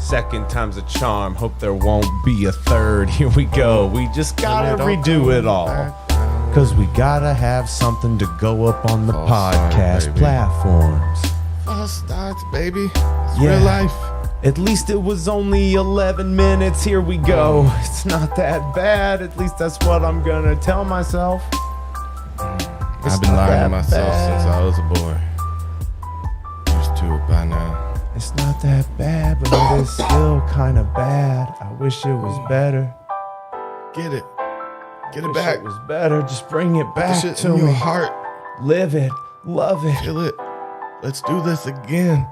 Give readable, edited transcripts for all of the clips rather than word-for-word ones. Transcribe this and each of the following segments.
Second time's a charm. Hope there won't be a third. Here we go. We just gotta redo it all. Cause we gotta have something to go up on the podcast platforms. False starts, baby. It's real life. At least it was only 11 minutes. Here we go. It's not that bad. At least that's what I'm gonna tell myself. I've been lying to myself since I was a boy. Used to it by now. It's not that bad, but it is still kind of bad. I wish it was better. Get it. Get it Wish back. it was better. Just bring it back Shit to in your me. heart. Live it. Love it. Feel it. Let's do this again.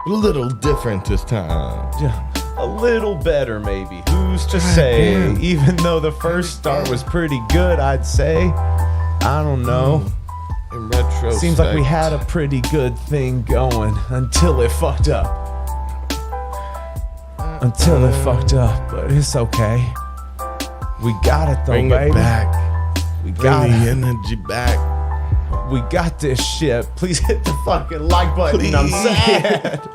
A little different this time. A little better, maybe. Who's to say? again. Even though the first start was pretty good, I'd say. I don't know. In retrospect. Seems like we had a pretty good thing going until it fucked up. Until it fucked up, but it's okay. We got it though, Bring baby. it back. We Bring got the it. energy back. We got this shit. Please hit the fucking like button. Please. I'm sad.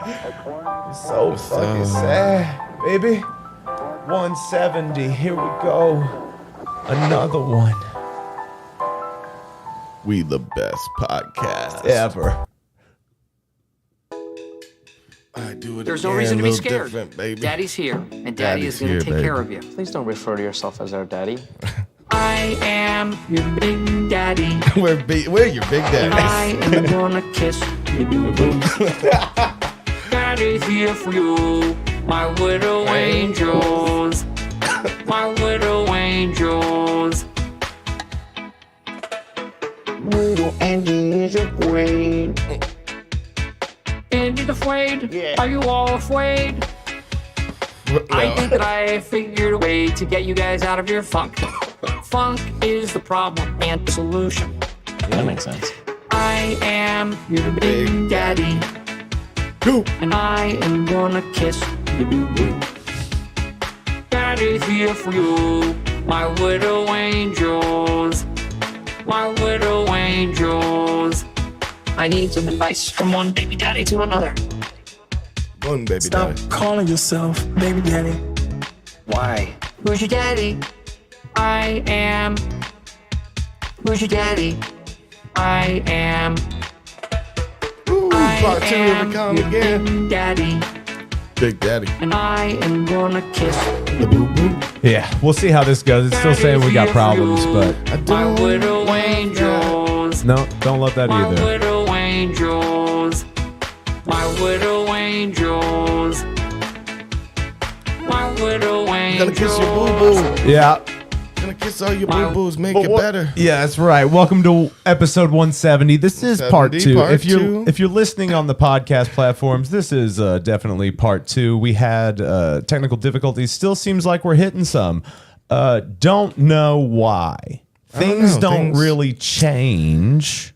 I'm so fucking sad, baby. 170. Here we go. Another one. We the best podcast Ever. I do it. There's no again, reason to be little scared. different, baby. Daddy's here, and Daddy Daddy's is going here, to take baby. care of you. Please don't refer to yourself as our daddy. I am your big daddy. We're your big And I daddy. am gonna kiss you, boo-boo. Daddy's here for you, my widow angels. My widow angels. Widow angels afraid. Angels afraid? Yeah. Are you all afraid? I think that I figured a way to get you guys out of your funk. Funk is the problem and the solution. That makes sense. I am your big daddy, and I am gonna kiss you, boo-boo. Daddy's here for you, my widow angels. My widow angels. I need some advice from one baby daddy to another. One baby Stop daddy. calling yourself baby daddy. Why? Who's your daddy? I am. Who's your daddy? I am. Ooh, part two of the come your again. big daddy, Big daddy. and I am gonna kiss the boo-boo. Yeah, we'll see how this goes. It's still saying we got problems, but My widow angels. no, don't love that My either. widow angels. My widow angels. My widow angels. Gonna kiss your boo-boo. Yeah. Gonna kiss all your boo-boos. Make it Well, better. Yeah, that's right. Welcome to episode 170. This is part 170, two. part If you're two. if you're listening on the podcast platforms, this is definitely part two. We had technical difficulties. Still seems like we're hitting some. Don't know why. Things know. don't Things- really change.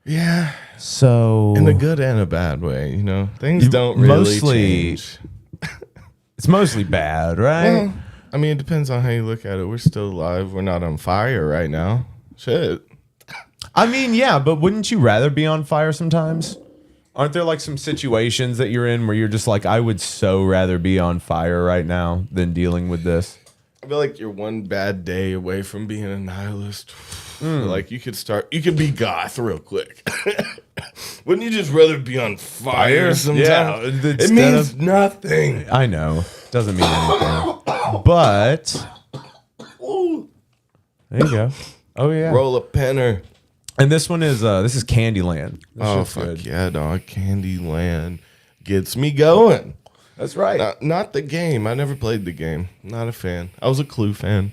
Yeah. So In a good and a bad way, you know? Things don't really mostly- change. it's mostly bad, right? Well, I mean, it depends on how you look at it. We're still alive. We're not on fire right now. Shit. I mean, yeah, but wouldn't you rather be on fire sometimes? Aren't there like some situations that you're in where you're just like, I would so rather be on fire right now than dealing with this? I feel like you're one bad day away from being a nihilist. Like you could be goth real quick. Wouldn't you just rather be on fire sometimes? Yeah, It instead means of- nothing. I know. Doesn't mean anything. But there you go. Oh yeah. Roll a penner. And this one is Candyland. This Oh, shit's fuck good. yeah, dog. Candyland gets me going. That's right. Not the game. I never played the game. Not a fan. I was a Clue fan.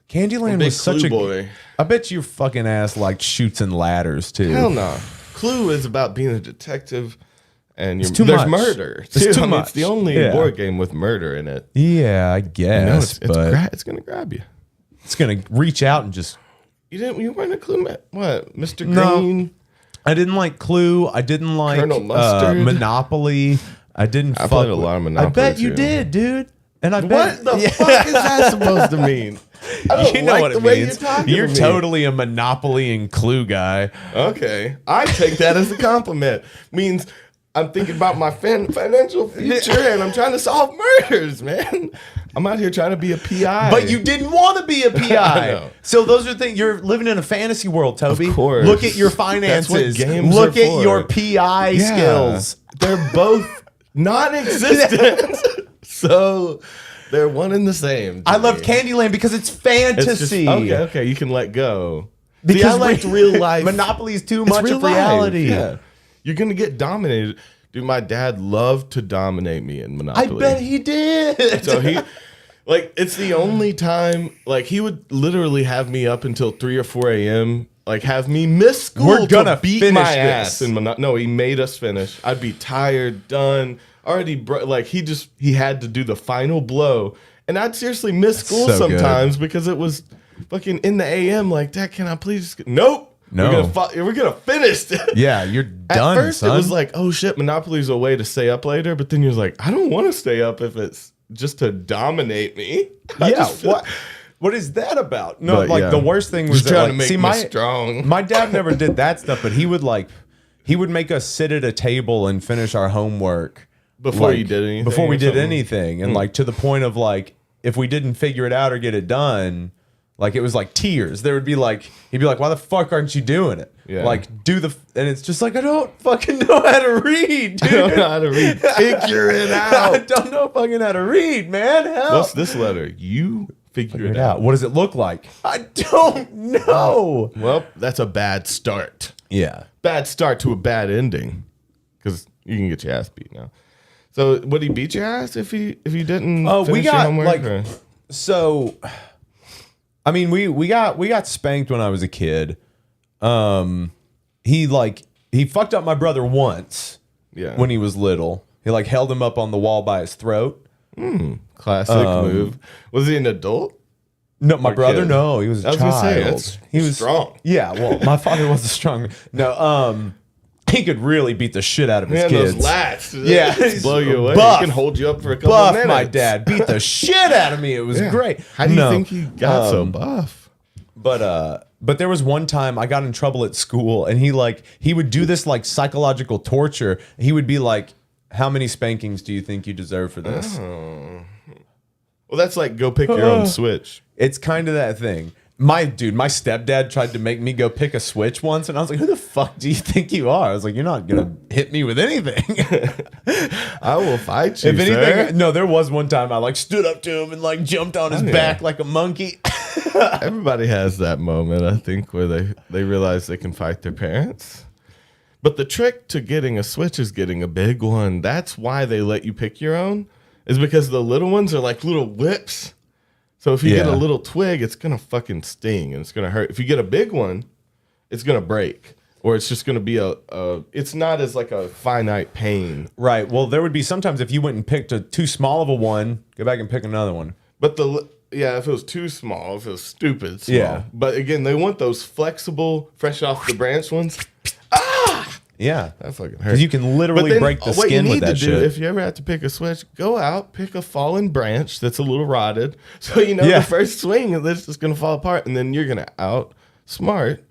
Candyland Big was such Clue a boy. I bet your fucking ass like shoots and ladders too. Hell no. Clue is about being a detective, and It's too there's much. murder. It's too. too I mean, much. It's the only Yeah. board game with murder in it. Yeah, I You know, guess. but it's gonna grab you. it's gonna reach out and just. You weren't a Clue what? Mr. No. Green? I didn't like Clue. I didn't like Colonel Mustard? Monopoly. I didn't. I fuck played a with- lot of Monopoly, I bet you too. did, dude. And I bet What the fuck is that supposed to mean? I don't you know like what the it way means. you're talking You're to me. totally a Monopoly and Clue guy. Okay. I take that as a compliment. Means I'm thinking about my financial future, and I'm trying to solve murders, man. I'm out here trying to be a PI. But you didn't want to be a PI. I know. So those are things. You're living in a fantasy world, Toby. Of course. Look at your finances. games Look are at for. your PI skills. They're both non-existent. So they're one and the same. I to love me. Candyland because it's It's just- fantasy. okay, you can let go. Because See, I liked real life. Monopoly is too It's much real of life, reality. Yeah. You're gonna get dominated. Dude, my dad loved to dominate me in I Monopoly. bet he did. So he, like, it's the only time, like, he would literally have me up until 3 or 4 a.m., like, have me miss school We're gonna to beat finish my this. ass. No, he made us finish. I'd be tired, done, already, like, he had to do the final blow. And I'd seriously miss school so good. sometimes because it was fucking in the a.m., like, Dad, can I please? Nope. No. We're gonna finish this. Yeah, you're done, At first, son. it was like, oh shit, Monopoly's a way to stay up later. But then you're like, I don't want to stay up if it's just to dominate me. I yeah, just feel- what is that about? No, But, like yeah. the worst thing was Just that, trying like, to make see, me strong. My dad never did that stuff, but he would make us sit at a table and finish our homework Before you did anything Before we or did something? anything, and like to the point of like if we didn't figure it out or get it done, like it was like tears. There would be like he'd be like, "Why the fuck aren't you doing it?" Yeah. Like and it's just like I don't fucking know how to read, dude. I don't know how to read. Figure it I out. don't know fucking how to read, man. Help. What's this letter? You figure it out. What does it look like? I don't know. Well, that's a bad start. Yeah. Bad start to a bad ending. Because you can get your ass beat now. So would he beat your ass if you didn't? Oh, we finish your got homework, like or? so. I mean, we got spanked when I was a kid. He fucked up my brother once. Yeah. When he was little, he like held him up on the wall by his throat. Classic move. Was he an adult? No, my Or brother. kid? No, he was a I was child. gonna say, that's he was strong. Yeah, well, my father was a strong. No, he could really beat the shit out of his Man, kids. those lats. Yeah, Just blow you away. buff. He can hold you up for a couple Buff, of minutes. my dad beat the shit out of me. It was Yeah. great. How do you No, think he got so buff? But there was one time I got in trouble at school, and he would do this like psychological torture. He would be like, "How many spankings do you think you deserve for this?" Well, that's like go pick your own switch. It's kind of that thing. My stepdad tried to make me go pick a switch once, and I was like, "Who the fuck do you think you are?" I was like, "You're not gonna hit me with anything." I will fight you, If sir. anything, no, there was one time I like stood up to him and like jumped on his Oh, yeah. back like a monkey. Everybody has that moment, I think, where they realize they can fight their parents. But the trick to getting a switch is getting a big one. That's why they let you pick your own, is because the little ones are like little whips. So if you get a Yeah. little twig, it's going to fucking sting and it's going to hurt. If you get a big one, it's going to break. Or it's just going to be it's not as like a finite pain. Right. Well, there would be sometimes if you went and picked a too small of a one, go back and pick another one. But if it was too small, if it was stupid small. Yeah. But again, they want those flexible, fresh off the branch ones. Yeah. That fucking hurts. Because you can literally break the what skin you with need that to do, shit. if you ever have to pick a switch, go out, pick a fallen branch that's a little rotted, so you know Yeah. the first swing it's just gonna fall apart, and then you're gonna outsmart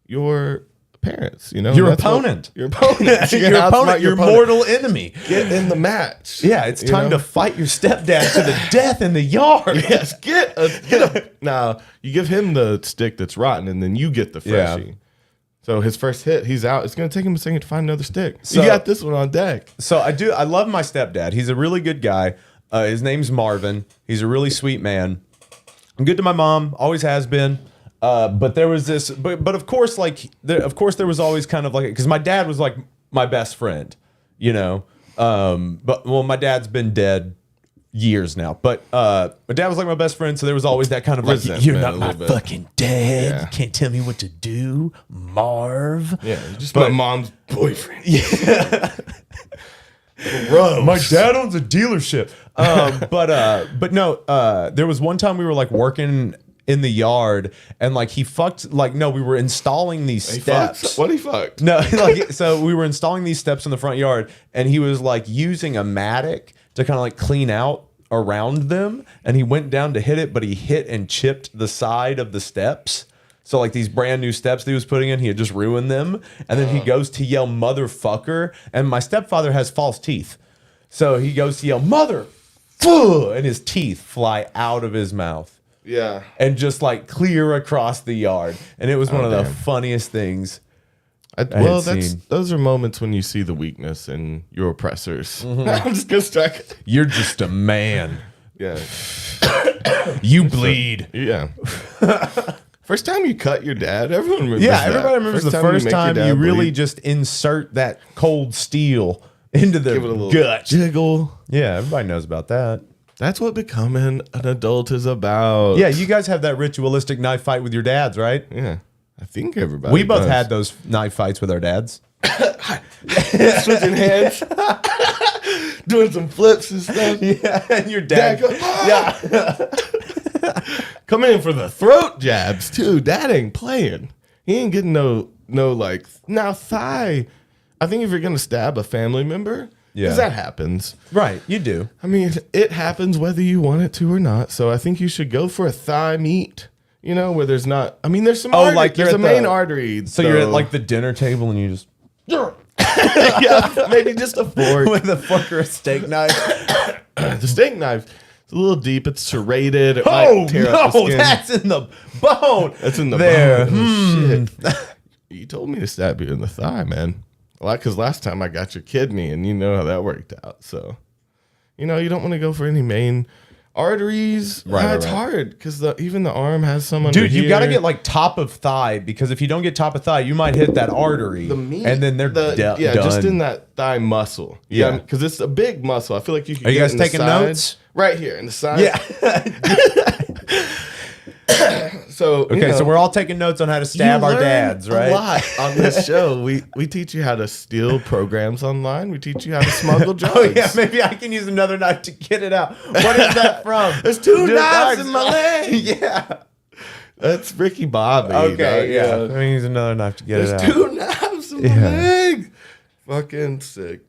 your parents. You know Your That's what- opponent. your opponent, Your opponent, your mortal enemy. Get in the match. Yeah, it's You time know? to fight your stepdad to the death in the yard. Yes, get a. Now you give him the stick that's rotten, and then you get the Yeah. freshie. So his first hit, he's out. It's gonna take him a second to find another stick. So- You got this one on deck. So I love my stepdad. He's a really good guy. His name's Marvin. He's a really sweet man. I'm good to my mom, always has been. But there was this, but of course, there was always kind of like, because my dad was like my best friend, you know. But my dad's been dead years now. But my dad was like my best friend, so there was always that kind of like, Resentment you're a not my little bit. fucking dad. Yeah. You can't tell me what to do, Marv. Yeah, just my mom's boyfriend. Gross. My dad owns a dealership. But no, there was one time we were like working in the yard and like he fucked, like, no, we were installing these He steps. fucked? What he fucked? No, like, so we were installing these steps in the front yard and he was like using a mattock to kind of like clean out around them. And he went down to hit it, but he hit and chipped the side of the steps. So like these brand new steps that he was putting in, he had just ruined them. And then he goes to yell motherfucker. And my stepfather has false teeth. So he goes to yell motherfucker, and his teeth fly out of his mouth. Yeah. And just like clear across the yard. And it was one of the damn. funniest things. Well, those are moments when you see the weakness in your oppressors. I'm just gonna strike it. You're just a man. Yeah. You bleed. Yeah. First time you cut your dad, everyone remembers Yeah, that. everybody remembers the first make your time dad you really bleed. just insert that cold steel into the Give it a little gut. jiggle. Yeah, everybody knows about that. That's what becoming an adult is about. Yeah, you guys have that ritualistic knife fight with your dads, right? Yeah. I think everybody We both does. had those knife fights with our dads. Switching hands. Doing some flips and stuff. Yeah, and your dad. Dad goes, Yeah. Coming in for the throat jabs too. Dad ain't playing. He ain't getting no like now thigh. I think if you're gonna stab a family member, Yeah. because that happens. Right, you do. I mean, it happens whether you want it to or not. So I think you should go for a thigh meat. You know, where there's not. I mean, there's some. Oh, like there's you're a at main the- artery. So you're at like the dinner table and you just yeah, maybe just a fork. with a fork or a steak knife. The steak knife. It's a little deep. It's serrated. It Oh might tear up the no, skin. that's in the bone. That's in the there. bone. Oh, shit. You told me to stab you in the thigh, man. Well, because last time I got your kidney, and you know how that worked out. So, you know, you don't want to go for any main arteries. Right, It's right. hard because even the arm has some under Dude, you got to here. get like top of thigh because if you don't get top of thigh, you might hit that artery. The meat, and then they're yeah, done. just in that thigh muscle. Yeah. Because it's a big muscle. I feel like you can. Are you get guys in the taking side. notes? Right here in the side. Yeah. So Okay, so we're all taking notes on how to stab you our learn dads, right? A lot on this show. We teach you how to steal programs online. We teach you how to smuggle drugs. Oh yeah, maybe I can use another knife to get it out. What is that from? There's two Dude, knives in my leg. Yeah. That's Ricky Bobby. Okay, yeah. dog. Let me use another knife to get There's it out. two knives in my Yeah. leg. Fucking sick.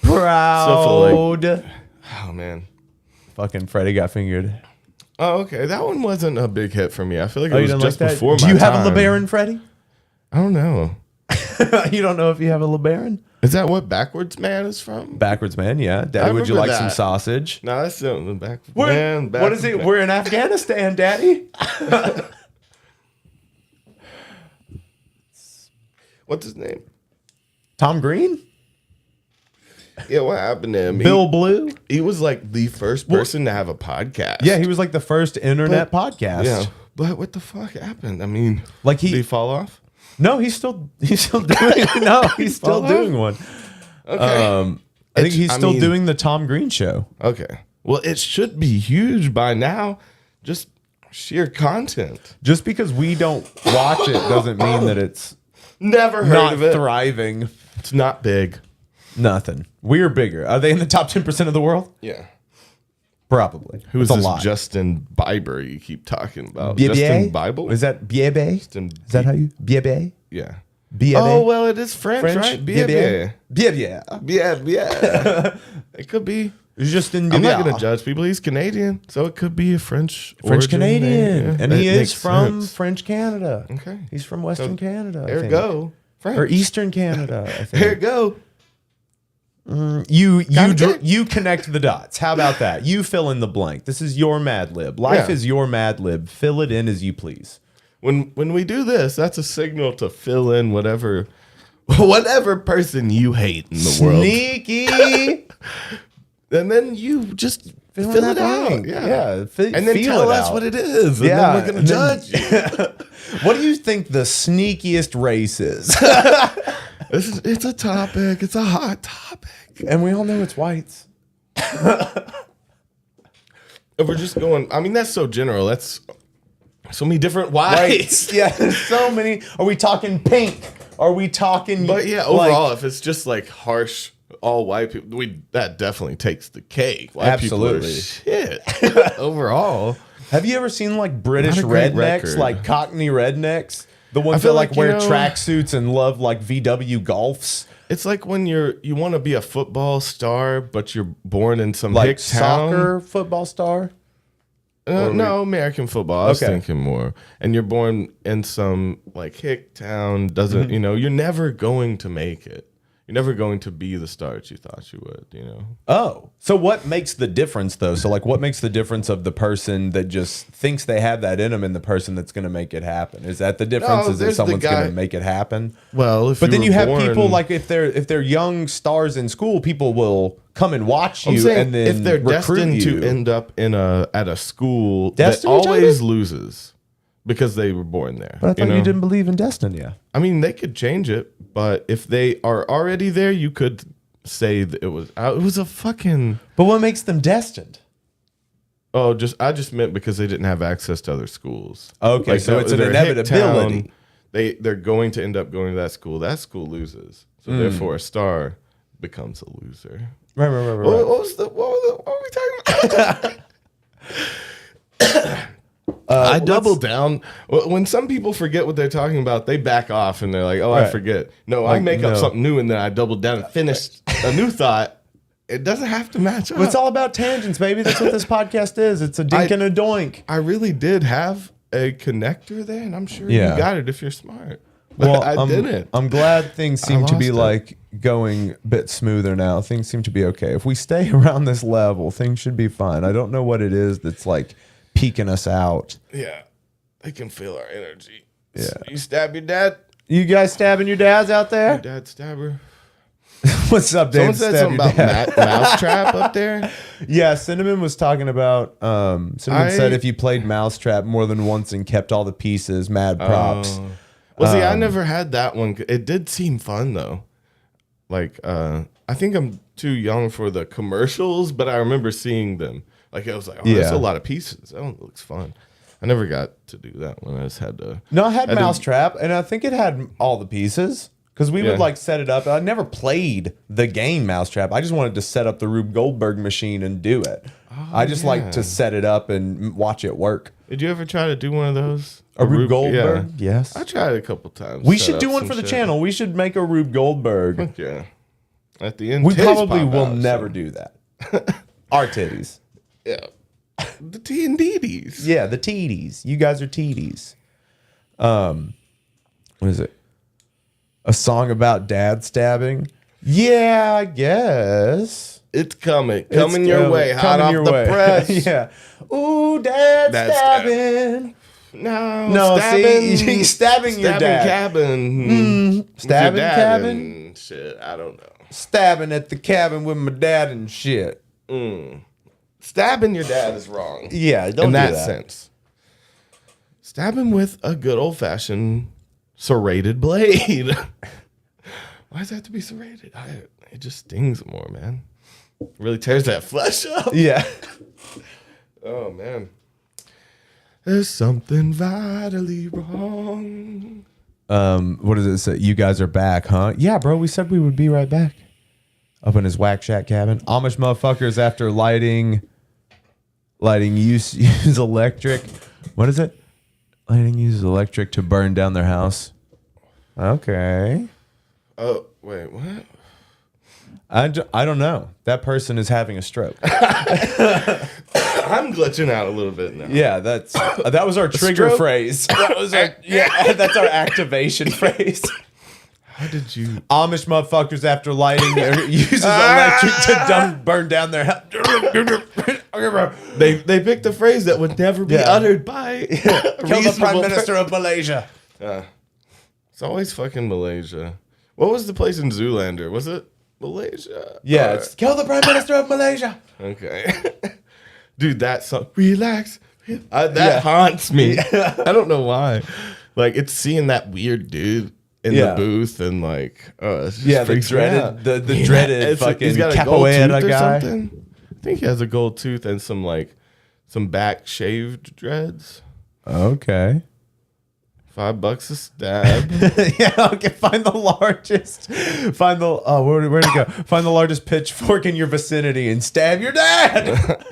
Proud. Oh man. Fucking Freddie got fingered. Oh, okay. That one wasn't a big hit for me. I feel like Oh, it you was didn't just like that? before Do my you have a time. LeBaron, Freddie? I don't know. You don't know if you have a LeBaron? Is that what Backwards Man is from? Backwards man, yeah. Daddy, would you remember like some that. sausage? No, that's not the Backwards What Man. is it? We're in Afghanistan, Daddy. What's his name? Tom Green? Yeah, what happened to him? Bill Blue? He was like the first person to have a podcast. Yeah, he was like the first internet podcast. Yeah. But what the fuck happened? I mean, Like did he fall off? No, he's still doing he's still Follow? doing one. Okay. I think he's I still mean- doing the Tom Green show. Okay. Well, it should be huge by now. Just sheer content. Just because we don't watch it doesn't mean that it's Never heard not of it. thriving. It's not big. Nothing. We're bigger. Are they in the top 10% of the world? Yeah. Probably. Who's It's a this lot. Justin Bieber you keep talking about? Biebe? Justin Bible? Is that Biebe? Justin Is that how you Biebe? Yeah. Biebe? Oh, well, it is French, French? right? Biebe? Biebe. Biebe. Yeah. It could be. Justin I'm not Biebe. going to judge people. He's Canadian, so it could be a French Canadian. origin. And That he is makes from sense. French Canada. Okay. He's from Western Canada. I There think. go. French. Or Eastern Canada, I think. There go. You connect the dots. How about that? You fill in the blank. This is your Mad Lib. Life Yeah. is your Mad Lib. Fill it in as you please. When we do this, that's a signal to fill in whatever person you hate in the world. Sneaky. And then you just fill in it that out. blank. Yeah. And And then tell us what it is. And then we're going to judge you. What do you think the sneakiest race is? It's a topic. It's a hot topic. And we all know it's whites. If we're just going, I mean, that's so general. That's so many different whites. Yeah, there's so many. Are we talking pink? Are we talking? But yeah, overall, if it's just like harsh, all white people, that definitely takes the cake. White Absolutely. people are shit. Overall. Have you ever seen like British Not a great rednecks, record. like Cockney rednecks? The ones feel that like like, you wear know- tracksuits and love like VW Golfs, It's like when you want to be a football star, but you're born in some like hick town. soccer football star. No, American football. I was Okay. thinking more. And you're born in some like hick town. Doesn't you're never going to make it. You're never going to be the star that you thought you would. Oh, so what makes the difference though? So like, what makes the difference of the person that just thinks they have that in them and the person that's going to make it happen? Is that the difference? No, Is that there's the someone's going guy- to make it happen? Well, But then you have people born- like if they're young stars in school, people will come and watch you I'm saying and then if they're recruit destined you. to end up at a school Destiny, that always Tyler? loses because they were born there. But I thought you didn't believe in destiny. Yeah. I mean, they could change it, but if they are already there, you could say that it was a fucking. But what makes them destined? Oh, I just meant because they didn't have access to other schools. Okay, so it's an they're a hick inevitability. town. They're going to end up going to that school. That school loses, so Hmm. therefore a star becomes a loser. Right. What were we talking about? I double down. When some people forget what they're talking about, they back off and they're like, "Oh, I Right. forget." No, I Like, make up no. something new and then I double down and finish a new thought. It doesn't have to match up. It's all about tangents, baby. That's what this podcast is. It's a dink and a doink. I really did have a connector there, and I'm sure Yeah. you got it if you're smart. But Well, I didn't. I'm glad things seem to be lost it. like going a bit smoother now. Things seem to be okay. If we stay around this level, things should be fine. I don't know what it is that's like peeking us out. Yeah, they can feel our energy. Yeah. You stab your dad. You guys stabbing your dads out Your there? dad stabber. What's up, Someone Dave? said Stab something your about dad. mousetrap up there. Yeah, Cinnamon was talking about. Cinnamon I- said if you played Mousetrap more than once and kept all the pieces, mad props. Well, see, I never had that one. It did seem fun though. Like, I think I'm too young for the commercials, but I remember seeing them. Like, I was like, oh, that's Yeah. a lot of pieces. That one looks fun. I never got to do that one. I just had to. No, I had I didn't- Mousetrap, and I think it had all the pieces because we Yeah. would like set it up. I never played the game Mousetrap. I just wanted to set up the Rube Goldberg machine and do it. I just like to set it up and watch it work. Did you ever try to do one of those? A Rube Goldberg? Yeah. Yes. I tried it a couple times. We set should up do one some for the shit. channel. We should make a Rube Goldberg. Yeah. At the end, We titties probably pop will out, never so- do that. Our titties. Yeah. The T and D's. Yeah, the TDs. You guys are TDs. What is it? A song about dad stabbing? Yeah, I guess. It's coming. It's Coming your way. Hot coming off your the way. press. Yeah. Ooh, dad Dad stabbing. No, see, he's stabbing your dad. cabin. Stabbing Your dad cabin? and shit. I don't know. Stabbing at the cabin with my dad and shit. Stabbing your dad is wrong. Yeah, don't in do that, that. sense. Stab him with a good old fashioned serrated blade. Why does it have to be serrated? It just stings more, man. It really tears that flesh up. Yeah. Oh man. There's something vitally wrong. What does it say? You guys are back, huh? Yeah, bro. We said we would be right back. Up in his whack shack cabin. Amish motherfuckers after lighting use electric. What is it? Lighting uses electric to burn down their house. Okay. Oh, wait, what? I don't know. That person is having a stroke. I'm glitching out a little bit now. Yeah, that was our trigger stroke? phrase. That was our that's our activation phrase. How did you? Amish motherfuckers after lighting uses electric to burn down their house. They picked a phrase that would never be Yeah. uttered by a Kill the Prime reasonable Minister of Malaysia. It's always fucking Malaysia. What was the place in Zoolander? Was it Malaysia? Yeah, Or- it's kill the Prime Minister of Malaysia. okay. Dude, that song, relax. That Yeah. haunts me. I don't know why. Like, it's seeing that weird dude in Yeah. the booth and like, it just Yeah, the freaks me out. dreaded, the dreaded It's like fucking he's got a gold capoeira tooth or guy. something. I think he has a gold tooth and some back shaved dreads. Okay. $5 a stab. Yeah, okay. Find the largest. Find the where'd it go? Find the largest pitchfork in your vicinity and stab your dad.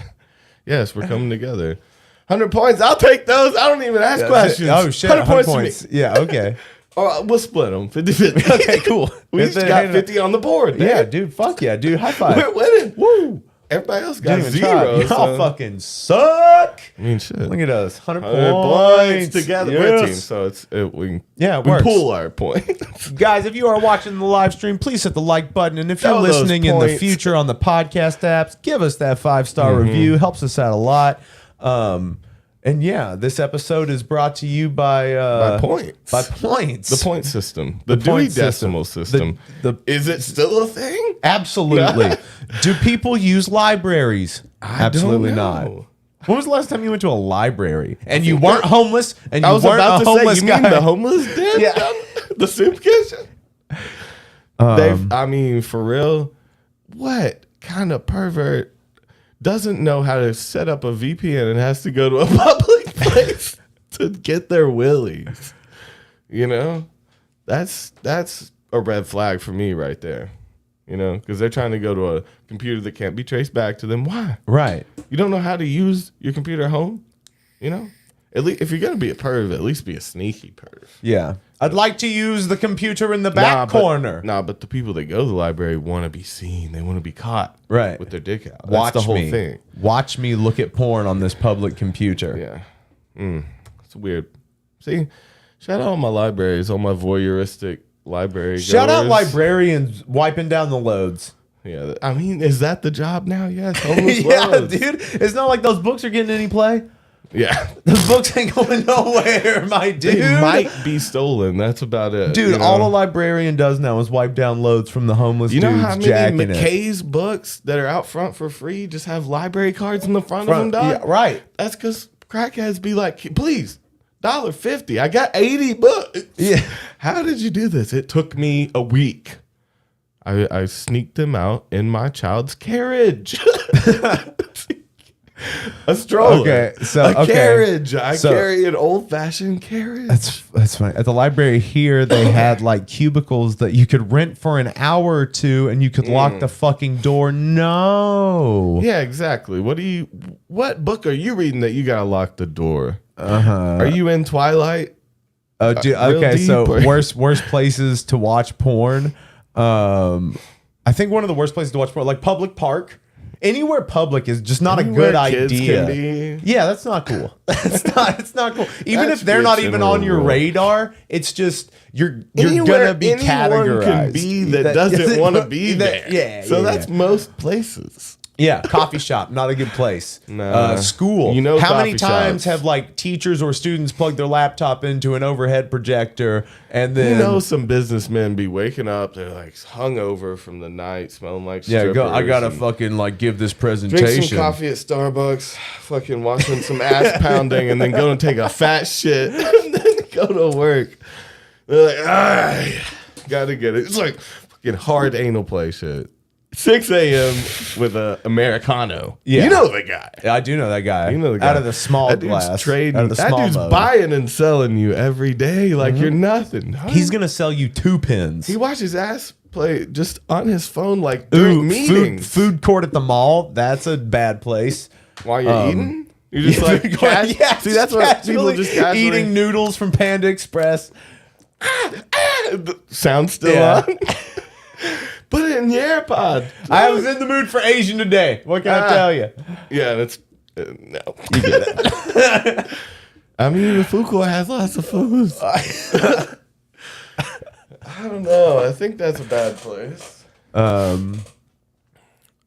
Yes, we're coming together. 100 points. I'll take those. I don't even ask questions. Oh shit! 100 100 points. points. Yeah. Okay. Oh, we'll split them 50-50. Okay. Cool. We just got 50 on the board, man. Yeah, dude. Fuck yeah, dude. High five. We're winning. Woo. Everybody else Didn't got even try. 0. Y'all so- fucking suck. I mean, shit. Look at us, 100 points points together. We're a Yes. team, so we works. pool our points. Guys, if you are watching the live stream, please hit the like button. And if you're Show those listening in the points. future on the podcast apps, give us that 5-star review. Helps us out a lot. And yeah, this episode is brought to you by points. By points. The point system. The Dewey point system. Decimal system. Is it still a thing? Absolutely. Do people use libraries? Absolutely don't not. know. When was the last time you went to a library and you weren't homeless and you I was weren't about a to say, homeless you guy? mean the homeless den? Yeah. The soup kitchen? I mean, for real, what kind of pervert doesn't know how to set up a VPN and has to go to a public place to get their willies? You know, that's a red flag for me right there. You know, because they're trying to go to a computer that can't be traced back to them. Why? Right. You don't know how to use your computer at home? You know? At least if you're gonna be a perv, at least be a sneaky perv. Yeah. I'd like to use the computer in the back corner. But the people that go to the library want to be seen. They want to be caught. Right. With their dick out. Watch That's the whole me. thing. Watch me look at porn on this public computer. Yeah. It's weird. See, shout out all my libraries, all my voyeuristic library Shout out goers. librarians wiping down the loads. Yeah. I mean, is that the job now? Yes. Homeless Yeah, loads. dude. It's not like those books are getting any play. Yeah. Those books ain't going nowhere, my dude. They might be stolen. That's about it. Dude, you know? all a librarian does now is wipe down loads from the homeless You know dudes how many jacking it. McKay's books that are out front for free just have library cards in the front of them, dog? Yeah, right. That's because crackheads be like, please, $1.50. I got 80 books. Yeah. How did you do this? It took me a week. I sneaked them out in my child's carriage. A stroller. Okay, so a carriage. I So- carry an old-fashioned carriage. That's funny. At the library here, they had like cubicles that you could rent for an hour or two, and you could lock the fucking door. No. Yeah, exactly. What book are you reading that you gotta lock the door? Are you in Twilight? Oh, dude. real Okay, so deep, or- worst places to watch porn. I think one of the worst places to watch porn, like public park. Anywhere public is just not Anywhere a good kids idea. can be. Yeah, that's not cool. It's not cool. Even That's if they're not bitching even on your rule. radar, it's just you're Anywhere gonna be anyone categorized. can be that doesn't want to be there. Yeah, So yeah, that's yeah. most places. Yeah, coffee shop, not a good place. Nah. School. You know, how many coffee times shops. have like teachers or students plugged their laptop into an overhead projector and then You know, some businessmen be waking up. They're like hungover from the night, smelling like I strippers gotta and fucking like give this drink presentation. some coffee at Starbucks, fucking watching some ass pounding, and then go and take a fat shit, and then go to work. They're like, gotta get it. It's like fucking hard anal play shit. 6 a.m. with a Americano. Yeah. You know the guy. I do know that guy. You know the guy. Out of the small that dude's glass. trading. Out of the that small dude's mode. buying and selling you every day like you're nothing. Huh? He's gonna sell you 2 pins. He watches ass play just on his phone like during meetings. food court at the mall. That's a bad place. While you're eating? You're just Yeah, like, food court, cash- yeah, see, that's what people just casually... eating noodles from Panda Express. The sound's still Yeah. on. Put it in your AirPod. I was in the mood for Asian today. What can I tell you? Yeah, that's... no. You get it. I mean, the food court has lots of foods. I don't know. I think that's a bad place. Oh,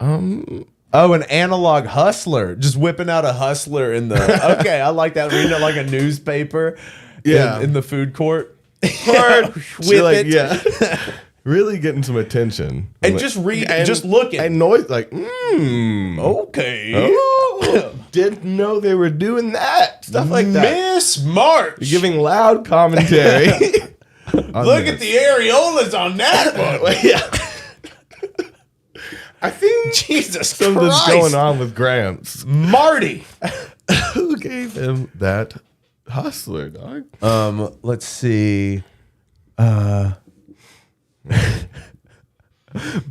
an analog hustler. Just whipping out a hustler in the... Okay, I like that. Reading it like a newspaper Yeah. in the food court. Hard. Whip it. Yeah. Really getting some attention. And Like- just read, just looking. And noise like, Okay. oh, didn't know they were doing that. Stuff like that. Miss March. You're giving loud commentary. Look at the areolas on that one. Yeah. I think Jesus something's Christ. going on with Gramps. Marty. Who gave him that hustler, dog? Let's see.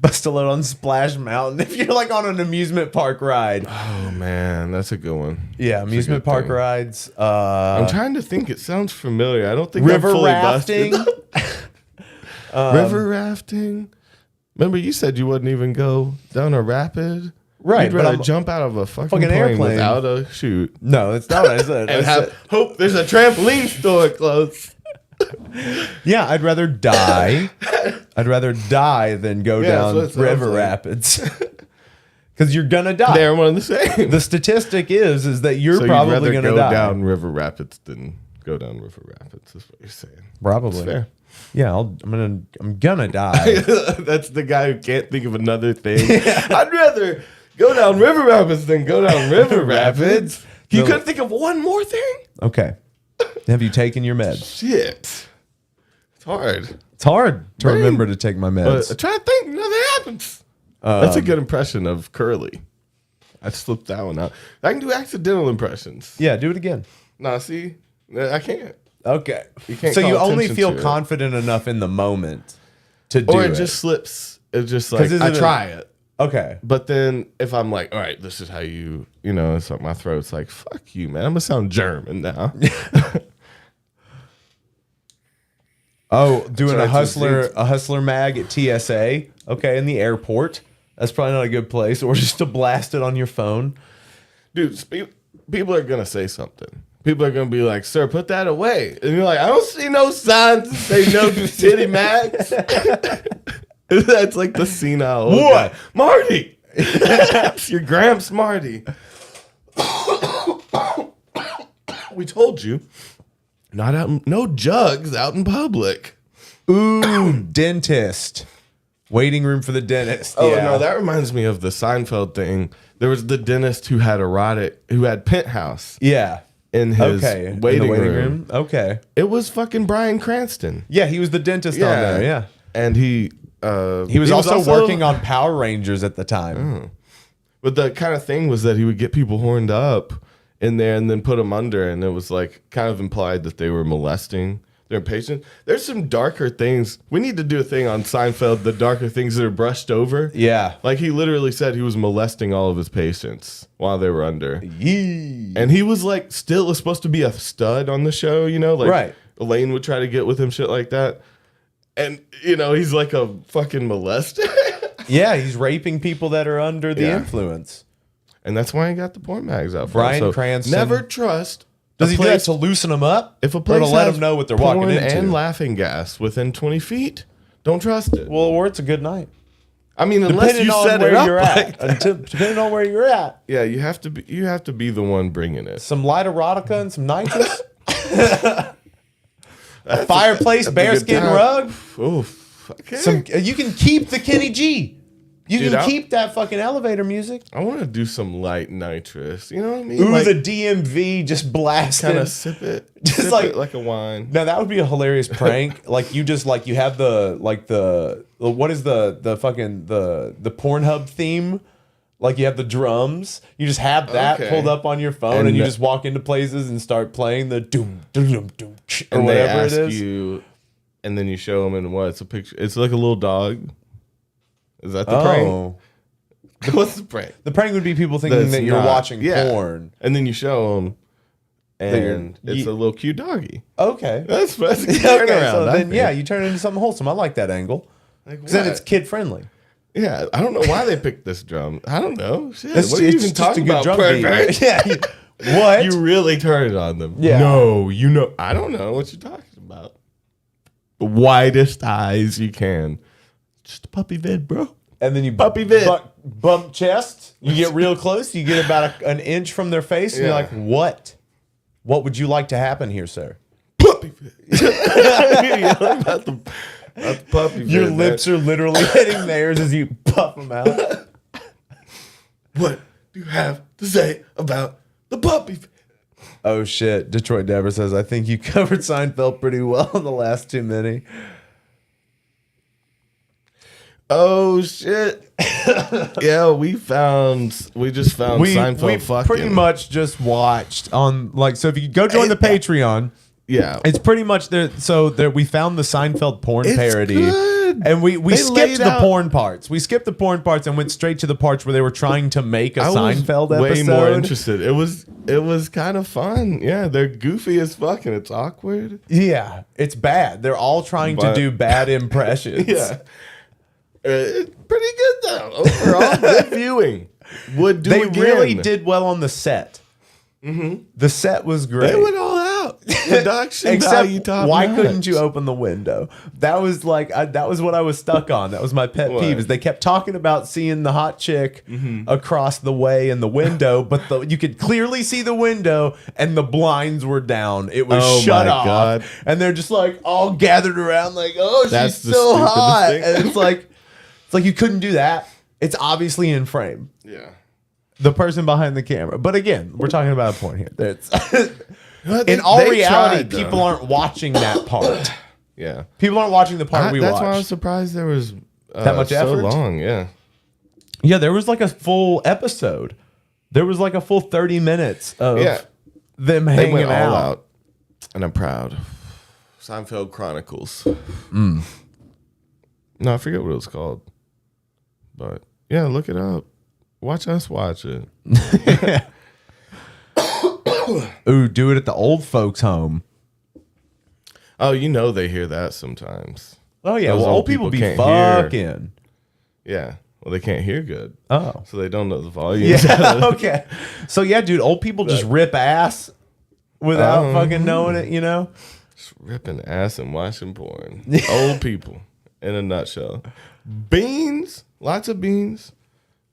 Bust a load on Splash Mountain if you're like on an amusement park ride. Oh man, that's a good one. Yeah, amusement good park thing. rides. I'm trying to think. It sounds familiar. I don't think River I'm fully rafting. busted. River rafting. Remember, you said you wouldn't even go down a rapid. Right, You'd but rather I'm jump out of a fucking plane airplane. without a chute No, that's not what I said. and I said- hope there's a trampoline store close. yeah, I'd rather die. I'd rather die than go Yeah, that's down what it sounds river like. rapids. Because you're gonna die. They're one and the same. The statistic is that you're So probably you'd rather gonna go die. down River Rapids than go down River Rapids. Is what you're saying. Probably. It's fair. Yeah, I'm gonna die. That's the guy who can't think of another thing. I'd rather go down River Rapids than go down River Rapids. You No. couldn't think of one more thing? Okay. Have you taken your meds? Shit. It's hard. It's hard to Brain. remember to take my meds. But try to think, nothing happens. That's a good impression of Curly. I slipped that one out. I can do accidental impressions. Yeah, do it again. Nah, see? I can't. Okay. can't So call you only attention feel to it. confident enough in the moment to do Or it. it just slips. It's just 'Cause like, is I it a- try it. Okay. But then if I'm like, all right, this is how it's like my throat's like, fuck you, man. I'm gonna sound German now. Oh, doing Try a to hustler mag at TSA. Okay, in the airport. That's probably not a good place. Or just to blast it on your phone. Dude, people are gonna say something. People are gonna be like, sir, put that away. And you're like, I don't see no signs that say no to city mags. That's like the senile old What? guy. Marty! It's your Gramps Marty. We told you. Not out no jugs out in public. Ooh, dentist. Waiting room for the dentist. Oh yeah. no, that reminds me of the Seinfeld thing. There was the dentist who had penthouse Yeah. in his Okay. In the waiting room. Okay. It was fucking Bryan Cranston. Yeah, he was the dentist on there. Yeah. And he He was also working on Power Rangers at the time. But the kind of thing was that he would get people horned up in there and then put them under, and it was like kind of implied that they were molesting their patients. There's some darker things. We need to do a thing on Seinfeld, the darker things that are brushed over. Yeah. Like he literally said he was molesting all of his patients while they were under. Yee. And he was like still was supposed to be a stud on the show, like Right. Elaine would try to get with him, shit like that. And he's like a fucking molester. Yeah, he's raping people that are under the Yeah. influence. And that's why I got the porn mags out for Bryan him. So Cranston. never trust. Does a he do that place- to loosen them up? If a or place to let has them know what they're porn walking into? and laughing gas within 20 feet, don't trust it. Well, or it's a good night. I mean, unless Depending you on set where it up you're like at. that. Depending on where you're at. Yeah, you have to be the one bringing it. Some light erotica and some nitrous. A fireplace, That'd be a good bearskin time. rug. Oof. Okay. You can keep the Kenny G. You Dude, can I'll- keep that fucking elevator music. I want to do some light nitrous. You know what I mean? Ooh, Like, the DMV just blasting. kind of sip it, Just sip like- it like a wine. Now that would be a hilarious prank. Like you just you have the what is the fucking the Pornhub theme? Like you have the drums. You just have that Okay. pulled up on your phone, And and you the- just walk into places and start playing the doom doom doom doom or And they whatever ask it is. you, and then you show them, and what? It's a picture. It's like a little dog. Is that the Oh, prank? What's the prank? the prank would be people thinking That's that you're not- watching yeah. porn. And then you show them, you're- and it's a little cute doggy. Okay. That's a good Okay, turnaround. so I then think. yeah, you turn it into something wholesome. I like that angle. Like, 'Cause then what? it's kid friendly. Yeah, I don't know why they picked this drum. I don't know. Shit, It's, what are you it's even just a talking good about? drum beat. Pervert? Yeah. What? You really turn it on them. Yeah. No, I don't know what you're talking about. The widest eyes you can. Just a puppy vid, bro. And then you Puppy vid. bump chest. You get real close. You get about an inch from their face, and you're Yeah. like, "What? What would you like to happen here, sir?" Puppy vid. You're yelling about the puppy vid. Your man. lips are literally hitting theirs as you puff them out. What do you have to say about the puppy vid? Oh shit! Detroit Deborah says, "I think you covered Seinfeld pretty well in the last too many." Oh shit! Yeah, we just found Seinfeld fucking. pretty much just watched on so if you go join the Patreon. Yeah, It's pretty much there. So there, we found the Seinfeld porn It's parody, good. and we They skipped laid the out- porn parts. We skipped the porn parts and went straight to the parts where they were trying to make a I was Seinfeld way episode. more interested. It was kind of fun. Yeah, they're goofy as fuck and it's awkward. Yeah, it's bad. They're all trying But- to do bad impressions. Yeah, it's pretty good though. Overall, good viewing. would do They again. really did well on the set. Mm-hmm. The set was great. They went all out. Production value Except, top why notch. couldn't you open the window? That was like that was what I was stuck on. That was my pet What? peeve. Is they kept talking about seeing the hot chick across the way in the window, but you could clearly see the window and the blinds were down. It was Oh shut my off, God. and they're just like all gathered around, like, oh, That's she's the so stupidest hot, thing. and it's like you couldn't do that. It's obviously in frame. Yeah. The person behind the camera. But again, we're talking about a point here. That's Well, in all they reality, tried, though. people aren't watching that part. Yeah. People aren't watching the part we That's watch. why I was surprised there was That much so effort? long. Yeah. Yeah, there was like a full episode. There was like a full 30 minutes of Yeah. them They hanging went all out. out. And I'm proud. Seinfeld Chronicles. Mm. No, I forget what it was called. But yeah, look it up. Watch us watch it. Ooh, do it at the old folks' home. Oh, you know they hear that sometimes. Oh yeah, Those well, old old people be people can't hear. fucking. Yeah. Well, they can't hear good. Oh. So they don't know the volume. Yeah, okay. So yeah, dude, old people just rip ass without fucking knowing it, you know? Just ripping ass and watching porn. Old people, in a nutshell. Beans, lots of beans.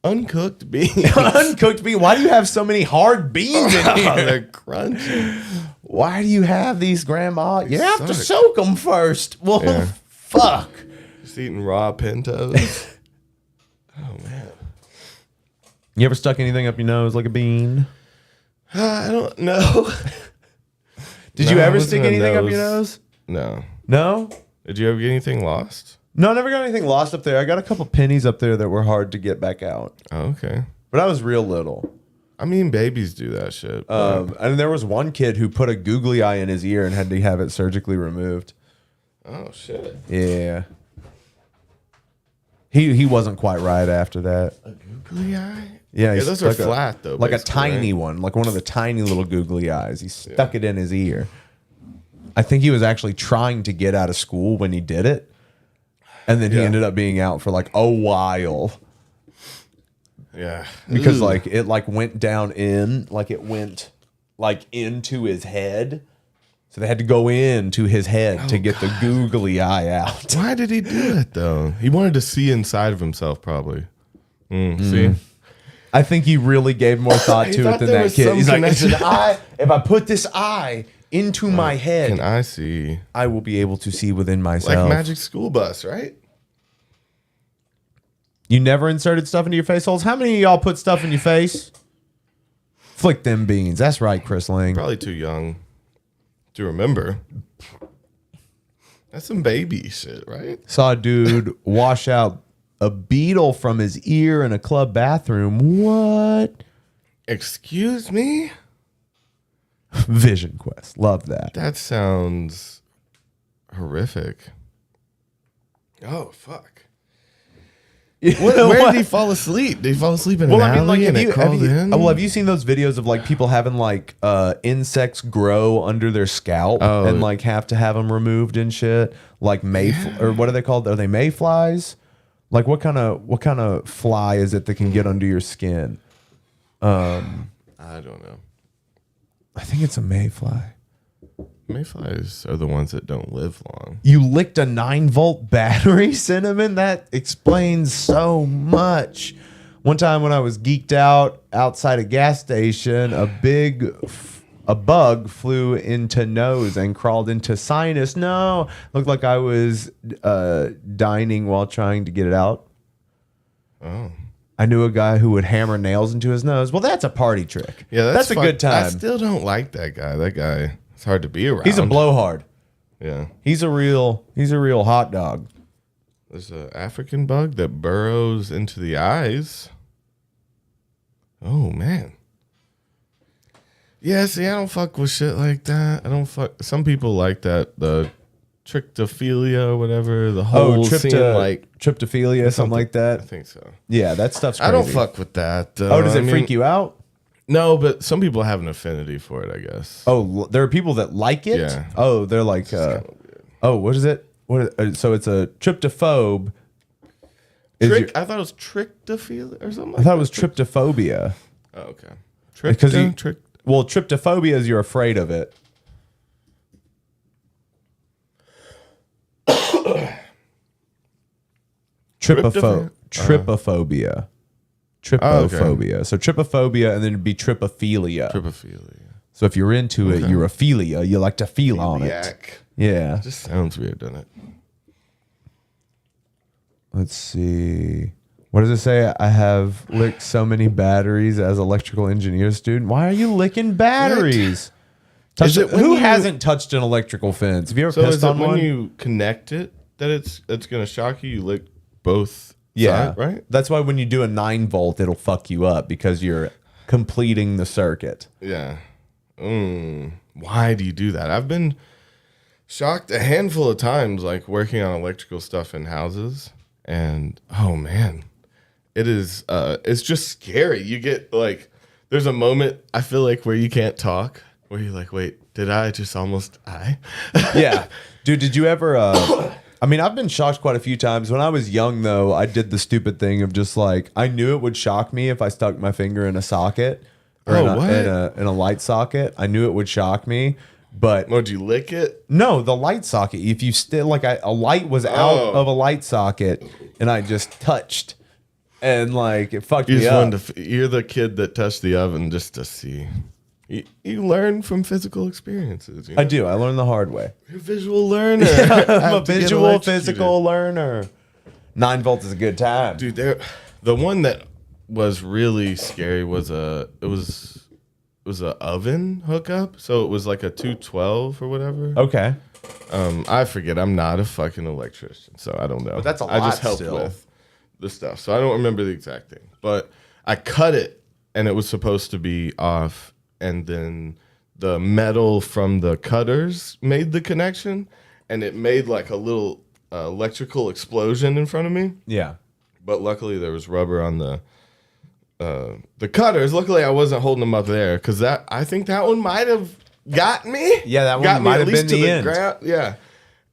Uncooked beans. Uncooked bean. Why do you have so many hard beans in Oh, here? they're crunchy. Why do you have these, Grandma? You have to suck. soak them first. Well, Yeah. fuck. Just eating raw pintos. Oh, man. You ever stuck anything up your nose like a bean? I don't know. Did No, you I ever wasn't stick a anything up your nose. nose? No. No? Did you ever get anything lost? No, I never got anything lost up there. I got a couple pennies up there that were hard to get back out. Oh, okay. But I was real little. I mean, babies do that shit. And there was one kid who put a googly eye in his ear and had to have it surgically removed. Oh, shit. Yeah. He wasn't quite right after that. A googly eye? Yeah, he those are stuck flat, though. like a basically, tiny right? one, like one of the tiny little googly eyes. He stuck it in his ear. I think he was actually trying to get out of school when he did it. And then he Yeah. ended up being out for like a while Yeah. because Ooh. like it like went down in, like it went like into his head. So they had to go into his head to get the googly eye out. Why did he do it, though? He wanted to see inside of himself, probably. See? I think he really gave more thought He to it thought than there that was kid. some He's like, it's an connection. eye. If I put this eye into my head, Can I see? I will be able to see within Like myself. Magic School Bus, right? You never inserted stuff into your face holes? How many of y'all put stuff in your face? Flick them beans. That's right, Chris Lang. Probably too young to remember. That's some baby shit, right? Saw a dude wash out a beetle from his ear in a club bathroom. What? Excuse me? Vision Quest. Love that. That sounds horrific. Oh, fuck. Where did he fall asleep? Did he fall asleep in an alley and it crawled in? have you seen those videos of like people having like insects grow under their scalp Oh. and like have to have them removed and shit? Like or what are they called? Are they mayflies? Like what kind of fly is it that can get under your skin? I don't know. I think it's a mayfly. Mayflies are the ones that don't live long. You licked a 9-volt battery, Cinnamon? That explains so much. One time when I was geeked out outside a gas station, a bug flew into nose and crawled into sinus. No, looked like I was dining while trying to get it out. Oh. I knew a guy who would hammer nails into his nose. Well, that's a party trick. Yeah, that's a good time. I still don't like that guy. That guy, it's hard to be around. He's a blowhard. Yeah. He's a real hot dog. There's an African bug that burrows into the eyes. Oh, man. Yeah, see, I don't fuck with shit like that. I don't fuck. Some people like that, the trichtophilia or whatever. The whole scene, like tryptophilia, something like that. I think so. Yeah, that stuff's crazy. I don't fuck with that. Oh, does it freak you out? No, but some people have an affinity for it, I guess. Oh, there are people that like it? Yeah. Oh, they're like, kinda weird. oh, what is it? So it's a tryptophobe. I thought it was trichtophilia or something. I thought it was tryptophobia. Oh, okay. Because tryptophobia is you're afraid of it. Trypophobia. Trypophobia. So trypophobia, and then it'd be trypophilia. Trypophilia. So if you're into it, you're a philia. You like to feel on it. Yak. Yeah. Just sounds weird, doesn't it? Let's see. What does it say? I have licked so many batteries as electrical engineer student. Why are you licking batteries? Who hasn't touched an electrical fence? Have you ever So pissed is it on when one? you connect it that it's going to shock you? You lick both Yeah, sides, right? That's why when you do a 9-volt, it'll fuck you up because you're completing the circuit. Yeah. Why do you do that? I've been shocked a handful of times, like working on electrical stuff in houses, and oh man, it's just scary. You get like, there's a moment I feel like where you can't talk, where you're like, wait, did I just almost die? Yeah, dude, did you ever? I mean, I've been shocked quite a few times. When I was young, though, I did the stupid thing of just like, I knew it would shock me if I stuck my finger in a socket or in a light socket. I knew it would shock me, but Would you lick it? no, the light socket. If you still like, a light was out of a light socket, and I just touched, and like it fucked You me just up. wanted to, you're the kid that touched the oven just to see. You learn from physical experiences. You know? I do. I learned the hard way. You're a visual learner. I'm a visual, physical learner. 9 volts is a good time. Dude, the one that was really scary was it was a oven hookup. So it was like a 212 or whatever. Okay. I forget. I'm not a fucking electrician, so I don't know. But that's a I just lot helped still. with the stuff, so I don't remember the exact thing. But I cut it, and it was supposed to be off, and then the metal from the cutters made the connection, and it made like a little electrical explosion in front of me. Yeah. But luckily there was rubber on the cutters. Luckily I wasn't holding them up there, because I think that one might have got me. Yeah, that one got me might at have least been to the end. ground. Yeah,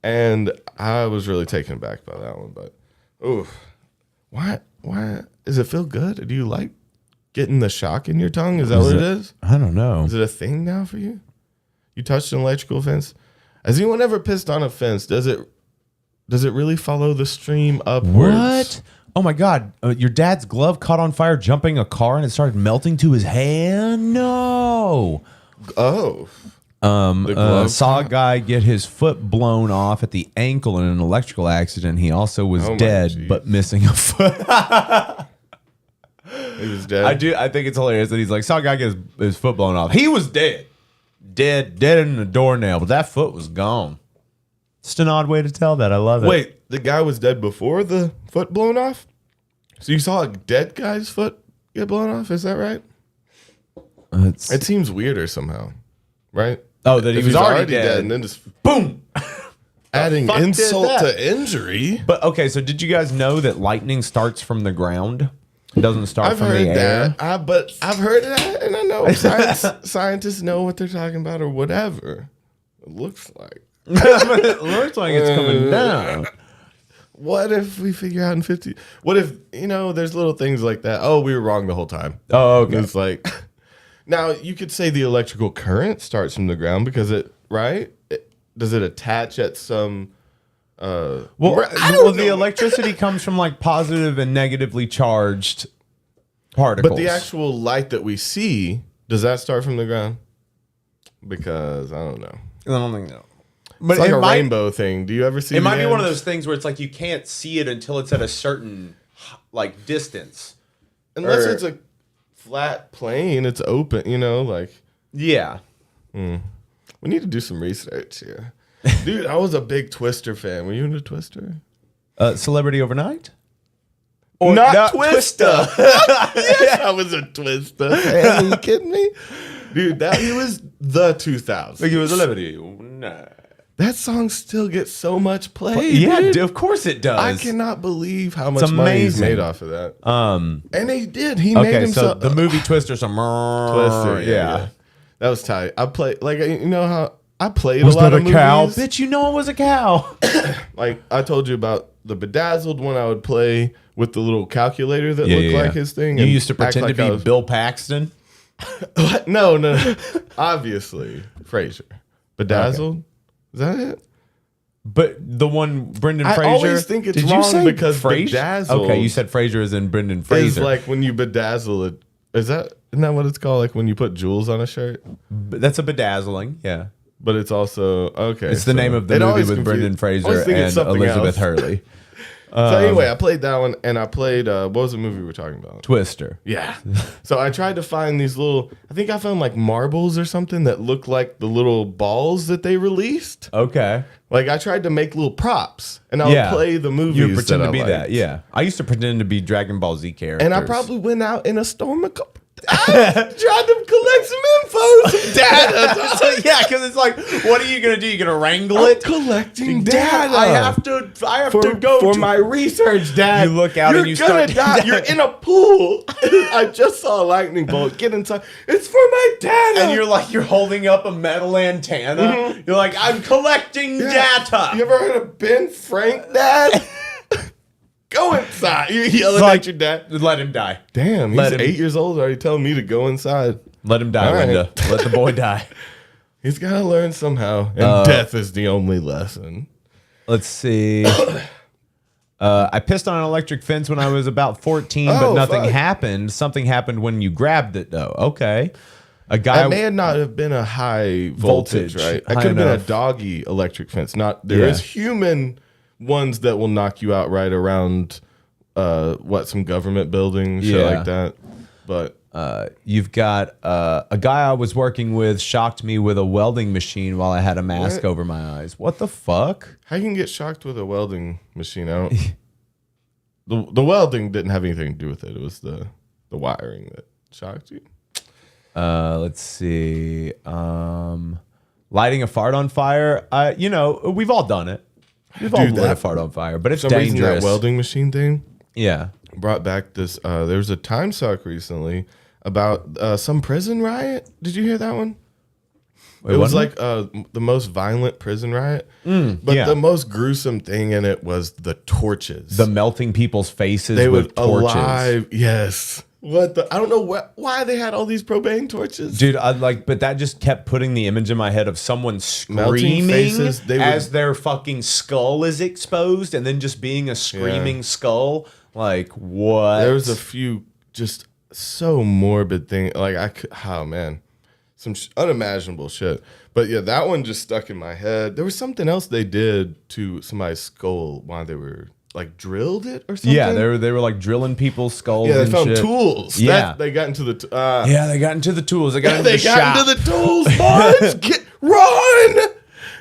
and I was really taken aback by that one. But why does it feel good? Do you like getting the shock in your tongue? Is that what it is? I don't know. Is it a thing now for you? You touched an electrical fence. Has anyone ever pissed on a fence? Does it really follow the stream upwards? What? Oh my God. Your dad's glove caught on fire jumping a car and it started melting to his hand? No. Oh. The glove Saw a guy get his foot blown off at the ankle in an electrical accident. He also was Oh my dead, geez. but missing a foot. He was dead. I think it's hilarious that he's like, saw a guy get his foot blown off. He was dead. Dead in the doornail, but that foot was gone. Just an odd way to tell that. I love it. Wait, the guy was dead before the foot blown off? So you saw a dead guy's foot get blown off? Is that right? It seems weirder somehow, right? Oh, that he If was he's already dead. and then just Boom. adding fuck did insult that? to injury. But okay, so did you guys know that lightning starts from the ground? It doesn't start I've from heard the air. that. But I've heard that, and I know scientists know what they're talking about or whatever. It looks like. It looks like it's coming down. What if we figure out in 50? What if, there's little things like that? Oh, we were wrong the whole time. Oh, okay. It's like, now you could say the electrical current starts from the ground because does it attach at some, the electricity comes from like positive and negatively charged particles. but the actual light that we see, does that start from the ground? Because I don't know. I don't think so. But it's like a rainbow thing. Do you ever see It might be one of ends? those things where it's like you can't see it until it's at a certain like distance. Unless it's a flat plane, it's open, Yeah. We need to do some research here. Dude, I was a big Twister fan. Were you into Twister? Celebrity Overnight? Not Twister. Yes, I was a Twister fan. Are you kidding me? Dude, he was the 2000s. Like it was Celebrity Overnight. That song still gets so much play. Yeah, dude. of course it does. I cannot believe how much money he's amazing. made off of that. And he did. He made Okay, himself so the movie Twister, Twister. yeah. That was tight. I played how I played Was a lot that of a cow? movies. Bitch, you know it was a cow. Like I told you about the Bedazzled one I would play with the little calculator that Yeah, looked yeah, like yeah. his thing. You and used to act pretend like to I be was- Bill Paxton. What? No. Obviously, Frasier. Bedazzled? Is that it? But the one Brendan I Fraser. always think it's Did you wrong say because Frasier? bedazzled Okay, you said Fraser is in Brendan Fraser. Is like when you bedazzle it. Isn't that what it's called? Like when you put jewels on a shirt? But that's a bedazzling. Yeah, But it's also okay. it's the name of the it movie always with Brendan confused- I always Fraser think it's and something Elizabeth else. Hurley. So anyway, I played that one, and I played what was the movie we were talking about? Twister. Yeah. So I tried to find these little. I think I found like marbles or something that looked like the little balls that they released. Okay. Like I tried to make little props, and I would play the movies. You pretend that to I be liked. that. Yeah. I used to pretend to be Dragon Ball Z characters. And I probably went out in a storm of. I tried to collect some info, some data. So, yeah, because it's like, what are you gonna do? You gonna wrangle I'm it? collecting Dad, data. I have to go for to my research, Dad. You look out You're and you gonna start- die. You're in a pool. I just saw a lightning bolt. Get inside. It's for my data. and you're holding up a metal antenna. You're like, I'm collecting data. You ever heard of Ben Frank, Dad? Go inside. You're yelling Like, at your dad. Let him die. Damn, he's let him- 8 years old. Already telling me to go inside. Let him die, All right. Linda. Let the boy die. He's got to learn somehow. And death is the only lesson. Let's see. I pissed on an electric fence when I was about 14, but Oh, nothing fuck. happened. Something happened when you grabbed it, though. Okay. A guy. That may not have been a high voltage, Voltage. right? It High could have been a enough. doggy electric fence. There is human ones that will knock you out right around some government building, shit Yeah. like that. But You've got a guy I was working with shocked me with a welding machine while I had a mask What? over my eyes. What the fuck? how you can get shocked with a welding machine? I don't. The welding didn't have anything to do with it. It was the wiring that shocked you. Let's see. Lighting a fart on fire. We've all done it. We've all Dude, lit a that- fart on fire, but it's For some reason, dangerous. that welding machine thing Yeah. brought back this. There was a time suck recently about some prison riot. Did you hear that one? Wait, It was wasn't like the most violent prison riot, but yeah. the most gruesome thing in it was the torches. the melting people's faces they with would torches. alive. Yes. What the? I don't know why they had all these propane torches. Dude, but that just kept putting the image in my head of someone Melting screaming faces, they would- as their fucking skull is exposed, and then just being a screaming skull. Like what? There was a few just so morbid thing. Oh man, some unimaginable shit. But yeah, that one just stuck in my head. There was something else they did to somebody's skull while they were like drilled it or something. Yeah, they were like drilling people's skulls. Yeah, they and found shit. tools. Yeah. They got into the. Yeah, they got into the tools. They got into They the got shop. into the tools, boys. Run!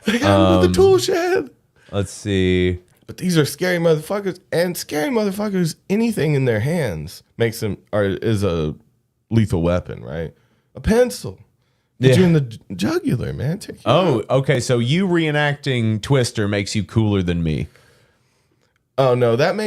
They got into the tool shed. Let's see. But these are scary motherfuckers, and scary motherfuckers. Anything in their hands is a lethal weapon, right? A pencil. Get you in the jugular, man. Take you out. Oh, okay. So you reenacting Twister makes you cooler than me. Oh no, that's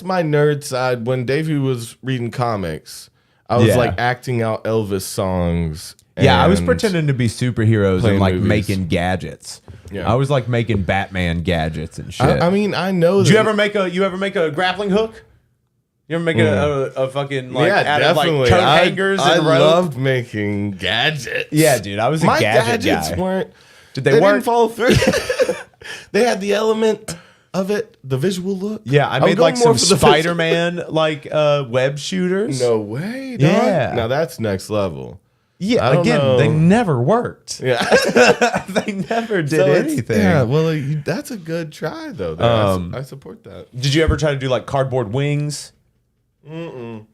my nerd side. When Davey was reading comics, I was Yeah. like acting out Elvis songs. Yeah, I was and- pretending to be superheroes playing and like movies. making gadgets. Yeah. I was like making Batman gadgets and shit. I mean, I know. Did you ever make a grappling hook? You ever make a fucking like Yeah, out of definitely. like coat hangers I and rope? loved making gadgets. Yeah, dude, I was a My gadget gadgets guy. weren't. Did They they work? didn't follow through. They had the element of it, the visual look. Yeah, I would made go like more some for the visual- Spider-Man like web shooters. No way, dog. Yeah. Now that's next level. Yeah, I don't again, know. they never worked. Yeah. They never did So it's- anything. Yeah, well, that's a good try though. I support that. Did you ever try to do like cardboard wings? No,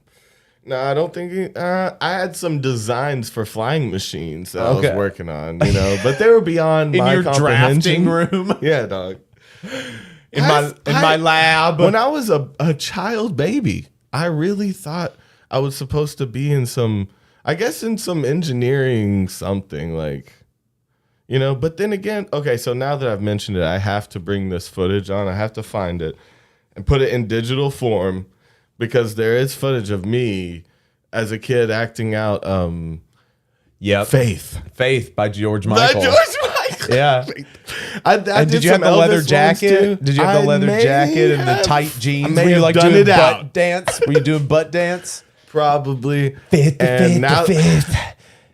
I don't think. I had some designs for flying machines that I was Okay. working on, but they were beyond In my your comprehension. drafting room? Yeah, dog. In my lab? When I was a child baby, I really thought I was supposed to be in some engineering something but then again, okay, so now that I've mentioned it, I have to bring this footage on. I have to find it and put it in digital form because there is footage of me as a kid acting out Yep. Faith. Faith by George By Michael. George Michael. Yeah. I And did you some have the leather Elvis ones, jacket? too. Did you have the I leather may jacket and the have- tight jeans? I may Were you have like done doing it out. butt dance? Were you doing butt dance? Probably. Fifth, And now fifth.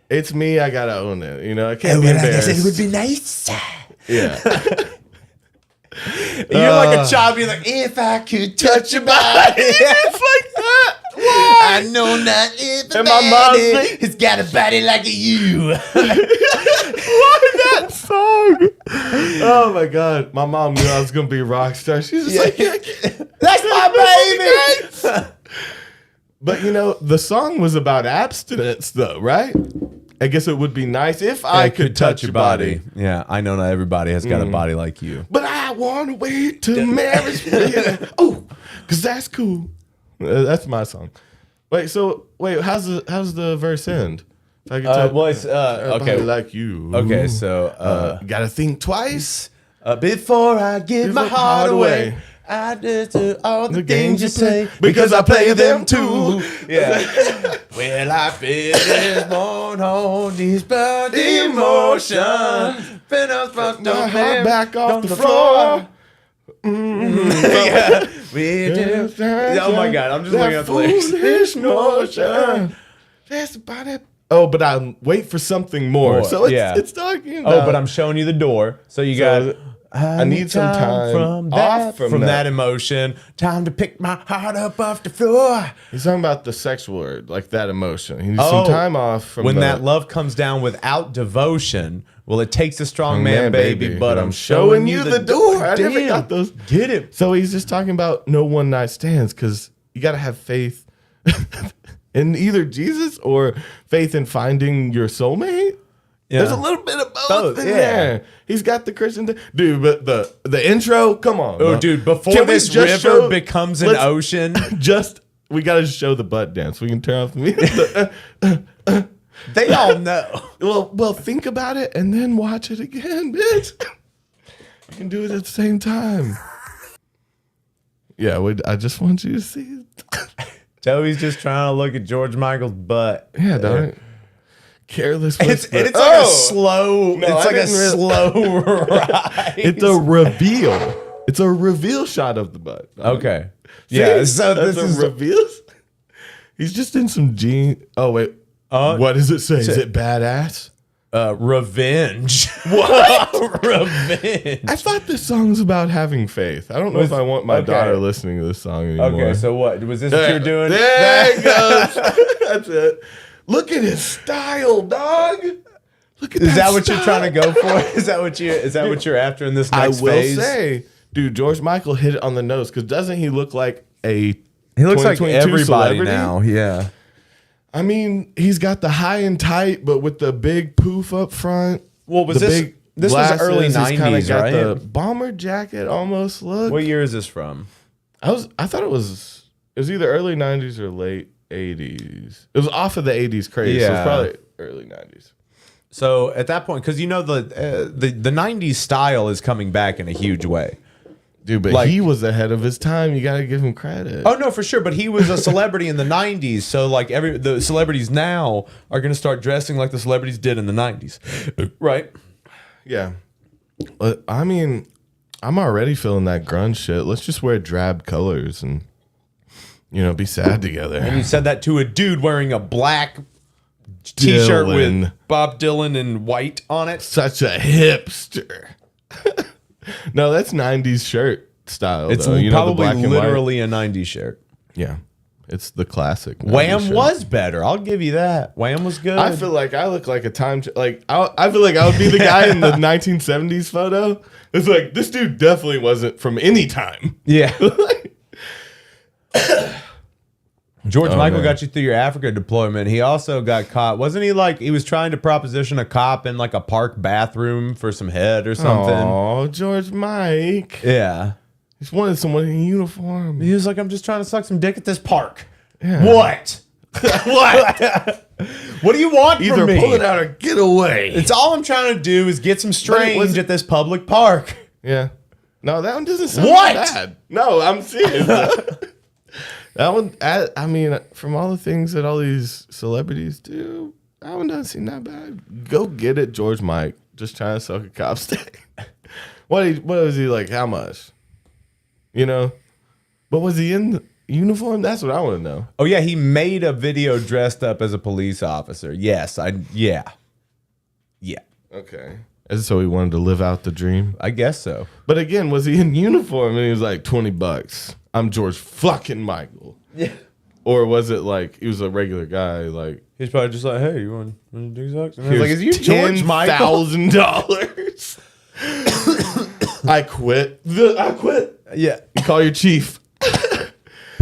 it's me. I gotta own it. You know, I can't be embarrassed. be nice. Yeah. You're like a child being like, if I could touch your body. It's like that. I know not And my mom's like, has got a body like you. why that song? Oh my god. My mom knew I was gonna be a rock star. She's just like, That's my baby. But you know, the song was about abstinence though, right? I guess it would be nice if I could touch your body. Yeah, I know not everybody has got a body like you. But I want to wait till marriage. Oh, because that's cool. That's my song. Wait, how's the verse end? If I could touch It's everybody okay. like you. Okay, so Gotta think twice. before I give my heart away, I just do all the things you say because I play them too. Yeah. Well, I feel this born on these blood emotions. Been up front, My don't heart back off on the floor. Yeah. Oh my God, I'm just looking at the lyrics. Foolish notion. That's about it. Oh, but I wait for something more. So it's talking about. Oh, but I'm showing you the door. So you got. I need some time off from that that. emotion. Time to pick my heart up off the floor. He's talking about the sexual word, like that emotion. He needs some time off from when the, that love comes down without devotion. Well, it takes a strong man, baby, but I'm showing you the door. I never Damn. got those. Get it? So he's just talking about no one night stands because you got to have faith in either Jesus or faith in finding your soulmate. Yeah. There's a little bit of both in yeah. there. He's got the Christian dude, but the intro, come on. Oh, bro. dude! Before Can we this just river show- becomes an let's- ocean, we got to show the butt dance. We can turn off the music. they all know. Well, think about it and then watch it again, bitch. You can do it at the same time. Yeah, I just want you to see it. Joey's just trying to look at George Michael's butt. Yeah, don't. Careless It's whisper. like a slow. No, it's I like a didn't really- slow ride. It's a reveal. It's a reveal shot of the butt. Okay. See? Yeah. So That's this a is reveal. He's just in some jeans. Oh wait. What does it say? Is it badass? revenge. What? Revenge. I thought this song's about having faith. I don't know if I want my daughter listening to this song anymore. Okay. So what was this? What you're doing? There it goes. That's it. Look at his style, dog. Look at Is that what style. you're trying to go for? Is that what you're after in this next I will phase? say, dude, George Michael hit it on the nose because doesn't he look like a He looks like 2022 everybody celebrity? now. Yeah. I mean, he's got the high and tight, but with the big poof up front. Well, was the this- big this was glasses. early He's kinda 90s, got right? The bomber jacket almost look. What year is this from? I thought it was either early 90s or late 80s. It was off of the 80s craze. So Yeah. it's probably early 90s. So at that point, because you know the 90s style is coming back in a huge way. Dude, but Like- he was ahead of his time. You got to give him credit. Oh no, for sure. But he was a celebrity in the 90s. So like the celebrities now are going to start dressing like the celebrities did in the 90s. Right? Yeah. I mean, I'm already feeling that grunge shit. Let's just wear drab colors and, be sad together. And you said that to a dude wearing a black t-shirt Dylan. with Bob Dylan and white on it. Such a hipster. No, that's 90s shirt style. It's though. The probably black and white. literally a 90s shirt. Yeah. It's the classic. 90s Wham shirt. was better. I'll give you that. Wham was good. I feel like I look like a time. I feel like I would be the guy in the 1970s photo. It's like, this dude definitely wasn't from any time. yeah. George Michael man. got you through your Africa deployment. He also got caught. Wasn't he like, he was trying to proposition a cop in like a park bathroom for some head or something? Oh, George Mike. Yeah. He's wanted someone in uniform. He was like, I'm just trying to suck some dick at this park. Yeah. What? What? What do you want Either from me? pull it out or get away. It's all I'm tryrying to do is get some was- strange at this public park. Yeah. No, that one doesn't sound What? bad. No, I'm serious. That one, I mean, from all the things that all these celebrities do, that one doesn't seem that bad. Go get it, George Mike. just trying to suck a cop's dick. What was he like? How much? You know? But was he in the uniform? That's what I want to know. Oh yeah, he made a video dressed up as a police officer. Yes, yeah. Okay. And so he wanted to live out the dream. I guess so. But again, was he in uniform and he was like $20? I'm George fucking Michael. Yeah. Or was it like he was a regular guy? Like He's probably just like, hey, you want to do sex? And I was here's like, is you George Michael? $10,000. I quit. I quit. Yeah. You call your chief.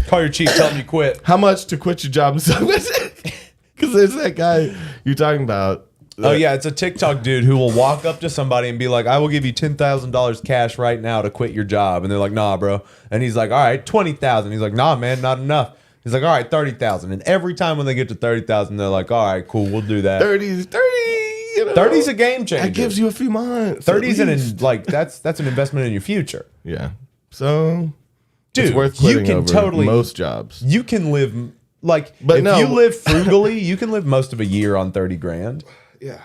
Call your chief, tell him you quit. How much to quit your job? Because there's that guy you're talking about. Oh yeah, it's a TikTok dude who will walk up to somebody and be like, I will give you $10,000 cash right now to quit your job. And they're like, nah, bro. And he's like, all right, 20,000. He's like, nah, man, not enough. He's like, all right, 30,000. And every time when they get to 30,000, they're like, all right, cool, we'll do that. 30. You know, 30's a game changer. that gives you a few months. 30's that's an investment in your future. Yeah. So Dude, it's worth you quitting can over totally most jobs. You can live like But if no. you live frugally, you can live most of a year on 30 grand. Yeah.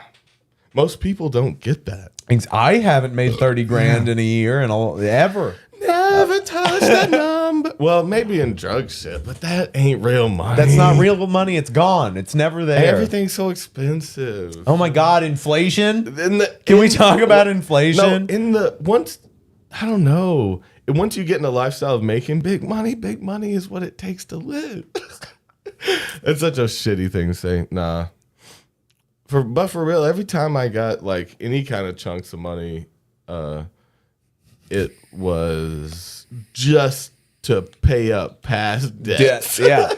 Most people don't get that. I haven't made 30 grand in a year and ever. Never touch that number. Well, maybe in drug shit, but that ain't real money. That's not real money. It's gone. It's never there. Everything's so expensive. Oh my God, inflation. Can Can we talk about inflation? No, I don't know. Once you get in a lifestyle of making big money is what it takes to live. It's such a shitty thing to say. Nah. But for real, every time I got like any kind of chunks of money, it was just to pay up past debts. Yeah.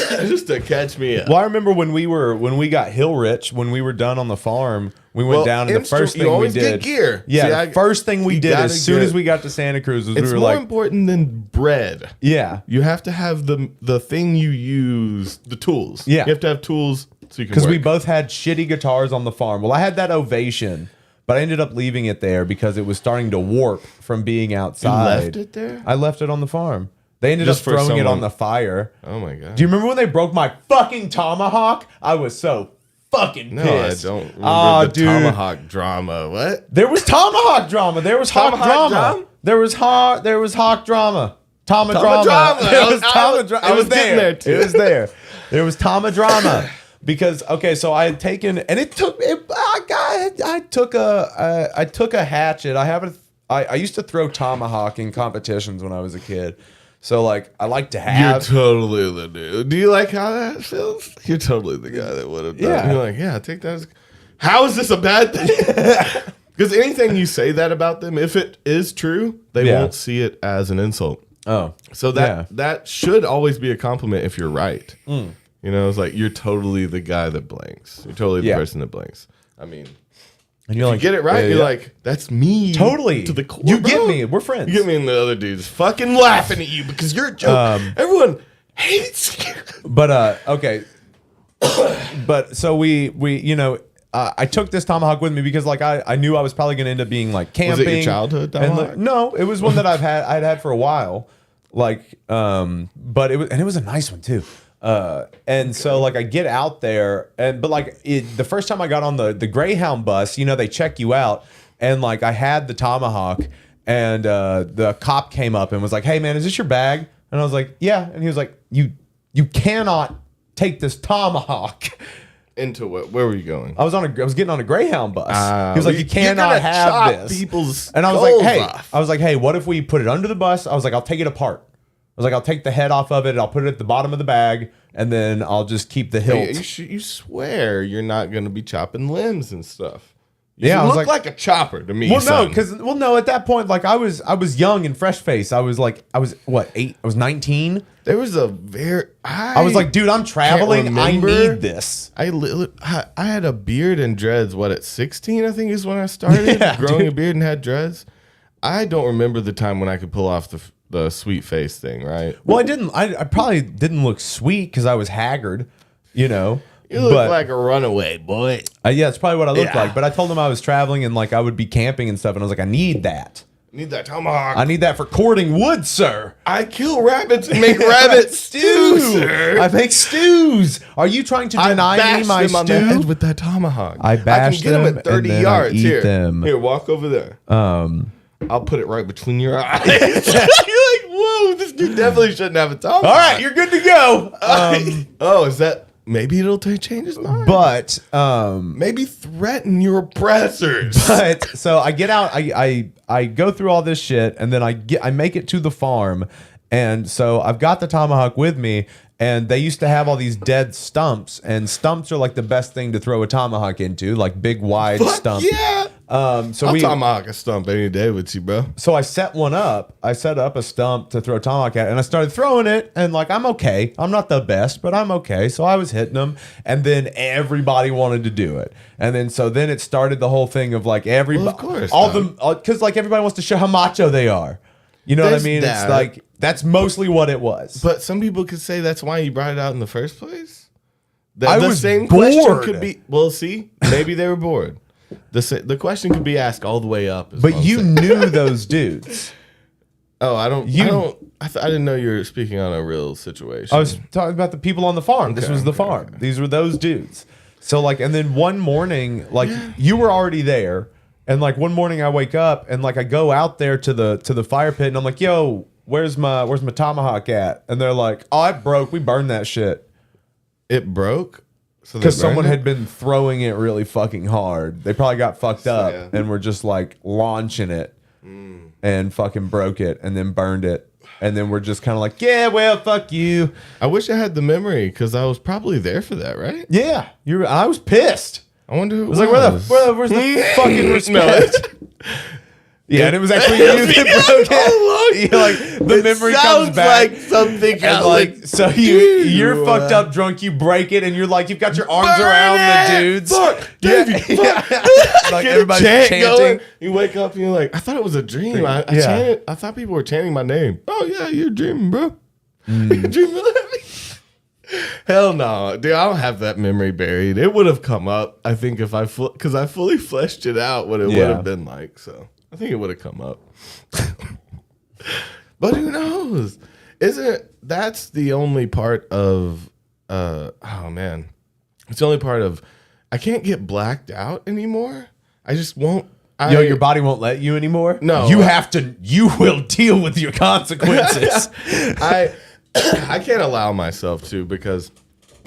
Just to catch me up. Well, I remember when we got hill rich, when we were done on the farm, we went down and the first you thing we always did. get gear. Yeah, See, the first thing we you did gotta as soon get- as we got to Santa Cruz was It's we were more like, important than bread. yeah. You have to have the thing you use, the tools. Yeah. You have to have tools so you can Because we work. both had shitty guitars on the farm. Well, I had that Ovation, but I ended up leaving it there because it was starting to warp from being outside. left it there? I left it on the farm. They ended Just up for throwing it on someone- the fire. Oh my god. Do you remember when they broke my fucking tomahawk? I was so fucking No, pissed. I don't remember Aw, the dude. tomahawk drama. What? There was tomahawk drama. There was hawk Tomahawk drama. drama? There was hawk drama. Tama Tama drama. drama. There was I Tama was- drama. I It was was getting there. there, too. It was there. There was Tama drama. Because so I had taken and it took it. I took a hatchet. I used to throw tomahawk in competitions when I was a kid. So like I like to You're have. totally the dude. Do you like how that feels? You're totally the guy that would have done. Yeah. You're like, yeah, take that. How is this a bad thing? Because anything you say that about them, if it is true, they Yeah. won't see it as an insult. Oh, So that should always be a compliment if you're right. You know, it's like you're totally the guy that blanks. You're totally the Yeah. person that blanks. I mean, and you're you like, get it right. yeah, You're yeah. like, that's me. Totally to the core. You bro. get me. We're friends. You get me, and the other dude's fucking laughing at you because you're a joke. Everyone hates you. But okay. But so we I took this tomahawk with me because like I knew I was probably gonna end up being like camping. Was it your childhood And, tomahawk? like, no, it was one that I'd had for a while. Like but it was a nice one too. And so like I get out there but like the first time I got on the Greyhound bus, they check you out, and like I had the tomahawk, and the cop came up and was like, "Hey man, is this your bag?" And I was like, "Yeah." And he was like, You cannot take this tomahawk." Into what? Where were you going? I was getting on a Greyhound bus. He was like, "You you're cannot gonna have chop this." people's And I was like, skulls off. "Hey, what if we put it under the bus?" I was like, "I'll take it apart." I was like, "I'll take the head off of it, and I'll put it at the bottom of the bag, and then I'll just keep the hilt." You swear you're not going to be chopping limbs and stuff. Yeah, I You was look like- like a chopper to me. Well, son. no, at that point, like I was young and fresh faced. I was what 8? I was 19. there was a very. I was like, dude, I'm traveling. I remember. need this. I had a beard and dreads. What, at 16? I think is when I started Yeah, growing a dude. beard and had dreads. I don't remember the time when I could pull off the sweet face thing. Right? Well, I didn't. I probably didn't look sweet because I was haggard. You look But- like a runaway boy. Yeah, it's probably what I looked Yeah. like. But I told him I was traveling and like I would be camping and stuff, and I was like, I need that. Need that tomahawk. I need that for cording wood, sir. I kill rabbits and make rabbit stew, sir. I make stews. Are you trying to deny me my them on the head stew? with that tomahawk. I bash can get them them at 30 and then yards. I eat Here, them. here, walk over there. I'll put it right between your eyes. You're like, whoa, this dude definitely shouldn't have a tomahawk. All right, you're good to go. Oh, is that? Maybe it'll change his mind. But maybe threaten your oppressors. But so I get out, I go through all this shit, and then I make it to the farm, and so I've got the tomahawk with me, and they used to have all these dead stumps, and stumps are like the best thing to throw a tomahawk into, like big wide stump. Yeah. So I'll tomahawk a stump any day with you, bro. So I set one up. I set up a stump to throw tomahawk at, and I started throwing it, and like I'm okay. I'm not the best, but I'm okay. So I was hitting them, and then everybody wanted to do it, and then it started the whole thing of like everybody, Well, of course, all them, because like everybody wants to show how macho they are. You know what I There's mean? that. It's like that's mostly what it was. But some people could say that's why you brought it out in the first place. I The was same bored. question could be. Well, see, maybe they were bored. The question could be asked all the way up. is But what I'm you saying. knew those dudes. Oh, I didn't know you were speaking on a real situation. I was talking about the people on the farm. This Okay, was the okay, farm. okay. These were those dudes. So like, and then one morning, like you were already there, and like one morning I wake up and like I go out there to the fire pit and I'm like, yo, where's my tomahawk at? And they're like, oh, it broke. We burned that shit It broke. So they because someone burned had been throwing it really fucking hard. They probably got fucked up yeah. and were just like launching it and fucking broke it and then burned it. And then we're just kind of like, yeah, well, fuck you. I wish I had the memory because I was probably there for that, right? Yeah, I was pissed. I wonder who it I was like, where's the fucking respect? Yeah, and it was actually you that broke it. You're like, the memory comes back. like something And like, so you're fucked up drunk, you break it, and you're like, you've got your arms around the dudes. Fuck, Yeah. Davey, Yeah. fuck. Like Get a everybody's chant chanting. going. You wake up and you're like, I thought it was a dream. I Yeah. chanted. I thought people were chanting my name. Oh yeah, you're dreaming, bro. You're dreaming of me. Hell no, dude. I don't have that memory buried. It would have come up. I think if because I fully fleshed it out, what it would have been like. So I think it would have come up. But who knows? That's the only part of oh man. It's the only part of I can't get blacked out anymore. I just won't. Your body won't let you anymore? No. You will deal with your consequences. I can't allow myself to because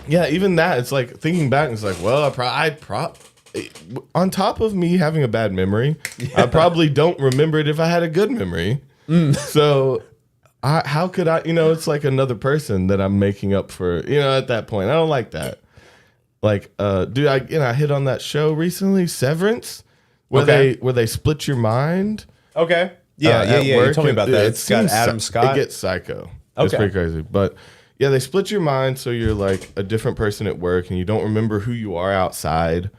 even that it's like thinking back it's like, well, on top of me having a bad memory, I probably don't remember it if I had a good memory. So how could I, it's like another person that I'm making up for, at that point. I don't like that. Like, dude, I hit on that show recently, Severance, where they split your mind. Okay. Yeah. You told me about that. It's got Adam Scott. It gets psycho. It's Okay. pretty crazy. But yeah, they split your mind so you're like a different person at work and you don't remember who you are outside.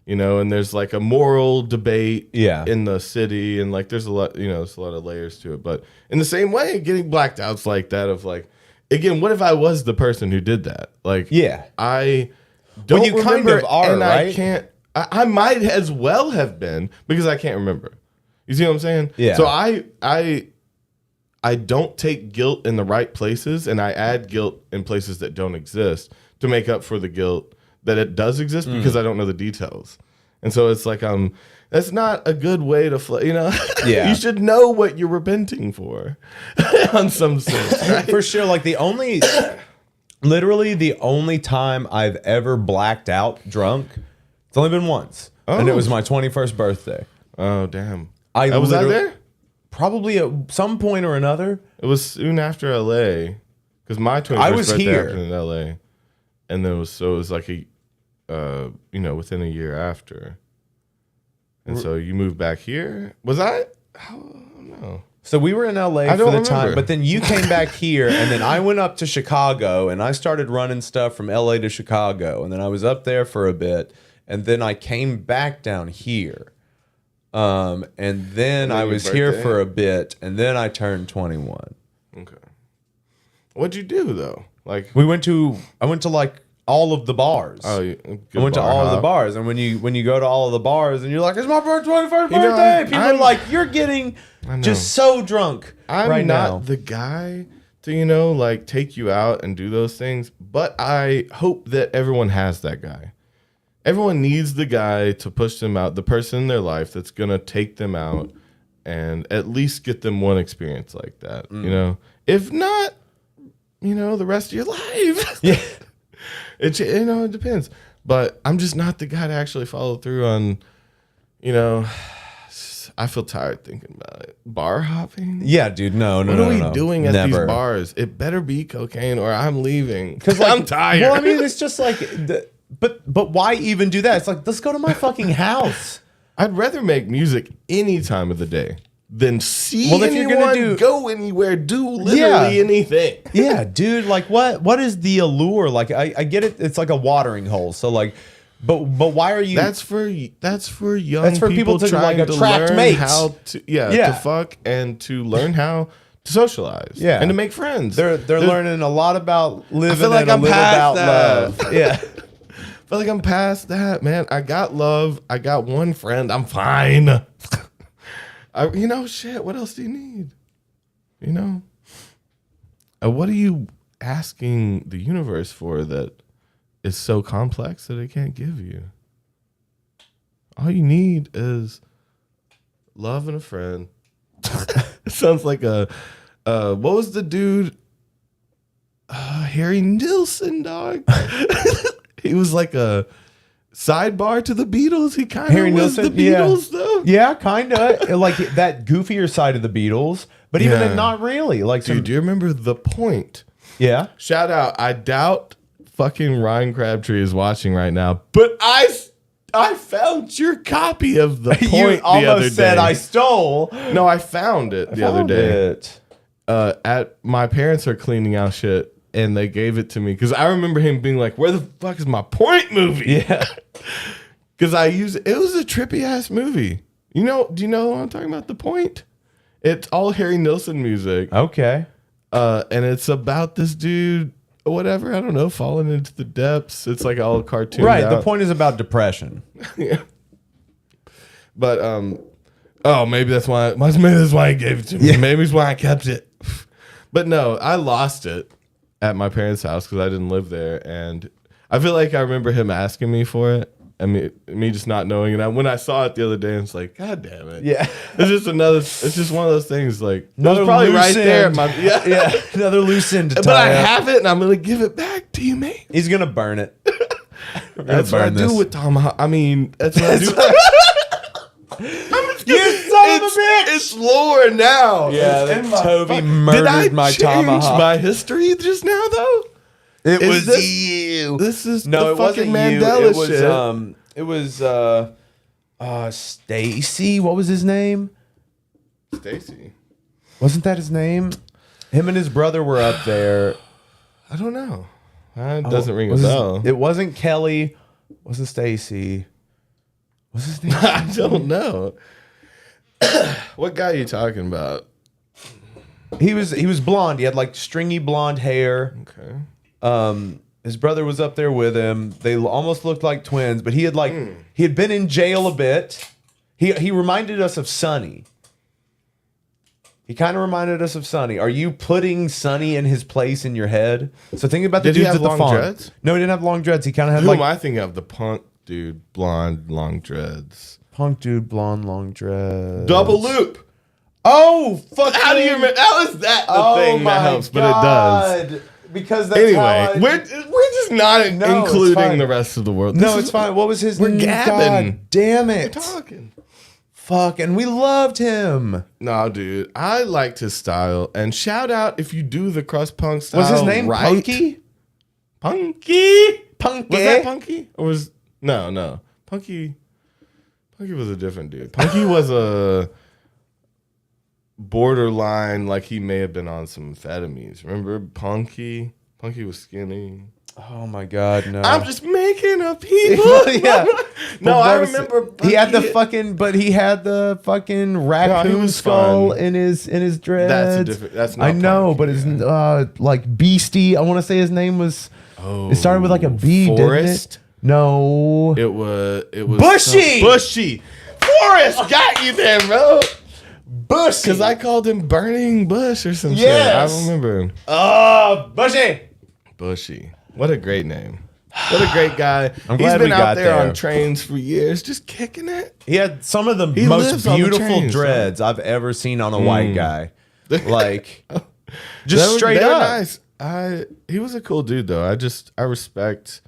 And there's like a moral debate in the city, and like there's a lot, there's a lot of layers to it. But in the same way, getting blacked out's like that of like, again, what if I was the person who did that? Like, I don't you kind remember, of are, and right? I can't. I might as well have been because I can't remember. You see what I'm saying? Yeah. So I don't take guilt in the right places, and I add guilt in places that don't exist to make up for the guilt that it does exist because I don't know the details. And so it's like that's not a good way to Yeah. You should know what you're repenting for on some sense, right? For sure. Like literally the only time I've ever blacked out drunk, it's only been once. And it was my 21st birthday. Oh damn. Was I there? Probably at some point or another. It was soon after LA because my 21st I was birthday here. happened in LA, and then it was like within a year after, and so you moved back here. Was I? I don't know. So we were in LA I for don't the time, remember. but then you came back here, and then I went up to Chicago, and I started running stuff from LA to Chicago, and then I was up there for a bit, and then I came back down here, and then I your was here birthday? for a bit, and then I turned 21. Okay. What'd you do though? Like I went to like all of the bars. Oh, I went to all of the bars, and when you go to all of the bars, and you're like, "It's my 21st birthday," people are like, "You're getting just so drunk." I'm not now. the guy to like take you out and do those things, but I hope that everyone has that guy. Everyone needs the guy to push them out, the person in their life that's gonna take them out and at least get them one experience like that. If not, the rest of your life. Yeah. It depends. But I'm just not the guy to actually follow through on, I feel tired thinking about it. Bar hopping? Yeah, dude. No. What are we doing at Never. these bars? It better be cocaine or I'm leaving. Because I'm tired. Well, I mean, it's just like, but why even do that? It's like, let's go to my fucking house. I'd rather make music any time of the day than see Well, if you're anyone gonna go anywhere, do literally anything. Yeah, dude. Like, what is the allure? Like, I get it. It's like a watering hole. So like, but why are you? That's for young That's for people to, trying like, to attract learn mates. how to to fuck and to learn how to socialize. Yeah. And to make friends. They're learning a lot about living. I feel like and a I'm little past about that. love. Yeah. I feel like I'm past that, man. I got love. I got one friend. I'm fine. Shit. What else do you need? What are you asking the universe for that is so complex that it can't give you? All you need is love and a friend. It sounds like what was the dude? Harry Nilsson, dog. He was like a sidebar to the Beatles. He kind of was the Beatles, though. Yeah, kind of. Like that goofier side of the Beatles, but even then, not really. Like, Dude, do you remember The Point? Yeah. Shout out. I doubt fucking Ryan Crabtree is watching right now, but I found your copy of The Point You the other almost said day. I stole. No, I found it the other day. At my parents are cleaning out shit. And they gave it to me because I remember him being like, "Where the fuck is my Point movie?" Yeah, because it was a trippy ass movie. Do you know what I'm talking about? The Point. It's all Harry Nilsson music. Okay. And it's about this dude, whatever, I don't know, falling into the depths. It's like all cartoon. Right. The Point is about depression. Yeah. But maybe that's why. Maybe that's why he gave it to me. Yeah. Maybe it's why I kept it. But no, I lost it at my parents' house because I didn't live there, and I feel like I remember him asking me for it. I mean, me just not knowing it. When I saw it the other day, it's like, God damn it! Yeah, it's just one of those things. Like, another probably right end. there. Yeah, another loose end. But I have it, and I'm gonna give it back to you, mate. He's gonna burn it. That's what I do with Tomahawk. I mean, that's what I do. You son of a bitch! It's lore now. Yeah, Toby murdered my tomahawk. Did I change my history just now, though? It was you. This is no, the it wasn't fucking you. Mandela shit. It was Stacy. What was his name? Stacy. Wasn't that his name? Him and his brother were up there. I don't know. That doesn't ring a bell. It wasn't Kelly. Wasn't Stacy. What's his name? I don't know. What guy are you talking about? He was blonde. He had like stringy blonde hair. Okay. His brother was up there with him. They almost looked like twins, but he had been in jail a bit. He reminded us of Sonny. He kind of reminded us of Sonny. Are you putting Sonny in his place in your head? So think about the Did he dudes have at the long farm. dreads? No, he didn't have long dreads. He kind of had Who like am I thinking of? The punk dude, blonde, long dreads. punk dude, blonde, long dreads. Double loop. Oh, fuck! How do you remember? How is that the thing that helps? But it does. Because that's how Anyway, we're just not including the rest of the world. No, it's fine. What was his name? We're gabbing. God damn it. We're talking. Fuck, and we loved him. No, dude. I liked his style. And shout out if you do the crust punk style. Was his name right. Punky? Punky? Punky? Was that Punky? Or was... No. Punky was a different dude. Punky was a borderline, like he may have been on some amphetamines. Remember Punky? Punky was skinny. Oh my God, no. I'm just making up people. Yeah. No, I remember Punky. He had the fucking raccoon was skull fun. in his dreads. That's a different. That's not. I know, Punky, but it's like Beastie. I want to say his name was Oh, It started with like a B, Forest. didn't it? No. It was Bushy! Bushy. Forest got you there, bro. Bushy. Because I called him Burning Bush or some Yes. shit. I remember. Oh, Bushy. Bushy. What a great name. What a great guy. I'm He's glad been we out got there there. on trains for years, just kicking it. He had some of the He most lives on the beautiful trains, dreads I've ever seen on a white guy. Like, They just were- straight they were up. nice. He was a cool dude though. I respect.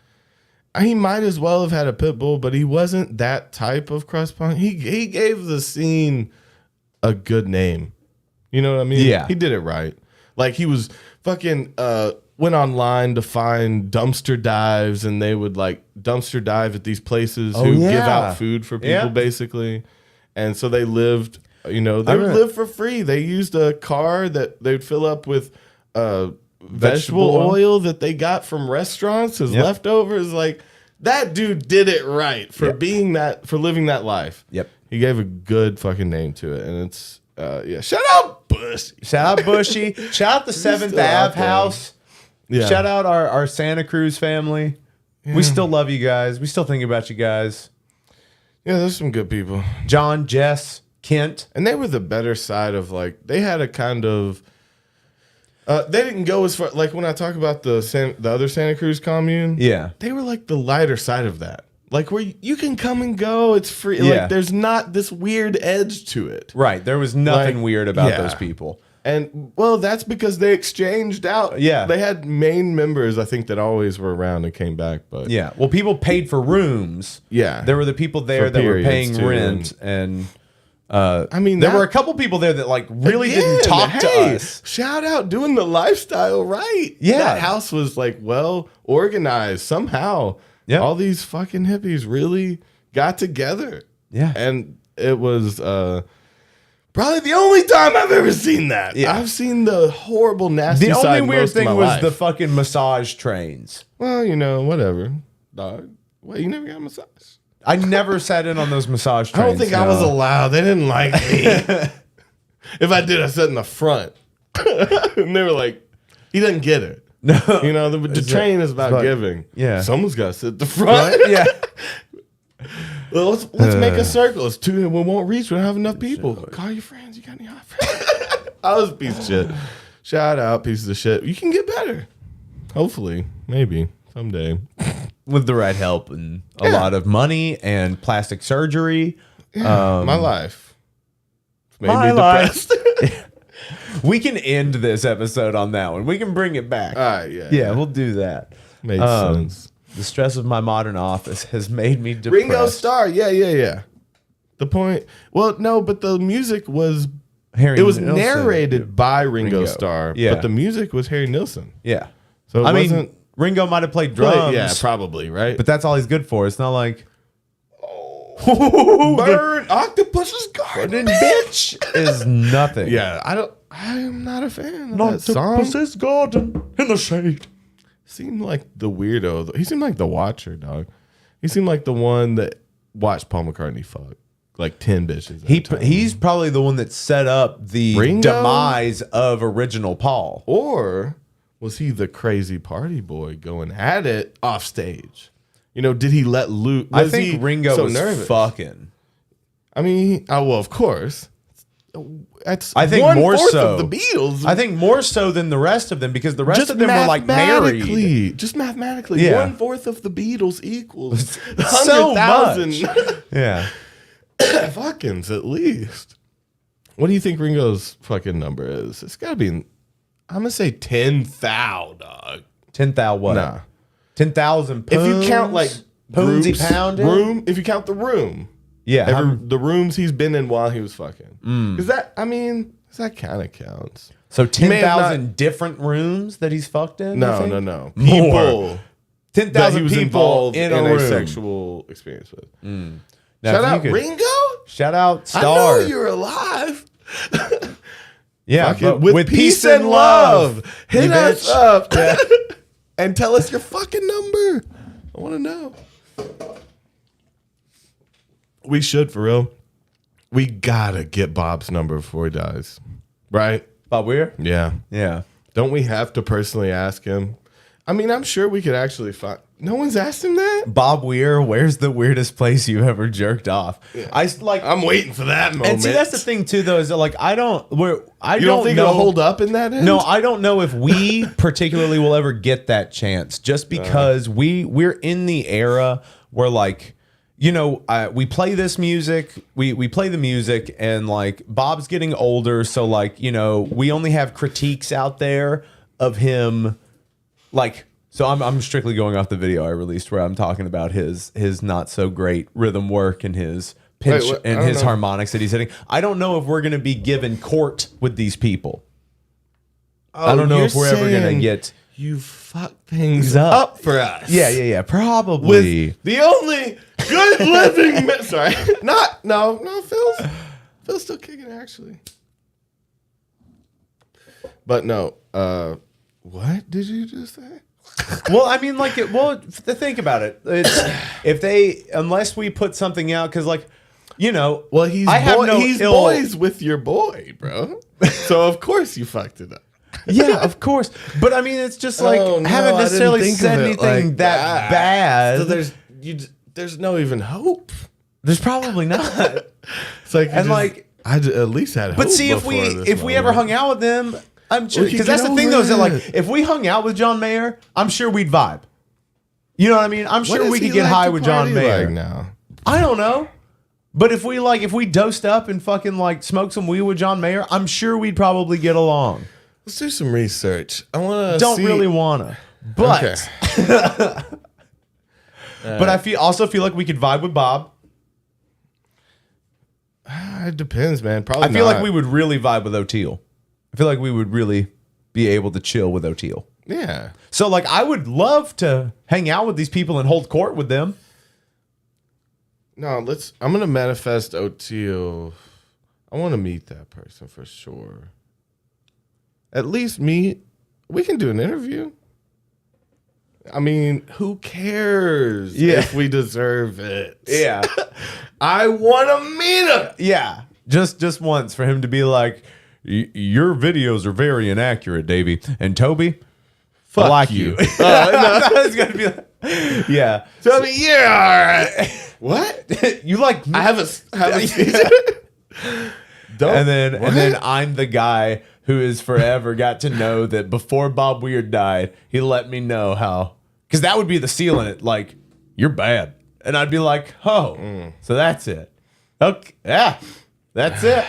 He might as well have had a pit bull, but he wasn't that type of cross punk. He gave the scene a good name. You know what I mean? Yeah. He did it right. Like he was fucking went online to find dumpster dives, and they would like dumpster dive at these places who give yeah. out food for people Yeah. basically. And so they lived, they would remember- live for free. They used a car that they'd fill up with vegetable oil. oil that they got from restaurants as Yep. leftovers. Like that dude did it right for for living that life. Yep. He gave a good fucking name to it, and it's shout out Bush. Shout out Bushy. Shout out the 7th still out Ave there. house. Yeah. Shout out our Santa Cruz family. We still love you guys. We still think about you guys. Yeah, there's some good people. John, Jess, Kent. And they were the better side of like they had a kind of they didn't go as far like when I talk about the other Santa Cruz commune. Yeah. They were like the lighter side of that. Like where you can come and go, it's free. Yeah. Like there's not this weird edge to it. Right. There was nothing Like, weird about yeah. those people. And well, that's because they exchanged out. Yeah. They had main members, I think, that always were around and came back. But Yeah. Well, people paid for rooms. Yeah. There were the people there For that were periods, paying too, rent. And I mean, there that- were a couple people there that like really Again, didn't talk to hey, us. Shout out doing the lifestyle right. Yeah. That house was like well organized somehow. Yeah. All these fucking hippies really got together. Yeah. And it was probably the only time I've ever seen that. Yeah. I've seen the horrible, nasty The side only weird most of thing my was life. the fucking massage trains. Well, whatever. Dog. Wait, you never got a massage? I never sat in on those massage I trains. don't think I was allowed. They didn't like me. If I did, I sat in the front. And they were like, he doesn't get it. No. The train is about giving. yeah. Someone's got to sit at the front. Yeah. Well, let's make a circle. It's two. We won't reach. We don't have enough people. Call your friends. You got any hot friends? I was a piece of shit. Shout out, pieces of shit. You can get better. Hopefully. Maybe. Someday. With the right help and a lot of money and plastic surgery. My life. It's made My me life. depressed. We can end this episode on that one. We can bring it back. All right. Yeah. Yeah, we'll do that. Makes sense. The stress of my modern office has made me depressed. Ringo Starr. Yeah. The point. Well, no, but the music was. Harry It was Nilsson. narrated by Ringo Ringo. Starr. Yeah. But the music was Harry Nilsson. Yeah. So it I mean, wasn't. Ringo might have played drums. Yeah, probably, right? But that's all he's good for. It's not like Burn Octopus's Garden. bitch is nothing. Yeah, I am not a fan of that song. Octopus's garden in the shade. Seemed like the weirdo. He seemed like the watcher, dog. He seemed like the one that watched Paul McCartney fuck like 10 bitches. at a time. He's probably the one that set up the Ringo? demise of original Paul. Or was he the crazy party boy going at it off stage? Did he let loose? I think Ringo was nervous? fucking. I mean, well, of course. That's I think 1/4 more so. of the Beatles. I think more so than the rest of them because the rest just of them were like married. Just mathematically, Yeah. 1/4 of the Beatles equals So 100,000 Yeah. fuckings at least. What do you think Ringo's fucking number is? It's got to be. I'm gonna say 10,000, dog. 10,000 what? Nah. 10,000 If you count like poundsy groups, pounded? room, if you count the room, Yeah. the rooms he's been in while he was fucking, because that kind of counts. So may have 10,000 different rooms that he's fucked in? I think? No. More. People that he 10,000 was people involved in in a a room. sexual experience with. Now, Shout if you out could- Ringo. Shout out I Star. know you're alive. Yeah, Fucking but with peace and love. Hit you us bitch. up and tell us your fucking number. I want to know. We should, for real. We gotta get Bob's number before he dies, right? Bob Weir? Yeah. Yeah. Don't we have to personally ask him? I mean, I'm sure we could actually find. No one's asked him that. Bob Weir, where's the weirdest place you ever jerked off? Yeah. I'm waiting for that moment. And see, that's the thing too, though, is that like I You don't think know. it'll hold up in that end? No, I don't know if we particularly will ever get that chance, just because we're in the era where like, you know, we play this music, we play the music, and like Bob's getting older, so like, you know, we only have critiques out there of him, like. So I'm strictly going off the video I released where I'm talking about his not so great rhythm work and his pitch and his harmonics that he's hitting. I don't know if we're going to be given court with these people. I don't know if we're ever going to get. You fuck things up for us. Yeah. Probably. With the only good living. Sorry, no. Phil's still kicking actually. But no. What did you just say? Well, I mean, like, think about it. It's unless we put something out, because, like, you know, well, he's boys with your boy, bro. So of course you fucked it up. Yeah, of course. But I mean, it's just like haven't necessarily said anything like that bad. So there's no even hope. There's probably not. It's like I at least had hope. But see, if we ever hung out with them. I'm sure, because that's the thing, though, is that like if we hung out with John Mayer, I'm sure we'd vibe. You know what I mean? I'm sure we could get high with John Mayer. Like now? I don't know, but if we dosed up and fucking like smoked some weed with John Mayer, I'm sure we'd probably get along. Let's do some research. I want to. Don't really wanna, but okay. But I feel like we could vibe with Bob. It depends, man. Probably. I feel like we would really vibe with O'Teal. I feel like we would really be able to chill with O'Teal. Yeah. So, like, I would love to hang out with these people and hold court with them. No, I'm going to manifest O'Teal. I want to meet that person for sure. At least we can do an interview. I mean, who cares if we deserve it? Yeah. I want to meet him. Yeah. Just once for him to be like, your videos are very inaccurate, Davey. And Toby, fuck I like you. No. It's gonna be like, yeah. Toby, yeah, all right. What? You like me? I have a and then I'm the guy who has forever got to know that before Bob Weird died, he let me know how, because that would be the seal in it. Like, you're bad. And I'd be like, oh, so that's it. Okay. Yeah, that's it.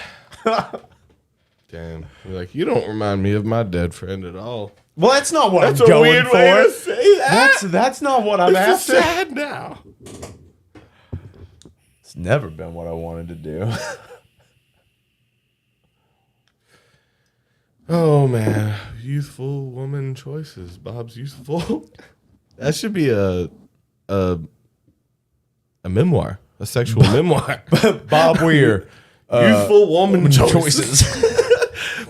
Damn. You're like, you don't remind me of my dead friend at all. Well, that's not what That's I'm a going weird for. way to say that. That's not what I'm This is after. sad now. It's never been what I wanted to do. Oh man, youthful woman choices. Bob's youthful. That should be a memoir, a sexual memoir. Bob Weir. Youthful woman choices.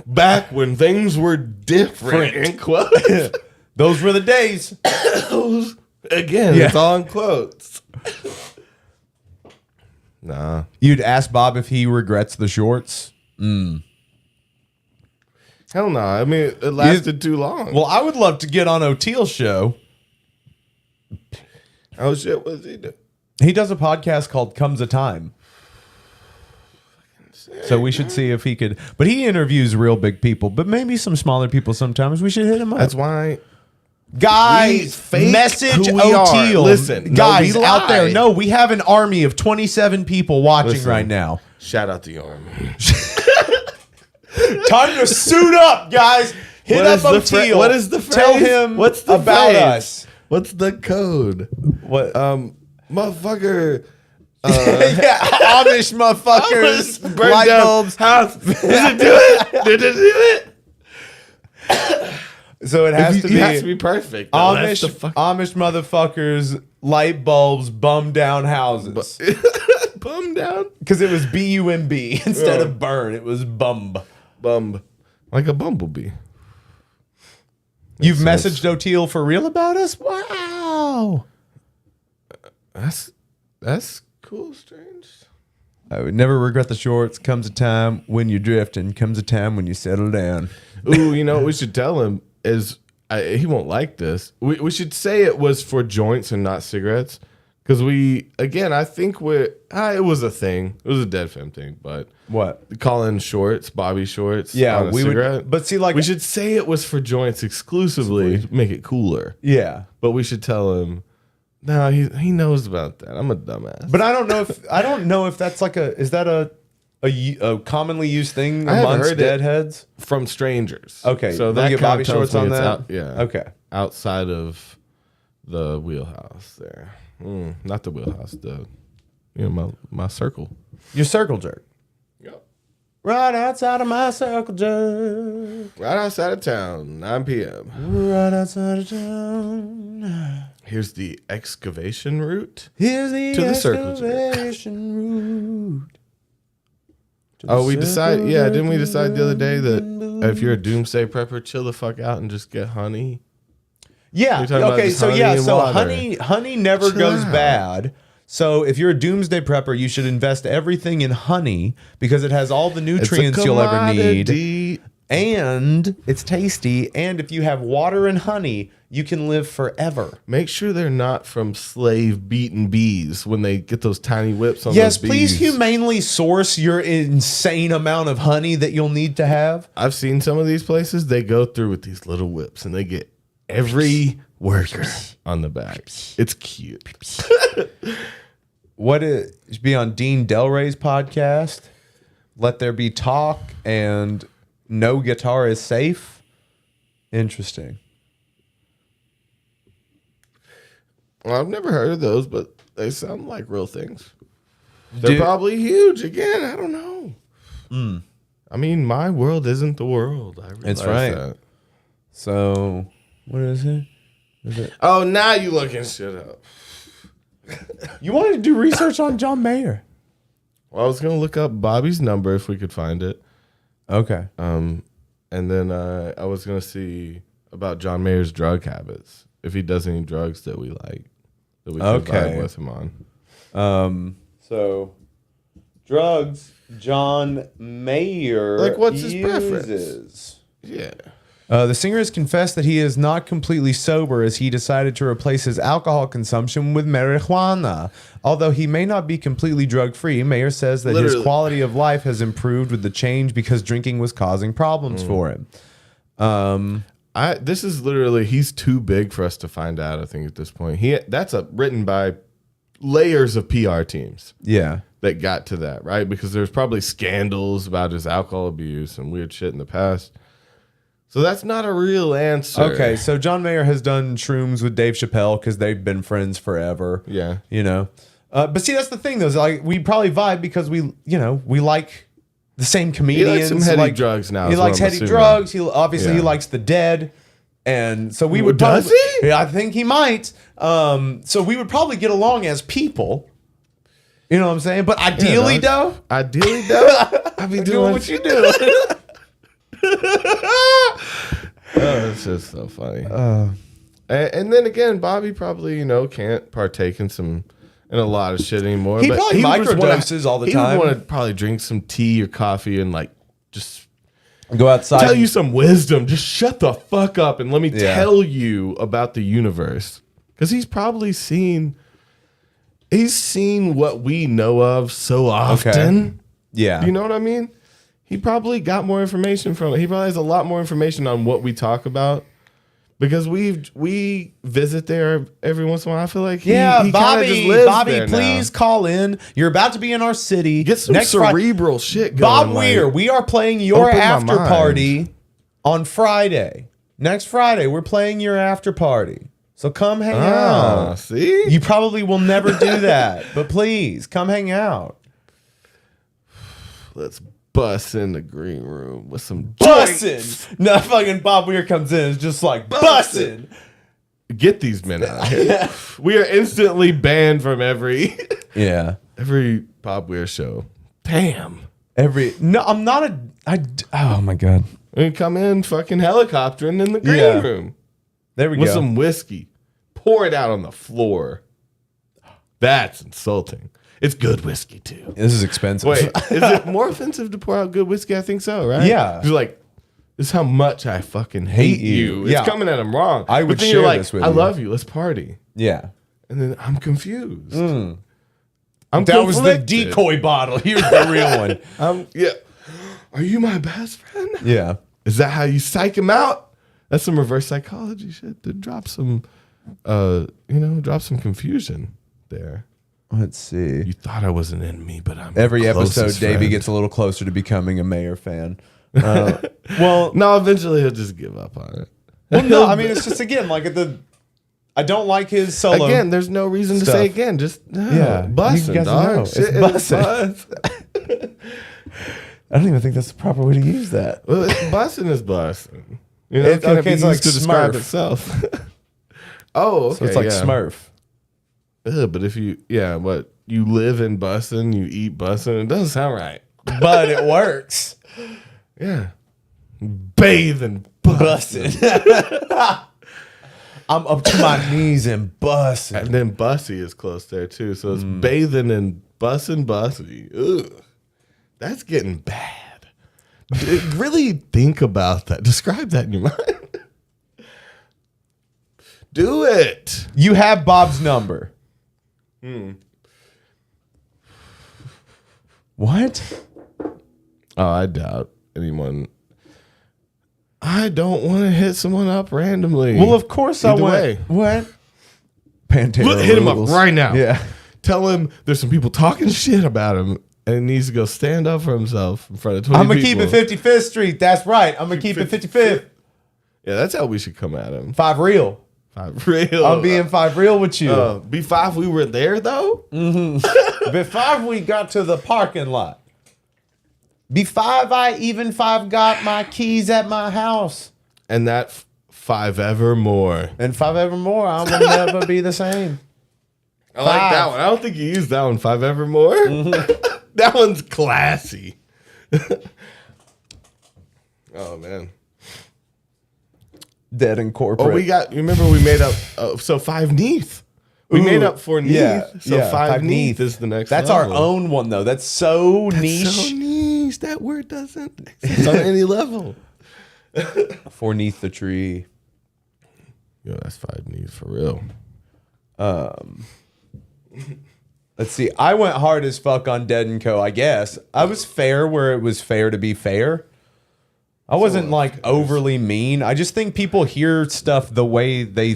Back when things were different. In quotes. Those were the days. Again, Yeah. it's all in quotes. Nah. You'd ask Bob if he regrets the shorts. Hell no. I mean, it lasted too long. Well, I would love to get on O'Teal's show. Oh shit, what's he do? He does a podcast called Comes a Time. So we should see if he could. But he interviews real big people, but maybe some smaller people sometimes. We should hit him up. That's why. Guys, fake message who we are. O'Teal. Listen, guys no, we out there. lie. No, we have an army of 27 people watching Listen. right now. Shout out the army. Time to suit up, guys. Hit What up is the O'Teal. what is the phrase? Tell him what's the about phrase? us. What's the code? What? Motherfucker. Yeah, Amish motherfuckers, Burn light down bulbs. house. Did it do it? Did it do it? So it has to be It has to be perfect. though. That's Amish motherfuckers, light bulbs, bum down houses. Bum down. Because it was BUMB instead of burn. It was bum. Bum. Like a bumblebee. You've sense. messaged O'Teal for real about us? Wow. That's cool, strange. I would never regret the shorts. Comes a time when you're drifting. Comes a time when you settle down. Ooh, you know what we should tell him is he won't like this. We should say it was for joints and not cigarettes. Because I think it was a thing. It was a Dead Femme thing, but What? calling shorts, Bobby shorts, Yeah, on a we cigarette. would. But see, like, We should say it was for joints exclusively, make it cooler. yeah. But we should tell him, no, he knows about that. I'm a dumbass. But I don't know if that's like is that a commonly used thing I haven't amongst heard it. deadheads? From strangers. Okay, so they'll that get kinda Bobby tells shorts me on it's that? yeah. Okay. Outside of the wheelhouse there. Not the wheelhouse, my circle. Your circle jerk. Yep. Right outside of my circle jerk. Right outside of town, 9 p.m. Right outside of town. Here's the excavation route. Here's the To the circle jerk. excavation route. Oh, we decide. Yeah, didn't we decide the other day that if you're a doomsday prepper, chill the fuck out and just get honey? Yeah. You're talking about Okay. just So honey yeah. and So water. honey never Chill goes out. bad. So if you're a doomsday prepper, you should invest everything in honey because it has all the It's a nutrients you'll ever need, commodity. and it's tasty. And if you have water and honey, you can live forever. Make sure they're not from slave beaten bees when they get those tiny whips on Yes, those please bees. humanely source your insane amount of honey that you'll need to have. I've seen some of these places. They go through with these little whips and they get every worker on the back. It's cute. What it should be on Dean Delray's podcast? Let there be talk and no guitar is safe. Interesting. Well, I've never heard of those, but they sound like real things. They're Dude. probably huge. Again, I don't know. I mean, my world isn't the world. I realize That's right. that. So what is it? Oh, now you looking shit up. You wanted to do research on John Mayer. Well, I was gonna look up Bobby's number if we could find it. Okay. And then I was gonna see about John Mayer's drug habits. If he does any drugs that we like, that we could Okay. vibe with him on. So drugs John Mayer Like, what's his uses. preference? Yeah. The singer has confessed that he is not completely sober as he decided to replace his alcohol consumption with marijuana. Although he may not be completely drug-free, Mayer says that his Literally. quality of life has improved with the change because drinking was causing problems for him. This is literally, he's too big for us to find out, I think, at this point. That's written by layers of PR teams Yeah. that got to that, right? Because there's probably scandals about his alcohol abuse and weird shit in the past. So that's not a real answer. Okay, so John Mayer has done shrooms with Dave Chappelle because they've been friends forever. Yeah. You know? But see, that's the thing, though. Is like we probably vibe because we like the same comedians. some heady drugs now He is what likes I'm heady assuming. drugs. He obviously he Yeah. likes the Dead, and so we would. Does probably, he? Yeah, I think he might. So we would probably get along as people. You know what I'm saying? But ideally, though, I'd be doing what you do. Oh, it's just so funny. And then again, Bobby probably, can't partake in a lot of shit anymore. He but probably would just microdoses all the time. He would want to probably drink some tea or coffee and just Go outside. tell you some wisdom. Just shut the fuck up and let me Yeah. tell you about the universe. Because he's probably seen what we know of so often. Yeah. You know what I mean? He probably got more information from it. He probably has a lot more information on what we talk about because we visit there every once in a while. I feel like he kinda just lives Bobby, there now. please call in. You're about to be in our city. Get some cerebral shit going. Bob like, Weir, we are playing your open my after mind. party on Friday. Next Friday, we're playing your after party. So come hang out. See? You probably will never do that, but please come hang out. Let's bust in the green room with some Bussin'. joints. No, fucking Bob Weir comes in. It's just like bussin'. Get these men out of here. We are instantly banned from every Yeah. Bob Weir show. Damn. No, I'm not oh my God. We come in fucking helicoptering in the green Yeah. room. There we With go. some whiskey. Pour it out on the floor. That's insulting. It's good whiskey too. This is expensive. Wait, is it more offensive to pour out good whiskey? I think so, right? Yeah. You're like, This is how much I fucking hate you. It's Yeah. coming at him wrong. I would but then share you're like, this with I you. love you. Let's party. Yeah. And then I'm confused. Hmm. I'm That was the conflicted. decoy bottle. Here's the real one. Yeah. Are you my best friend? Yeah. Is that how you psych him out? That's some reverse psychology shit to drop some, drop some confusion there. Let's see. You thought I was an enemy, but I'm Every your episode, closest Davey friend. gets a little closer to becoming a Mayor fan. Well, No, eventually he'll just give up on it. well, no, I mean, it's just, again, like I don't like his solo. Again, there's no reason to stuff. say again. Just Yeah, busting, you guys dog. know. Shit It's is bussin'. I don't even think that's the proper way to use that. Well, busting is busting. You know, It- it's gotta okay, be it's used like to describe Smurf. itself. Oh, okay. So it's like yeah. Smurf. But if you live in busting, you eat busting, it doesn't sound right. But it works. Yeah. Bathe and busting. I'm up to my knees and busting. And then bussy is close there too. So it's bathing and bussin' bussy. Ugh. That's getting bad. Really think about that. Describe that in your mind. Do it. You have Bob's number. What? Oh, I doubt anyone. I don't want to hit someone up randomly. Well, of course I Either went. way. What? Pantera. Look, hit him up rules. right now. Yeah. Tell him there's some people talking shit about him and he needs to go stand up for himself in front of 20 I'm going to keep people. it 55th Street. That's right. I'm going to keep it 55th. Yeah, that's how we should come at him. 5 real. 5 real. I'm being 5 real with you. B5, we were there though. B5, we got to the parking lot. B5, I even 5 got my keys at my house. And that 5 evermore. And 5 evermore, I will never be the same. I like 5. that one. I don't think you used that one. 5 evermore. That one's classy. Oh man. Dead and corporate. Oh, you remember we made up. So 5 Neath. We made up for Neath. Yeah, So yeah, 5 Neath. Neath is the next. That's level. our own one, though. That's so niche. So niche. That word doesn't exist on any level. 4 neath the tree. Yo, that's 5 Neath for real. Let's see. I went hard as fuck on Dead and Co. I guess I was fair where it was fair to be fair. I wasn't like overly mean. I just think people hear stuff the way they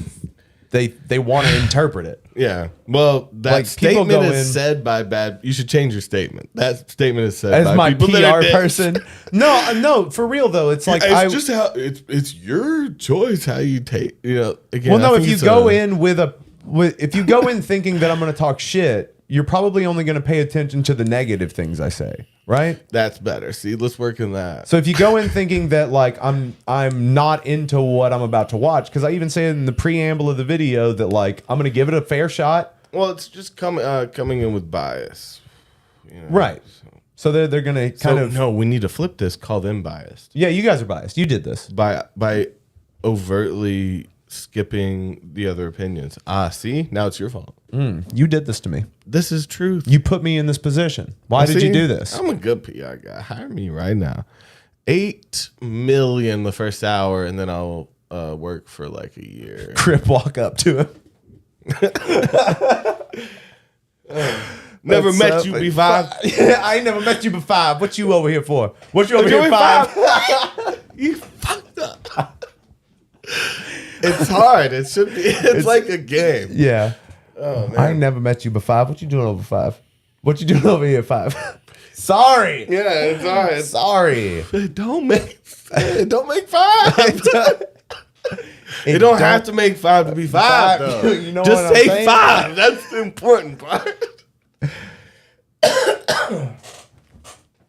want to interpret it. Yeah. Well, that Like, people statement go is in- said by bad. You should change your statement. That statement is said As by my people that are PR dicks. person. No, for real though. It's like It's just how it's your choice how you take. You know. Again, well, no. I If think you it's go in if you go in thinking that I'm going to talk shit, you're probably only going to pay attention to the negative things I say, right? that's better. See, let's work in that. So if you go in thinking that like I'm not into what I'm about to watch, because I even say in the preamble of the video that like I'm going to give it a fair shot. Well, it's just coming in with bias. You know, Right. So they're going to kind of no. We need to flip this. Call them biased yeah. You guys are biased. You did this. by overtly skipping the other opinions. See, now it's your fault. You did this to me. This is truth. You put me in this position. Why did See, you do this? I'm a good PR guy. Hire me right now. $8 million the first hour, and then I'll work for like a year. Crip walk up to him. Never That's met so you, funny. B5. I ain't never met you B5. What you over here for? What you over You here B5? 5? You fucked up. It's hard. It should be. It's like a game. Yeah. Oh man. I ain't never met you B5. What you doing over 5? What you doing over here 5? Sorry. Yeah, it's hard. Sorry. Don't make 5. It don't have to make 5 to be 5 though. You know Just what I'm say saying? 5. That's the important part.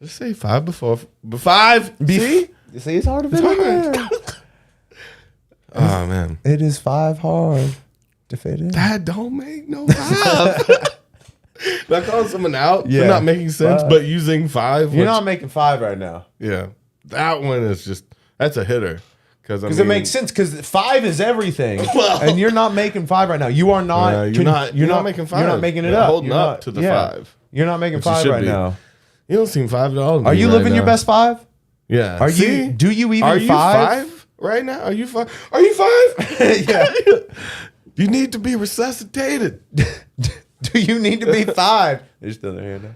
Just say 5 before 5. See? You see, it's hard to fit in there. Oh man, It is 5 hard to fit in. that don't make no 5. Not calling someone out Yeah. for not making sense, 5. but using 5. You're which- not making 5 right now. Yeah, that one is that's a hitter because Because it makes sense. Because 5 is everything, Well- and you're not making 5 right now. You are not. You're not making 5. You're not making it You're up. holding You're up not- to the yeah. 5. You're not making Which you 5 should right be. now. You don't seem 5 at all. to Are me you right living your now. best 5? Yeah. Are See? you? Do you even Are you five? 5 right now? Are you 5? Are you 5? Yeah. You need to be resuscitated. Do you need to be 5? They're still there now.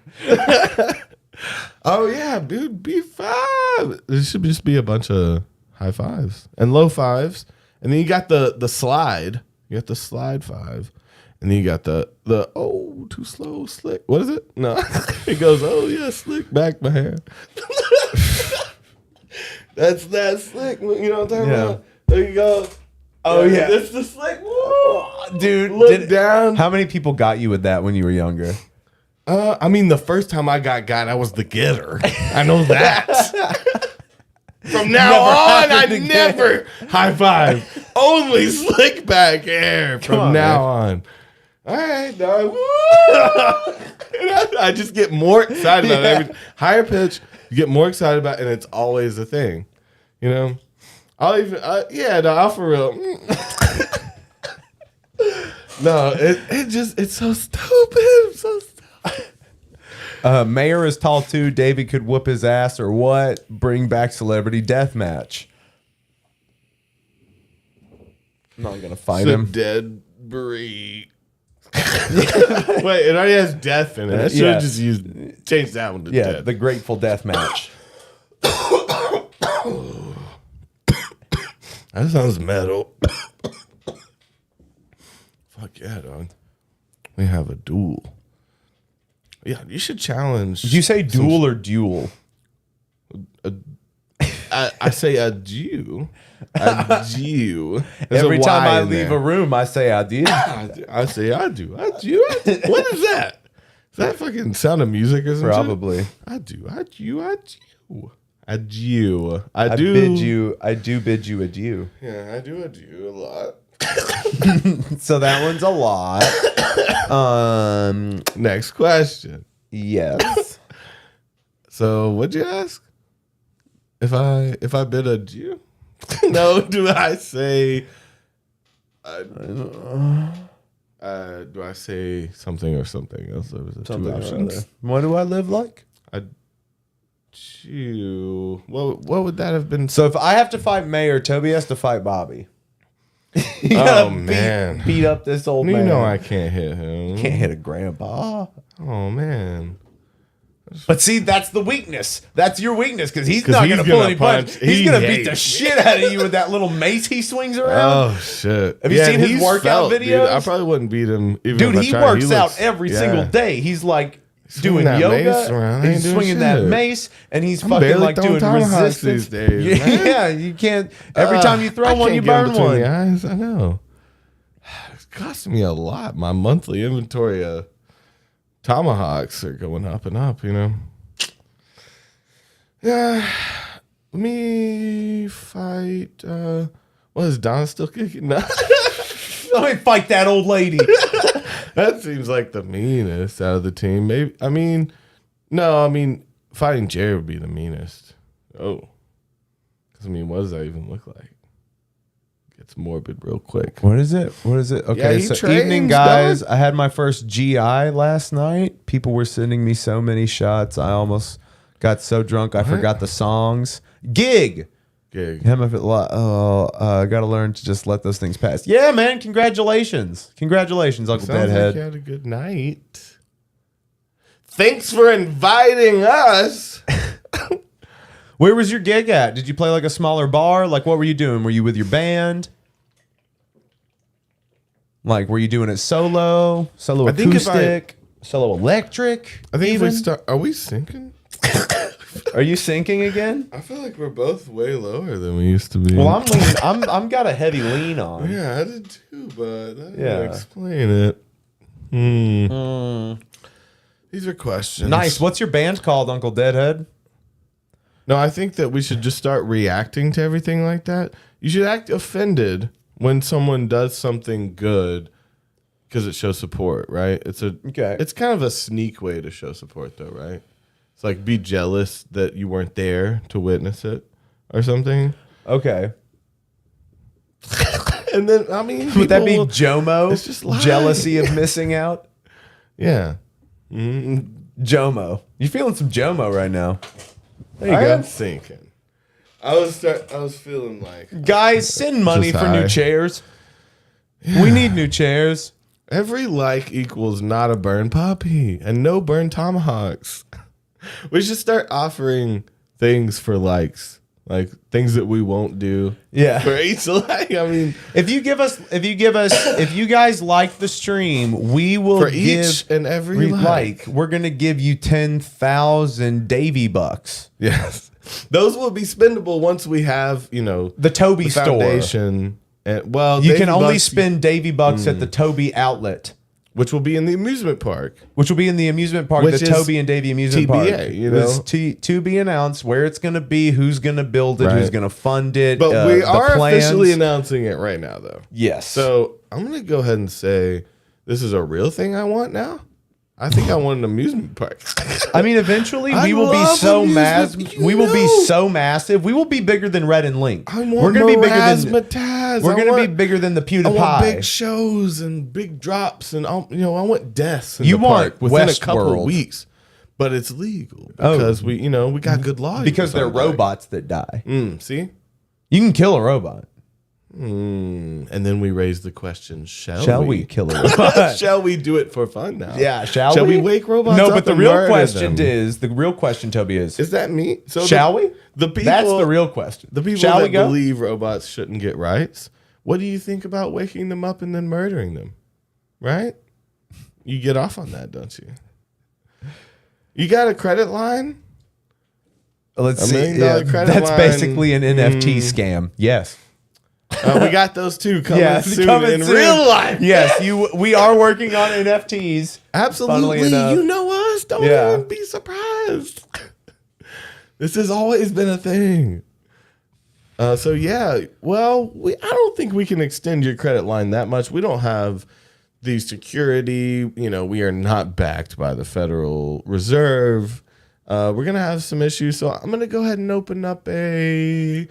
Oh yeah, dude, be 5. There should just be a bunch of high fives and low fives, and then you got the slide. You got the slide 5, and then you got the oh too slow slick. What is it? No, it goes oh yeah slick back my hair. That's that slick. You know what I'm talking about? There you go. Oh yeah, That's the slick. Woo. dude. Look down. How many people got you with that when you were younger? I mean, the first time I got, I was the getter. I know that. From now on, I never high five. Only slick back hair from now on. All right, dog. I just get more excited about everything. Higher pitch, you get more excited about, and it's always a thing. You know, I'll for real. No, it's so stupid. So stupid. Mayor is tall too. Davey could whoop his ass or what? Bring back celebrity death match. I'm not gonna fight It's a him. dead breed. Wait, it already has death in it. I should have just changed that one to death. The Grateful Death match. That sounds metal. Fuck yeah, dog. We have a duel. Yeah, you should challenge. Did you say duel or duel? I say a Jew. A Jew. There's Every a time Y I in leave there. a room, I say I did. I say I do. I do. What is that? Is that fucking Sound of Music or something? Probably. I do. I do. I do. I do. I do. bid you. I do bid you adieu. Yeah, I do. I do a lot. So that one's a lot. Next question. Yes. So what'd you ask? If I bid a Jew? No, do I say do I say something or something else? There was two options. What do I live like? A Jew. What would that have been? So if I have to fight Mayor, Toby has to fight Bobby. Oh man. Beat up this old man. You know I can't hit him. Can't hit a grandpa. Oh man. But see, that's the weakness. That's your weakness because he's 'Cause not he's going to pull gonna any punch. punch. He's He going to beat the hates shit out of you with that little mace he swings around. Oh shit! Have you seen his he's workout dude. videos? I probably wouldn't beat him. Even Dude, if I he tried. works out looks- every yeah. single day. He's like doing that yoga. mace around. I ain't He's doing swinging that shit. mace, and he's I'm fucking barely like throwing doing tomahawks resistance. these days, man. Yeah, you can't. Every time you throw I one, can't you get 'em burn between one. the eyes. I know. It's costing me a lot. My monthly inventory of tomahawks are going up and up. You know. Yeah. Let me fight. What is Don still kicking? No. Let me fight that old lady. That seems like the meanest out of the team. Maybe fighting Jerry would be the meanest. Oh, because what does that even look like? Gets morbid real quick. What is it? Okay, he so trains, evening, guys. I had my first GI last night. People were sending me so many shots. I almost got so drunk I forgot the songs. Gig. I got to learn to just let those things pass. Yeah, man. Congratulations, Uncle Sounds Deadhead. like you had a good night. Thanks for inviting us. Where was your gig at? Did you play like a smaller bar? Like, what were you doing? Were you with your band? Like, were you doing it solo I think if acoustic, solo electric? I think even? if we start, are we syncing? Are you syncing again? I feel like we're both way lower than we used to be. Well, I'm leaning. I'm got a heavy lean on. Yeah, I did too, but I didn't Yeah. explain it. These are questions. Nice. What's your band called, Uncle Deadhead? No, I think that we should just start reacting to everything like that. You should act offended when someone does something good because it shows support, right? It's kind of a sneak way to show support, though, right? It's like be jealous that you weren't there to witness it or something. Okay. And then, Would that be JOMO? It's just lying. Jealousy of missing out? Yeah. JOMO. You feeling some JOMO right now? There you I go. am thinking. I was feeling like Guys, send money Just for new high. chairs. We need new chairs. every like equals not a burn puppy and no burn tomahawks. We should start offering things for likes, like things that we won't do. Yeah. For each like, I mean, If you guys like the stream, we will for give each and every like. we're gonna give you 10,000 Davy bucks. Yes, those will be spendable once we have The Toby the store. foundation. And well, You Davy can only Bucks, spend Davy bucks at the Toby outlet, which will be in the amusement park. which will be in the amusement park, Which the is Toby and Davy amusement park. TBA, you It's know? to be announced where it's going to be, who's going to build it, Right. who's going to fund it. But we the are plans. officially announcing it right now, though. Yes. So I'm gonna go ahead and say this is a real thing I want now. I think I want an amusement park. I mean, eventually I we will be love so amusement, you We will be know. so massive. We will be bigger than Red and Link. I want We're gonna be bigger than. razzmatazz. We're I gonna be want- bigger than the I want big PewDiePie. shows and big drops, and I want deaths in You the park want within a couple Westworld. of weeks. But it's legal Oh. because we got good lawyers. Because they're on deck. robots that die. See, You can kill a robot. and then we raise the question: Shall we kill a robot? Shall we do it for fun now? Yeah, shall we wake robots No, up but the and real murder question them? the real question, Toby, is that me? So shall we? The people, That's the real question. The people shall that we go? believe robots shouldn't get rights. What do you think about waking them up and then murdering them? Right? You get off on that, don't you? You got a credit line? Let's $1 see. million Yeah, credit that's line. basically an NFT scam. Yes. We got those two coming Yes, soon coming in soon. real life. Yes, we are working on NFTs. Absolutely. Funnily enough. You know us. Don't Yeah. even be surprised. This has always been a thing. So yeah, well, I don't think we can extend your credit line that much. We don't have the security. We are not backed by the Federal Reserve. We're gonna have some issues, so I'm gonna go ahead and open up a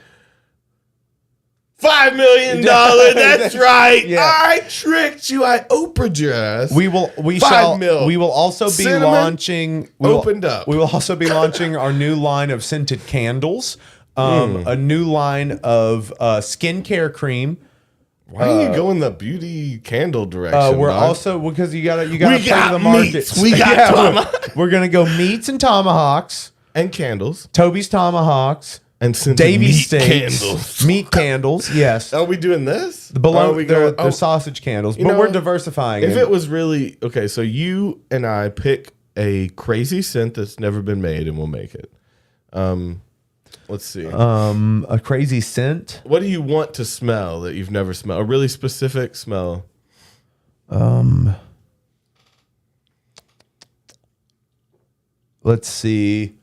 $5 million. That's right. Yeah. I tricked you. I Oprah'd your ass. We $5 million. We will also be Cinnamon launching. opened up. We will also be launching our new line of scented candles. A new line of skincare cream. Why are you going the beauty candle direction? We're dog? also because you gotta We play got the market. meats. We got we're gonna go meats and tomahawks. and candles Toby's tomahawks. and scented Davy meat steaks. candles. Meat candles. Yes. Are we doing this? Below Are we they're going- sausage candles, but know we're what? diversifying. If it. it was really okay, so you and I pick a crazy scent that's never been made, and we'll make it. Let's see. A crazy scent. What do you want to smell that you've never smelled? A really specific smell. Let's see.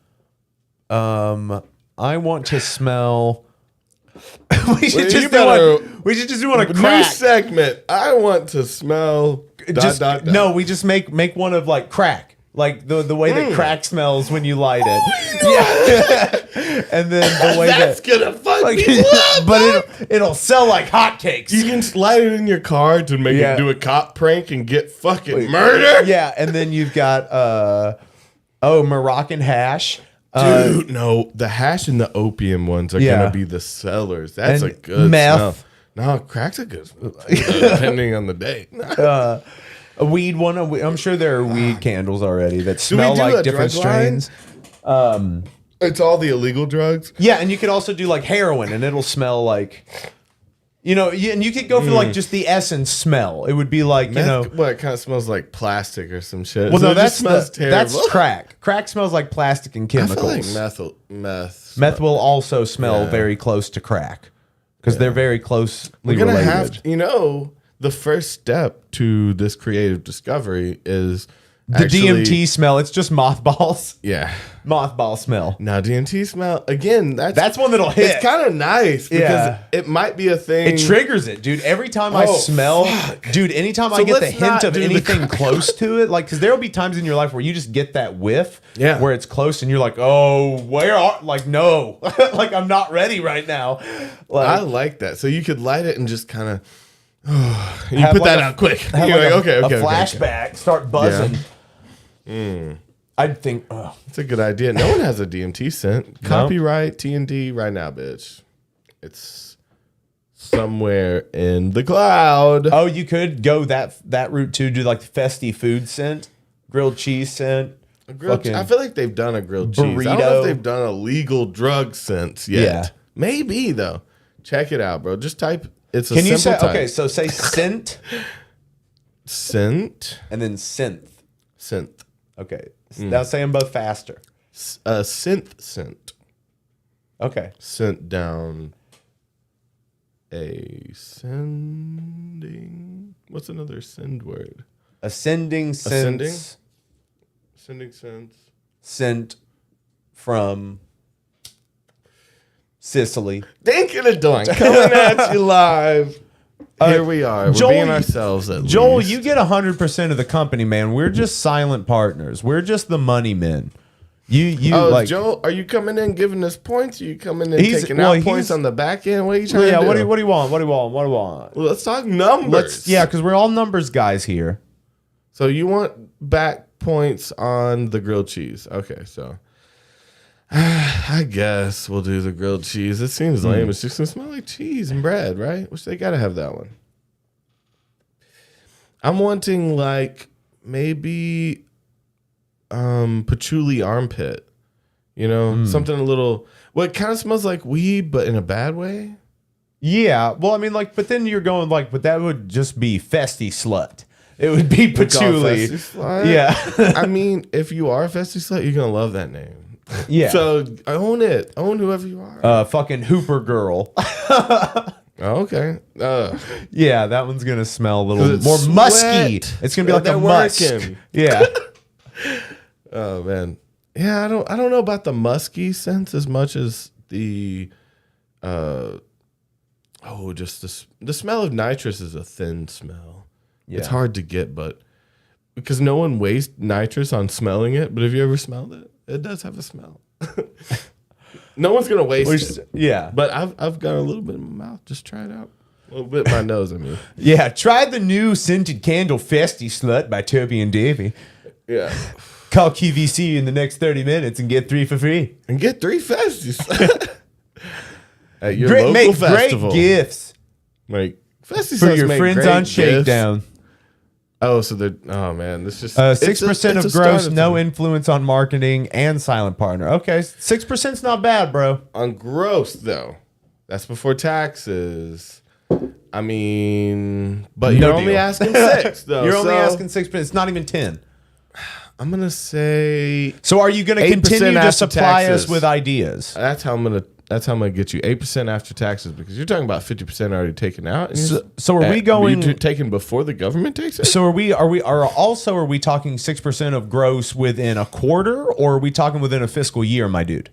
I want to smell. we should Well, just you do better- one. We should just do one a New crack. segment. I want to smell. Just dot. no. We just make one of like crack, like the way that crack smells when you light it. Yeah. And then the way That's that. gonna fuck Like, people up. but it'll sell like hotcakes. You can slide it in your car to make Yeah. it do a cop prank and get fucking murdered. Yeah, and then you've got Moroccan hash. Dude, no, the hash and the opium ones are Yeah. gonna be the sellers. That's And a good meth. smell. No, crack's a good smell, depending on the day. A weed one. I'm sure there are weed candles already that we smell do like a different drug line? strains. It's all the illegal drugs. Yeah, and you could also do like heroin, and it'll smell like, and you could go for like just the essence smell. It would be like Meth, what, it kind of smells like plastic or some shit. Well, So no, it just smells terrible. that's crack. Crack smells like plastic and I feel chemicals. like meth. Meth will also smell Yeah. very close to crack because they're very closely We're gonna related. have, the first step to this creative discovery is the actually- DMT smell. It's just mothballs. Yeah. Mothball smell. Now DMT smell again. That's one that'll hit. It's kind of nice because Yeah. it might be a thing. It triggers it, dude. Every time I Oh, smell, fuck. dude, anytime So I get the let's hint not of do the anything close to it, like, because there'll be times in your life where you just get that whiff, Yeah. where it's close and you're like, oh, no, like, I'm not ready right now. Like, I like that. So you could light it and just kind of. You have put like that a- out quick. have You're like like, okay. a flashback, start buzzing. I'd think. It's a good idea. No one has a DMT scent. Copyright T&D right now, bitch. It's somewhere in the cloud. Oh, you could go that route too. Do like the festy food scent, grilled cheese scent. I feel like they've done a grilled cheese. I don't know if they've done a legal drug scent yet. Yeah. Maybe though. Check it out, bro. Just type. It's a Can you say simple type. okay? So say scent Scent. and then synth. Synth. Okay. Now say them both faster. Synth. Okay. Sent down a sending. What's another send word? Ascending sense. Sending sense. Sent from Sicily. Dink and a Doink coming at you live. Here we are. We're being ourselves at Joel, least. you get 100% of the company, man. We're just silent partners. We're just the money men. Joel, are you coming in giving us points? Are you coming in taking out points on the back end? What are you trying to do? What do you want? Well, let's talk numbers. Because we're all numbers guys here. So you want back points on the grilled cheese. Okay, so I guess we'll do the grilled cheese. It seems lame. It's just going to smell like cheese and bread, right? Which they got to have that one. I'm wanting like maybe patchouli armpit. You know, something a little, well, it kind of smells like weed, but in a bad way. Yeah. Well, I mean, like, but then you're going like, but that would just be festy slut. It would be patchouli. Yeah. I mean, if you are a festy slut, you're going to love that name. Yeah. So own it. Own whoever you are. Fucking Hooper girl. Okay. Yeah, that one's gonna smell a little it's more sweat. musky. It's gonna be like a musk. Working. Yeah. Oh man. Yeah, I don't know about the musky sense as much as the just the smell of nitrous is a thin smell. Yeah. It's hard to get, but because no one wastes nitrous on smelling it, but have you ever smelled it? It does have a smell. No one's gonna waste it. Yeah, but I've got a little bit in my mouth. Just try it out. A little bit in my nose. I mean, yeah. Try the new scented candle Festy Slut by Toby and Davey. Yeah. Call QVC in the next 30 minutes and get 3 for free. And get 3 festies at your local make festival. Great gifts. Like festies for your friends on Shakedown. Oh, so they're man, this just 6% of gross, no influence on marketing, and silent partner. Okay, 6%'s not bad, bro. On gross though, that's before taxes. I mean, but you're only asking 6 though. You're only asking 6%. It's not even 10. I'm gonna say. So, are you going to continue to supply us with ideas? That's how I'm gonna get you 8% after taxes, because you're talking about 50% already taken out. So are we going taken before the government takes it? So are we talking 6% of gross within a quarter, or are we talking within a fiscal year, my dude?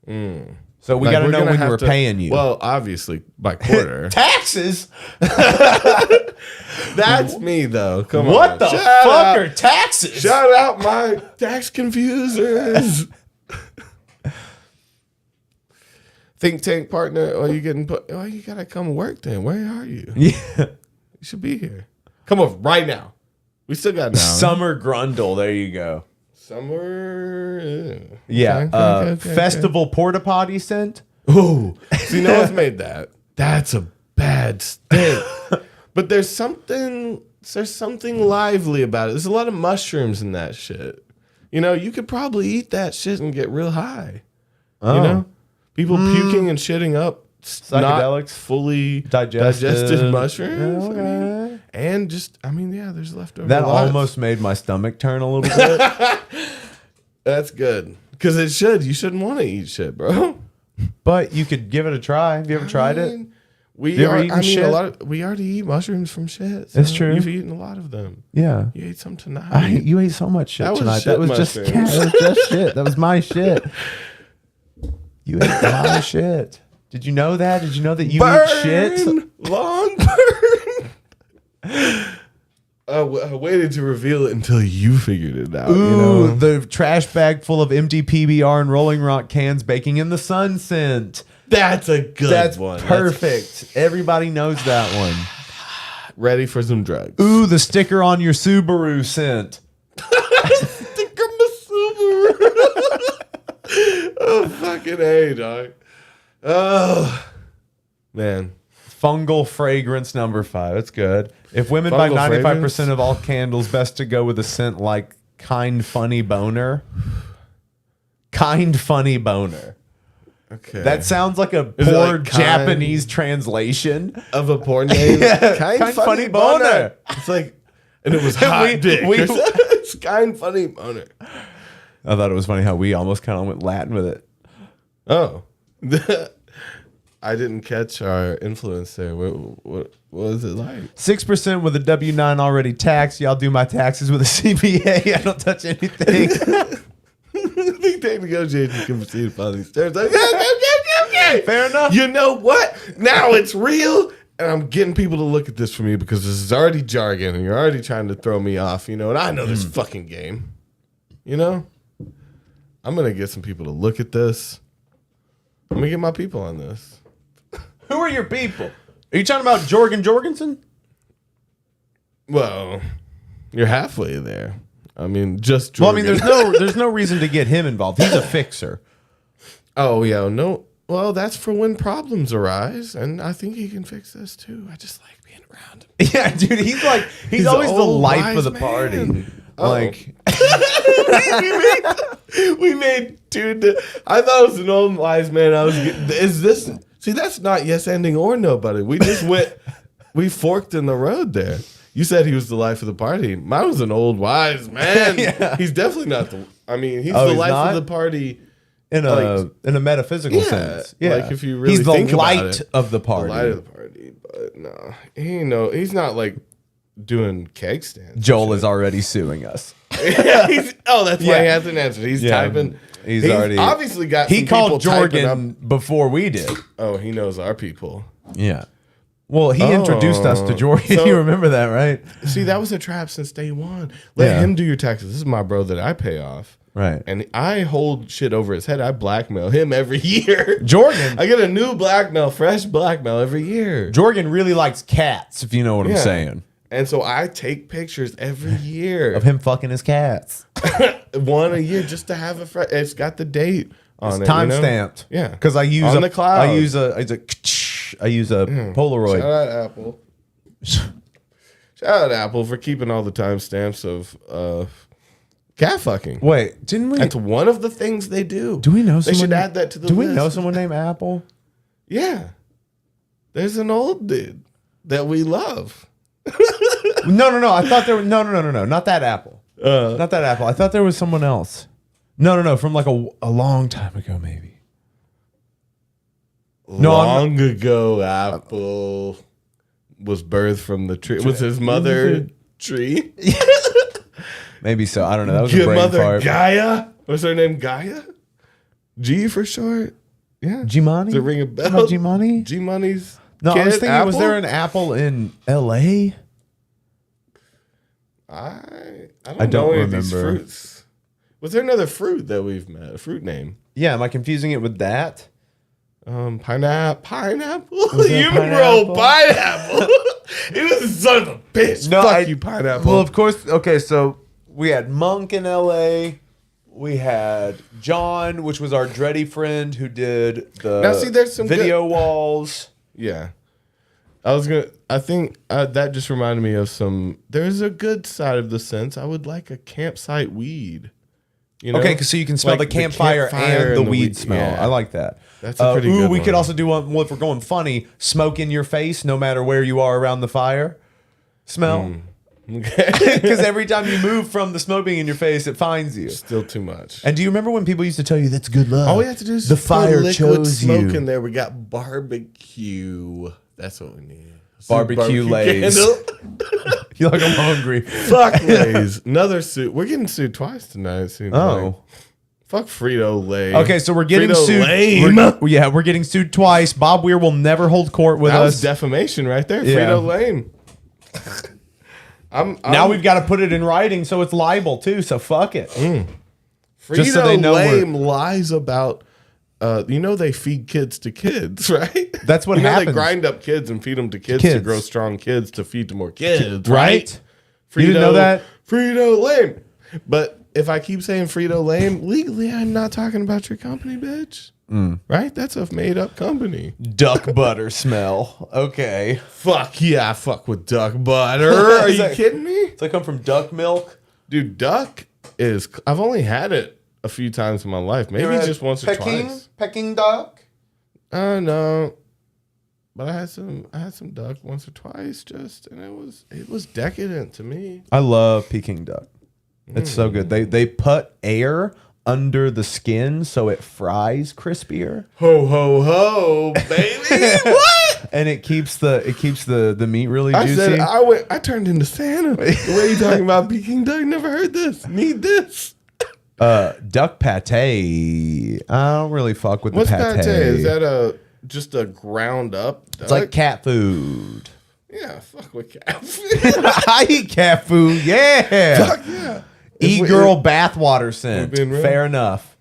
So we got to know when we're paying you. Well, obviously by quarter. Taxes. That's me though. Come on. What the fuck are taxes? Shout out my tax confusers. Think tank partner, or you getting put? Oh, you gotta come work then. Where are you? Yeah, you should be here. Come on right now. We still got now. Summer Grundle. There you go. Summer. Yeah. Okay, festival porta potty scent. Ooh. See, no one's made that. That's a bad stink. But there's something lively about it. There's a lot of mushrooms in that shit. You know, you could probably eat that shit and get real high. Oh. You know? People puking and shitting up psychedelics, not fully digested mushrooms. Okay. There's leftover. That almost made my stomach turn a little bit. That's good, because it should. You shouldn't want to eat shit, bro. But you could give it a try. Have you ever tried it? We already eat mushrooms from shit. So it's true. You've eaten a lot of them. Yeah. You ate some tonight. You ate so much shit tonight. That was just shit. That was my shit. You ate a lot of shit. Did you know that? Did you know that you eat shit? Long burn. I waited to reveal it until you figured it out. Ooh, the trash bag full of empty PBR and Rolling Rock cans baking in the sun scent. That's a good one. That's perfect. Everybody knows that one. Ready for some drugs. Ooh, the sticker on your Subaru scent. Sticker on the Subaru. Fucking A, dog. Oh, man. Fungal fragrance number 5. That's good. If women buy Fungal 95% fragrance? of all candles, best to go with a scent like Kind Funny Boner. Kind Funny Boner. Okay. That sounds like a Is it poor like Japanese translation. of a porn name. Yeah, Kind funny boner. It's like, and it was hot dick. It's kind funny boner. I thought it was funny how we almost kind of went Latin with it. Oh, I didn't catch our influence there. What was it like? 6% with a W-9 already taxed. Y'all do my taxes with a CPA. I don't touch anything. I think they negotiations can proceed upon these terms. Like, okay. Fair enough. You know what? Now it's real. And I'm getting people to look at this for me because this is already jargon and you're already trying to throw me off, you know, and I know this fucking game. You know? I'm going to get some people to look at this. I'm going to get my people on this. Who are your people? Are you talking about Jorgensen? Well, you're halfway there. I mean, just Well, I mean, Jorgen. there's no reason to get him involved. He's a fixer. Oh, yeah, no. Well, that's for when problems arise, and I think he can fix this too. I just like being around him. Yeah, dude, he's always the old, life of wise the party. man. Like, We made dude. I thought it was an old wise man. Is this? See, that's not yes ending or nobody. We just we forked in the road there. You said he was the life of the party. Mine was an old wise man. Yeah. He's definitely not the. I mean, he's Oh, the he's life not? of the party. in a metaphysical sense. Yeah, like if you really he's the think about light it, of the the party. light of the party. But no, he's not like doing keg stands. Joel is already suing us. Yeah, that's why Yeah. he hasn't answered. He's Yeah. typing. He's already obviously got. He some called people typing Jorgen before we did. Oh, he knows our people. Yeah. Well, he introduced us to Jorgen. So- You remember that, right? See, that was a trap since day one. Let Yeah. him do your taxes. This is my bro that I pay off. Right. And I hold shit over his head. I blackmail him every year. Jorgen. I get a new blackmail, fresh blackmail every year. Jorgen really likes cats, if you know what I'm Yeah. saying. And so I take pictures every year. Of him fucking his cats. One a year just to have it's got the date on It's it. time you know? stamped. Yeah. Because I use On the cloud. I use a Polaroid. Shout out Apple. Shout out Apple for keeping all the timestamps of cat fucking. Wait, didn't we? That's one of the things they do. Do we know They someone? should add that to the Do list. we know someone named Apple? Yeah. There's an old dude that we love. No. I thought there was no. Not that Apple. Not that Apple. I thought there was someone else. No. From like a long time ago, maybe. No, Long ago, Apple was birthed from the tree. Was his mother tree? Maybe so. I don't know. That was a Your brain mother fart. Gaia? What's her name? Gaia? G for short? Yeah. G-Money? Does it ring a bell? Not G-Money? G-Money's No, I was kid, thinking, was Apple? there an Apple in L.A.? I don't, I don't know any of these remember. fruits. Was there another fruit that we've met? A fruit name? Yeah, am I confusing it with that? Pineapple? Was there You pineapple? roll pineapple. He was a son of a bitch. No, Fuck you, pineapple. Well, of course. Okay, so we had Monk in L.A. We had John, which was our dready friend who did the Now, see, there's some video walls. Yeah. I think that just reminded me of there's a good side of the sense. I would like a campsite weed. You know? Okay, so you can smell Like the campfire and the weed weed smell. yeah. I like that. That's a pretty good we one. could also do one, well, if we're going funny, smoke in your face no matter where you are around the fire. Smell. Because every time you move from the smoke being in your face, it finds you. Still too much. And do you remember when people used to tell you that's good love? All we have to do is the put fire liquid chose smoke you. in there. We got barbecue. That's what we need. Barbecue Lays. candle. You're like, I'm hungry. Fuck Lays. Another suit. We're getting sued twice tonight. It seems like. Oh. Fuck Frito Lay. Okay, so we're getting sued. Lame. We're getting sued twice. Bob Weir will never hold court with That us. was defamation right there. Yeah. Frito Lame. Now we've got to put it in writing, so it's libel too. So fuck it. Frito Just so they know Lame lies about. They feed kids to kids, right? That's what They happens. grind up kids and feed them to kids to Kids. grow strong kids to feed to more kids, Right? You didn't know that? Frito Lame. But if I keep saying Frito Lame, legally I'm not talking about your company, bitch. Right? That's a made up company. Duck butter smell. Okay. Fuck yeah, I fuck with duck butter. Are you kidding me? Does that come from duck milk? Dude, duck is, I've only had it a few times in my life. Maybe just once or twice. Peking duck? No. But I had some duck once or twice and it was decadent to me. I love Peking duck. It's so good. They put air under the skin so it fries crispier. Ho ho ho, baby. What? And it keeps the meat really I juicy. said I turned into Santa. The way you talking about Peking duck, never heard this. Need this. Duck pate. I don't really fuck with What's the pate. pate? Is that just a ground up duck? It's like cat food. Yeah, fuck with cat food. I eat cat food. Yeah. Fuck yeah. E-girl bathwater scent. Fair enough.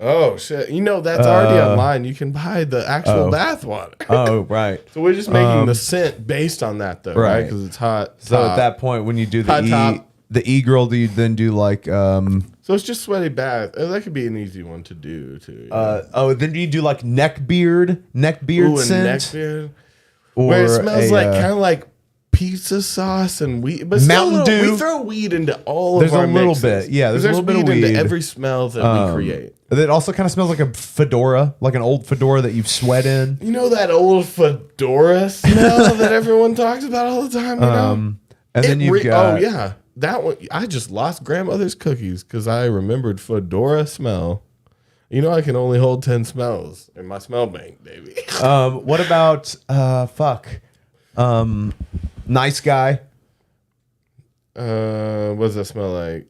Oh shit! You know that's already online. You can buy the actual bathwater. Oh right. So we're just making the scent based on that though, right? Because it's hot. So at that point, when you do the e-girl, do you then do like So it's just sweaty bath. That could be an easy one to do too. then do you do like neck beard scent? Neck beard. Where it smells like kind of like pizza sauce and weed, but Mountain Dew. We throw weed into all of our There's a little mixes. bit, yeah. There's a little bit of weed weed into every smell that we create. It also kind of smells like a fedora, like an old fedora that you've sweat in. You know that old fedora smell that everyone talks about all the time. You know? And then you've got oh yeah, that one. I just lost grandmother's cookies because I remembered fedora smell. You know, I can only hold 10 smells in my smell bank, baby. What about nice guy? What does that smell like?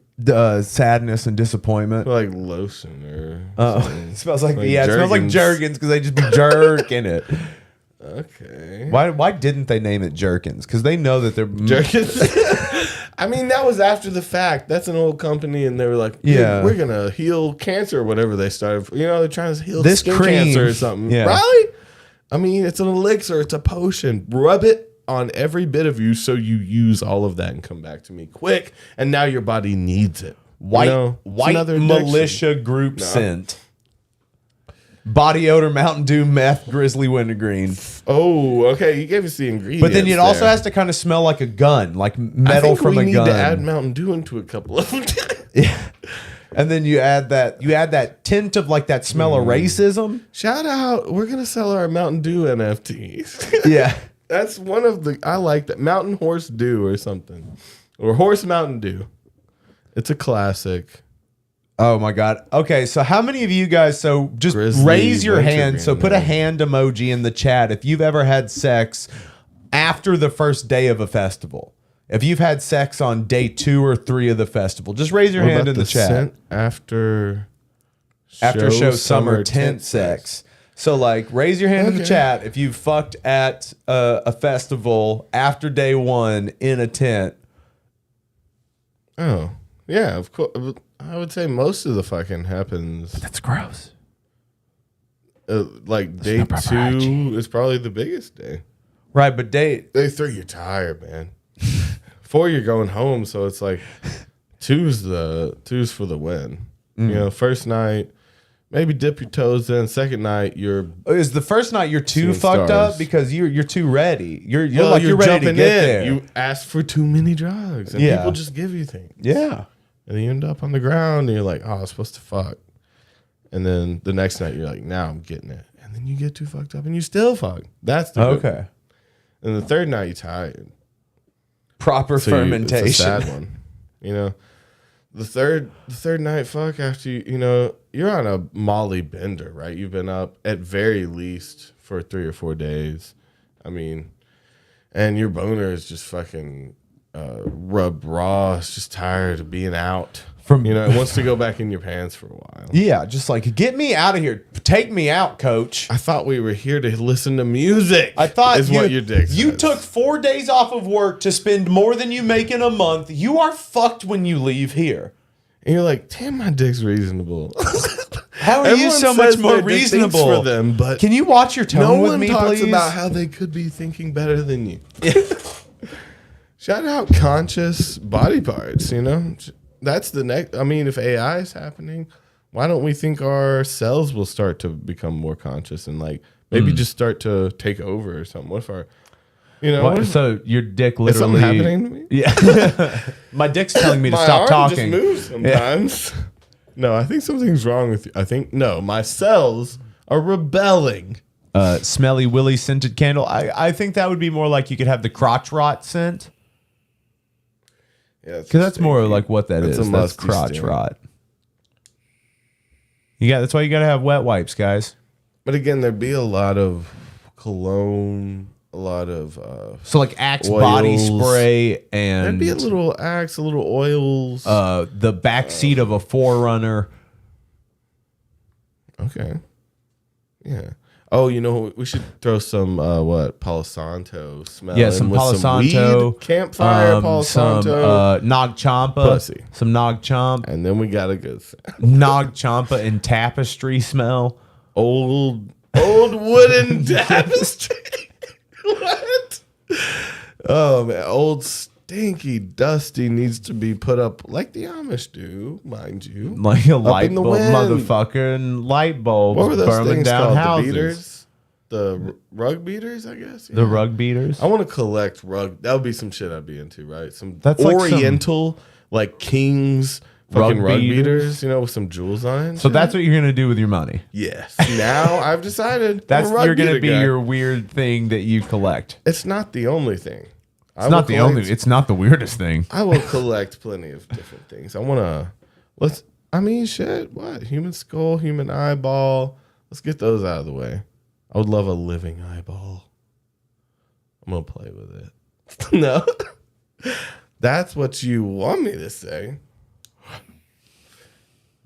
Sadness and disappointment. Like lotion or It smells like it smells like Jergens. Jergens because they just be jerking it. Okay. Why didn't they name it Jerkins? Because they know that they're Jergens. I mean, that was after the fact. That's an old company, and they were like, Yeah. we're gonna heal cancer or whatever they started. You know, they're trying to heal This skin cream. cancer or something. Yeah. Right? I mean, it's an elixir. It's a potion. Rub it on every bit of you so you use all of that and come back to me quick. And now your body needs it. white You know, it's white another addiction. militia group scent. Body odor, Mountain Dew, meth, grizzly wintergreen. Oh, okay. You gave us the ingredients. But then it also there. has to kind of smell like a gun, like I metal think from we a need gun. to add Mountain Dew into a couple of them. Yeah. And then you add that tint of like that smell of racism. Shout out. We're going to sell our Mountain Dew NFTs. Yeah. That's one of the, I like that. Mountain Horse Dew or something. Or Horse Mountain Dew. It's a classic. Oh my God. Okay, so how many of you guys, so just Grizzly raise your hand. So wintergreen, put a man. hand emoji in the chat if you've ever had sex after the first day of a festival. If you've had sex on day 2 or 3 of the festival, just raise your What hand about in the chat. scent after Show summer tent sex. So like raise your hand in the Okay. chat if you've fucked at a festival after day 1 in a tent. Oh, yeah, of course. I would say most of the fucking happens. That's gross. Like day 2 is probably the biggest day. Right, but day 3 you're tired, man. 4 you're going home, so it's like two's for the win. You know, first night maybe dip your toes in. Second night you're is the first night you're too Seeing fucked stars. up because you're too ready. You're well, like you're ready to jumping get in. there. You ask for too many drugs, and Yeah. people just give you things. Yeah. And then you end up on the ground, and you're like, "Oh, I was supposed to fuck." And then the next night, you're like, "Now I'm getting it." And then you get too fucked up, and you still fuck. That's the good Okay. one. And the third night, you're tired. Proper So fermentation. it's a sad one. You know, the third night, fuck after you know you're on a Molly bender, right? You've been up at very least for 3 or 4 days. I mean, and your boner is just fucking rubbed raw. It's just tired of being out. From You know, it wants to go back in your pants for a while. Yeah, just like get me out of here. Take me out, coach. I thought we were here to listen to music. I thought is what your dick you says. took 4 days off of work to spend more than you make in a month. You are fucked when you leave here. And you're like, damn, my dick's reasonable. How are you Everyone so much says more their dick thinks reasonable for them, but can you watch your tone no with one me, talks please? about how they could be thinking better than you. Shout out conscious body parts, you know? That's the next. I mean, if AI is happening, why don't we think our cells will start to become more conscious and like maybe just start to take over or something? What if our, what if, So your dick is something literally happening to me? Yeah. My dick's telling me to My stop arm talking. just moves sometimes. No, I think something's wrong with you. I think my cells are rebelling. Smelly Willy scented candle. I think that would be more like you could have the crotch rot scent. Yeah, Because that's more like what that is. a That's musty crotch stink. rot. That's why you gotta have wet wipes, guys. But again, there'd be a lot of cologne, a lot of So like Axe oils. body spray and There'd be a little Axe, a little oils. the back seat of a Forerunner. Okay. Yeah. Oh, we should throw some Palo Santo smell. Yeah, some with Palo some Santo, weed, campfire, Palo some Santo, Nog Champa, Pussy. some Nog Chomp, and then we got a good Nog Champa and tapestry smell. old wooden tapestry. What? Oh man, old stinky dusty needs to be put up like the Amish do, mind you. Like a light in the bulb, wind. motherfucker, and light bulbs What were those burning things down called? houses. The beaters, the rug beaters, I guess. The rug beaters. I want to collect rug. That would be some shit I'd be into, right? Some That's like some- Oriental, like King's fucking Rug rug beaters? beaters, with some jewels on it. and So shit. that's what you're gonna do with your money. Yes. Now I've decided. That's I'm a rug you're gonna beater be guy. your weird thing that you collect. It's not the only thing. It's not the only. It's not the weirdest thing. I will collect plenty of different things. I want to. Shit. What? Human skull, human eyeball. Let's get those out of the way. I would love a living eyeball. I'm gonna play with it. No, that's what you want me to say.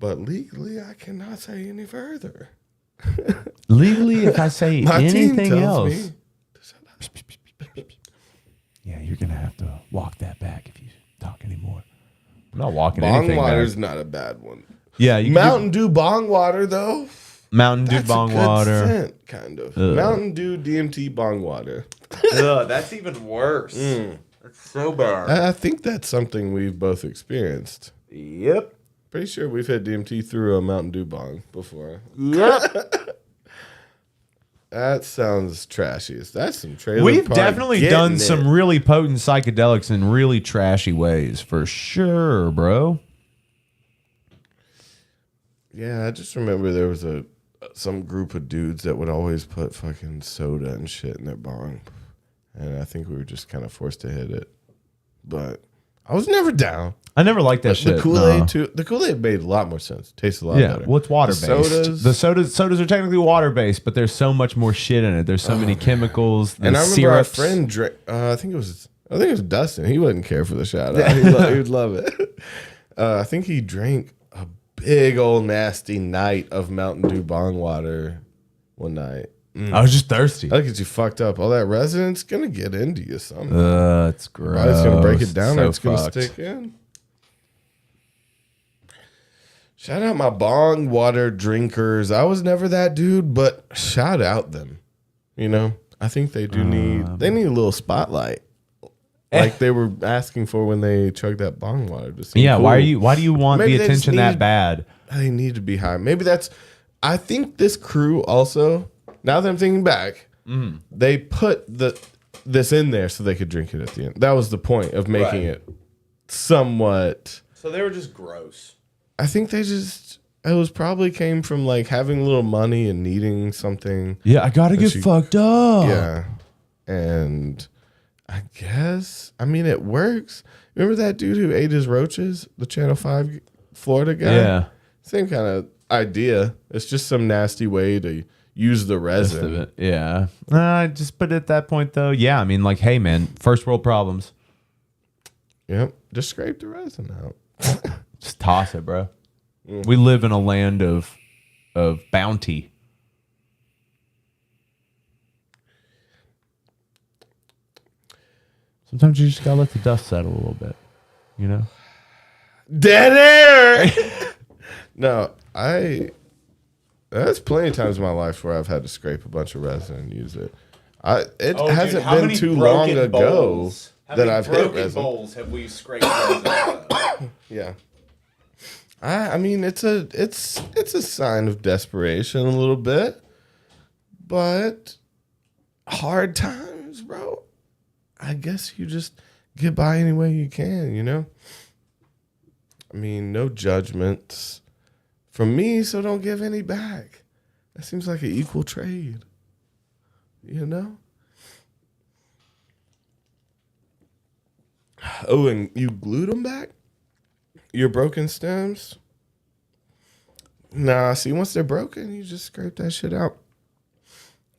But legally, I cannot say any further. Legally, if I say My team anything tells else, me to shut up. yeah, you're gonna have to walk that back if you talk anymore. I'm not walking Bong anything water's back. not a bad one. Yeah, you Mountain Dew bong water though. Mountain Dew That's bong a good water. scent, kind of. Ugh. Mountain Dew DMT bong water. Ugh, that's even worse. That's so bad. I think that's something we've both experienced. Yep. Pretty sure we've had DMT through a Mountain Dew bong before. Yep. That sounds trashy. That's some trailer We've park definitely getting done it. some really potent psychedelics in really trashy ways, for sure, bro. Yeah, I just remember there was some group of dudes that would always put fucking soda and shit in their bong. And I think we were just kind of forced to hit it. But I was never down. I never liked that shit. The Kool-Aid no. too. The Kool-Aid made a lot more sense. Tasted a lot Yeah, better. well, it's water based. The sodas are technically water based, but there's so much more shit in it. There's so many chemicals. The and I remember syrups. our friend drank. I think it was Dustin. He wouldn't care for the shout out. He would love it. I think he drank a big old nasty night of Mountain Dew bong water one night. I was just thirsty. That'll get you fucked up. All that resin's gonna get into you somehow. It's gross. Body's gonna break it down. So Or it's gonna fucked. stick in. Shout out my bong water drinkers. I was never that dude, but shout out them. I think they do need a little spotlight. Like they were asking for when they chugged that bong water. To seem Yeah, cool. why do you want Maybe the they just attention that need- bad? They need to be high. Maybe I think this crew also, now that I'm thinking back, they put this in there so they could drink it at the end. That was the point of making it somewhat. So they were just gross. I think it was probably came from like having a little money and needing something. Yeah, I gotta get fucked up. Yeah. And I guess, it works. Remember that dude who ate his roaches? The Channel 5 Florida guy? Yeah. Same kind of idea. It's just some nasty way to use the Rest of resin. it. Yeah. But at that point though, yeah, like, hey man, first world problems. Yep. Just scrape the resin out. Just toss it, bro. We live in a land of bounty. Sometimes you just gotta let the dust settle a little bit, Dead air! No, there's plenty of times in my life where I've had to scrape a bunch of resin and use it. It hasn't been too long ago that I've hit resin. bowls have we scraped resin? Yeah. I mean, it's a sign of desperation a little bit, but hard times, bro. I guess you just get by any way you can, you know? I mean, no judgments from me, so don't give any back. That seems like an equal trade, you know? Oh, and you glued them back? Your broken stems? Nah, see, once they're broken, you just scrape that shit out.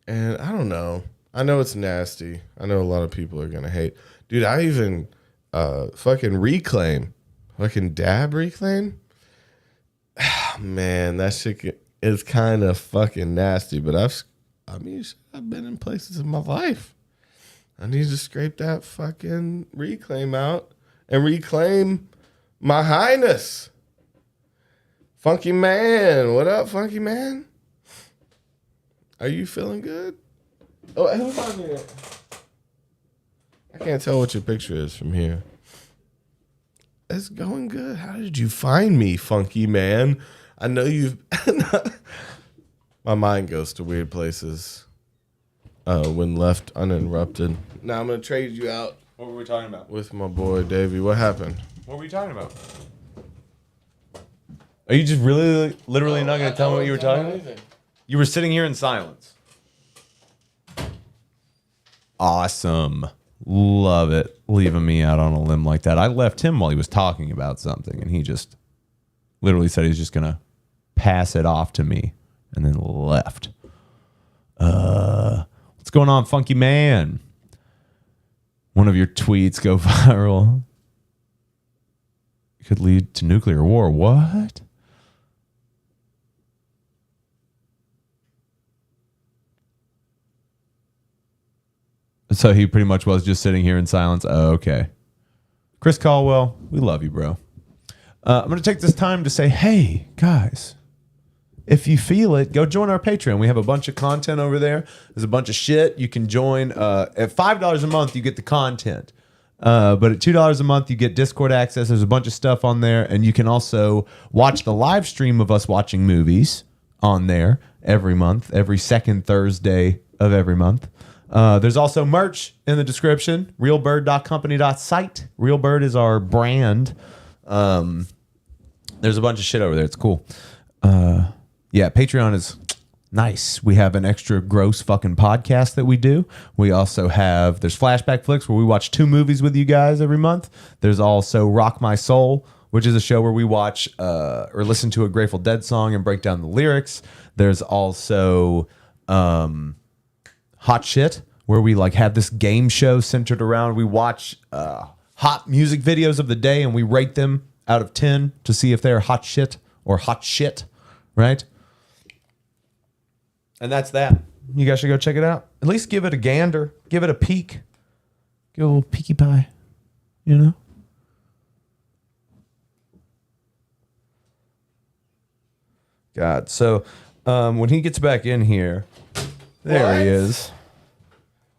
And I don't know. I know it's nasty. I know a lot of people are going to hate. Dude, I even fucking reclaim. Fucking dab reclaim. Man, that shit is kind of fucking nasty. But I've been in places in my life. I need to scrape that fucking reclaim out and reclaim my highness. Funky man. What up, funky man? Are you feeling good? Oh, who's on here? I can't tell what your picture is from here. It's going good. How did you find me, funky man? I know you've... My mind goes to weird places when left uninterrupted. Now I'm going to trade you out. What were we talking about? With my boy, Davey. What happened? What were you talking about? Are you just really, literally not going to tell me what you were talking about? You were sitting here in silence. Awesome. Love it. Leaving me out on a limb like that. I left him while he was talking about something, and he just literally said he was just going to pass it off to me and then left. What's going on, funky man? One of your tweets go viral. It could lead to nuclear war. What? So he pretty much was just sitting here in silence. Oh, okay. Chris Caldwell, we love you, bro. I'm going to take this time to say, hey, guys, if you feel it, go join our Patreon. We have a bunch of content over there. There's a bunch of shit. You can join. At $5 a month, you get the content. But at $2 a month, you get Discord access. There's a bunch of stuff on there. And you can also watch the live stream of us watching movies on there every month, every second Thursday of every month. There's also merch in the description, realbird.company.site. Realbird is our brand. There's a bunch of shit over there. It's cool. Yeah, Patreon is nice. We have an extra gross fucking podcast that we do. We also have, there's Flashback Flicks where we watch 2 movies with you guys every month. There's also Rock My Soul, which is a show where we watch or listen to a Grateful Dead song and break down the lyrics. There's also Hot Shit, where we like have this game show centered around, we watch hot music videos of the day and we rate them out of 10 to see if they're hot shit or hot shit, right? And that's that. You guys should go check it out. At least give it a gander. Give it a peek. Give it a little peeky pie, you know? God, so when he gets back in here, there he is.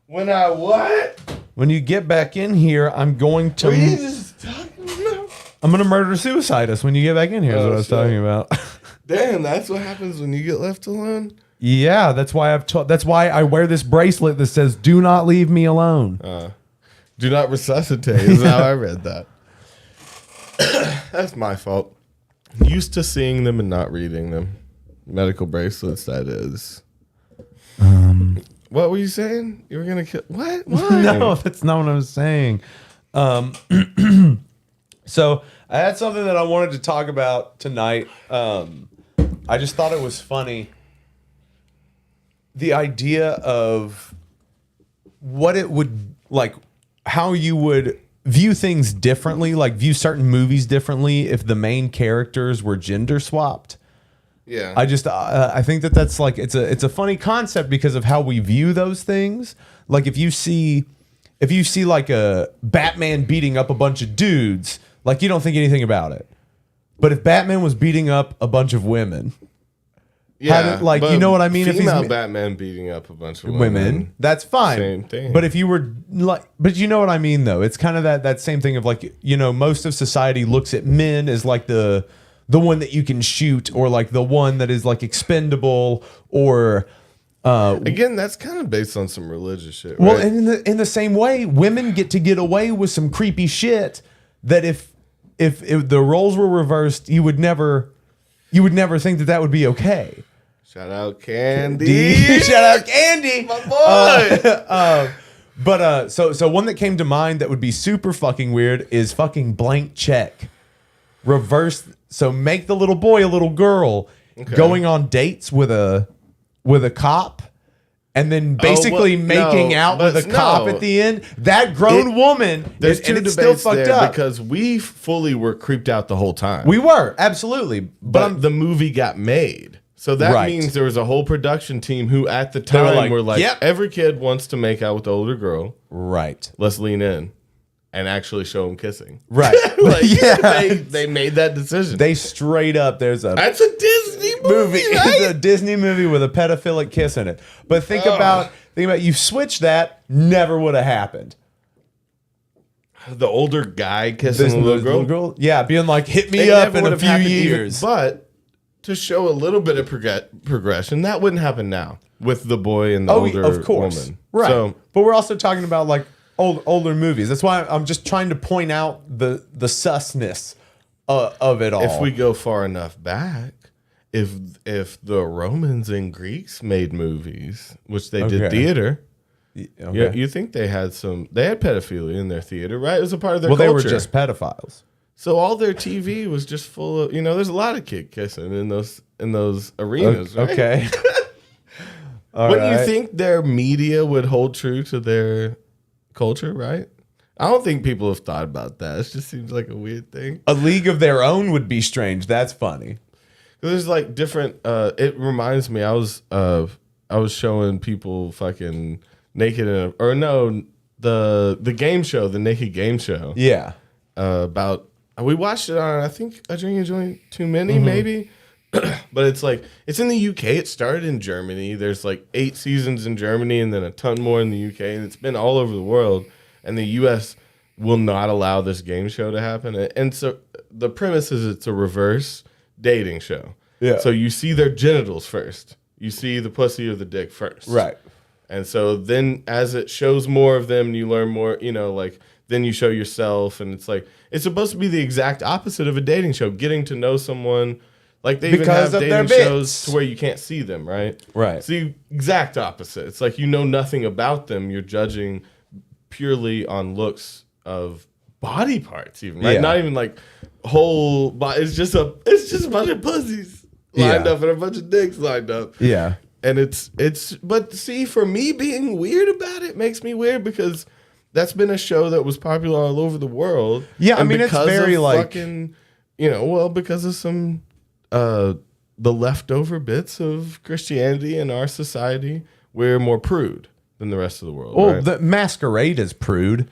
When I what? When you get back in here, I'm going to... What are you just talking about? I'm going to murder-suicide us when you get back in here is what I was talking about. Damn, that's what happens when you get left alone? Yeah, that's why that's why I wear this bracelet that says, do not leave me alone. Do not resuscitate is how I read that. That's my fault. Used to seeing them and not reading them. Medical bracelets, that is. What were you saying? You were going to kill... What? Why? No, that's not what I was saying. So I had something that I wanted to talk about tonight. I just thought it was funny. The idea of what it would, like, how you would view things differently, like view certain movies differently if the main characters were gender swapped. Yeah. I think that's like, it's a funny concept because of how we view those things. Like if you see like a Batman beating up a bunch of dudes, like you don't think anything about it. But if Batman was beating up a bunch of women, yeah, like, you know what I mean? Female if he's Batman beating up a bunch of women, that's fine. Same thing. But if you were like, but you know what I mean, though? It's kind of that same thing of like, you know, most of society looks at men as like the the one that you can shoot, or like the one that is like expendable, or Again, that's kind of based on some religious shit, right? well, and in the same way, women get away with some creepy shit that if the roles were reversed, you would never think that would be okay. Shout out Candy. Shout out Candy, My boy. But so one that came to mind that would be super fucking weird is fucking Blank Check. Reverse. So make the little boy a little girl, going on dates with a cop, and then basically making out with a cop at the end. That grown woman. There's two it's debates still fucked there up. because we fully were creeped out the whole time. We were absolutely, but the movie got made. So that means there was a whole production team who at the time were like, yep. Every kid wants to make out with the older girl. Right. Let's lean in and actually show them kissing. Right. They made that decision. They straight up, that's a Disney movie. It's a Disney movie with a pedophilic kiss in it. But think about you switch that, never would have happened. The older guy kissing the little girl. Yeah, being like, hit me It up never in would a have few happened years. but to show a little bit of progression, that wouldn't happen now with the boy and the older of course. woman. Right. So, but we're also talking about like older movies. That's why I'm just trying to point out the susness of it all. if we go far enough back, if the Romans and Greeks made movies, which they did theater, you think they had pedophilia in their theater, right? It was a part of their culture. They were just pedophiles. So all their TV was just full of, there's a lot of kid kissing in those arenas, right? Okay. Wouldn't you think their media would hold true to their culture, right? I don't think people have thought about that. It just seems like a weird thing. A League of Their Own would be strange. That's funny. There's like different. It reminds me. I was showing people fucking naked the game show, the Naked Game Show. Yeah. About we watched it on I think A Drink and Joint Too Many maybe, but it's like it's in the UK. It started in Germany. There's like 8 seasons in Germany and then a ton more in the UK, and it's been all over the world. And the US will not allow this game show to happen. And so the premise is it's a reverse dating show. Yeah. So you see their genitals first. You see the pussy or the dick first. Right. And so then as it shows more of them, you learn more, then you show yourself. And it's like, it's supposed to be the exact opposite of a dating show, getting to know someone. Like they even have dating shows to where you can't see them, right? Right. It's the exact opposite. It's like you know nothing about them. You're judging purely on looks of body parts, even, right? Yeah. Not even like whole body. It's just a bunch of pussies lined up and a bunch of dicks lined up. Yeah. And but see, for me being weird about it makes me weird because that's been a show that was popular all over the world. Yeah, and I mean, it's very like fucking, because of some the leftover bits of Christianity in our society, we're more prude than the rest of the world. well, right? the Masquerade is prude.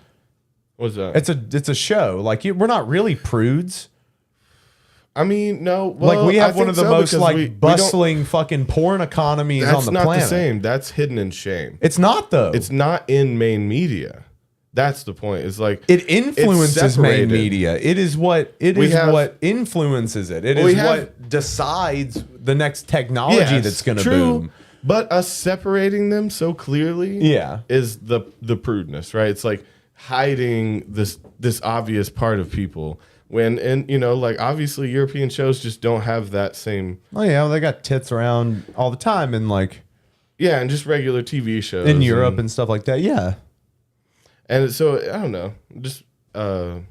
What's that? It's a show. Like we're not really prudes. I mean, no. Well, Like we have I one of the think most because like we don't- bustling fucking porn economies on That's the not planet. the same. That's hidden in shame. It's not though. It's not in main media. That's the point. It's like It influences main separated. media. It is what what influences it. It is what decides the next technology Yes, that's going to true, boom. But us separating them so clearly, is the prudeness, right? It's like hiding this obvious part of people when, and like obviously European shows just don't have that same. Oh yeah, well, they got tits around all the time and like and just regular TV shows in Europe and stuff like that. Yeah. And so I don't know, just what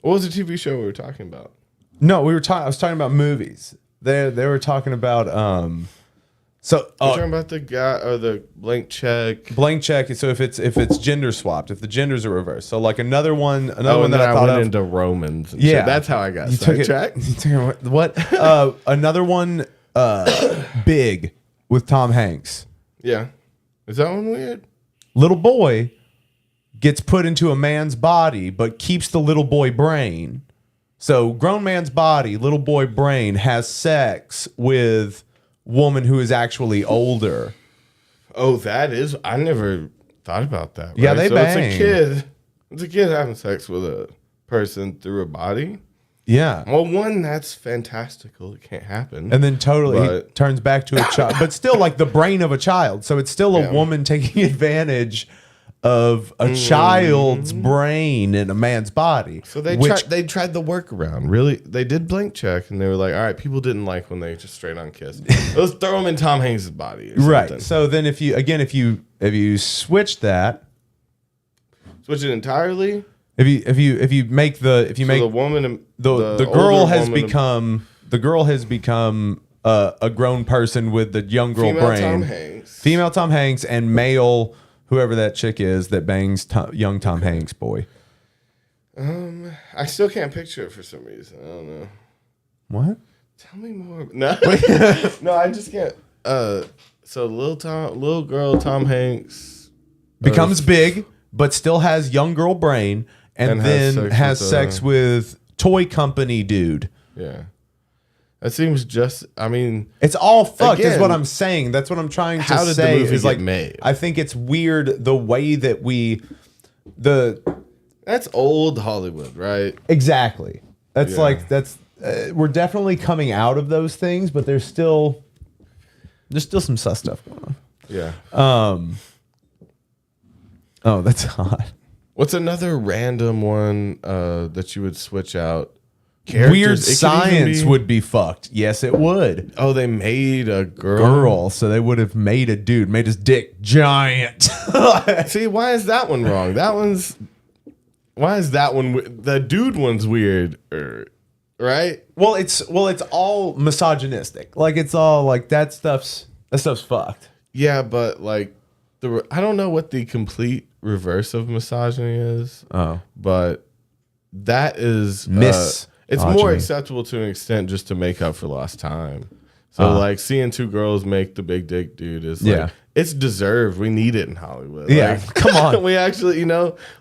was the TV show we were talking about? No, I was talking about movies. They were talking about We're talking about the guy or the blank check. Blank check. So if it's gender swapped, if the genders are reversed. So like another one that and then I thought went of into Romans. And Yeah. shit. That's how I got You took it- sidetracked. What? Another one, Big with Tom Hanks. Yeah, is that one weird? Little boy gets put into a man's body, but keeps the little boy brain. So grown man's body, little boy brain has sex with woman who is actually older. Oh, that is. I never thought about that. Yeah, right? they so bang. It's a kid having sex with a person through a body. Yeah. Well, one, that's fantastical. It can't happen. And then totally he But- turns back to a child, but still like the brain of a child. So it's still a Yeah. woman taking advantage of a child's brain in a man's body. So they tried the workaround. Really, they did blank check, and they were like, "All right, people didn't like when they just straight on kissed. Let's throw them in Tom Hanks' body." Or Right. something. So then if you switch that, Switch it entirely. if you make The woman, and the girl older has woman- become a grown person with the young girl female brain. Tom Hanks. Female Tom Hanks and male whoever that chick is that bangs young Tom Hanks boy. I still can't picture it for some reason. I don't know. What? Tell me more. No, no, I just can't. So little girl Tom Hanks Becomes big, but still has young girl brain, and then has sex with toy company dude. Yeah, that seems just. I mean, It's all fucked, is Again, what I'm saying. That's what I'm trying to how did the say. movie is get like, made? I think it's weird the way that that's old Hollywood, right? exactly. That's Yeah. we're definitely coming out of those things, but there's still some sus stuff going on. Yeah. Oh, that's hot. What's another random one that you would switch out? Weird Characters? It could even science be- would be fucked. Yes, it would. Oh, they made a girl. So they would have made a dude, made his dick giant. See, why is that one wrong? Why is that one? The dude one's weird, right? Well, it's all misogynistic. Like it's all like that stuff's fucked. Yeah, but like I don't know what the complete reverse of misogyny is. Oh. But that is it's more Misogyny. acceptable to an extent just to make up for lost time. So like seeing two girls make the big dick dude is like Yeah. it's deserved. We need it in Hollywood. Yeah, Like, come on. we actually,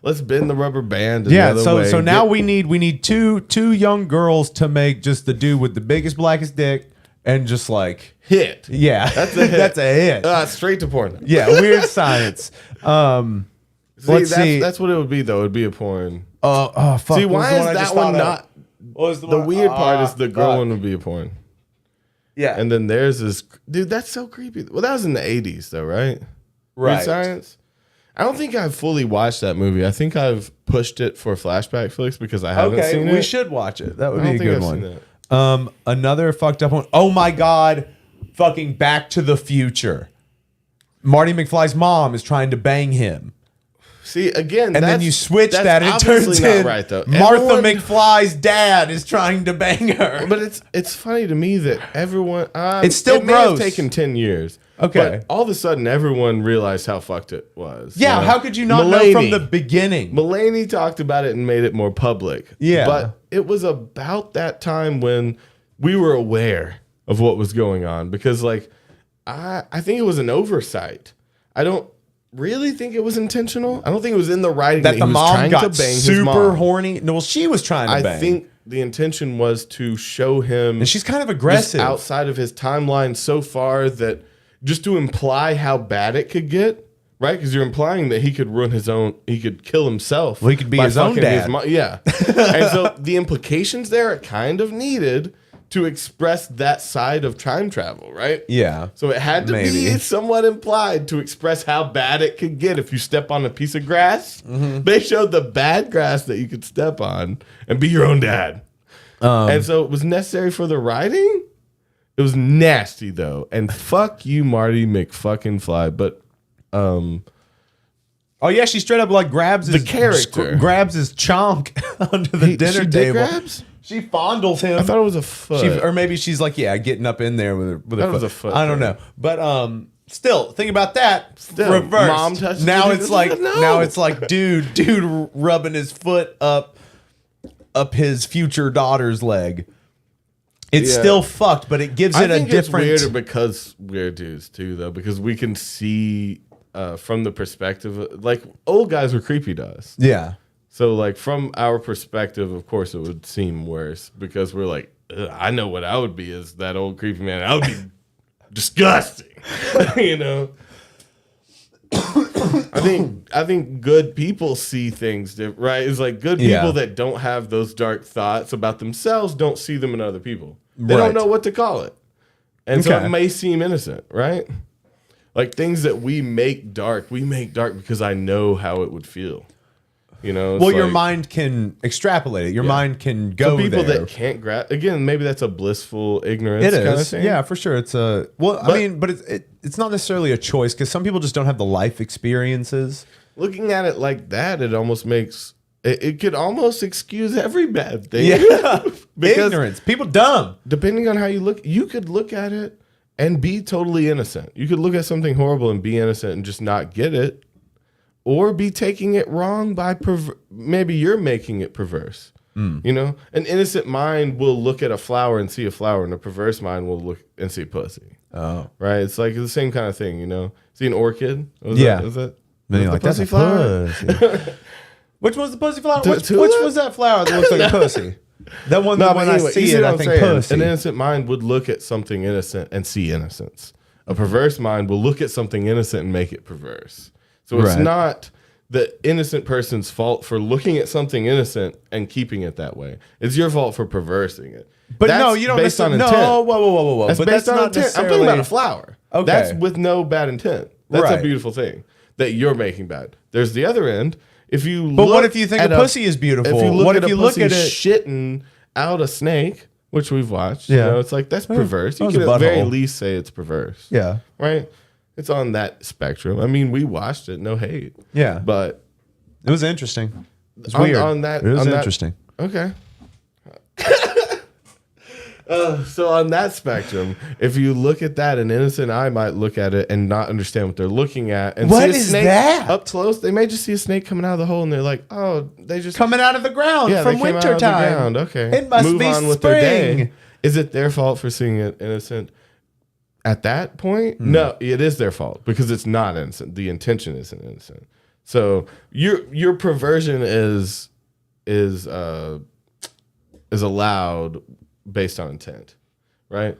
let's bend the rubber band. Yeah, another way. so now we need two young girls to make just the dude with the biggest blackest dick and just like hit. yeah, That's a hit. that's a hit. Straight to porn. Yeah, weird science. Let's see. That's what it would be though. It'd be a porn. Oh fuck. See, what was why the is one I that just one thought of? not? What was The one? weird part is the girl fuck. one would be a porn. Yeah, And then theirs is, dude, that's so creepy. Well, that was in the 80s though, right? right. Weird Science? I don't think I've fully watched that movie. I think I've pushed it for flashback flicks because I haven't seen it. we should watch it. That would I be don't a think good I've one. seen that. Another fucked up one. Oh my god, fucking Back to the Future. Marty McFly's mom is trying to bang him. See, again, And then you switch that, it turns obviously not in right though. Martha Everyone- McFly's dad is trying to bang her. But it's funny to me that everyone It's still it may have gross. taken 10 years. Okay. But all of a sudden everyone realized how fucked it was. Yeah, how could you not know from the beginning? Mulaney talked about it and made it more public. Yeah. But it was about that time when we were aware of what was going on because like I think it was an oversight. I don't really think it was intentional. I don't think it was in the writing that that the he was mom trying got to bang his super mom. horny. No, well, she was trying to bang. I think the intention was to show him and she's kind of just aggressive. outside of his timeline so far that just to imply how bad it could get, right? Because you're implying that he could he could kill himself. Well, he could be by his own fucking dad. Yeah. And so the implications there are kind of needed to express that side of time travel, right? Yeah. So it had to Maybe. be somewhat implied to express how bad it could get if you step on a piece of grass. They showed the bad grass that you could step on and be your own dad. And so it was necessary for the writing. It was nasty though, and fuck you, Marty McFucking-Fly. But Oh yeah, she straight up like grabs his character. grabs his chonk under the dinner she did table. grabs? She fondles him. I thought it was a foot. Or maybe she's like, yeah, getting up in there with her That was a foot I don't thing. know, but still think about that. Still, reversed. mom touches now it. it's like No. now it's like dude rubbing his foot up his future daughter's leg. It's Yeah. still fucked, but it gives I it a think different. it's weirder because we're dudes too, though, because we can see from the perspective like old guys were creepy to us. Yeah. So like from our perspective, of course, it would seem worse because we're like, "Ugh, I know what I would be as that old creepy man. I would be disgusting, you know. I think good people see things right. It's like good people that don't have those dark thoughts about themselves don't see them in other people. They don't know what to call it, and so it may seem innocent, right? Like things that we make dark because I know how it would feel. You know, well, your mind can extrapolate it. Your mind can go there. So people that can't grasp, again, maybe that's a blissful ignorance kind of thing. Yeah, for sure. It's a but it's not necessarily a choice because some people just don't have the life experiences. Looking at it like that, it almost makes it could almost excuse every bad thing. Yeah, because ignorance. People dumb. Depending on how you look, you could look at it and be totally innocent. You could look at something horrible and be innocent and just not get it. Or be taking it wrong by maybe you're making it perverse. You know, an innocent mind will look at a flower and see a flower, and a perverse mind will look and see pussy. Oh, right. It's like the same kind of thing. You know, see an orchid? Is that? Then you're like, that's a flower. Which one's the pussy flower? Which was that flower that looks like a pussy? That one. That when I see it, I think pussy. An innocent mind would look at something innocent and see innocence. A perverse mind will look at something innocent and make it perverse. So it's not the innocent person's fault for looking at something innocent and keeping it that way. It's your fault for perversing it. But no, you don't based on intent. No, whoa. That's but based that's on not intent. I'm talking about a flower. Okay. That's with no bad intent. That's a beautiful thing that you're making bad. There's the other end. But what if you think a pussy is beautiful? If you look what at if you look at it shitting out a snake, which we've watched, you know, it's like that's perverse. You can at the very least say it's perverse. Yeah. Right? It's on that spectrum. I mean, we watched it, no hate. Yeah. But it was interesting. It's weird. It was interesting. Okay. So on that spectrum, if you look at that, an innocent eye might look at it and not understand what they're looking at. And what see a is snake that? Up close, they may just see a snake coming out of the hole, and they're like, "Oh, they just coming out of the ground from winter time." Okay, it must move be on spring. with their day. Is it their fault for seeing it innocent? At that point, no, it is their fault because it's not innocent. The intention isn't innocent. So your perversion is allowed based on intent, right?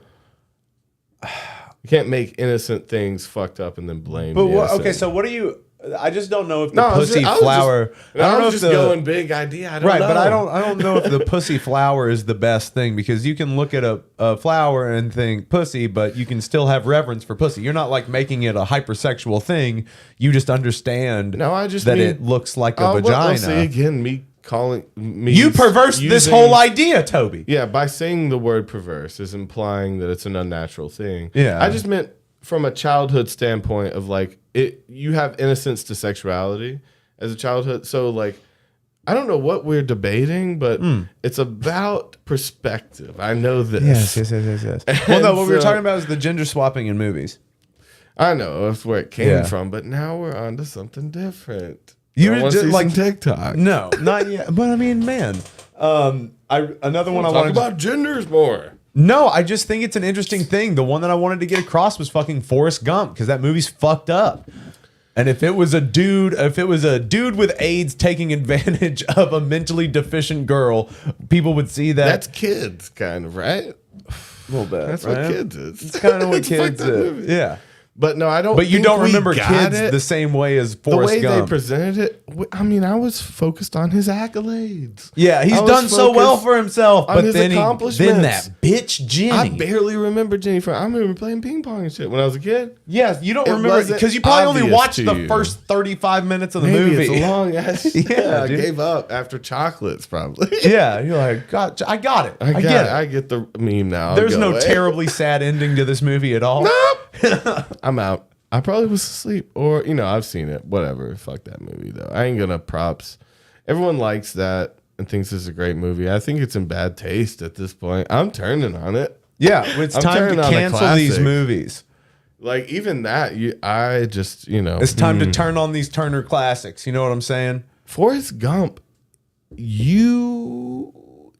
You can't make innocent things fucked up and then blame. But okay, so what do you? I just don't know if the pussy flower. I don't know if just going big idea. I don't know. But I don't know if the pussy flower is the best thing because you can look at a flower and think pussy, but you can still have reverence for pussy. You're not like making it a hypersexual thing. You just understand. No, I just that mean, it looks like a vagina. Well, see again, me calling me. You perverse this whole idea, Toby. Yeah, by saying the word perverse is implying that it's an unnatural thing. Yeah, I just meant from a childhood standpoint of like it. You have innocence to sexuality as a childhood, so like I don't know what we're debating, but it's about perspective. I know this. Yes. Well, no, what we were talking about is the gender swapping in movies. I know that's where it came from, but now we're on to something different. You were just like TikTok. No, not yet. But I mean, man, another one I wanted about genders more. No, I just think it's an interesting thing. The one that I wanted to get across was fucking Forrest Gump because that movie's fucked up. And if it was a dude with AIDS taking advantage of a mentally deficient girl, people would see that. That's kids, kind of, right? A little bit. That's what kids is. It's kind of what kids is. Yeah. But no, I don't. But you don't remember kids the same way as Forrest Gump. The way they presented it. I mean, I was focused on his accolades. Yeah, he's done so well for himself. But his then accomplishments. that bitch Jenny. I barely remember Jenny. I remember playing ping pong and shit when I was a kid. Yeah, you don't remember because you probably only watched the first 35 minutes of the movie. It's a long ass. Yeah, I gave up after chocolates, probably. Yeah, you're like, God, I got it. I get it. I get the meme now. There's no terribly sad ending to this movie at all. Nope. I'm out. I probably was asleep, or I've seen it. Whatever, fuck that movie though. I ain't gonna props. Everyone likes that and thinks it's a great movie. I think it's in bad taste at this point. I'm turning on it. Yeah, it's time to cancel these movies. Like even that, I just it's time to turn on these Turner classics. You know what I'm saying? Forrest Gump, you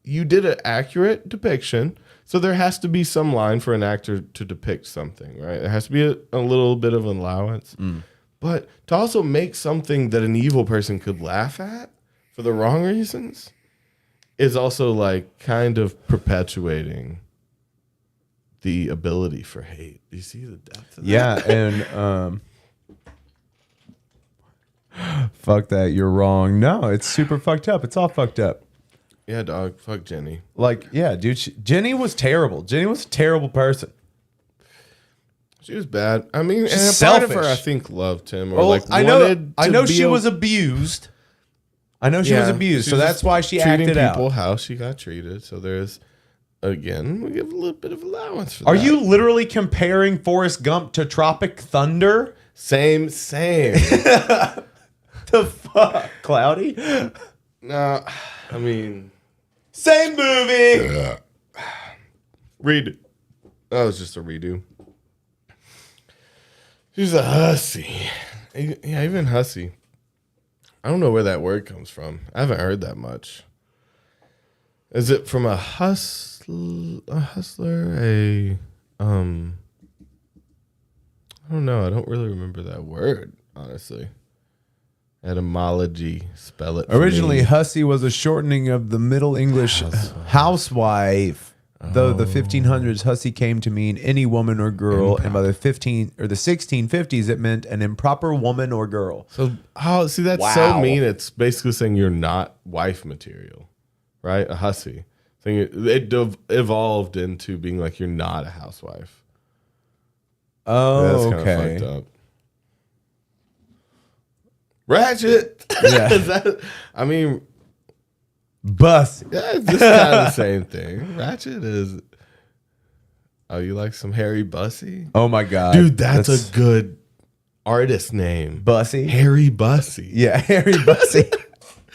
did an accurate depiction. So there has to be some line for an actor to depict something, right? There has to be a little bit of an allowance. But to also make something that an evil person could laugh at for the wrong reasons is also like kind of perpetuating the ability for hate. Do you see the depth of that? Yeah, and Fuck that. You're wrong. No, it's super fucked up. It's all fucked up. Yeah, dog. Fuck Jenny. Like, yeah, dude. Jenny was terrible. Jenny was a terrible person. She was bad. I mean, She's and a part of her, selfish. I think, loved him or Well, like I wanted know. to I know be she a- was abused. I know she was abused, she so was that's why she treating acted people out. how she got treated. So there's, again, we give a little bit of allowance for Are that. you literally comparing Forrest Gump to Tropic Thunder? Same. The fuck, Cloudy? No, I mean, Same movie. redo. That was just a redo. She's a hussy. Yeah, even hussy. I don't know where that word comes from. I haven't heard that much. Is it from a hustler? I don't know. I don't really remember that word, honestly. Etymology, spell it for Originally, me. hussy was a shortening of the Middle English housewife. Though the 1500s, hussy came to mean any woman or girl, and by the 1650s, it meant an improper woman or girl. So how see that's Wow. so mean. It's basically saying you're not wife material, right? A hussy. It evolved into being like you're not a housewife. Oh, That's kind okay. of fucked up. Ratchet. Yeah. Is that, I mean, Bus. yeah, it's just kind of the same thing. Ratchet is. Oh, you like some Harry Bussy? Oh my god, Dude, that's a good artist name. Bussy. Harry Bussy. Yeah, Harry Bussy.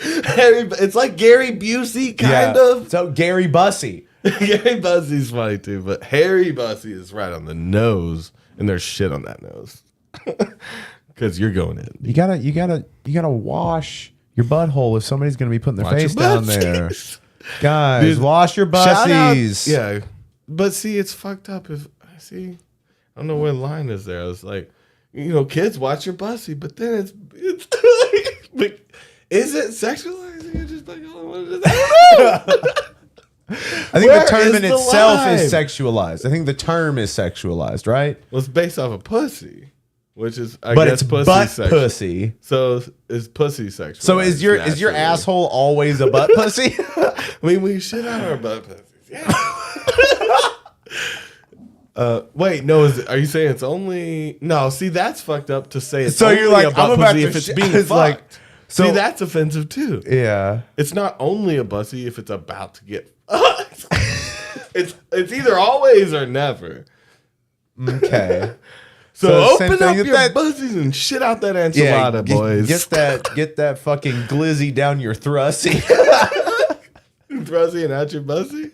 It's like Gary Busey, kind of. So Gary Bussy. Gary Busey's funny too, but Harry Bussey is right on the nose, and there's shit on that nose. Because you're going in. You gotta wash your butthole if somebody's gonna be putting their Watch your face down there. bussies. Guys, Dude, wash your Shout out- bussies. Yeah, but see, it's fucked up. If I don't know where the line is there. It's like, kids watch your bussy, but then it's like, is it sexualizing it? Just like, I don't know. I think Where the term is in the itself is line? sexualized. I think the term is sexualized, right? Well, it's based off of pussy, which is I But guess it's pussy butt sexual. pussy. So is pussy sexual? So is your asshole always a butt pussy? I mean, we shit on our butt pussies. Yeah. Wait, no. Are you saying it's only? No. See, that's fucked up to say. It's So you're only like, a butt I'm about pussy to if it's sh- being it's fucked. like- so- see, that's offensive too. Yeah. It's not only a bussy if it's about to get. It's either always or never. Okay. So same open thing up with your that- bussies and shit out that Yeah, enchilada, boys. Get that fucking glizzy down your thrussy. Thrusy and out your bussy.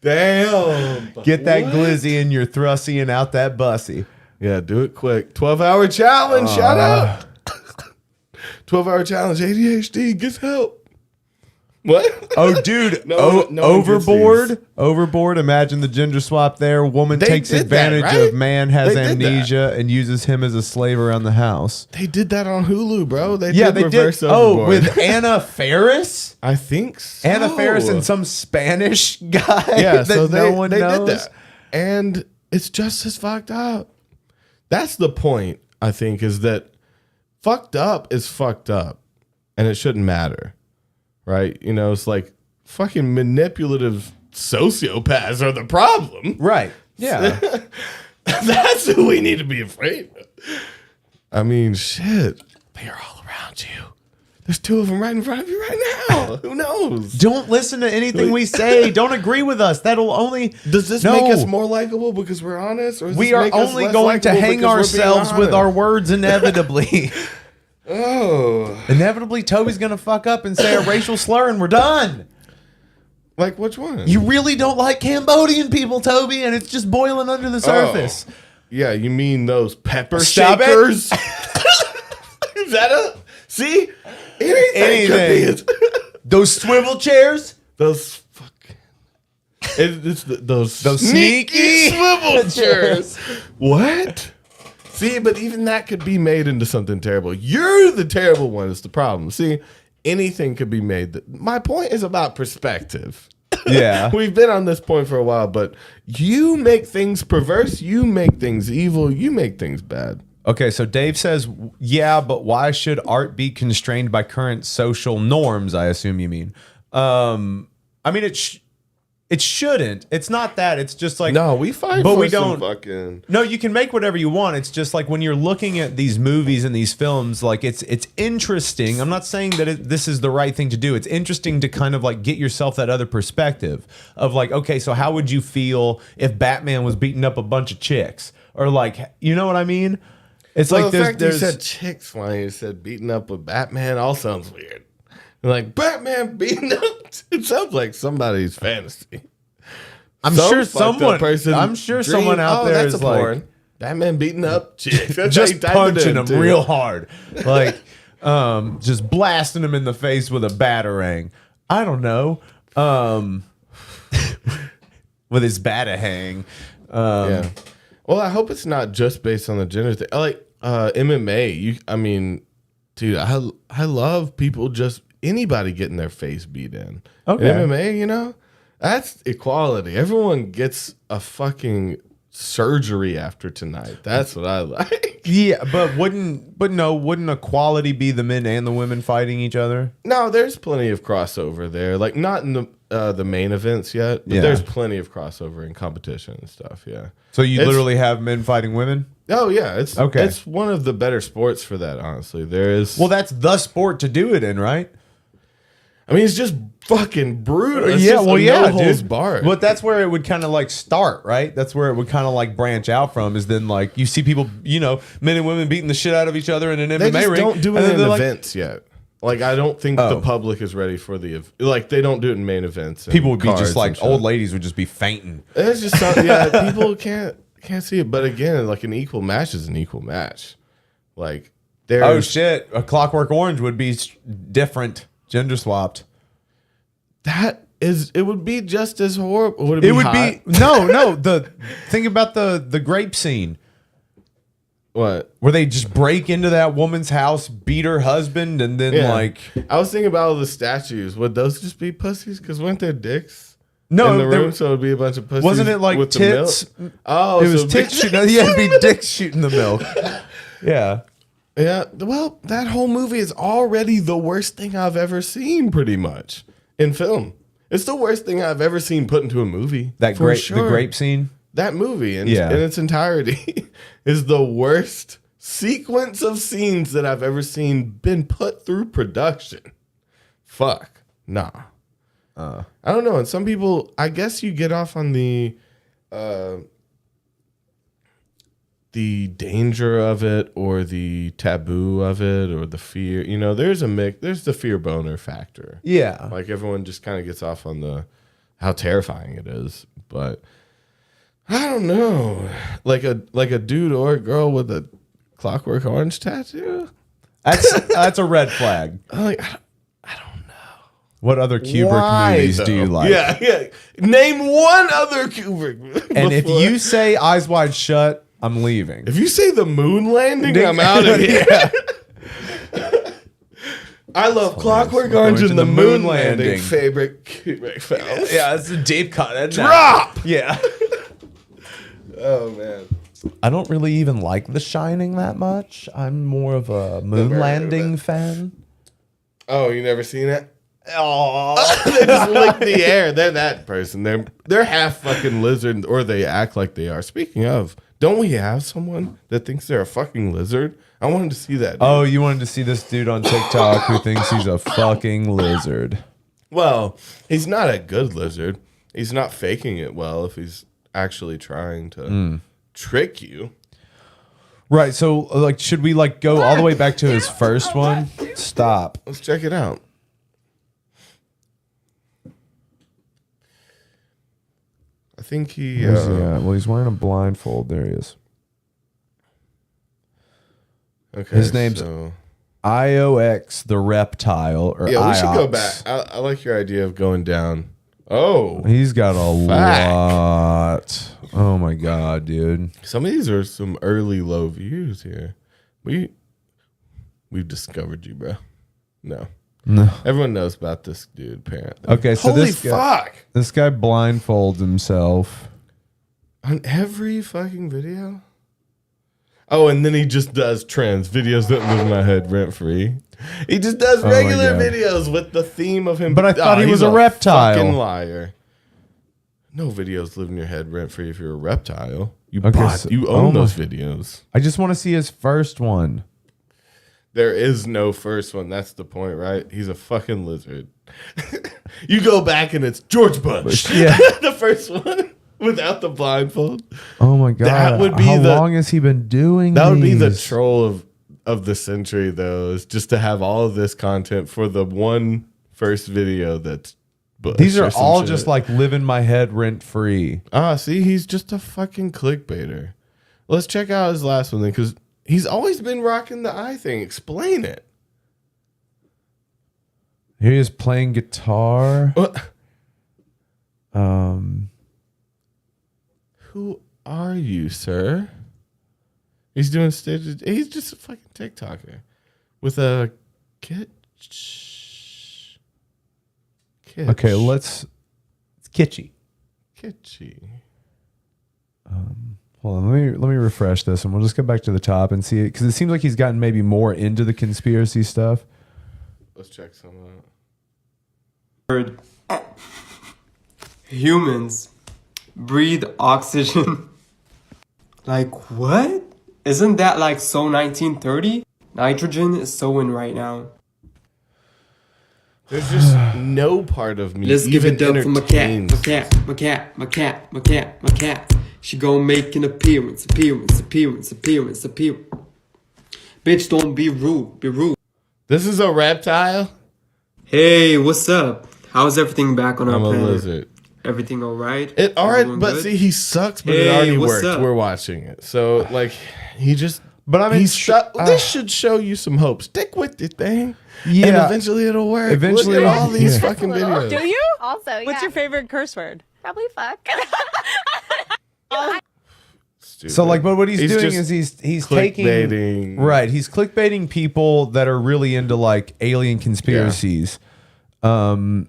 Damn. Get that What? glizzy in your thrusy and out that bussy. Yeah, do it quick. 12-hour challenge. Shout out. 12-hour challenge. ADHD gets help. What? Oh, dude. No one gets Overboard. these. Overboard. Imagine the gender swap there. Woman They takes did that, advantage right? of man has They did that. amnesia and uses him as a slave around the house. They did that on Hulu, bro. They Yeah, did they reverse did. overboard. Oh, with Anna Faris? I think so. Anna Faris and some Spanish guy yeah, that so no one knows. did that. And it's just as fucked up. That's the point, I think, is that fucked up is fucked up. And it shouldn't matter. Right? It's like fucking manipulative sociopaths are the problem. Right. Yeah. That's who we need to be afraid of. I mean, shit. They are all around you. There's two of them right in front of you right now. Who knows? Don't listen to anything we say. Don't agree with us. That'll only. Does this No. make us more likable because we're honest? Or does We this are make us only less going to likable hang because we're being ourselves with honest? our words inevitably. Oh. Inevitably, Toby's going to fuck up and say a racial slur and we're done. Like which one? You really don't like Cambodian people, Toby, and it's just boiling under the surface. Yeah, you mean those pepper Stop it. shakers? Is that a... See? Anything. Could be Those swivel chairs? those fucking... Those sneaky swivel chairs. What? See, but even that could be made into something terrible. You're the terrible one is the problem. See, anything could be made. My point is about perspective. Yeah. We've been on this point for a while, but you make things perverse, you make things evil, you make things bad. Okay, so Dave says, yeah, but why should art be constrained by current social norms? I assume you mean. I mean, it shouldn't. It's not that. It's just like No, we fight but for we some don't. fucking. No, you can make whatever you want. It's just like when you're looking at these movies and these films, like it's interesting. I'm not saying that this is the right thing to do. It's interesting to kind of like get yourself that other perspective of like, okay, so how would you feel if Batman was beating up a bunch of chicks, or like, you know what I mean? It's Well, like the fact there's you said chicks when you said beating up with Batman all sounds weird. Like Batman beating up, it sounds like somebody's fantasy. I'm Some sure fucked up someone. person I'm sure dream, someone out there that's is a like porn. Batman beating up chicks. That's just how you type it punching in, them too. real hard, like just blasting them in the face with a batarang. I don't know, with his batarang. Yeah. Well, I hope it's not just based on the gender thing. I like MMA. I mean, dude, I love people just anybody getting their face beat in. Okay. In MMA, you know, that's equality. Everyone gets a fucking surgery after tonight. That's what I like. Yeah, but wouldn't equality be the men and the women fighting each other? No, there's plenty of crossover there. Like not in the main events yet, but Yeah. there's plenty of crossover in competition and stuff. Yeah. So you It's- literally have men fighting women? Oh yeah, it's Okay. It's one of the better sports for that. Honestly, there is. Well, that's the sport to do it in, right? I mean, it's just fucking brutal. It's yeah, just well, a yeah, no-holds dude. barred. But that's where it would kind of like start, right? That's where it would kind of like branch out from. Is then like you see people, you know, men and women beating the shit out of each other in an They MMA just ring. don't do and it then in they're like, events yet. Like I don't think Oh. the public is ready for like they don't do it in main events. and people would be cards just like and shit. old ladies would just be fainting. It's just yeah, people can't see it. But again, like an equal match is an equal match. Like there's Oh shit! A Clockwork Orange would be different, gender swapped. it would be just as horrible. Would It would hot? be no. The think about the grape scene What? where they just break into that woman's house, beat her husband, and then Yeah. like I was thinking about all the statues. Would those just be pussies? Because weren't there dicks no, in the there- room? So it'd be a bunch of pussies. wasn't it like with the tits? milk? Oh, It was so tits shooting. Yeah, it'd be dicks shooting the milk. Yeah. Yeah. Well, that whole movie is already the worst thing I've ever seen, pretty much in film. It's the worst thing I've ever seen put into a movie. That for grape, sure. the grape scene. That movie in Yeah. its entirety is the worst sequence of scenes that I've ever seen been put through production. Fuck. Nah. I don't know. And some people, I guess you get off on the danger of it or the taboo of it or the fear. You know, there's the fear boner factor. Yeah. Like everyone just kind of gets off on the how terrifying it is, but I don't know. Like a dude or a girl with a Clockwork Orange tattoo. That's a red flag. I'm like, What other Kubrick why, movies do you though? like? Yeah. Name one other Kubrick movie. And if before- you say Eyes Wide Shut, I'm leaving. if you say the moon landing, I'm out of here. I love Clockwork Orange and the moon landing. Favorite Kubrick films. Yeah, it's a deep cut. Drop. Yeah. Oh man. I don't really even like The Shining that much. I'm more of a moon Never heard of landing it. fan. Oh, you never seen it? Oh, They just lick the air. They're that person. They're half fucking lizard, or they act like they are. Speaking of, don't we have someone that thinks they're a fucking lizard? I wanted to see that. Dude. oh, you wanted to see this dude on TikTok who thinks he's a fucking lizard. Well, he's not a good lizard. He's not faking it well if he's actually trying to trick you. Right. So, like, should we like go all the way back to his first one? Stop. Let's check it out. I think he. Where's he at? Well, he's wearing a blindfold. There he is. Okay, His name's so- IOX the reptile or Yeah, we should go IOX. back. I like your idea of going down. Oh, He's got a Fuck. lot. Oh my god, dude. some of these are some early low views here. We've discovered you, bro. No. Everyone knows about this dude, apparently. Okay, so Holy this guy, fuck. this guy blindfolds himself. On every fucking video? Oh, and then he just does trends videos that live in my head rent free. He just does regular videos with the theme of him. But I thought he was a reptile. Fucking liar. No videos live in your head rent free if you're a reptile. You own those videos. I just want to see his first one. There is no first one. That's the point, right? He's a fucking lizard. You go back and it's George Bush. Yeah. The first one without the blindfold. Oh my God. That would be How long has he been doing That would be the these? troll of the century, though, is just to have all of this content for the one first video that's Bush. These are all shit. just like live in my head rent free. See, he's just a fucking clickbaiter. Let's check out his last one then, because he's always been rocking the eye thing. Explain it. Here he is playing guitar. Who are you, sir? He's doing stages. He's just a fucking TikToker with a kitsch. Okay, it's kitschy. Kitschy. Hold on, let me refresh this, and we'll just go back to the top and see it, because it seems like he's gotten maybe more into the conspiracy stuff. Let's check some out. Humans breathe oxygen. Like what? Isn't that like so 1930? Nitrogen is so in right now. There's just no part of me. Let's give even it up for my cat, entertains. my cat, my cat, my cat, my cat, my cat. She gon' make an appearance. Bitch, don't be rude, be rude. This is a reptile? Hey, what's up? How's everything back on our I'm a planet? lizard. Everything alright? It already, Everyone but good? see, he sucks, but Hey, it already what's worked. up? We're watching it. So, like, he just... But I mean, this should show you some hope. Stick with the thing. Yeah. And eventually it'll work. Eventually, Look at all these yeah. fucking videos. Do you? Also, yeah. What's your favorite curse word? Probably fuck. Stupid. So like, but what he's doing just is he's clickbaiting. taking he's clickbaiting people that are really into like alien conspiracies, and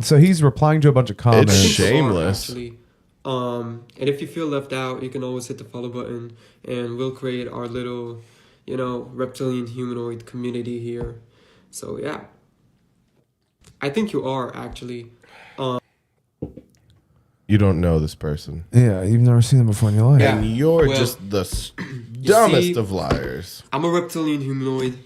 so he's replying to a bunch of comments. It's shameless. Actually. And if you feel left out, you can always hit the follow button, and we'll create our little, reptilian humanoid community here. So yeah, I think you are actually. You don't know this person. Yeah, you've never seen them before in your life. Yeah. And you're Well, just the dumbest see- of liars. I'm a reptilian humanoid.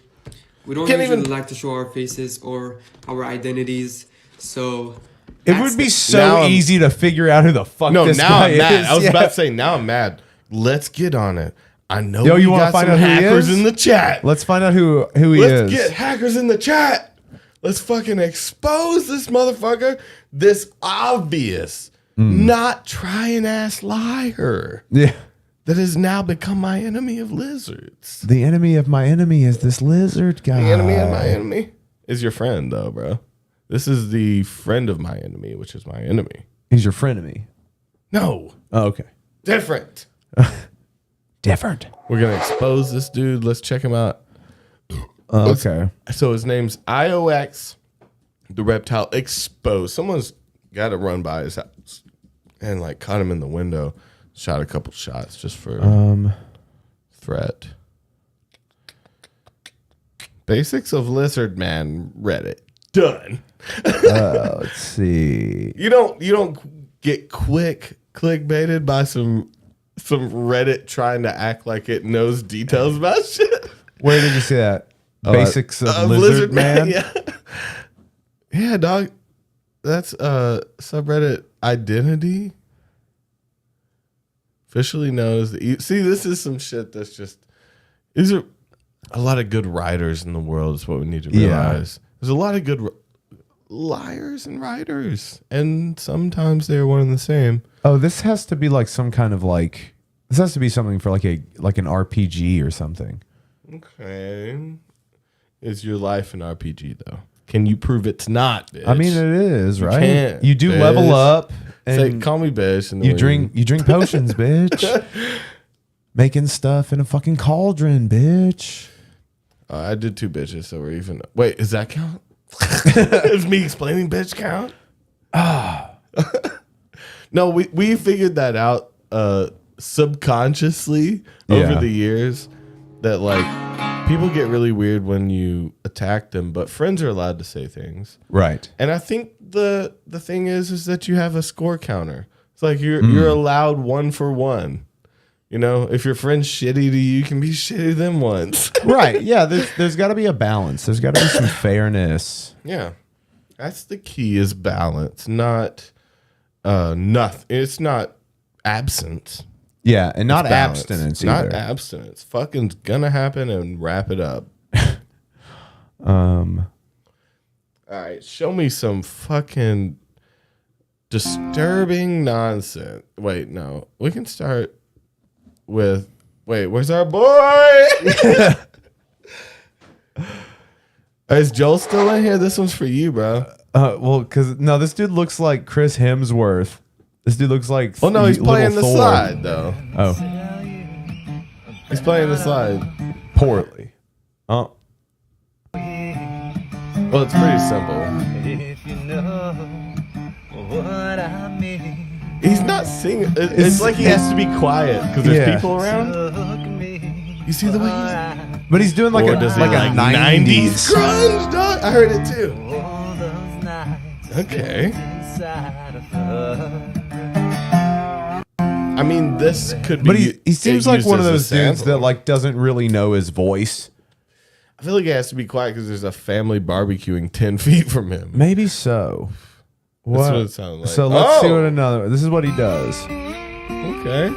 We don't Can't usually even- like to show our faces or our identities, so. It that's would be the- so Now I'm- easy to figure out who the fuck No, this now guy I'm mad. is. I was Yeah. about to say, now I'm mad. Let's get on it. I know Yo, we you wanna got find some out who he hackers is? in the chat. Let's find out who he Let's is. get hackers in the chat. Let's fucking expose this motherfucker. This obvious, not trying ass liar Yeah. that has now become my enemy of lizards. The enemy of my enemy is this lizard guy. The enemy of my enemy is your friend, though, bro. This is the friend of my enemy, which is my enemy. He's your frenemy. No, Oh, okay. different. Different. We're gonna expose this dude. Let's check him out. Okay. So his name's IOX, the reptile exposed. Someone's got to run by his house and like caught him in the window. Shot a couple shots just for threat. Basics of Lizard Man Reddit. Done. Let's see. You don't get clickbaited by some Reddit trying to act like it knows details about shit. Where did you see that? Basics of Lizard Man? Yeah. Yeah, dog. That's subreddit identity. Officially known as the see, this is some shit that's just these are a lot of good writers in the world is what we need to realize. There's a lot of good liars and writers, and sometimes they're one and the same. Oh, this has to be like some kind of like this has to be something for like an RPG or something. Okay. Is your life an RPG though? Can you prove it's not, bitch? I mean, it is, right? can't, You do bitch. level up Say, and call me bitch. And you then drink potions, bitch. Making stuff in a fucking cauldron, bitch. I did 2 bitches, so we're even. Wait, is that count? Is me explaining bitch count? No, we figured that out subconsciously over Yeah. the years. that like people get really weird when you attack them, but friends are allowed to say things. Right. And I think the thing is that you have a score counter. It's like you're allowed 1 for 1. You know, if your friend's shitty to you, you can be shitty to them once. Right. Yeah. There's got to be a balance. There's got to be some fairness. Yeah. That's the key is balance, not nothing. It's not absence. Yeah. And not Balance. abstinence Not either. abstinence. Fucking's gonna happen and wrap it up. Um, All right. Show me some fucking disturbing nonsense. Wait, no. We can start with where's our boy? Is Joel still in here? This one's for you, bro. well, because no, this dude looks like Chris Hemsworth. This dude looks like. Oh no, he's little playing the Thor. slide though. Oh, He's playing the slide. poorly. Oh, Well, it's pretty simple. If you know what I mean, He's not singing. It's like he has to be quiet because there's people around. look at me. You see the way he's but he's doing like or a does he like a 90s. grunge, dog? I heard it too. All those nights Okay. inside of her. I mean, this could be. But he seems like used one of as a those dudes sample. that like doesn't really know his voice. I feel like he has to be quiet because there's a family barbecuing 10 feet from him. Maybe so. That's what it sounds like. So let's see Oh! what another. This is what he does. Okay.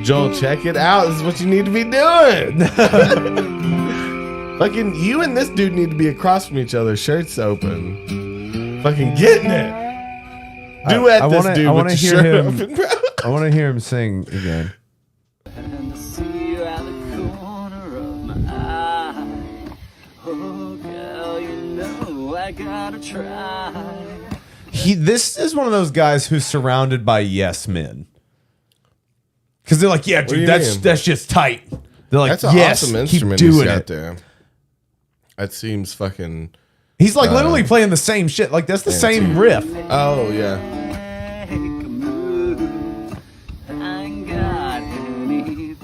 Joel, check it out. This is what you need to be doing. Fucking you and this dude need to be across from each other, shirts open. Fucking getting it. Duet I this wanna- dude I with wanna the hear shirt him- open, bro. I want to hear him sing again. And I see you out the corner of my eye. Oh, girl, you know I gotta try. This is one of those guys who's surrounded by yes men. Because they're like, yeah, do you dude, mean? that's just tight. They're like, That's an yes, awesome keep instrument he's doing got it. there. That seems fucking. He's like literally playing the same shit. Like that's the same riff. Oh yeah. Make a move. I ain't got anything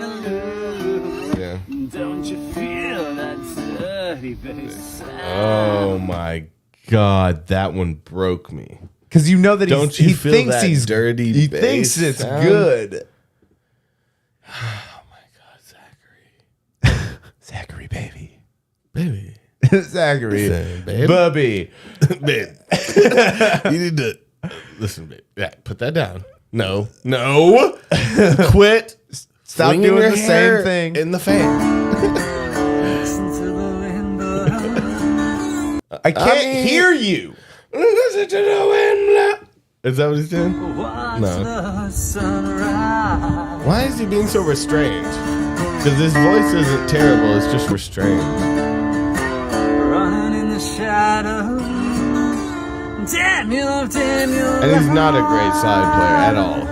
to lose. Yeah. Don't you feel that dirty bass? Oh my god, that one broke me. Because you know that Don't you he feel thinks that he's dirty He bass thinks it's sound? good. Oh my god, Zachary. Zachary, baby. Baby. Zachary. Listen, babe. Bubby. Babe. You need to listen, babe. Yeah, put that down. No. Quit. Stop flinging doing your the hair same thing. in the fan. Listen to the wind blow. I can't hear you. Listen to the wind blow. Is that what he's doing? Watch No. the sunrise. Why is he being so restrained? Because his voice isn't terrible, it's just restrained. Running in the shadows. Damn you, And he's not a great side player at all.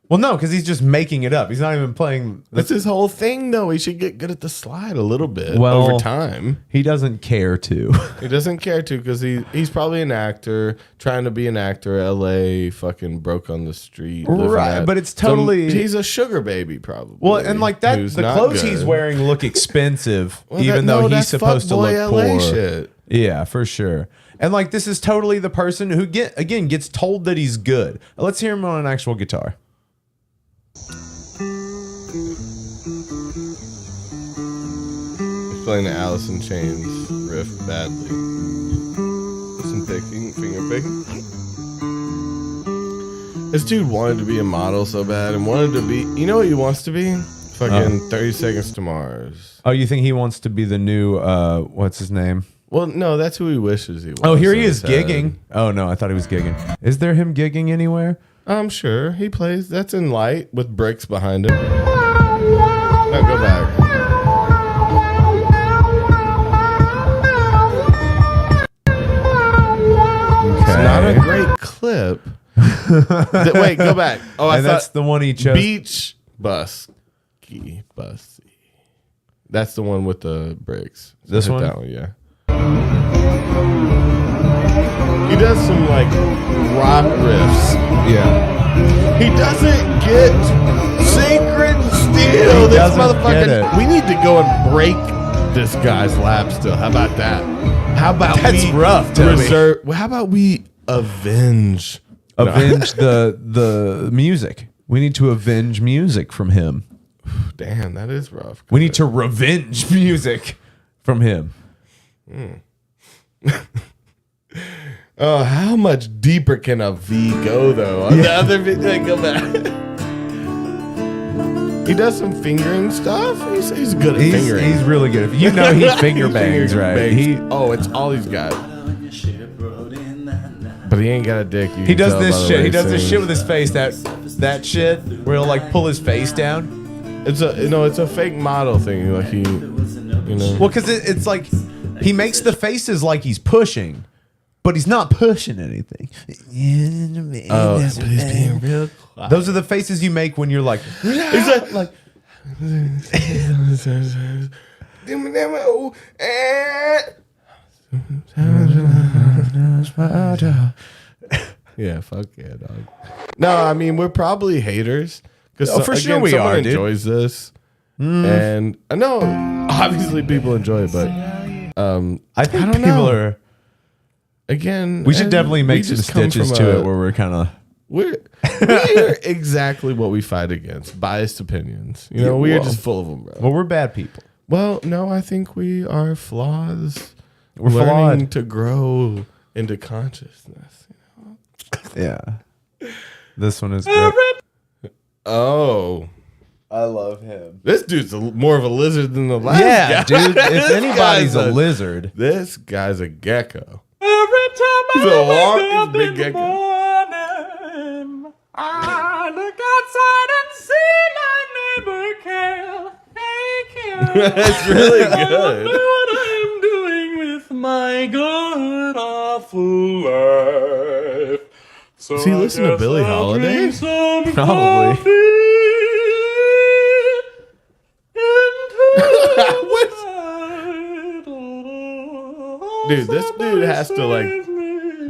Well, no, because he's just making it up. He's not even playing. That's his whole thing, though. He should get good at the slide a little bit Well- over time. He doesn't care to. He doesn't care to because he's probably an actor, trying to be an actor. LA fucking broke on the street. living Right, that. but it's totally- he's a sugar baby, probably. Well, and like that, who's the not clothes good. he's wearing look expensive, Well, even no, though he's that's supposed to fuckboy look LA poor. shit. Yeah, for sure. And like this is totally the person who gets told that he's good. Let's hear him on an actual guitar. He's playing the Alice in Chains riff badly. Some finger picking. This dude wanted to be a model so bad and wanted to be. You know what he wants to be? Fucking 30 Seconds to Mars. Oh, you think he wants to be the new what's his name? Well, no, that's who he wishes he was. Oh, here he in is his head. gigging. Oh no, I thought he was gigging. Is there him gigging anywhere? I'm sure he plays. That's in light with bricks behind him. No, go back. It's not a great clip. Wait, go back. Oh, I And thought that's the one he chose. Beach Bus. That's the one with the bricks. So This hit one? That one, yeah. He does some like rock riffs. Yeah. He doesn't get sacred steel. This doesn't get motherfucker. it. We need to go and break this guy's lap still. How about that? How about That's we rough, Toby. Well, how about we avenge the music. We need to avenge music from him. Damn, that is rough. We need to revenge music from him. Oh, how much deeper can a V go though? On the other video, go back. He does some fingering stuff. He's good at fingering. He's really good. You know he finger bangs, right? It's all he's got. But he ain't got a dick. He does this shit. He does this shit with his face. That shit where he'll like pull his face down. It's a fake model thing. Like he, Well, because it's like he makes the faces like he's pushing, but he's not pushing anything. Oh, but he's being real. Those are the faces you make when you're like, He's like. Yeah, fuck yeah, dog. No, I mean we're probably haters because for sure we someone are, dude. enjoys this, and I know obviously people enjoy it, but I think don't people know. are. Again, We should and definitely we make some just come stitches from to a- it where we're kind of. We're exactly what we fight against: biased opinions. We are well- just full of them, bro. Well, we're bad people. Well, no, I think we are flaws. We're learning flawed. to grow into consciousness. Yeah. This one is great. Oh, I love him. this dude's more of a lizard than the last Yeah, guy. dude. If anybody's guy's a lizard, This guy's a gecko. Every time He's a long, he's a big gecko. morning, I look outside and see my neighbor Kale. Hey, Kale. That's really I wonder good. what I'm doing with my good awful life. So Does he listen to I guess Billie I'll Holiday? drink some Probably. coffee Dude, this dude has to like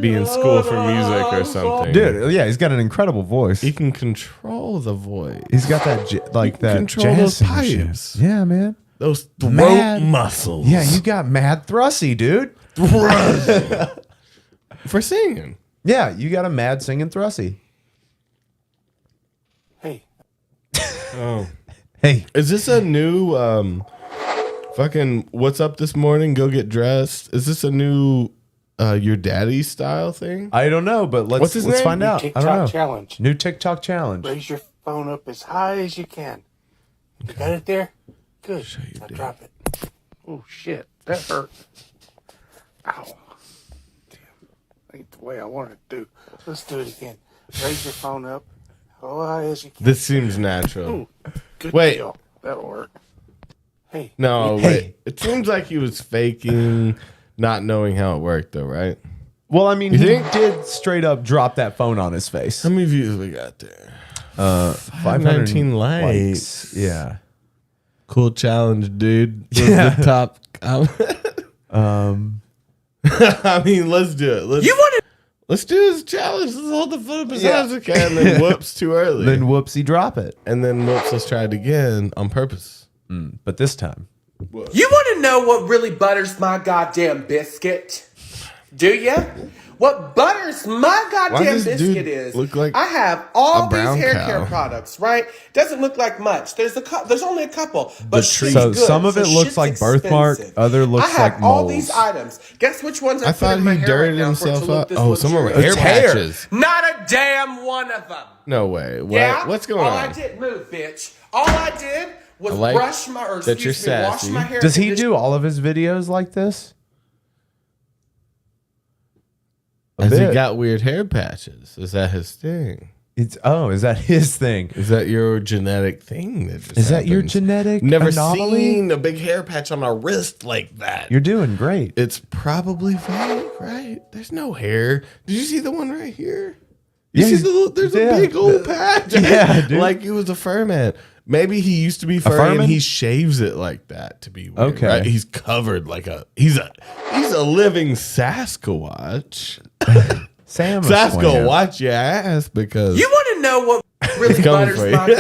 be in school for music or something. dude. Yeah, he's got an incredible voice. He can control the voice. He's got that that control jazz those singer shit. pipes. Yeah, man. Those throat Mad. muscles. Yeah, you got mad thrusty, dude. for singing. Yeah, you got a mad singing thrusty. Oh. Hey, Is this a new fucking what's up this morning? Go get dressed. Is this a new your daddy style thing? I don't know, but What's his let's name? find out. I don't know. TikTok challenge. New TikTok challenge. Raise your phone up as high as you can. You got it there? Good. Now drop it. Oh, shit. That hurt. Ow. Damn. Ain't the way I wanted to do. Let's do it again. Raise your phone up as high as you can. This seems natural. Ooh, good Wait. deal. That'll work. Hey. No, Hey. wait. It seems like he was faking not knowing how it worked though, right? Well, I mean, You he think? did straight up drop that phone on his face. How many views we got there? 519 likes. Yeah. Cool challenge, dude. Was Yeah. the top I mean, let's do it. Let's do this challenge. Let's hold the phone up as high as we can. Then whoops, too early. Then whoopsie drop it. And then whoops, let's try it again on purpose. But this time. You want to know what really butters my goddamn biscuit? Do ya? What butters my goddamn does this biscuit dude is, look like I have all a these brown hair cow? care products, right? Doesn't look like much. There's only a couple, but tree. shit's So good. some of it looks shit's like birthmark, expensive. other looks I have like all moles. these items. Guess which ones I, I put thought in my he hair dirtied right now for it to himself look up. this Oh, some of them are luxurious. hair hair. patches. Not a damn one of them. No way. What? Yeah? What's going all on? I did, move, bitch. All I did was I like brush my, or that you're excuse me, wash sassy. my hair. Does he conditioner. do all of his videos like this? Has he bit. got weird hair patches? Is that his thing? Is that his thing? Is that your genetic thing? That just Is that your happens? genetic Never anomaly? seen a big hair patch on my wrist like that. You're doing great. It's probably fake, right? There's no hair. Did you see the one right here? You Yeah, see the little, there's yeah. a big old patch. Yeah, dude. Like it was a fur man. Maybe he used to be furry furman? and he shaves it like that to be weird. Okay. Right? He's covered like he's a living Sasquatch. Sam Sasquatch your ass because You want to know what really coming butters for my you.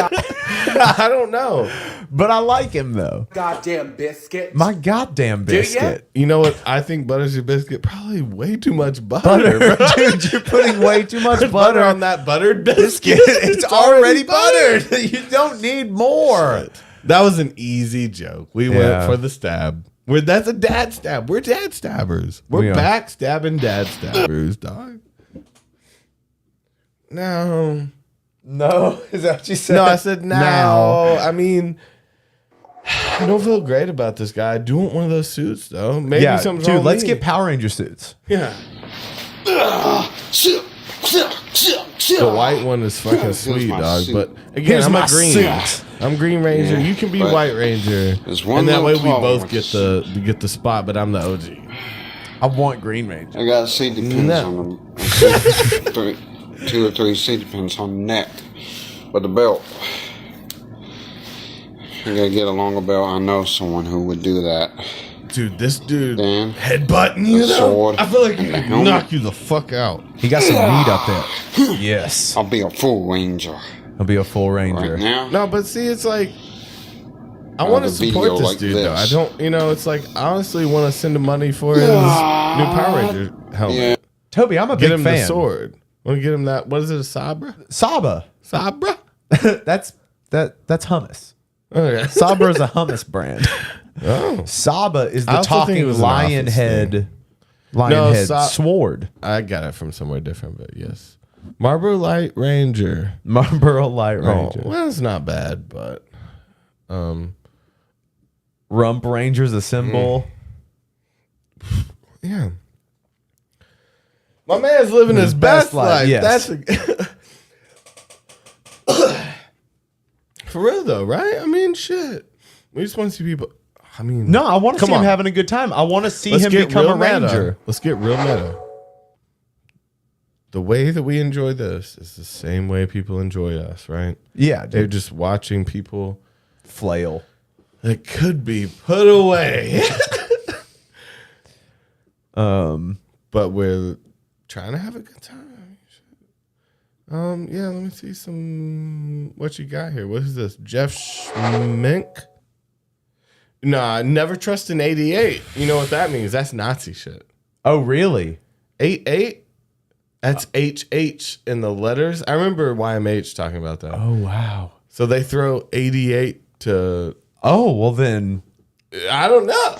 I don't know. But I like him though. goddamn biscuit? My goddamn Do ya? biscuit. You know what? I think butters your biscuit probably way too much Butter, butter. bro. dude, you're putting way too much Butter butter on that buttered biscuit. It's already buttered. You don't need more. That was an easy joke. We Yeah. went for the stab. That's a dad stab. We're dad stabbers. We're We are. backstabbing dad stabbers, dog. No. No, is that what you said? No, I said no. I mean, I don't feel great about this guy. I do want one of those suits, though. Maybe Yeah, something's dude, wrong with let's me. get Power Ranger suits. Yeah. The white one is fucking sweet, my dog. suit. But again, Here's I'm my a green. suit. I'm Green Ranger. Yeah, You can be but White Ranger, there's one and that way little we claw both with get the spot. But I'm the OG. I want Green Ranger. I got safety pins No. on them. 2 or 3 safety pins on the neck. But the belt. I gotta get a longer belt. I know someone who would do that. Dude, this dude Dan, headbutting you the though. sword, I feel like he and the could helmet. knock you the fuck out. He got some meat up there. Yes. I'll be a full ranger. He'll be a full Ranger. Right now, No, but see, it's like I want to the support video this like dude though. I this. don't, it's like I honestly want to send him money for his new Power Ranger helmet. Yeah. Toby, I'm a Get big him fan. the sword. Want to get him that? What is it? A Sabra? Saba. Sabra? that's hummus. Okay. Saba is a hummus brand. Oh, Saba is I the also think it talking was an lion office head. Sa- sword. I got it from somewhere different, but yes, Marlboro Light Ranger. Marlboro Light Ranger. Oh, well, it's not bad, but Rump Ranger's a symbol. yeah. My man's living his best life. yes. That's for real though, right? I mean, shit. We just want to see people. I mean, No, I want to Come see him on. having a good time. I want to see let's him get become real a meta. ranger. Let's get real meta. The way that we enjoy this is the same way people enjoy us, right? Yeah, They're dude. just watching people Flail. that could be put away. But we're trying to have a good time. Yeah, let me see some what you got here. What is this? Jeff Schmink? Nah, never trust an 88. You know what that means? That's Nazi shit. Oh, really? 88? That's HH in the letters. I remember YMH talking about that. Oh, wow. So they throw 88 to Oh, well then. I don't know.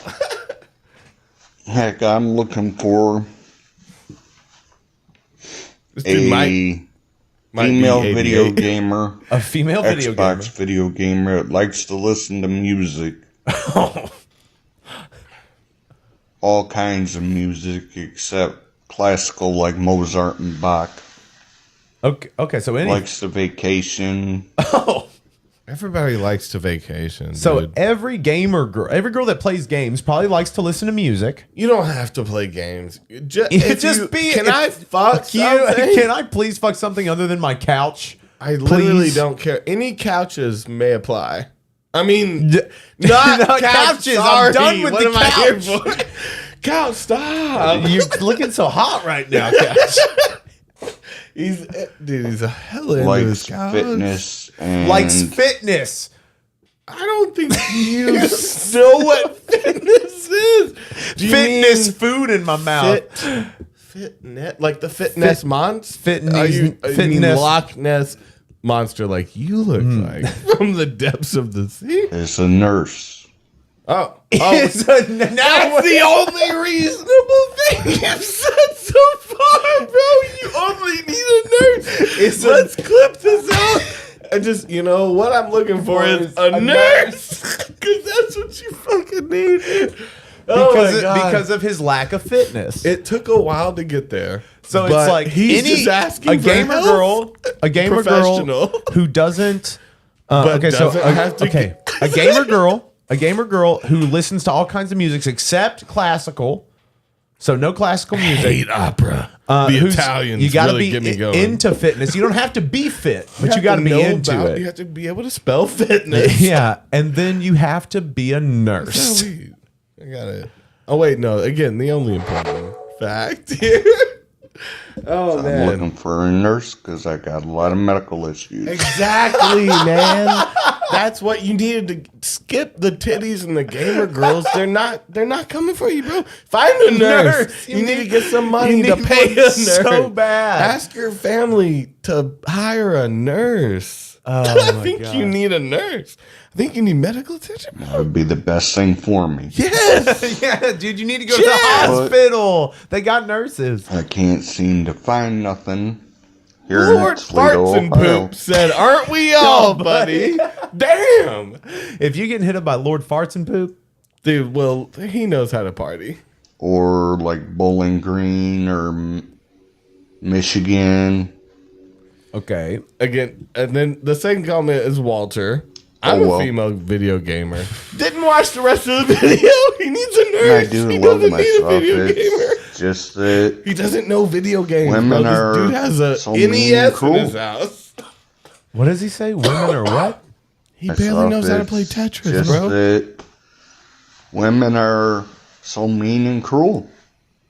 Heck, I'm looking for This dude might female be video 88. gamer, A female video gamer. Xbox video gamer that likes to listen to music. All kinds of music except classical like Mozart and Bach. Okay, so Likes to vacation. Oh. Everybody likes to vacation. So dude. every girl that plays games probably likes to listen to music. You don't have to play games. Can Can I fuck you? something? Can I please fuck something other than my couch? I literally Please? don't care. Any couches may apply. I mean, Not not couches. Sorry. I'm done with what the am I here couch. for? Couch, stop. You're looking so hot right now, couch. He's a hell into Likes his couch. fitness and Likes fitness. I don't think you know what fitness is. Do you Fitness mean food in my mouth. Fitness, like the fitness monster. Fitness- You mean fitness- Loch Ness monster, like you look like from the depths of the sea. is a nurse. Oh, It's that's the only reasonable thing you've said so far, bro. You only need a nurse. Let's clip this out. And just, what I'm looking for is a nurse. Because that's what you fucking need. because of his lack of fitness. It took a while to get there. So but it's like he's just asking a for gamer help. a gamer Professional. girl who doesn't. But doesn't have to a gamer girl who listens to all kinds of music except classical. So no classical music. hate opera. The who's- Italians you gotta really be get me going. into fitness. You don't have to be fit, but you have got to be know into about- it. You have to be able to spell fitness. Yeah, and then you have to be a nurse. I got it. Oh wait, no. Again, the only important fact here. Oh, I'm man. looking for a nurse because I got a lot of medical issues. Exactly, man. That's what you needed to skip the titties and the gamer girls. They're not coming for you, bro. Find a nurse. You need to get some money to pay a nurse. So bad. Ask your family to hire a nurse. I think you need a nurse. I think you need medical attention. That would be the best thing for me. Yes. Yeah, dude, you need to go to the hospital. They got nurses. I can't seem to find nothing here Lord in Toledo, Farts and Ohio. Poop said, "Aren't we all, buddy?" Damn. If you getting hit up by Lord Farts and Poop, Dude, well, he knows how to party. Or like Bowling Green or Michigan. okay. Again, and then the second comment is Walter. I'm a female video gamer. Didn't watch the rest of the video. He needs a nurse. I do He love doesn't need a myself. video gamer. It's just that He doesn't know video games. women bro. are This dude has a so mean and NES in cruel. his house. What does he say? Women or what? He barely knows how to play It's Tetris, just bro. that women are so mean and cruel.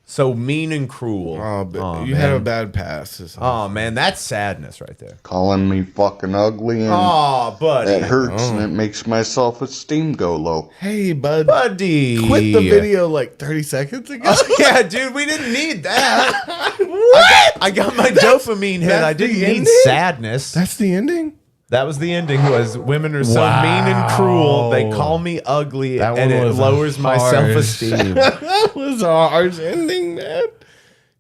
So mean and cruel. Oh, but Oh, you man. had a bad pass. or something. Oh man, that's sadness right there. Calling me fucking ugly and Oh, buddy. that hurts and it makes my self-esteem go low. Hey, bud. Buddy. Quit the video like 30 seconds ago. Oh, yeah, dude, we didn't need that. What? I got my dopamine hit. I didn't the need ending? sadness. That's the ending? That was the ending. Was women are so Wow. mean and cruel. They call me ugly, That and one it was lowers my harsh. self-esteem. That was a harsh ending, man.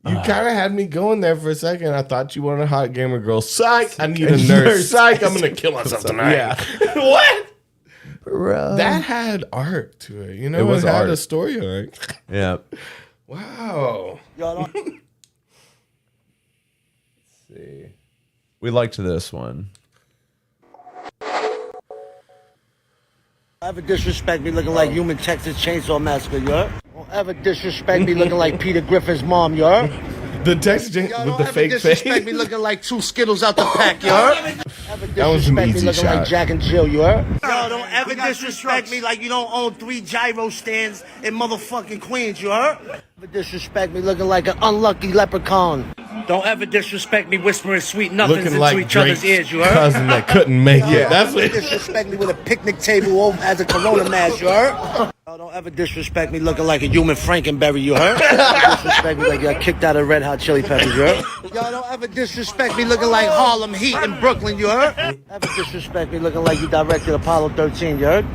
You kind of had me going there for a second. I thought you wanted a hot gamer girl. Psych! I need a nurse. Psych! I'm gonna kill myself tonight. Yeah. What? Bro. That had art to it. You know, It was had art. a story arc. Yeah. Wow. Let's see. We liked this one. Ever disrespect me looking like human Texas Chainsaw Massacre, you heard? Don't ever disrespect me looking like Peter Griffin's mom, you heard? The text with Don't the ever fake disrespect face. me looking like two Skittles out the pack, you heard? Ever That was an disrespect me easy looking shot. like Jack and Jill, you heard? Yo, don't ever disrespect me like you don't own 3 gyro stands in motherfucking Queens, you heard? Ever disrespect me looking like an unlucky leprechaun. Don't ever disrespect me whispering sweet nothings Looking into like each other's Drake's ears, you heard? cousin that couldn't make it. That's Don't what. ever disrespect me with a picnic table over as a Corona mask, you heard? Yo, don't ever disrespect me looking like a human Frankenberry, you heard? Don't disrespect me like you got kicked out of Red Hot Chili Peppers, you heard? Yo, don't ever disrespect me looking like Harlem Heat in Brooklyn, you heard? Ever disrespect me looking like you directed Apollo 13, you heard?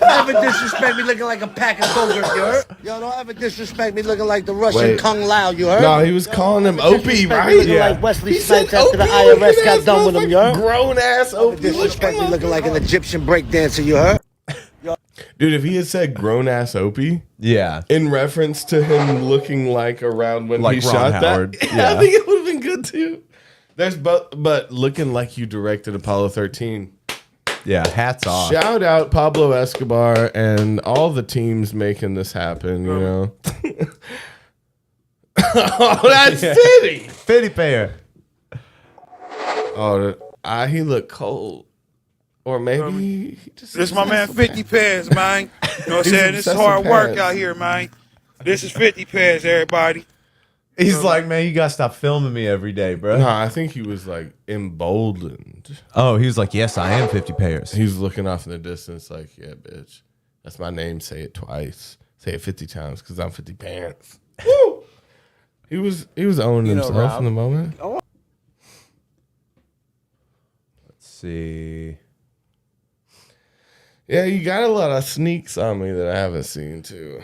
Ever disrespect me looking like a pack of Bogart, you heard? Yo, don't ever disrespect me looking like the Russian Wait. Kung Lao, you heard? No, he was calling him Opie, Disrespect me right? looking like Wesley He said Snipes after the Opie, IRS looking got ass done with him, you heard? Grown ass Opie. Disrespect me looking like an Egyptian breakdancer, you heard? Dude, if he had said grown ass Opie Yeah. in reference to him looking like around when Like he Ron shot Howard, that, yeah. I think it would have been good too. There's but looking like you directed Apollo 13. Yeah. Hats off. Shout out Pablo Escobar and all the teams making this happen, you know. Oh, that's Fitty. Fitty pair. Oh, he looked cold. Or maybe he just This is my man 50 Pairs, man. You know what I'm saying? This is hard work out here, man. This is 50 Pairs, everybody. He's like, man, you gotta stop filming me every day, bro. No, I think he was like emboldened. Oh, he was like, yes, I am 50 pairs. He's looking off in the distance like, yeah, bitch. That's my name. Say it twice. Say it 50 times because I'm 50 pants. Woo! He was owning himself Rob. in the moment. Let's see. Yeah, you got a lot of sneaks on me that I haven't seen too.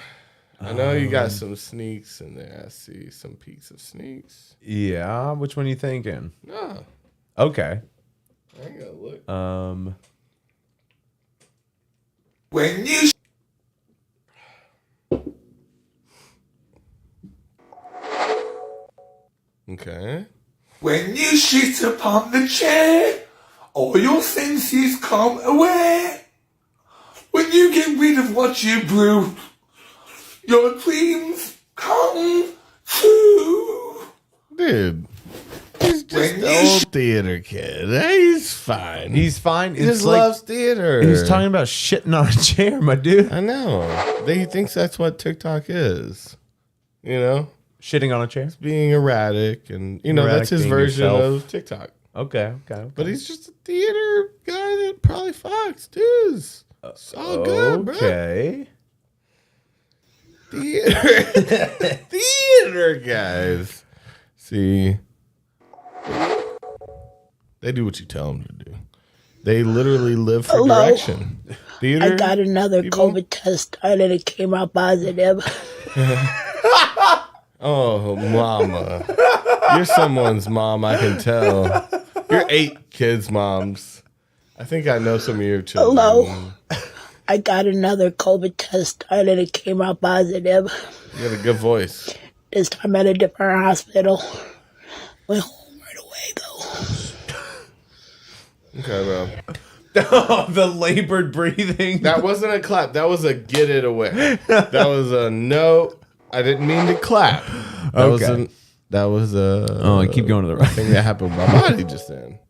I know you got some sneaks in there. I see some peeks of sneaks. Yeah, which one are you thinking? No, Okay. I ain't gonna look. When you Okay. When you shit upon the chair, all your senses come away. When you get rid of what you brew, your dreams come true. Dude. He's just When an you old theater kid. He's fine. He's fine. He just loves theater. He's talking about shitting on a chair, my dude. I know. He thinks that's what TikTok is. You know? Shitting on a chair? Being erratic, and you know Erratic that's his being version yourself. of TikTok. Okay. But he's just a theater guy that probably fucks dudes. It's all good, bro. Okay. Theater guys. See, they do what you tell them to do. They literally live for direction. Theater. I got another COVID test done and it came out positive. Oh, mama. You're someone's mom, I can tell. You're 8 kids' moms. I think I know some of your children. Hello. I got another COVID test done and it came out positive. You got a good voice. This time at a different hospital. Went home right away, though. Okay, bro. The labored breathing. That wasn't a clap. That was a get it away. That was a no. I didn't mean to clap. That was a. Oh, I keep going to the right thing that happened with my body just then.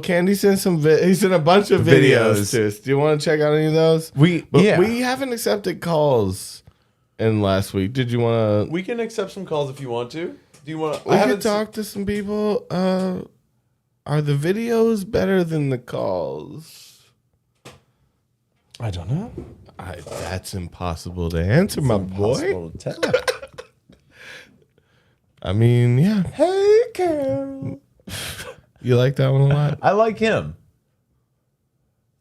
Candy sent he sent a bunch of videos to us. Do you want to check out any of those? We haven't accepted calls in last week. Did you want to? We can accept some calls if you want to. Do you want? We can talk to some people. Are the videos better than the calls? I don't know. That's impossible to answer, my boy. To tell. I mean, yeah. Hey, Carol. You like that one a lot? I like him.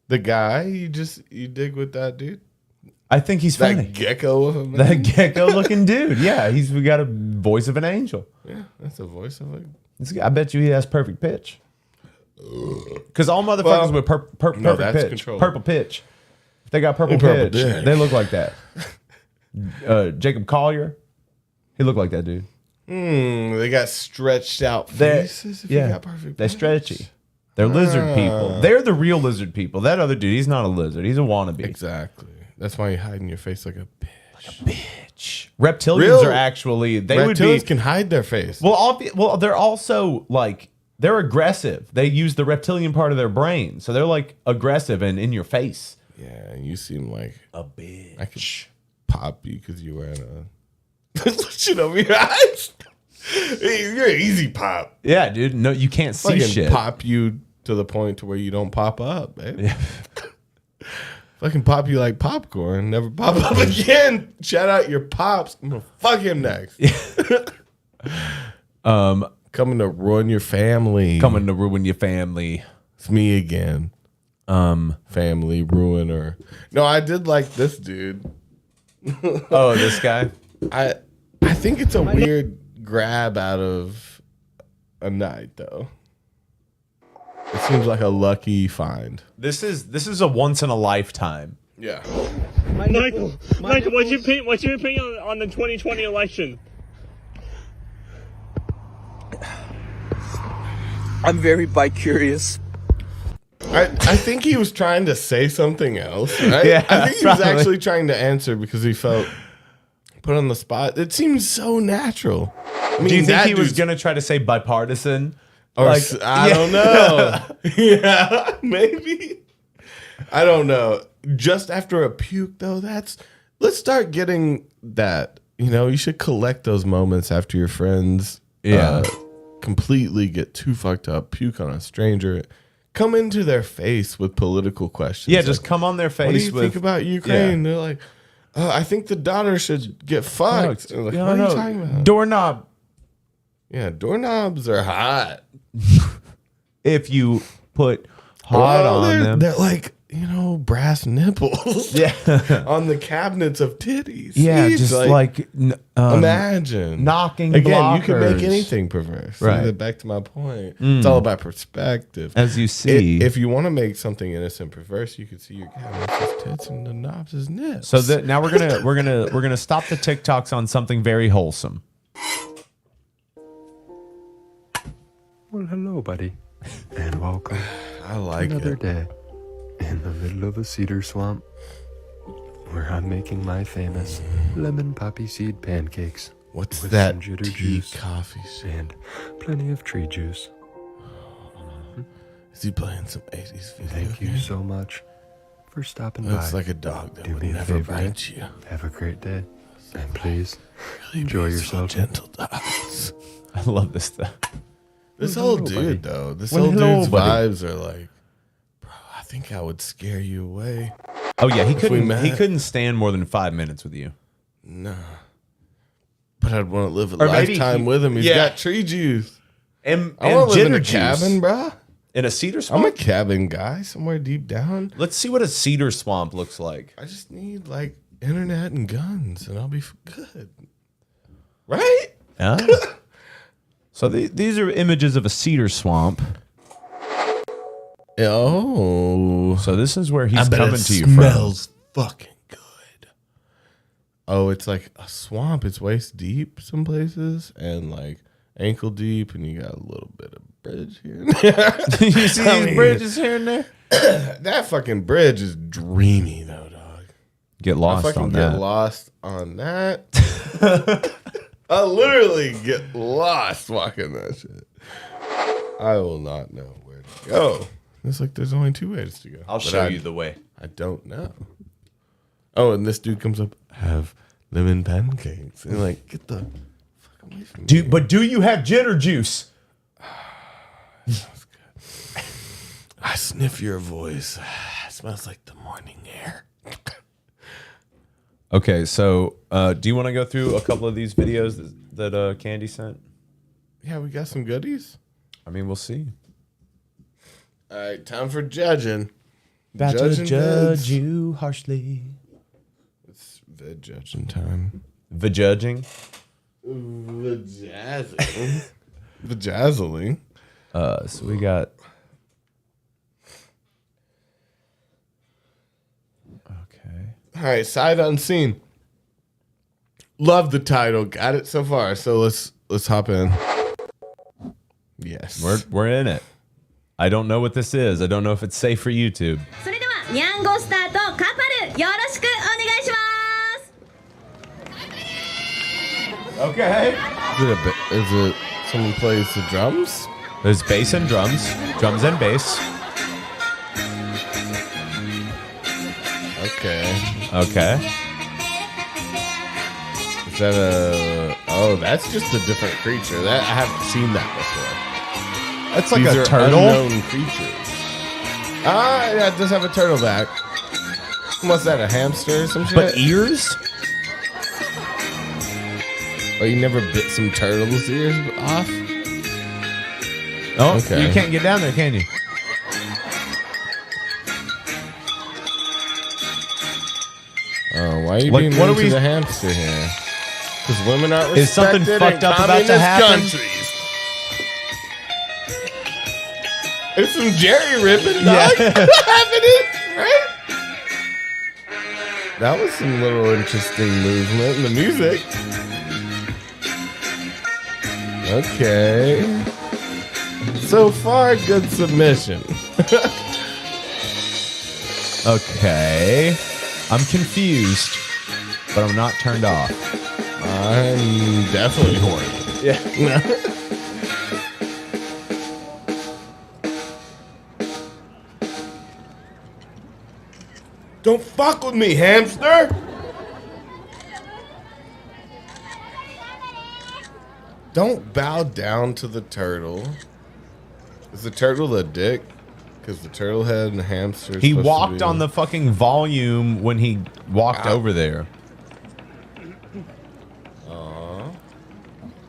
The guy, you dig with that dude? I think he's that funny. Gecko of a man? That gecko looking dude. Yeah, we got a voice of an angel. Yeah, that's the voice of a... I bet you he has perfect pitch. Because all motherfuckers with perfect pitch. Control. Purple pitch. If they got purple pitch, they look like that. Jacob Collier, he looked like that dude. They got stretched out faces. They're stretchy. They're lizard people. They're the real lizard people. That other dude, he's not a lizard. He's a wannabe. Exactly. That's why you hide in your face like a bitch. Reptilians are actually reptilians can hide their face. Well, they're also like they're aggressive. They use the reptilian part of their brain, so they're like aggressive and in your face. Yeah, and you seem like a bitch. I could pop you because you're wearing a shit over your eyes. You're an easy pop. Yeah, dude. No, you can't see shit. Pop you to the point to where you don't pop up, baby. Yeah. Fucking pop you like popcorn. Never pop up again. Shout out your pops. I'm gonna fuck him next. Coming to ruin your family. Coming to ruin your family. It's me again. Family ruiner. No, I did like this dude. Oh, this guy? I think it's a weird grab out of a night though. It seems like a lucky find. This is a once in a lifetime. Yeah. Michael, what's your opinion on the 2020 election? I'm very bi-curious. I think he was trying to say something else, right? Yeah, I think he was probably. actually trying to answer because he felt put on the spot. It seems so natural. I mean, do you think he was going to try to say bipartisan? Or I don't know. Yeah, maybe. I don't know. Just after a puke, though, let's start getting that. You know, you should collect those moments after your friends completely get too fucked up, puke on a stranger, come into their face with political questions. Yeah, just come on their face. What do you think about Ukraine? They're like, I think the daughter should get fucked. Like, what are you talking about? Doorknob. Yeah, doorknobs are hot. If you put hot on them. They're like, brass nipples. Yeah. On the cabinets of titties. Yeah, Jeez, just imagine. Knocking Again, blockers. you can make anything perverse. Right. So back to my point. It's all about perspective. As you see. If you want to make something innocent perverse, you can see your cabinets as tits and the knobs as nips. So now we're gonna stop the TikToks on something very wholesome. Well, hello, buddy, and welcome. I like another day in the middle of a cedar swamp where I'm making my famous lemon poppy seed pancakes. What's with that? Some jitter Tea juice coffee and plenty of tree juice. Is he playing some 80s video? Thank you so much for stopping by. Looks like a dog that Do would me a never favor, bite you. Have a great day, and please Enjoy yourself. Gentle dogs. I love this stuff. This Hello, old dude, though. This Well, old hello, dude's buddy. vibes are like, bro, I think I would scare you away. Oh yeah, he If we couldn't. met. He couldn't stand more than 5 minutes with you. Nah. But I'd want to live a Or maybe lifetime he- with him. He's yeah. got tree juice. And I want to live in a ginger cabin, juice. bro. In a cedar I'm swamp. a cabin guy somewhere deep down. Let's see what a cedar swamp looks like. I just need like internet and guns, and I'll be good. Right? Yeah. So these are images of a cedar swamp. Oh. So this is where he's I bet coming it to you smells fucking good. Oh, it's like a swamp. It's waist deep some places and like ankle deep, and you got a little bit of bridge here and there. from. You see these bridges here and there? That fucking bridge is dreamy though, dog. Get I lost fucking on get that. lost on that. I literally get lost walking that shit. I will not know where to go. It's like there's only two ways to go. I'll But show you the way. I don't know. Oh, and this dude comes up, have lemon pancakes. And like, get the fuck away from me. But do you have ginger juice? Sounds good. I sniff your voice. It smells like the morning air. Okay, so do you want to go through a couple of these videos that Candy sent? Yeah, we got some goodies. I mean, we'll see. All right, time for judging. About to Judging judge vids. you harshly. It's vid judging time. The judging. Vajazzling. Vajazzling. So we got. Okay. All right, sight unseen. Love the title. Got it so far. So let's hop in. Yes. We're in it. I don't know what this is. I don't know if it's safe for YouTube. それではニャンゴスターとカパルよろしくお願いします Okay. Is it someone plays the drums? There's bass and drums. Drums and bass. Okay. Okay. Is that a... Oh, that's just a different creature. That I haven't seen that before. That's like These a are turtle. unknown creatures. Ah, yeah, it does have a turtle back. What's that, a hamster or some shit? But ears? Oh, you never bit some turtle's ears off? Oh, Okay. you can't get down there, can you? Oh, why are you Like, being what mean are to we- the hamster here? Because women aren't Is something respected fucked in up about to communist happen? countries. It's some jerry ripping, Yeah. dog. happening, right? That was some little interesting movement in the music. Okay. So far, good submission. Okay. I'm confused, but I'm not turned off. I'm definitely horny. Yeah. Don't fuck with me, hamster! Don't bow down to the turtle. Is the turtle a dick? Because the turtle head and the hamster. He walked on the fucking volume when he walked over there. Aww.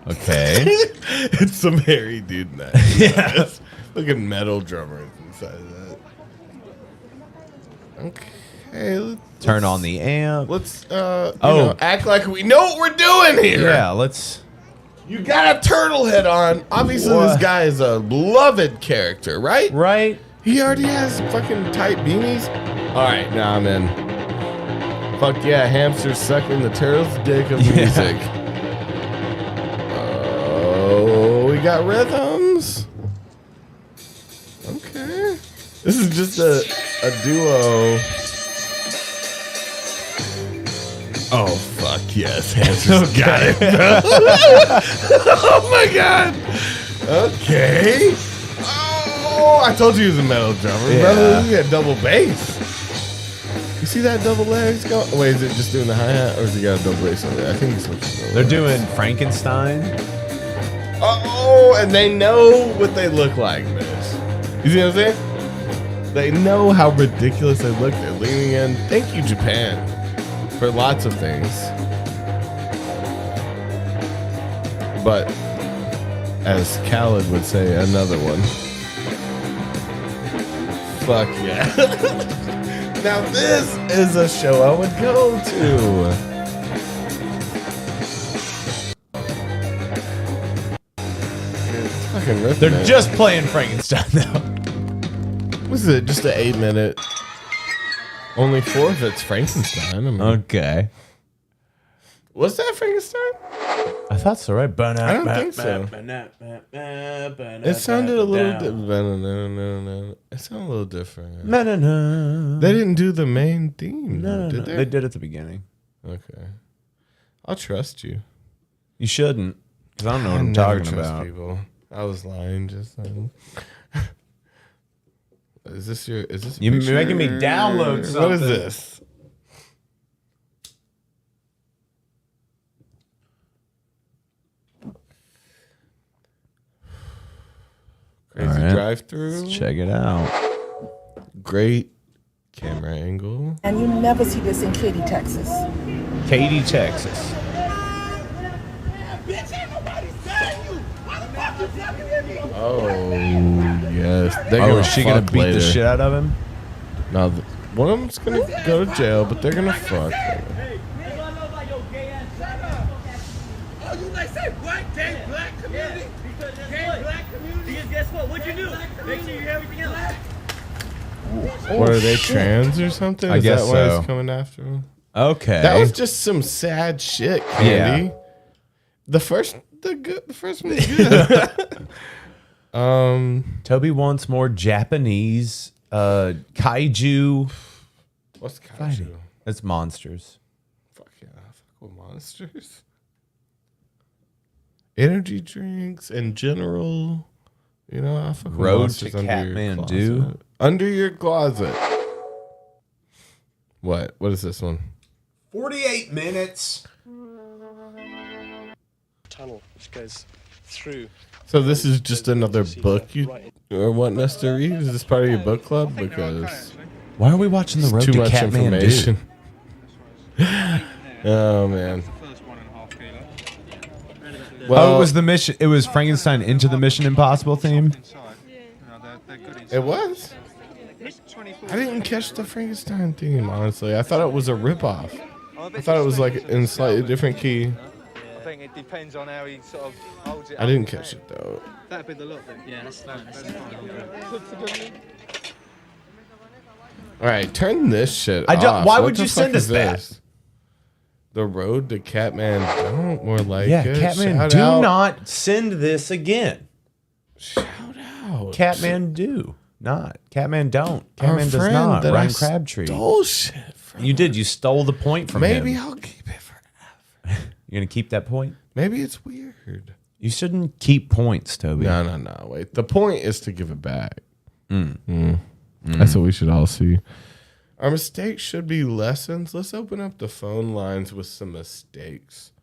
Okay. It's some hairy dude in that. Yeah. Look at metal drummers inside of that. Okay. Turn on the amp. Let's act like we know what we're doing here. Yeah, let's. You got a turtle head on. Obviously, What? this guy is a beloved character, right? Right. He already has fucking tight beanies. All right, now I'm in. Fuck yeah, hamster sucking the turtle's dick of music. Oh, we got rhythms. Okay. This is just a duo. Oh, fuck yes. Hamster's got it. Oh, my God. Okay. Oh, I told you he was a metal drummer. Yeah. Brother, he had double bass. You see that double legs go? Wait, is it just doing the hi-hat or is he got a double bass on it? I think he's looking. They're doing Frankenstein. Oh, and they know what they look like, bitch. You see what I'm saying? They know how ridiculous they look. They're leaning in. Thank you, Japan, for lots of things. But as Khaled would say, another one. Fuck yeah. Now this is a show I would go to. It's fucking ripping. They're just playing Frankenstein now. What is it? Just an 8-minute. Only 4 if it's Frankenstein. I mean, Okay. was that Frankenstein? I thought so, right? I don't think so. It sounded a little different. It sounded a little different. They didn't do the main theme, did they? They did at the beginning. Okay. I'll trust you. You shouldn't, because I don't know what I'm never talking trust about. people. I was lying just then. Is this your? Is this? You're making me download something. What is this? Crazy All right. drive-through. Let's check it out. Great camera angle. And you never see this in Katy, Texas. Katy, Texas. Oh yes. They're Oh, gonna is she gonna fuck beat later. the shit out of him? No, one of them's gonna go to jail, but they're gonna fuck. Oh, you like say white, gay, black community? Gay, black community? Because guess what? What'd you do? Make sure you hear everything else. What are they, trans or something? I guess that why so. he's coming after him? Okay. That was just some sad shit, Candy. Yeah. The first one was good. Toby wants more Japanese kaiju. What's kaiju? Fighting. It's monsters. Fuck yeah, fuck with monsters. Energy drinks in general. You know, I fuck with Road monsters to under your Kathmandu. closet. Under your closet. What? What is this one? 48 minutes. Tunnel which goes through. So this is just another book you are wanting us to read? Is this part of your book club? Because Why are we watching the it's road too to much Kathmandu? information. Oh man. Well, it was the mission. It was Frankenstein into the Mission Impossible theme. It was. I didn't catch the Frankenstein theme, honestly. I thought it was a ripoff. I thought it was like in a slightly different key. I think it depends on how he sort of holds it. I didn't catch it though. That'd be the look then. Yeah, that's fine. All right, turn this shit I don't- off. why What would the you send fuck us is that? this? The road to Catman don't more like Yeah, it. Catman, Shout do out. not send this again. Shout out. Catman, do not. Catman, don't. Our Catman does friend not. that Ryan I Crabtree. stole shit from. You did. You stole the point from him. Maybe I'll keep it forever. You're gonna keep that point. Maybe it's weird. You shouldn't keep points, Toby. No. Wait. The point is to give it back. That's what we should all see. Our mistakes should be lessons. Let's open up the phone lines with some mistakes.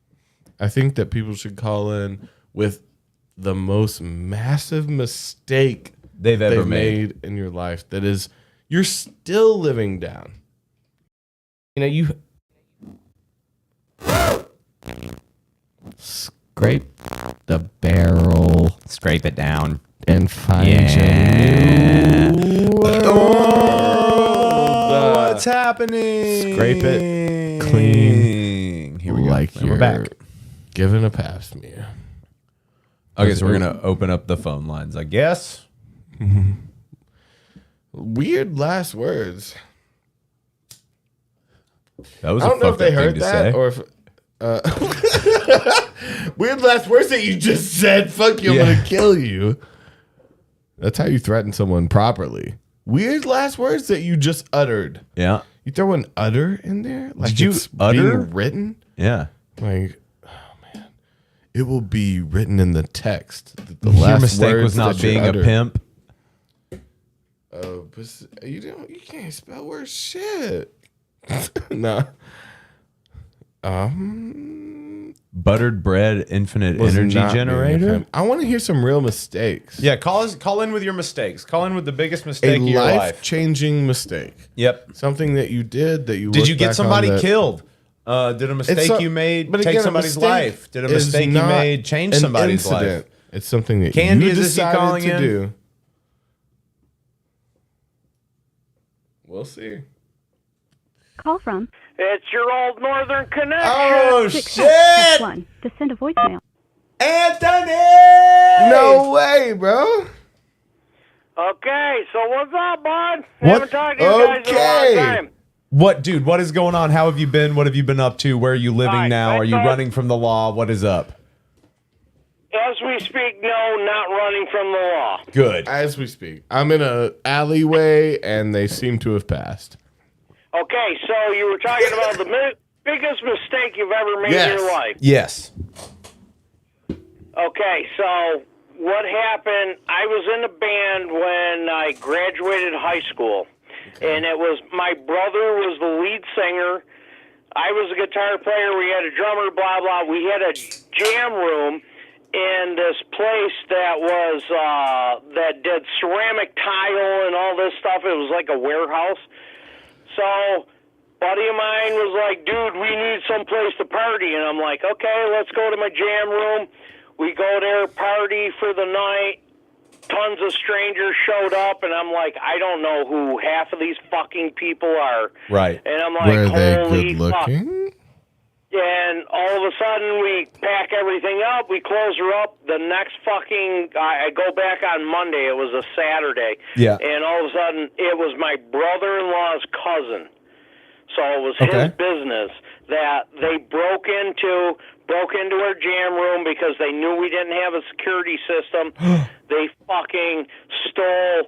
I think that people should call in with the most massive mistake they've ever made in your life. That is, you're still living down. You know, you scrape the barrel, scrape it down, and find Yeah. your new world. What's happening? Scrape it clean. Here we go. Like And you're we're back. giving a pap smear. Okay, so we're gonna open up the phone lines, I guess. Weird last words. That was I a don't know if fucked they up thing heard to that say. or if. Weird last words that you just said. Fuck you, I'm Yeah. gonna kill you. That's how you threaten someone properly. Weird last words that you just uttered. Yeah. You throw an utter in there? Like Did you it's utter? being written? Yeah. Like, oh man. It will be written in the text. That the Your last mistake words was not that you being a uttered- pimp. Oh, but you can't spell words shit. No. Buttered bread infinite Was energy not being a generator. fan. I want to hear some real mistakes. Yeah, call in with your mistakes. Call in with the biggest A mistake of your life. life-changing mistake. Yep. Something that you did that you Did look you get back somebody on that- killed? Did a mistake you made but take again, a somebody's mistake life? Did a is mistake you not made change an somebody's incident. life? It's something that Candy, you is this you decided calling to in? do. We'll see. Call from. It's your old Northern Connection. Oh, Press shit! 1 to send a voicemail. Anthony! No way, bro. Okay, so what's up, bud? What? Haven't talked to you guys in a long time. What, dude? What is going on? How have you been? What have you been up to? Where are you living Alright, now? I Are you thought- running from the law? What is up? As we speak, no, not running from the law. Good. As we speak, I'm in a alleyway, and they seem to have passed. Okay, so you were talking about the biggest mistake you've ever made in your life. Yes. Okay, so what happened, I was in a band when I graduated high school, and it was, my brother was the lead singer, I was a guitar player, we had a drummer, blah, blah. We had a jam room in this place that was, that did ceramic tile and all this stuff. It was like a warehouse. So, buddy of mine was like, dude, we need some place to party. And I'm like, okay, let's go to my jam room. We go there, party for the night. Tons of strangers showed up, and I'm like, I don't know who half of these fucking people are. Right. And I'm like, Were they holy good fuck. looking? And all of a sudden, we pack everything up. We close her up. The next fucking, I go back on Monday. It was a Saturday. Yeah. And all of a sudden, it was my brother-in-law's cousin. So it was Okay. his business that they broke into our jam room because they knew we didn't have a security system. They fucking stole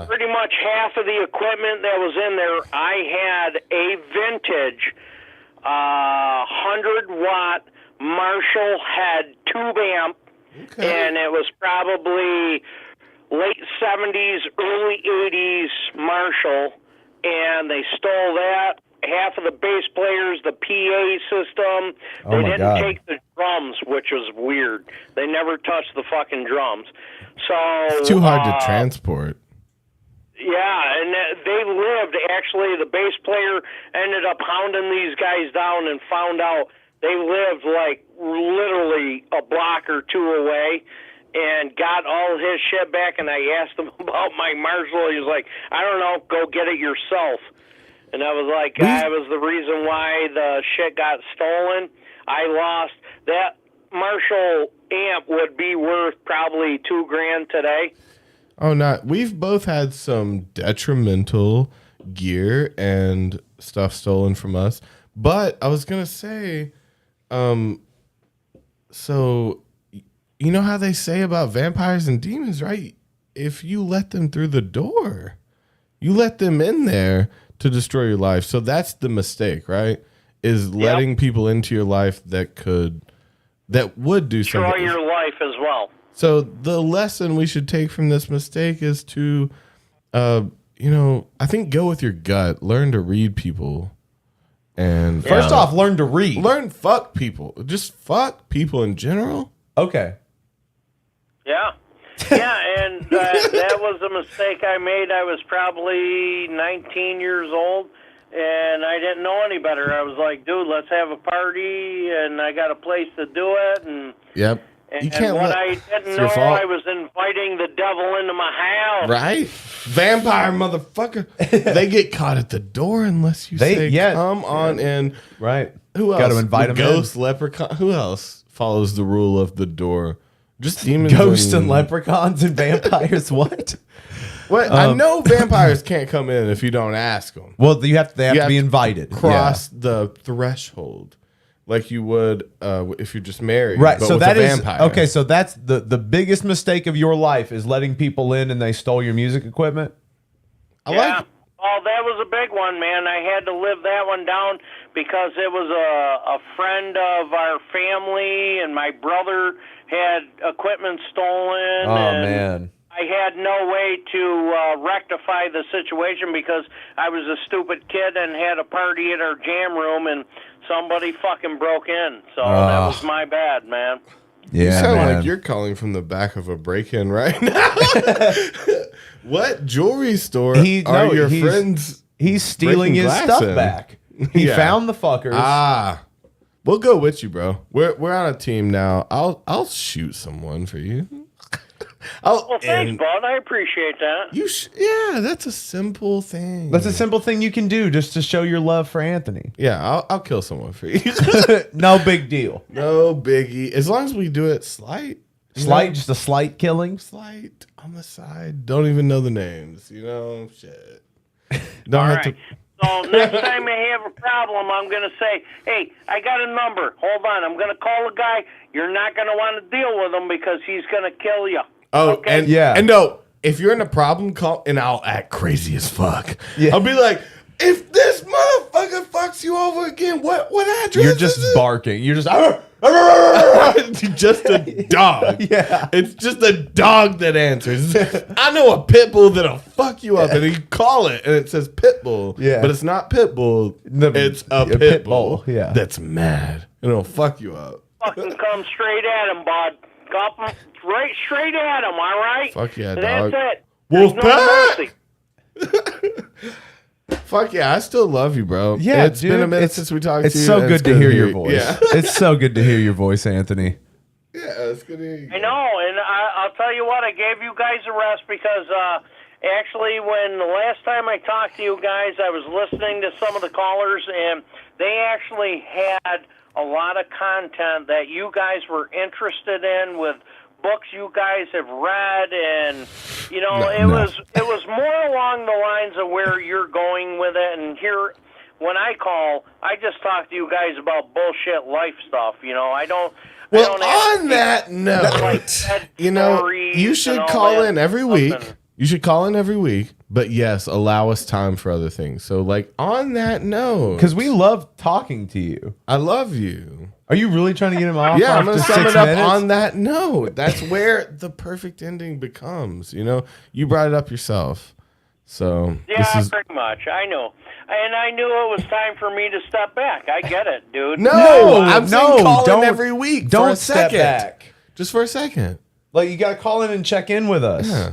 pretty much half of the equipment that was in there. I had a vintage 100-watt Marshall head tube amp, and it was probably late 70s, early 80s Marshall, and they stole that. Half of the bass players, the PA system. Oh They my didn't God. take the drums, which was weird. They never touched the fucking drums. So It's too hard to transport. yeah, and they lived, actually, the bass player ended up hounding these guys down and found out they lived like literally a block or two away and got all his shit back, and I asked him about my Marshall. He was like, I don't know, go get it yourself. And I was like, that was the reason why the shit got stolen. I lost that Marshall amp would be worth probably $2,000 today. Oh, not. We've both had some detrimental gear and stuff stolen from us. But I was gonna say, so you know how they say about vampires and demons, right? If you let them through the door, you let them in there to destroy your life. So that's the mistake, right? Is letting people into your life that would do Destroy something. your life as well. So the lesson we should take from this mistake is to, I think go with your gut. Learn to read people. And First off, learn to read. Fuck people. Just fuck people in general. Okay. Yeah. Yeah, and that was a mistake I made. I was probably 19 years old, and I didn't know any better. I was like, dude, let's have a party, and I got a place to do it. And Yep. And what I didn't know, I was inviting the devil into my house. Right? Vampire motherfucker. They get caught at the door unless you say, come on in. Right. Who else? Gotta invite The 'em in. Ghost, leprechaun. Who else follows the rule of the door? Just demons. Ghosts and leprechauns and vampires. What? What? I know vampires can't come in if you don't ask them. Well, they have to be invited. Cross the threshold. Like you would if you're just married. Right. But So with that a is vampire. okay. So that's the biggest mistake of your life is letting people in and they stole your music equipment. Yeah. Oh, that was a big one, man. I had to live that one down because it was a friend of our family, and my brother had equipment stolen. Oh, and man. I had no way to rectify the situation because I was a stupid kid and had a party at our jam room and somebody fucking broke in. So that was my bad, man. You Yeah, sound man. like you're calling from the back of a break-in right now. What jewelry store are your friends? He's stealing breaking his glass stuff in? back. He found the fuckers. We'll go with you, bro. We're on a team now. I'll shoot someone for you. Well, thanks, bud. I appreciate that. Yeah, that's a simple thing. That's a simple thing you can do just to show your love for Anthony. Yeah, I'll kill someone for you. No big deal. No biggie. As long as we do it slight. Just a slight killing. Slight on the side. Don't even know the names. Shit. Don't All have right. to. So next time I have a problem, I'm going to say, hey, I got a number. Hold on. I'm going to call a guy. You're not going to want to deal with him because he's going to kill you. Oh, okay? and no, if you're in a problem, call, and I'll act crazy as fuck. Yeah. I'll be like, if this motherfucker fucks you over again, what address You're is just it? barking. You're just just a dog. Yeah. It's just a dog that answers. I know a pit bull that'll fuck you up, and you call it, and it says pit bull. Yeah. But it's not pit bull. It's a pit bull. Yeah. That's mad, and it'll fuck you up. Fucking come straight at him, bud. Come right straight at him, all right? Fuck yeah, That's dog. it. Wolf There's no pack! mercy. Fuck yeah, I still love you, bro. Yeah, it's been a minute since we talked to you. It's so and good to hear your voice. Yeah. It's so good to hear your voice, Anthony. Yeah, it's good to hear you. I know, and I'll tell you what, I gave you guys a rest because actually when the last time I talked to you guys, I was listening to some of the callers, and they actually had a lot of content that you guys were interested in with books you guys have read, and it was more along the lines of where you're going with it. And here, when I call, I just talk to you guys about bullshit life stuff. I don't. Well, I don't on that note, you should call in every week. You should call in every week, but yes, allow us time for other things. So, like, on that note, Because we love talking to you. I love you. Are you really trying to get him off? Yeah, I'm after going to sum 6 it up minutes? on that note. That's where the perfect ending becomes. You brought it up yourself. So, Yeah, pretty much. I know. And I knew it was time for me to step back. I get it, dude. No, I'm saying call don't- in every week. don't for a step second. back. Just for a second. Like, you got to call in and check in with us. Yeah.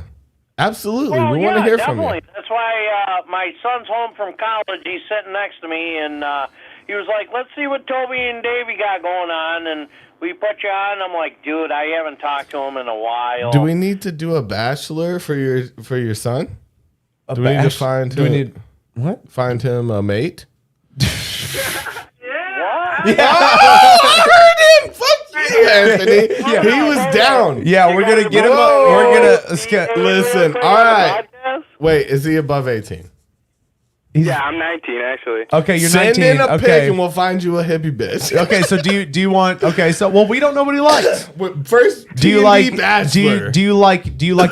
Absolutely. Well, we want to hear definitely. from you. That's why my son's home from college. He's sitting next to me, and he was like, let's see what Toby and Davey got going on. And we put you on. I'm like, dude, I haven't talked to him in a while. Do we need to do a bachelor for your son? Do we need to find him? Do we need what? Find him a mate? What? I heard him. Fuck you, Anthony. Yeah. He was down. Yeah, we're going to get him up. We're going to... Listen. All right. Wait, is he above 18? Yeah, I'm 19 actually. Okay, you're Send 19. in a okay. pic and we'll find you a hippie bitch. Okay, so do you want? Okay, so we don't know what he likes. First, Do you T&D like bachelor. do you like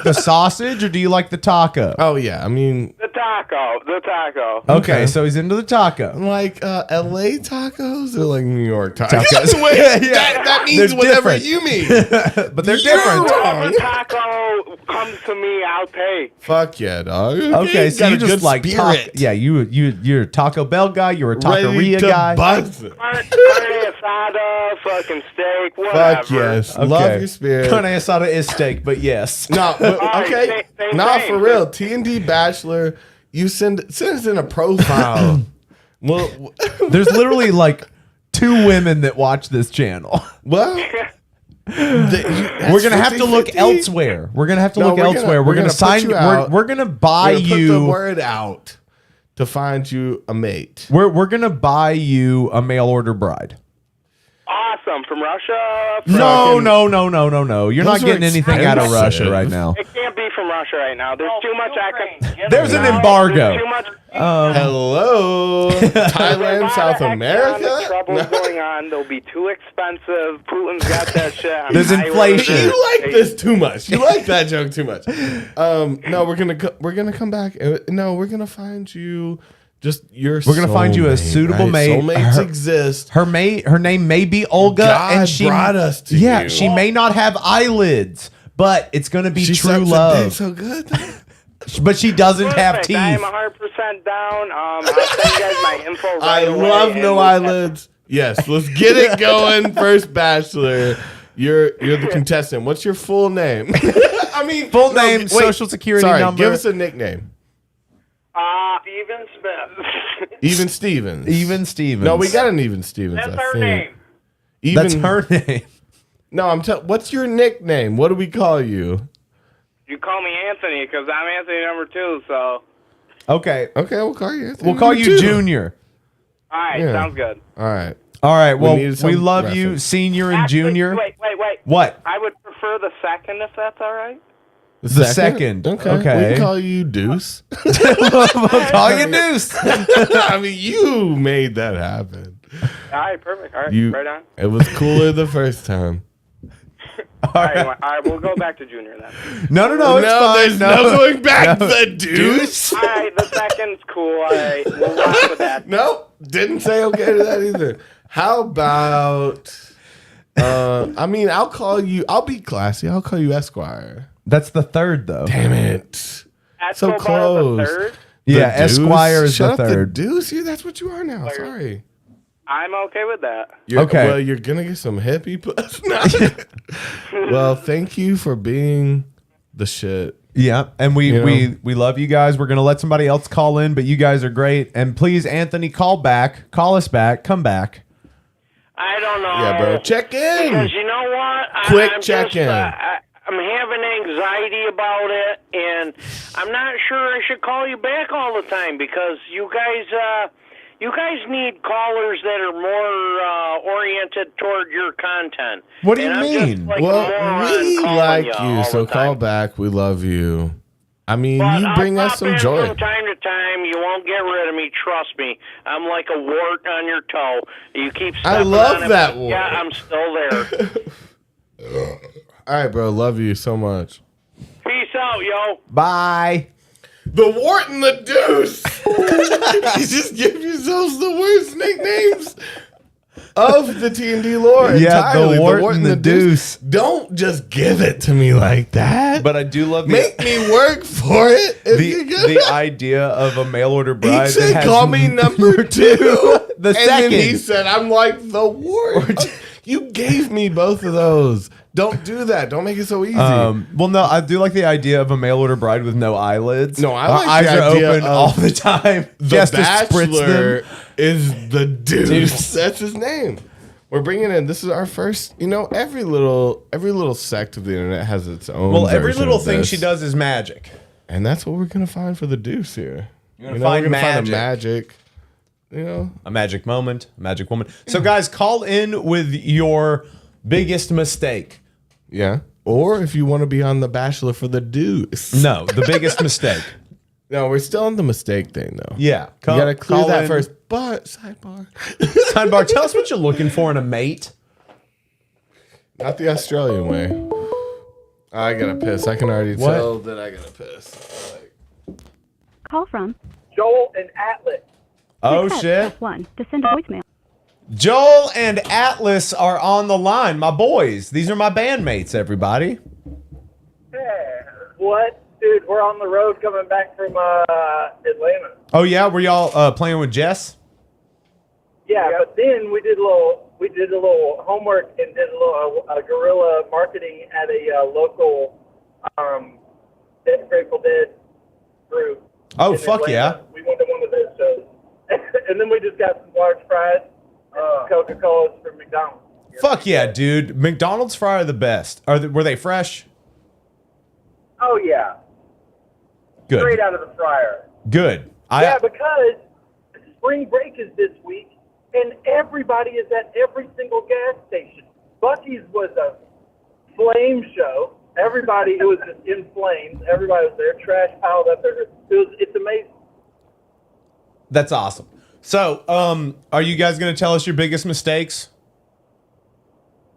the sausage or do you like the taco? Oh yeah, I mean The taco. Okay, so he's into the taco. like LA tacos or like New York tacos. Tacos. Wait, Yeah. that means They're whatever different. you mean. But they're You're different. wrong. Whatever taco comes to me, I'll take. Fuck yeah, dog. Okay, so got you a just good like taco. spirit. Yeah, you're a Taco Bell guy. You're a Ready taqueria to guy. buzz it. Carne asada, fucking steak, whatever. Fuck yes. Okay. Love your spirit. Carne asada is steak, but yes. No, but, right, okay. same Nah, thing. for real. T&D Bachelor, you send us in a profile. Well, There's literally like 2 women that watch this channel. well, We're gonna have to look elsewhere. We're gonna have to look elsewhere. We're gonna put sign. you out. We're gonna buy We're gonna you. put the word out to find you a mate. We're gonna buy you a mail order bride. Awesome. From Russia? No. You're not Those are getting anything out of expensive. Russia right now. It can't be from Russia right now. There's too much There's an embargo. There's too much Hello, Thailand, South economic America. troubles going on. They'll be too expensive. Putin's got that shit. on There's high inflation. rotation. You like this too much. You like that joke too much. No, we're gonna come back. No, we're gonna find you. Just your. We're gonna find you a soulmate, suitable right? mate. Soulmates exist. Her name may be Olga, God and she brought us to yeah, you. she may not have eyelids, but it's going to be She true sucks a love. dick so good. But she doesn't have Perfect. teeth. I am 100% down. I'll send you guys my info right I away. love and no we'll- eyelids. Yes, let's get it going. First Bachelor. You're the contestant. What's your full name? I mean, Full name, social security number. Give us a nickname. Steven Smith. Even Stevens. Even Stevens. No, we got an Even Stevens. That's I her think. name. Even, That's her name. No, what's your nickname? What do we call you? You call me Anthony because I'm Anthony number 2, so. Okay. Okay, we'll call you Anthony. We'll call number you 2. Junior. All right, Yeah. sounds good. All right. All right. Well, needed some we love you, reference. senior and Actually, junior. Wait. What? I would prefer the second if that's all right. The second. Okay. We can call you Deuce. We'll call you Deuce. I mean, you made that happen. All right, perfect. All right, right on. It was cooler the first time. All right, we'll go back to Junior then. No, it's fine. There's no going back. The Deuce. All right, the second's cool. All right, we'll rock with that. Nope. Didn't say okay to that either. How about... I mean, I'll be classy. I'll call you Esquire. That's the third, though. Damn it. So Escobar close. the third? Yeah, The Deuce? Esquire is Shut the up, third. Deuce. That's what you are now. Sorry. I'm okay with that. Okay. Well, you're going to get some hippie puss. Well, thank you for being the shit. Yeah, and we You know? love you guys. We're gonna let somebody else call in, but you guys are great. And please, Anthony, call us back, come back. I don't know. Yeah, bro. Check in. Because you know what? Quick I'm check-in. I'm having anxiety about it, and I'm not sure I should call you back all the time because you guys need callers that are more oriented toward your content. What do you And I'm mean? just like a Well, moron we calling like you you, all so the time. call back. We love you. I mean, But you bring I'll us pop some in joy. From time to time, you won't get rid of me. Trust me. I'm like a wart on your toe. You keep stepping I love on it, that but wart. Yeah, I'm still there. All right, bro. Love you so much. Peace out, yo. Bye. The Wart and the Deuce. You just give yourselves the worst nicknames of the T&D lore. Yeah, entirely. the Wart and the Deuce. Don't just give it to me like that. But I do love Make me work for it. If you're the gonna. idea of a mail order He bride. said, that has call me number 2. The and second. then he said, I'm like the Wart. You gave me both of those. Don't do that. Don't make it so easy. Well, no, I do like the idea of a mail order bride with no eyelids. No, I Our like eyes the are idea open of all the time. The Just to spritz Bachelor them. is the Deuce. That's his name. We're bringing in. This is our first. You know, every little sect of the internet has its own. Well, every version little of thing this. she does is magic. And that's what we're gonna find for the Deuce here. You're gonna find we're gonna find magic. a magic. You know, A magic moment, a magic woman. So, guys, call in with your biggest mistake. yeah. Or if you want to be on The Bachelor for the Deuce. No, the biggest mistake. No, we're still on the mistake thing though. Yeah, You gotta clear call that in. first. But sidebar. Sidebar, tell us what you're looking for in a mate. Not the Australian way. I gotta piss. I can already What? tell that I gotta piss. Call from. Joel and Atlas. Oh, Press shit. 1 to send a voicemail. Joel and Atlas are on the line, my boys. These are my bandmates, everybody. What? Dude, we're on the road coming back from Atlanta. Oh, yeah? Were y'all playing with Jess? Yeah, but then we did a little homework and did a little guerrilla marketing at a local Grateful Dead group. Oh, in fuck Atlanta. yeah. We went to one of those shows. And then we just got some large fries and Coca-Colas from McDonald's. Fuck yeah, dude. McDonald's fry are the best. Were they fresh? Oh, yeah. Good. Straight out of the fryer. Good. Yeah, because spring break is this week, and everybody is at every single gas station. Buc-ee's was a flame show. Everybody, it was just in flames. Everybody was there, trash piled up there. It's amazing. That's awesome. So, are you guys going to tell us your biggest mistakes?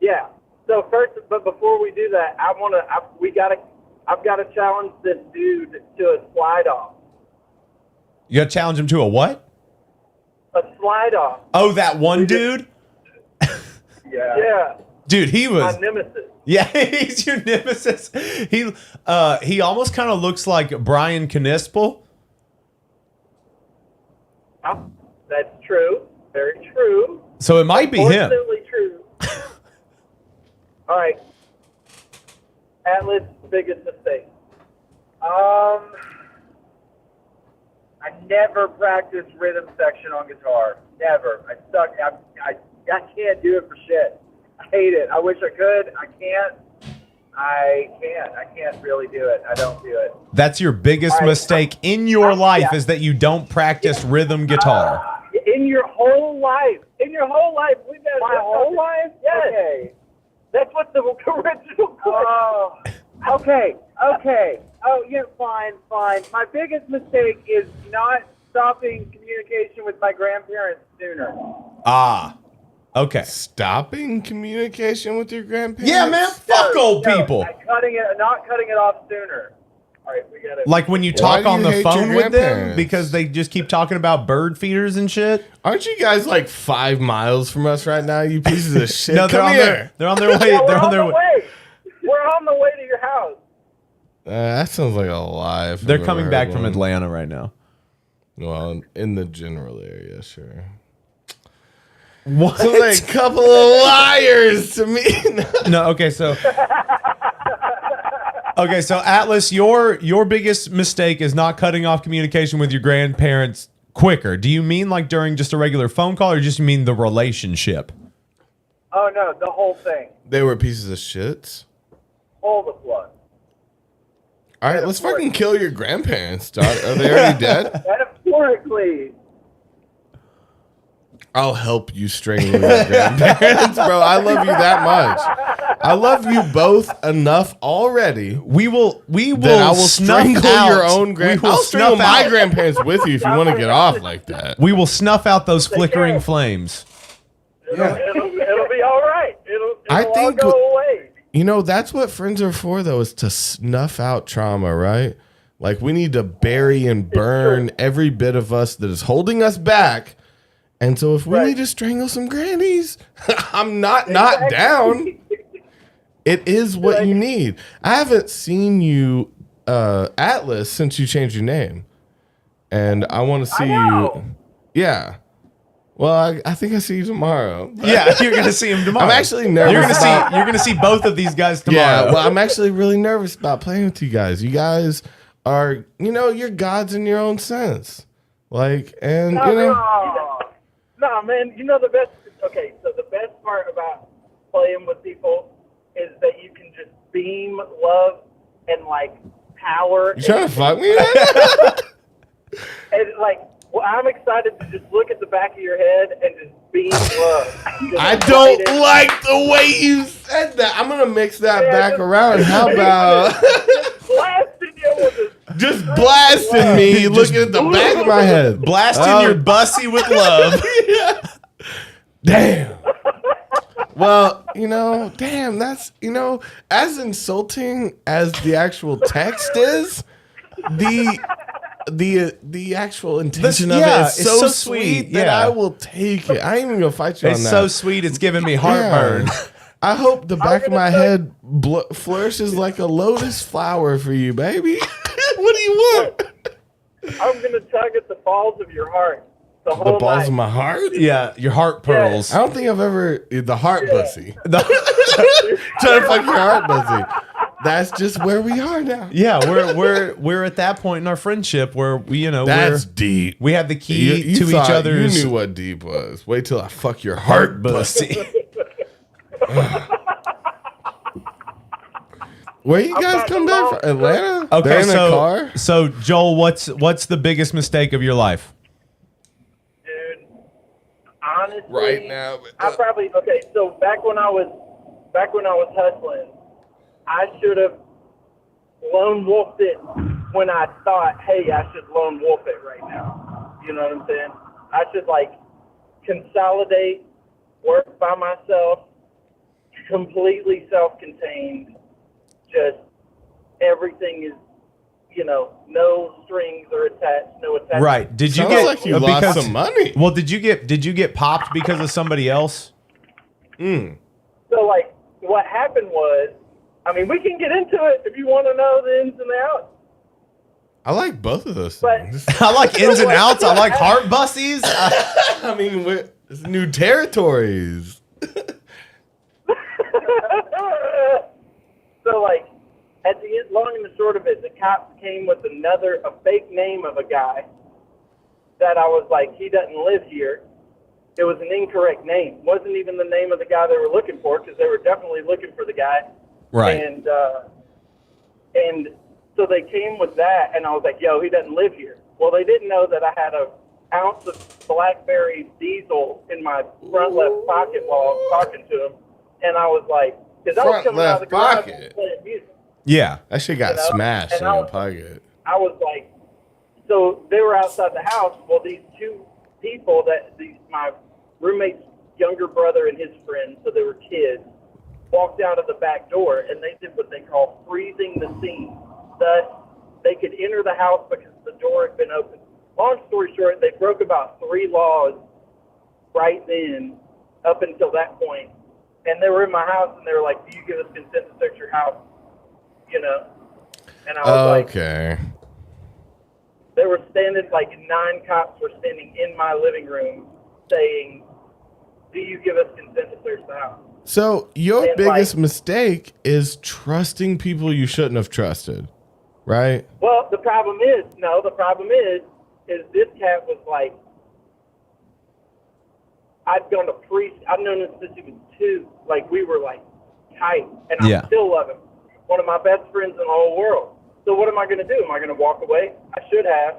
Yeah. So first, but before we do that, I've got to challenge this dude to a slide off. You got to challenge him to a what? A slide off. Oh, that one dude? Yeah. Dude, he was my nemesis. Yeah, he's your nemesis. He almost kind of looks like Brian Knispel. That's true. Very true. So it might be him. Unfortunately true. All right. Atlas' biggest mistake. I never practiced rhythm section on guitar. Never. I suck. I can't do it for shit. I hate it. I wish I could. I can't. I can't really do it. I don't do it. That's your biggest mistake in your life is that you don't practice rhythm guitar. In your whole life. In your whole life. My whole life? Yes. Okay. That's what the original question. Okay. Oh, yeah, fine. My biggest mistake is not stopping communication with my grandparents sooner. Ah. Okay. Stopping communication with your grandparents? Yeah, man. Fuck old people. Not cutting it off sooner. All right, we got it. Like when you talk on the phone with them because they just keep talking about bird feeders and shit. Aren't you guys like 5 miles from us right now, you pieces of shit? No, they're Come on here. they're on their way. They're on their way. We're on the way to your house. That sounds like a lie. if They're I've coming ever back heard from one. Atlanta right now. Well, in the general area, sure. What? So like a couple of liars to me. No, okay, so Atlas, your biggest mistake is not cutting off communication with your grandparents quicker. Do you mean like during just a regular phone call, or just mean the relationship? Oh, no, the whole thing. They were pieces of shit. All the blood. All right, let's fucking kill your grandparents, dog. Are they already dead? Metaphorically. I'll help you strangle your grandparents, bro. I love you that much. I love you both enough already. We will that I will snuff strangle out. your own grandparents. We will I'll strangle snuff my out. grandparents with you if you want to get off like that. We will snuff out those flickering flames. It'll be all right. It'll I all think go away. You know, that's what friends are for, though, is to snuff out trauma, right? Like, we need to bury and burn every bit of us that is holding us back. And so if we need to strangle some grannies, I'm not down. It is what you need. I haven't seen you, Atlas, since you changed your name. And I want to see you. Yeah. Well, I think I see you tomorrow. Yeah, you're gonna see him tomorrow. I'm actually nervous. You're gonna see both of these guys tomorrow. Yeah, well, I'm actually really nervous about playing with you guys. You guys are, you're gods in your own sense. Like, and No, man, the best. Okay, so the best part about playing with people is that you can just beam love and like power. You trying to fuck me? And like, well, I'm excited to just look at the back of your head and just beam love. I don't like the way you said that. I'm gonna mix that back around. How about blasting you with just blasting me, looking at the back of my head, blasting your bussy with love. Damn. Well, damn, that's, as insulting as the actual text is, the actual intention of it is so sweet that I will take it. I ain't even gonna fight you on that. It's so sweet, it's giving me heartburn. Yeah. I hope the back of my head flourishes like a lotus flower for you, baby. What do you want? I'm gonna tug at the balls of your heart. The balls of my heart? Yeah, your heart pearls. I don't think I've ever the heart pussy. Trying to fuck your heart pussy. That's just where we are now. Yeah, we're at that point in our friendship where we, that's deep. We have the key You to each thought other's. You knew what deep was. Wait till I fuck your heart pussy. Where you guys come back from? Atlanta? Okay, They're in a car? So Joel, what's the biggest mistake of your life? Honestly, right now, I probably so back when I was hustling, I should have lone wolfed it when I thought, hey, I should lone wolf it right now. You know what I'm saying? I should consolidate, work by myself, completely self-contained. Just everything is, no strings are attached, no attachments. Right? Did you Sounds get like you lost some money? Well, did you get popped because of somebody else? So what happened was, I mean, we can get into it if you want to know the ins and outs. I like both of those But- things. I like ins and outs. I like heart bussies. I mean, it's new territories. So, like, at the end, long and the short of it, the cops came with a fake name of a guy that I was like, he doesn't live here. It was an incorrect name. Wasn't even the name of the guy they were looking for, because they were definitely looking for the guy. Right. And so they came with that, and I was like, yo, he doesn't live here. Well, they didn't know that I had an ounce of Blackberry diesel in my front left pocket while I was talking to him. And I was like, because I was Front coming out of the left garage pocket? and playing music. Yeah. That shit got smashed And in I the was- pocket. I was like, so they were outside the house. Well, these two people my roommate's younger brother and his friend, so they were kids, walked out of the back door, and they did what they call freezing the scene. Thus, they could enter the house because the door had been open. Long story short, they broke about 3 laws right then up until that point. And they were in my house, and they were like, do you give us consent to search your house? You know? And I was like, Okay. they were standing, like 9 cops were standing in my living room saying, do you give us consent to search the house? So your And, biggest mistake is trusting people you shouldn't have trusted, right? Well, the problem is this cat was like, I've known him since he was 2. Like, we were like tight, and I still love him. One of my best friends in the whole world. So what am I going to do? Am I going to walk away? I should have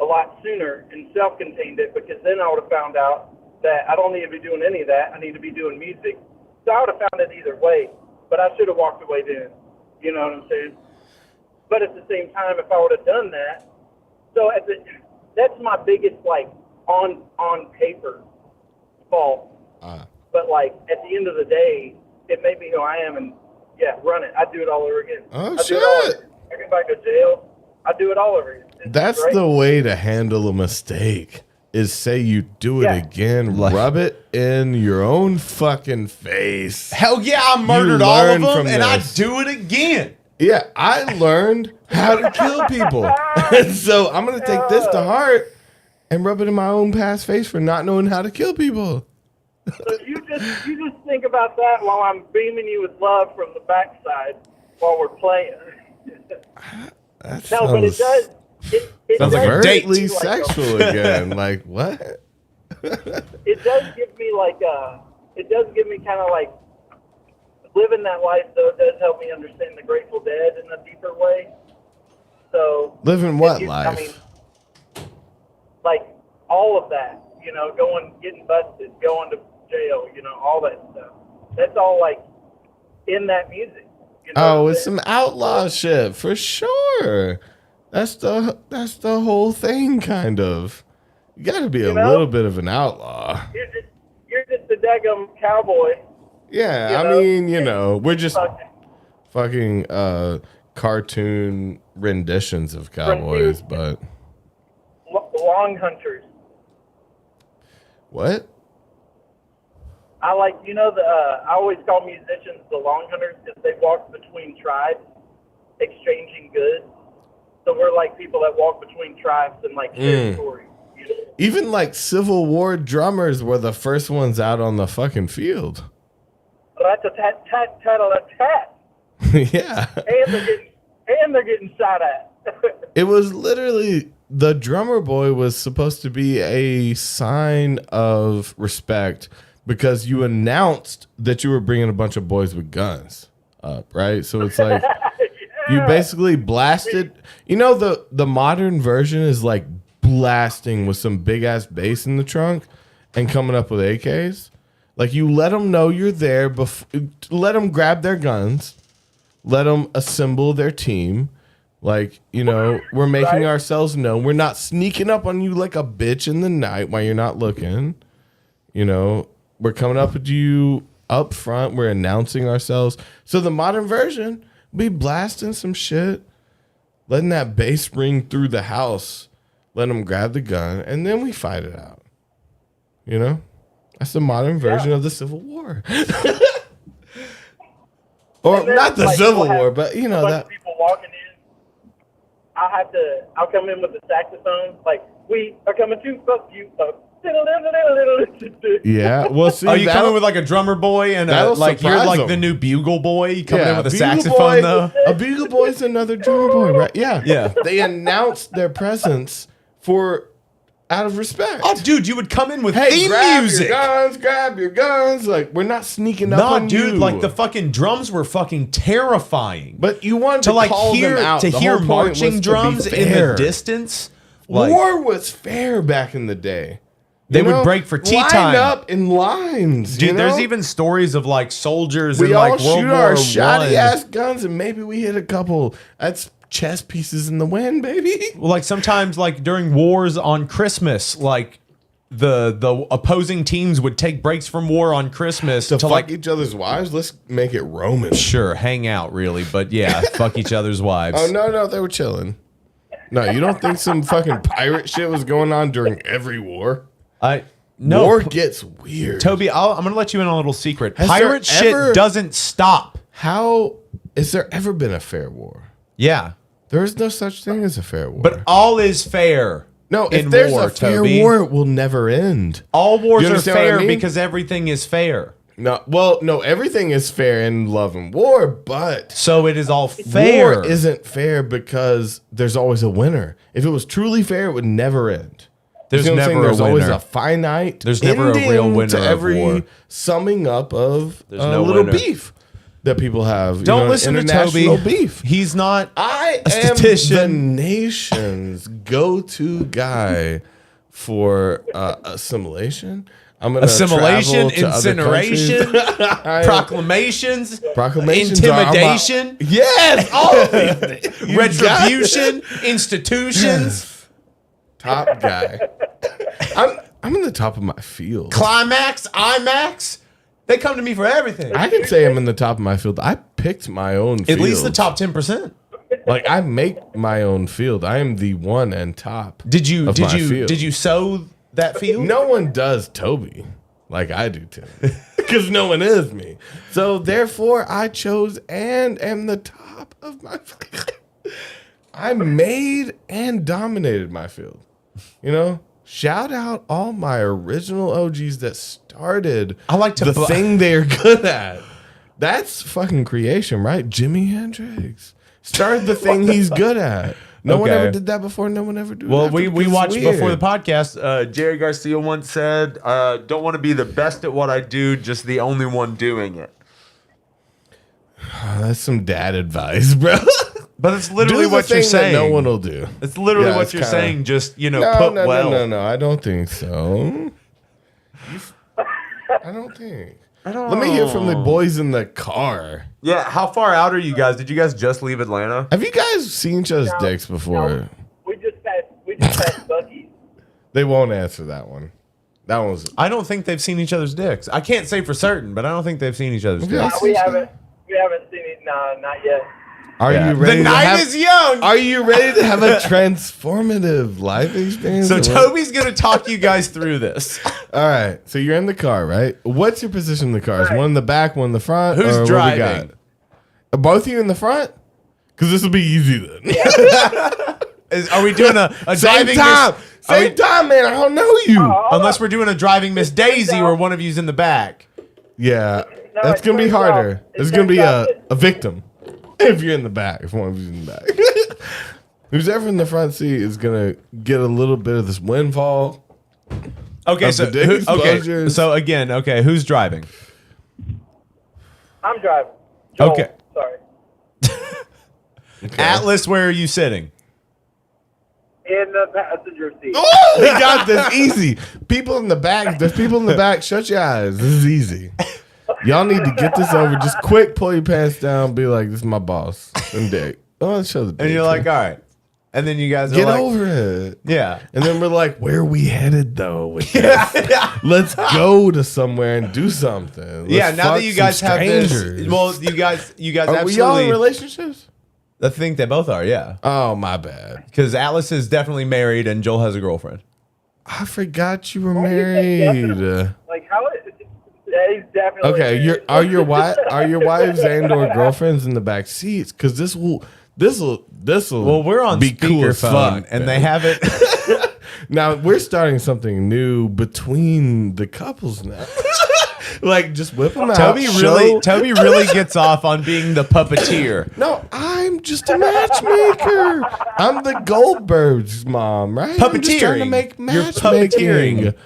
a lot sooner and self-contained it, because then I would have found out that I don't need to be doing any of that. I need to be doing music. So I would have found it either way, but I should have walked away then. You know what I'm saying? But at the same time, if I would have done that, so that's my biggest, like, on paper fault. But, like, at the end of the day, it made me who I am, and run it. I'd do it all over again. Oh, I'd do it all over again. I get back to jail. I'd do it all over again. That's great. the way to handle a mistake. Is say you do it again, rub it in your own fucking face. Hell yeah, I murdered all of them, and I do it again. Yeah, I learned how to kill people. And so I'm going to take this to heart and rub it in my own past face for not knowing how to kill people. So you just think about that while I'm beaming you with love from the backside while we're playing. No, but it does. It Sounds like does a give date. me Sexual again. Like, what? It does give me kind of like living that life, though. It does help me understand the Grateful Dead in a deeper way. So Living what life? I mean, like all of that, you know, getting busted, going to jail, you know, all that stuff. That's all like in that music. You know Oh, it's some outlaw shit for sure. That's the whole thing, kind of. You got to be a little bit of an outlaw. You're just a daggum cowboy. Yeah, I mean, you know, we're just fucking cartoon renditions of cowboys, but Long hunters. what? I always call musicians the long hunters because they walk between tribes, exchanging goods. So we're like people that walk between tribes and like share stories. You know? Even like Civil War drummers were the first ones out on the fucking field. Rat-a-tat-tat-tat-a-tat. Yeah. And they're getting shot at. It was literally, the drummer boy was supposed to be a sign of respect because you announced that you were bringing a bunch of boys with guns up, right? So it's like you basically blasted. You know, the modern version is like blasting with some big ass bass in the trunk and coming up with AKs. Like, you let them know you're there, let them grab their guns, let them assemble their team. Like, you know, we're making ourselves known. We're not sneaking up on you like a bitch in the night while you're not looking. You know, we're coming up to you up front. We're announcing ourselves. So the modern version, we blasting some shit, letting that bass ring through the house, letting them grab the gun, and then we fight it out. You know? That's the modern version of the Civil War. Or And then, not the like, Civil we'll have War, but you a know bunch that. of people walking in. I'll come in with the saxophone. Like, we are coming to fuck you up. Yeah, well, see, Oh, you that'll- coming with like a drummer boy and that'll like you're surprise like 'em. the new bugle boy? You coming in with a Bugle saxophone boy, though? A bugle boy is another drummer boy, right? Yeah, Yeah. They announced their presence out of respect. Oh, dude, you would come in with Hey, theme grab music. grab your guns. Like, we're not sneaking up No, on dude, you. like the fucking drums were fucking terrifying. But you wanted to like call hear them out. to The hear whole point was marching to be drums in the fair. distance. Like, War was fair back in the day. They You would know? break for tea Line time. up in lines. Dude, you know? there's even stories of like soldiers we in all like World shoot War our shoddy I. ass guns, and maybe we hit a couple. That's chess pieces in the wind, baby. Well, like sometimes like during wars on Christmas, like the opposing teams would take breaks from war on Christmas To to fuck like each other's wives. Let's make it Roman. sure hang out really, but yeah, fuck each other's wives. Oh no, they were chilling. No, you don't think some fucking pirate shit was going on during every war? No, war gets weird. Toby, I'm gonna let you in on a little secret. Has Pirate there shit ever- doesn't stop. How has there ever been a fair war? Yeah, There is no such thing as a fair war. but all is fair. no, if in there's war, a fair Toby. war, it will never end. All wars You are understand what I fair mean? because everything is fair. No, everything is fair in love and war, but So it is all fair. war isn't fair because there's always a winner. If it was truly fair, it would never end. There's You know what I'm never saying? There's a always winner. a finite. There's never a real ending winner to of every war. summing up of There's a no little winner. beef that people have. Don't listen to international Toby. beef. He's not I a am the statistician. nation's go-to guy for assimilation. I'm gonna Assimilation, travel to other incineration, countries. proclamations, Proclamations are about- intimidation, Yes, all of these things. You got retribution, it. institutions, Top guy. I'm in the top of my field. climax, IMAX. They come to me for everything. I can say I'm in the top of my field. I picked my own field. At least the top 10%. Like, I make my own field. I am the one and top. Did you of my field. did you sow that field? No one does Toby like I do Tim. Because no one is me. So therefore I chose and am the top of my field. I made and dominated my field. You know? Shout out all my original OGs that started I like to the thing they're good at. That's fucking creation, right? Jimi Hendrix started the thing he's good at. No one Okay. ever did that before. No one ever did Well, that. we because it's watched before weird. the podcast. Jerry Garcia once said, "Don't want to be the best at what I do, just the only one doing it." Oh, that's some dad advice, bro. But it's literally Do the what you're thing that saying. no one will do. It's literally Yeah, what it's you're kinda- saying. Just put No, well. no. I don't think so. I don't think. Let me hear from the boys in the car. Yeah, how far out are you guys? Did you guys just leave Atlanta? Have you guys seen each other's dicks before? We just passed Buc-ee's. They won't answer that one. That one was. I don't think they've seen each other's dicks. I can't say for certain, but I don't think they've seen each other's Yeah. dicks. We haven't seen it. No, not yet. Are Yeah. you ready? The to night have, is young. Are you ready to have a transformative life experience? So or what? Toby's gonna talk you guys through this. All right. So you're in the car, right? What's your position in the car? Is one in the back, one in the front? Who's or what we driving? got? Are both of you in the front? Because this will be easy then. Are we doing a Same driving time. Miss, Same time, man. I don't know you. unless we're doing a driving Miss Daisy where one of you's in the back. Yeah. No, That's it going to be turns out- harder. it There's going to be turns a victim if you're in the back, if one of you's in the back. Who's ever in the front seat is going to get a little bit of this windfall. Okay, Of so the dick exposures. okay, who's driving? I'm driving. Joel, Okay. Sorry. Atlas, where are you sitting? In the passenger seat. Oh, we got this easy. People in the back. There's people in the back. Shut your eyes. This is easy. Y'all need to get this over. Just quick, pull your pants down. Be like, this is my boss. And dick. Oh, let's show the dick. And you're like, all right. And then you guys are get like, over it. yeah. And then we're like, where are we headed though? With this? Let's go to somewhere and do something. Let's Yeah, now fuck that you guys some have this, strangers. well, you guys Are we all in absolutely. relationships? I think they both are, yeah. Oh, my bad. Because Atlas is definitely married and Joel has a girlfriend. I forgot you were Why do you say married. Like, how is he's definitely Okay, are your wives and or girlfriends in the back seats? Because this will. Well, we're on be cool as speakerphone, fuck, and man. they have it. Now we're starting something new between the couples now. Like, just whip them out. Toby really gets off on being the puppeteer. No, I'm just a matchmaker. I'm the Goldberg's mom, right? I'm just trying to make You're matchmaking. puppeteering.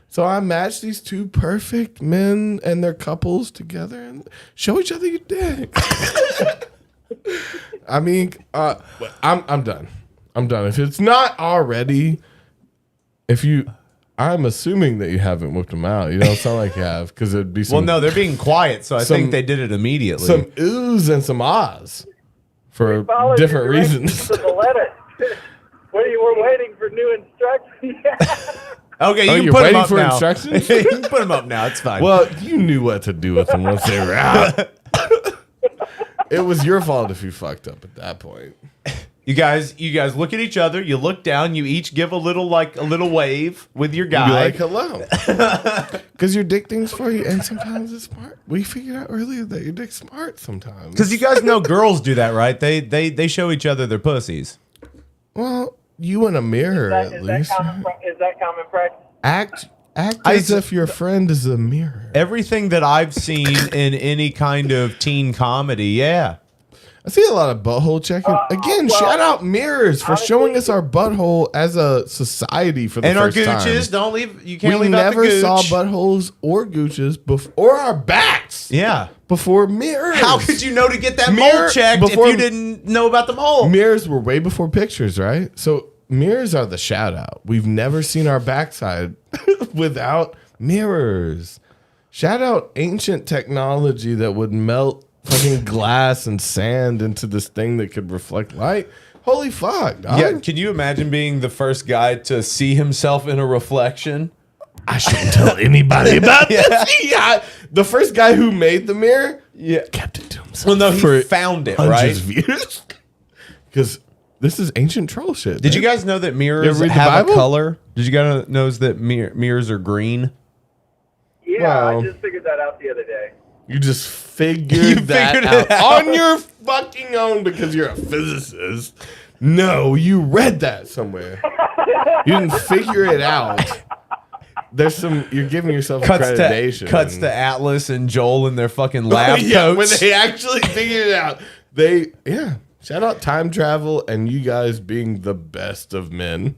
So I match these two perfect men and their couples together and show each other your dick. I mean, I'm done. I'm done. If it's not already, I'm assuming that you haven't whipped them out. You don't sound like you have, because it'd be some. Well, no, they're being quiet, so I think they did it immediately. Some oohs and some ahs for Followed different your directions reasons. to the letter. We were waiting for new instructions. Okay, you you're can put them waiting up for now. instructions? You can put them up now. It's fine. Well, you knew what to do with them once they were out. It was your fault if you fucked up at that point. You guys look at each other. You look down. You each give a little wave with your guy. Be like, hello. Because your dick thing's for you, and sometimes it's smart. We figured out earlier that your dick's smart sometimes. Because you guys know girls do that, right? They show each other their pussies. Well, you in a mirror at least. Is that common practice? Act as if your friend is a mirror. Everything that I've seen in any kind of teen comedy, yeah. I see a lot of butthole checking. Again, shout out mirrors for showing us our butthole as a society for the And our first time. gooches, don't leave. You can't We leave out the never gooch. saw buttholes or gooches or our backs. Yeah. Before mirrors. How could you know to get that Mirror- mole checked if before- you didn't know about the mole? Mirrors were way before pictures, right? So mirrors are the shout out. We've never seen our backside without mirrors. Shout out ancient technology that would melt fucking glass and sand into this thing that could reflect light. Holy fuck, dog. Yeah, can you imagine being the first guy to see himself in a reflection? I shouldn't tell anybody about this. Yeah. The first guy who made the mirror kept it to himself. Well, no, he for found it, hundreds right? of years. Because this is ancient troll shit. Did you man. guys know that You mirrors ever read the have a Bible? color? Did you guys know that mirrors are green? Yeah, Wow. I just figured that out the other day. You just figured that it out on your fucking own because you're a physicist. No, you read that somewhere. You didn't figure it out. There's some. You're giving yourself accreditation. Cuts to Atlas and Joel in their fucking lab Yeah, when coats. they actually figured it out. Shout out time travel and you guys being the best of men.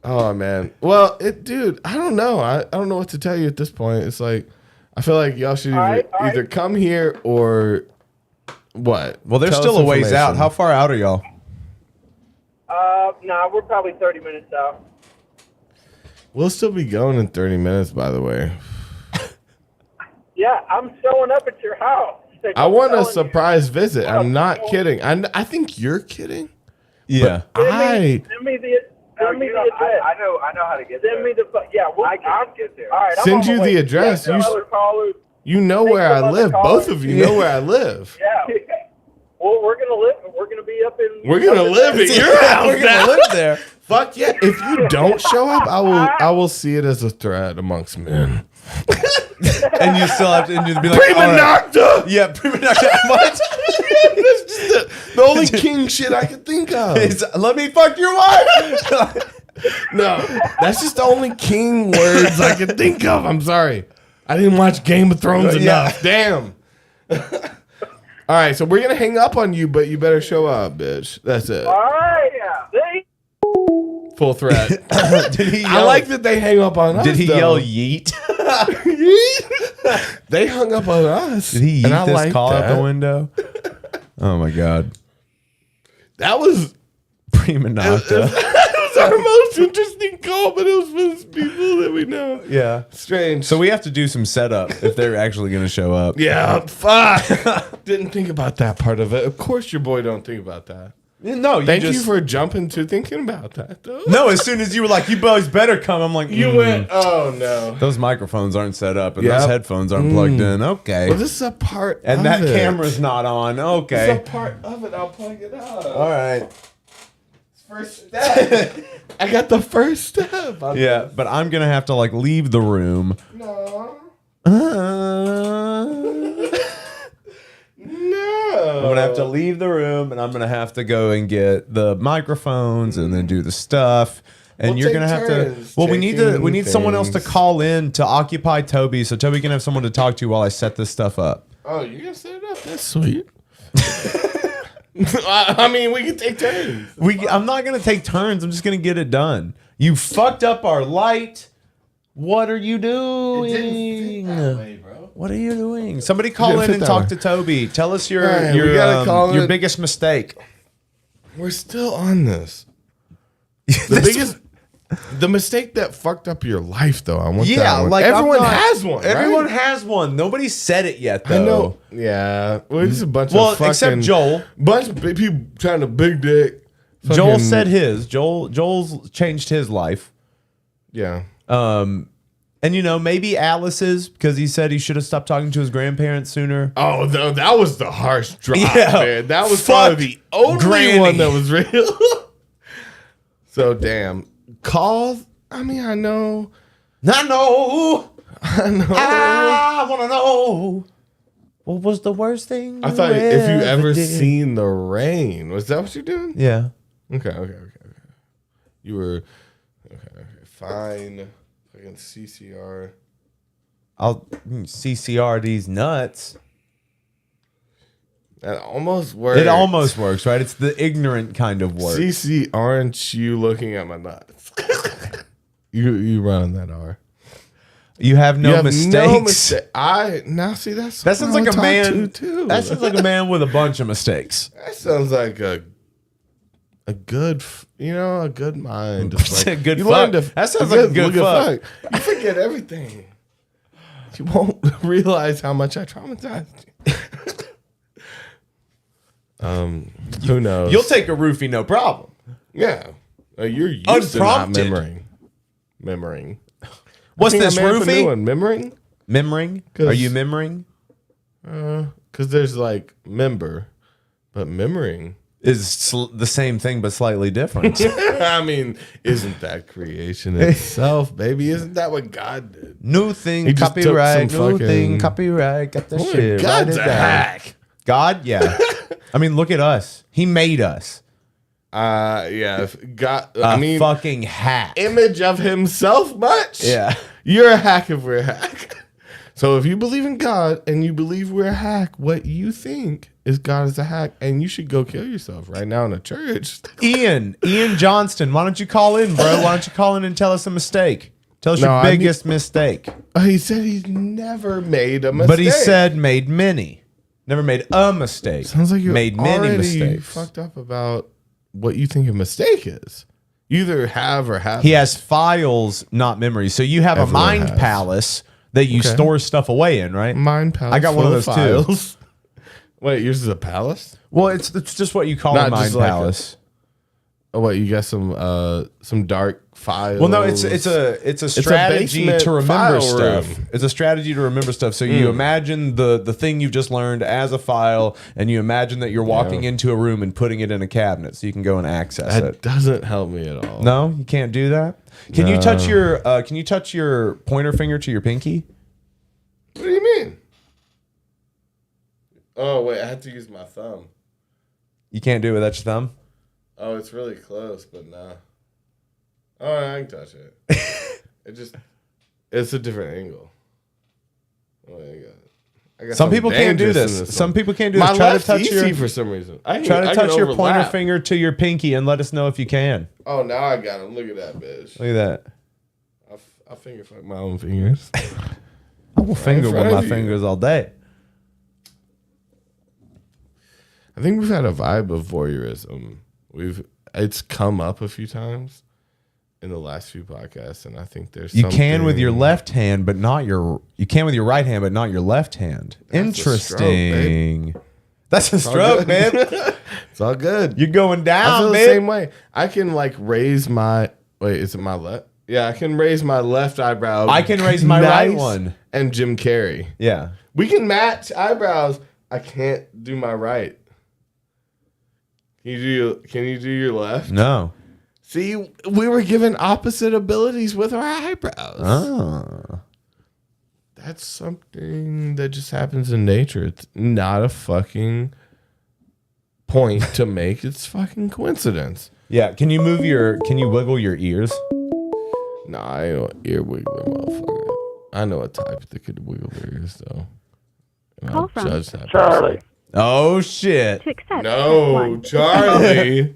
Oh man. Well, dude, I don't know. I don't know what to tell you at this point. It's like I feel like y'all should either come here or what? Well, there's Tell still us a ways out. information. How far out are y'all? Nah, we're probably 30 minutes out. We'll still be going in 30 minutes, by the way. Yeah, I'm showing up at your house. I want a surprise visit. I'm not kidding. I think you're kidding. Yeah. But Send me the address. I know how to get there. Send me the I can get there. All right, I'm Send on you my the way. address. Yeah, You know Thanks where for I letting live. call Both us. of you know where I live. Yeah. Well, we're gonna live. We're gonna be up in. We're gonna live at your house. We're now. gonna live there. Fuck yeah! If you don't show up, I will see it as a threat amongst men. And you still have to and you'd be like, Prima all right. nocta. Yeah, prima nocta. What? That's just the only king shit I can think of. Let me fuck your wife. No, that's just the only king words I can think of. I'm sorry. I didn't watch Game of Thrones enough. Damn. All right, so we're going to hang up on you, but you better show up, bitch. That's it. All right. Yeah. Full threat. Did he I yell, like that they hang up on us. Did he though. yell yeet? They hung up on us. Did he and yeet I this like call out that. the window? Oh my god. That was Prima nocta. It was our most interesting call, but it was with people that we know. Yeah. Strange. So we have to do some setup if they're actually going to show up. Yeah, fuck. Didn't think about that part of it. Of course your boy don't think about that. No, Thank you for jumping to thinking about that, though. No, as soon as you were like, you boys better come, I'm like, You went, oh, no. Those microphones aren't set up and Yep. those headphones aren't plugged in. Okay. Well, this is a part And of that it. camera's not on. Okay. It's a part of it. I'll plug it out. All right. First step. I got the first step. Yeah, but I'm going to have to like leave the room No. I'm gonna have to leave the room, and I'm gonna have to go and get the microphones, and then do the stuff. And We'll you're take gonna have turns to. Well, we need taking someone else to things. call in to occupy Toby, so Toby can have someone to talk to while I set this stuff up. Oh, you're gonna set it up? That's sweet. I mean, we can take turns. I'm not gonna take turns. I'm just gonna get it done. You fucked up our light. What are you doing? It didn't fit that way, bro. What are you doing? Somebody call in and talk to Toby. Tell us your All right, we gotta call your it. biggest mistake. We're still on this. The mistake that fucked up your life, though. I want that one. Like everyone has one. Everyone right? has one. Nobody said it yet, though. I know. Yeah. Well, it's a bunch of fucking. Except Joel. Bunch of big people trying to big dick. Joel said his. Joel's changed his life. Yeah. And maybe Alice's, because he said he should have stopped talking to his grandparents sooner. Oh, no, that was the harsh drop, Yeah. man. That was probably the only Granny. one that was real. So damn. Call. I mean, I know. I want to know. What was the worst thing? I thought if you ever seen the rain, was that what you're doing? Yeah. Okay. You were okay. Fine. Fucking CCR. I'll CCR these nuts. That almost works. It almost works, right? It's the ignorant kind of work. CC, aren't you looking at my nuts? you running that R. You have no mistakes. Now see that sounds like a man. That sounds like a man with a bunch of mistakes. That sounds like a good, a good mind. Just like, good you fuck. learn to- That sounds like a good fuck. You forget everything. You won't realize how much I traumatized you. Who knows? You'll take a roofie, no problem. Yeah. You're used to not Unprompted. memorying. What's this, roofie? roofie? Memorying? Memorying? Are you memorying? Because there's like member, but memorying is the same thing but slightly different. I mean, isn't that creation itself, baby? Isn't that what God did? New thing, He just took copyright. some New thing, copyright. Got that Oh, shit. God's Write it a down. hack. God, yeah. I mean, look at us. He made us. Yeah. If God, Fucking hack. Image of himself much? Yeah. You're a hack if we're a hack. So if you believe in God and you believe we're a hack, what you think is God is a hack, and you should go kill yourself right now in a church. Ian Johnston, why don't you call in, bro? Why don't you call in and tell us a mistake? Tell us your biggest mistake. He said he's never made a mistake. But he said made many. Never made a mistake. Sounds like you made many already mistakes. fucked up about what you think a mistake is. You either have or have. He has files, not memories. So you have Everyone a mind has. palace that you store stuff away in, right? Mind palace. I got one of those files. too. Wait, yours is a palace? Well, it's just what you call a mind palace. What, you got some dark files? Well, no, it's a strategy basement to remember file stuff. room. It's a strategy to remember stuff. So you imagine the thing you've just learned as a file, and you imagine that you're walking into a room and putting it in a cabinet, so you can go and access That it. doesn't help me at all. No, you can't do that. Can you touch your pointer finger to your pinky? What do you mean? Oh wait, I have to use my thumb. You can't do it without your thumb. Oh, it's really close, but nah. Oh, I can touch it. It's a different angle. Oh, I got Some people can't do this. Some people can't do this. My Try to left's touch easy your for some reason. Try to touch your pointer overlap. finger to your pinky and let us know if you can. Oh, now I got him. Look at that bitch. Look at that. I finger fuck my own fingers. I will finger in with front my of you. fingers all day. I think we've had a vibe of voyeurism. It's come up a few times in the last few podcasts, and I think there's You can with your left hand, but not you can with your right hand, but not your left hand. Interesting. That's a It's all stroke, good. man. It's all good. You're going I down, feel the man. same way. I can raise my is it my left? Yeah, I can raise my left eyebrow. I can raise my right one. And Jim Carrey. Yeah. We can match eyebrows. I can't do my right. Can you do your left? No. See, we were given opposite abilities with our eyebrows. Oh. that's something that just happens in nature. It's not a fucking point to make. It's fucking coincidence. Yeah. Can you wiggle your ears? Nah, I ain't no ear wiggler, motherfucker. I know a type that could wiggle their ears, though. And Call I'll from judge that Charlie. person. Oh shit. To accept. No, press 1. Charlie.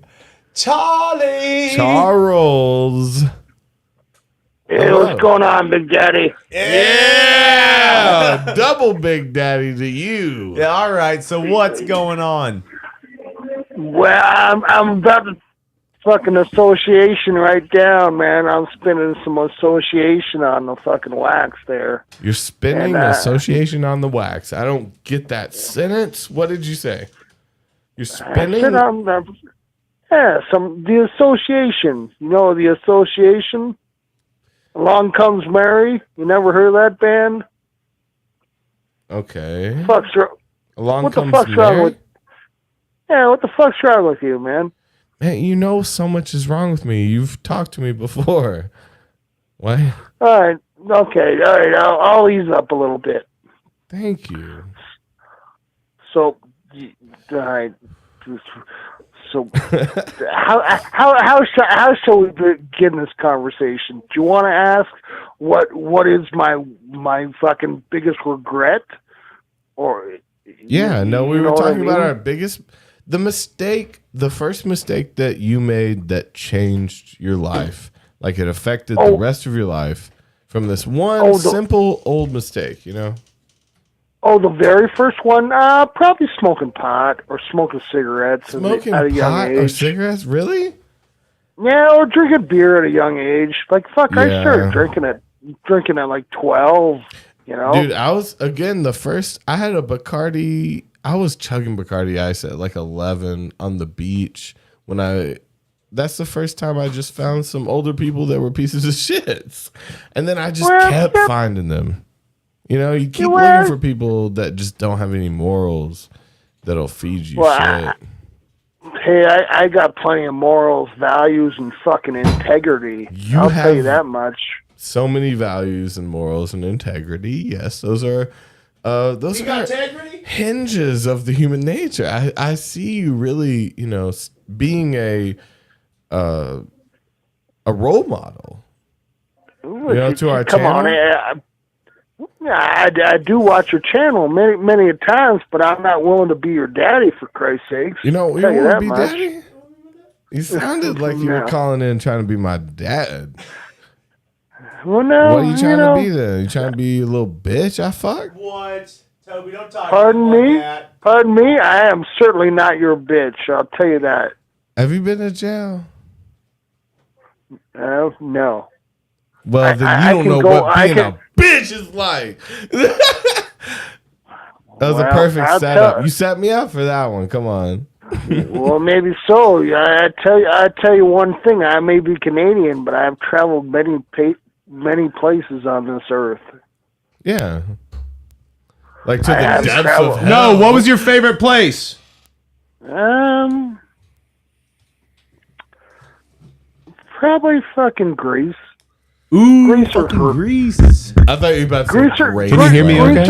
Charlie. Charles. Hey, what's going on, Big Daddy? Yeah. Double Big Daddy to you. Yeah. All right. So what's going on? Well, I'm about to fucking association right down, man. I'm spinning some association on the fucking wax there. You're spinning And, association on the wax. I don't get that sentence. What did you say? You're spinning? I said the association. You know the association? Along Comes Mary. You never heard of that band? Okay. Fuck's wrong? Along What the Comes fuck's wrong Mary? with? Yeah, what the fuck's wrong with you, man? Man, you know so much is wrong with me. You've talked to me before. What? All right, okay, all right. I'll ease up a little bit. Thank you. So, all right. So, how shall we begin this conversation? Do you want to ask what is my fucking biggest regret, or? Yeah, no, we you were know what I talking about mean? our biggest, the first mistake that you made that changed your life, like it affected the rest of your life from this one simple old mistake, you know? Oh, the very first one, probably smoking pot or smoking cigarettes Smoking at a young pot age. or cigarettes? Really? Yeah, or drinking beer at a young age. Like, fuck, I Yeah. started drinking at like 12, you know? Dude, I was, again, I had a Bacardi. I was chugging Bacardi Ice at like 11 on the beach that's the first time I just found some older people that were pieces of shit. And then I just kept finding them. You know, you keep looking for people that just don't have any morals that'll feed you shit. Hey, I got plenty of morals, values, and fucking integrity. I'll tell you that much. So many values and morals and integrity. Yes, those are integrity? Hinges of the human nature. I see you really, you know, being a role model. Ooh, you know, to our come channel. on, I do watch your channel many a times, but I'm not willing to be your daddy, for Christ's sakes. You know, you I'll tell want to that be much. daddy? You sounded like you were calling in trying to be my dad. Well, no, What are you trying to be then? You trying to be a little bitch I fuck? What? Toby, don't talk Pardon me? Pardon me? I am certainly not your bitch. I'll tell you that. Have you been to jail? No. Well, then you don't know what being a bitch is like. That was a perfect setup. You set me up for that one. Come on. Well, maybe so. I tell you one thing. I may be Canadian, but I've traveled many places on this earth. Yeah. Like to the depths of hell. No, what was your favorite place? Probably fucking Greece. Ooh, Greece fucking or Greece. I thought you were about to Greece say or, Grace. Can you hear me okay?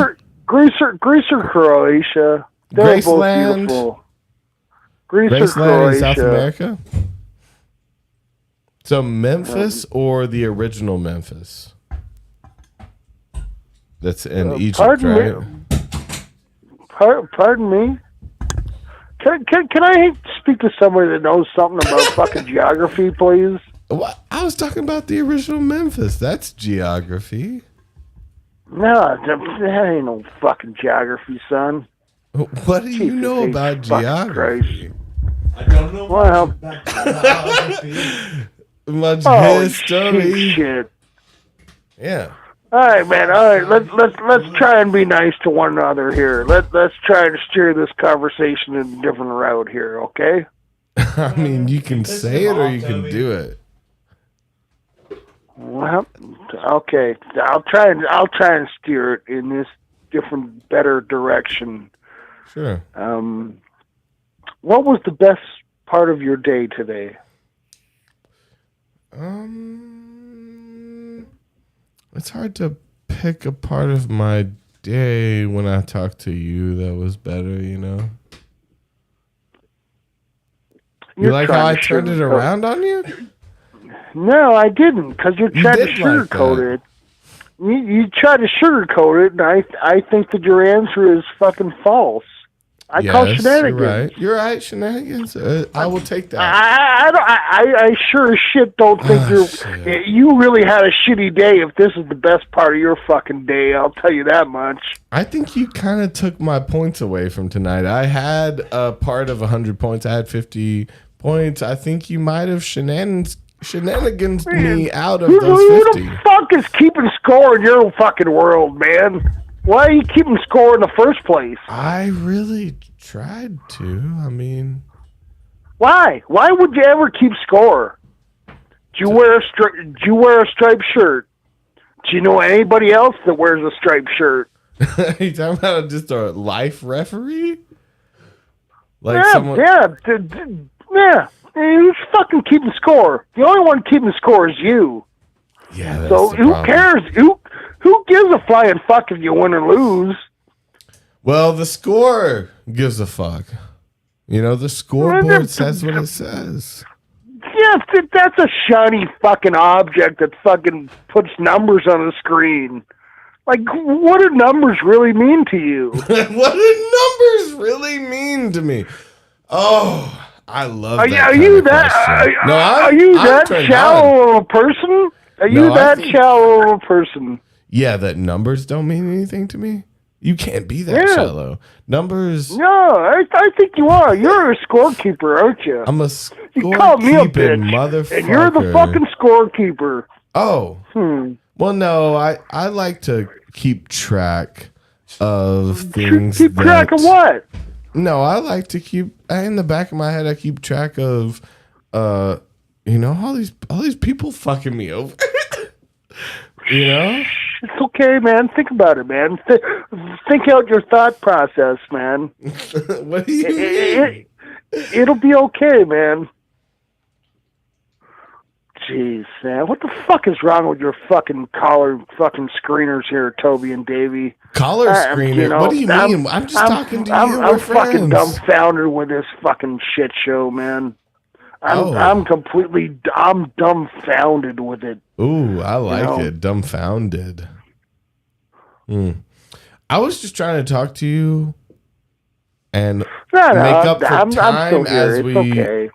Greece or Croatia. They're both Graceland? beautiful. Greece or Graceland in South Croatia. America? So Memphis or the original Memphis? That's in Egypt, pardon right? Me. Pardon me. Can I speak to somebody that knows something about fucking geography, please? What? I was talking about the original Memphis. That's geography. No, that ain't no fucking geography, son. What do you know about geography? I don't know Well, much oh, history. shit. Yeah. All right, man. All right, let's try and be nice to one another here. Let's try to steer this conversation in a different route here, okay? I mean, you can say it or you can do it. Well, okay. I'll try and steer it in this different, better direction. Sure. What was the best part of your day today? It's hard to pick a part of my day when I talked to you that was better, you know? You like how I turned it around on you? No, I didn't, because you're trying to did sugarcoat it. You tried to sugarcoat it, and I think that your answer is fucking false. I call shenanigans. You're right, shenanigans. I will take that. I sure as shit don't think you really had a shitty day if this is the best part of your fucking day. I'll tell you that much. I think you kind of took my points away from tonight. I had a part of 100 points. I had 50 points. I think you might have shenanigans me out of those 50. Who the fuck is keeping score in your fucking world, man? Why are you keeping score in the first place? I really tried to. I mean, why? Why would you ever keep score? Do you wear a striped shirt? Do you know anybody else that wears a striped shirt? Are you talking about just a life referee? Like someone? Yeah. Who's fucking keeping score? The only one keeping score is you. Yeah. That's so who cares? Who gives a flying fuck if you win or lose? Well, the score gives a fuck. You know, the scoreboard says what it says. Yeah, that's a shiny fucking object that fucking puts numbers on the screen. Like, what do numbers really mean to you? What do numbers really mean to me? Oh, I love that. Are you that shallow of a person? Are you that shallow of a person? Yeah, that numbers don't mean anything to me? You can't be that shallow. Numbers... No, I think you are. You're a scorekeeper, aren't you? I'm a scorekeeping you call me a bitch, motherfucker. And you're the fucking scorekeeper. Oh. Well, no, I like to keep track of things. Keep track of what? No, I like to keep... In the back of my head, I keep track of... you know, all these people fucking me over. You know? It's okay, man. Think about it, man. Think out your thought process, man. What do you mean? It'll be okay, man. Jeez, man. What the fuck is wrong with your fucking collar fucking screeners here, Toby and Davey? Collar screener? You know, what do you mean? I'm just talking to you. I'm fucking dumbfounded with this fucking shit show, man. I'm dumbfounded with it. Ooh, I like it. Dumbfounded. I was just trying to talk to you and make up for time as we. Okay.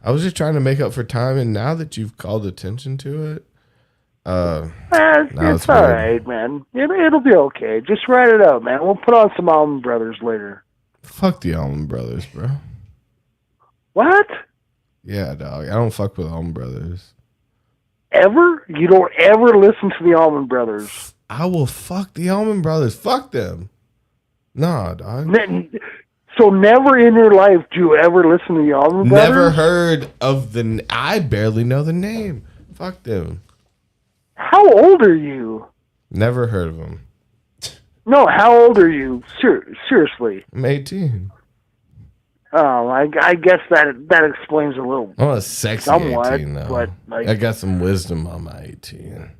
I was just trying to make up for time, and now that you've called attention to it, it's all right, man. It'll be okay. Just write it out, man. We'll put on some Allman Brothers later. Fuck the Allman Brothers, bro. What? Yeah, dog. I don't fuck with Allman Brothers. Ever? You don't ever listen to the Allman Brothers? I will fuck the Allman Brothers. Fuck them. Nah, dog. So never in your life do you ever listen to the Allman Brothers? Never heard of the... I barely know the name. Fuck them. How old are you? Never heard of them. No, how old are you? Seriously. I'm 18. Oh, I guess that explains a little. I'm a sexy somewhat, 18, though. But like, I got some wisdom on my 18.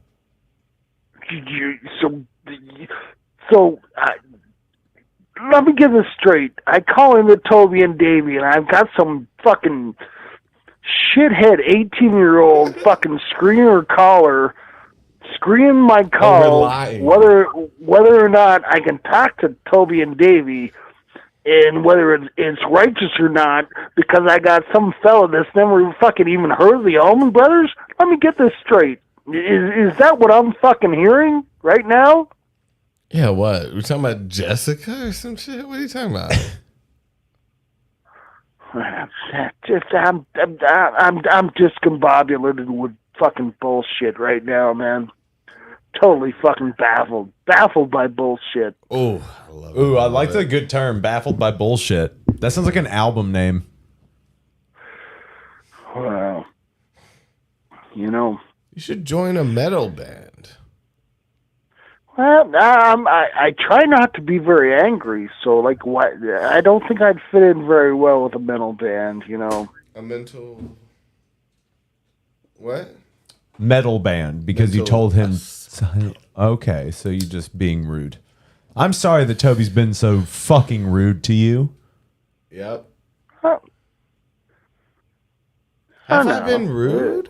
Let me get this straight. I call in the Toby and Davey, and I've got some fucking shithead 18-year-old fucking screener caller screening my call, whether or not I can talk to Toby and Davey. And whether it's righteous or not, because I got some fella that's never fucking even heard of the Allman Brothers. Let me get this straight. Is that what I'm fucking hearing right now? Yeah, what? We're talking about Jessica or some shit? What are you talking about? I'm discombobulated with fucking bullshit right now, man. Totally fucking baffled by bullshit. Oh, I love it. Ooh, I like the good term, baffled by bullshit. That sounds like an album name. Well, you know, you should join a metal band. Well, I try not to be very angry, so like, what? I don't think I'd fit in very well with a metal band. You know, a mental what? Metal band, because you told him Okay, so you're just being rude. I'm sorry that Toby's been so fucking rude to you. Yep. Oh. Have I been rude?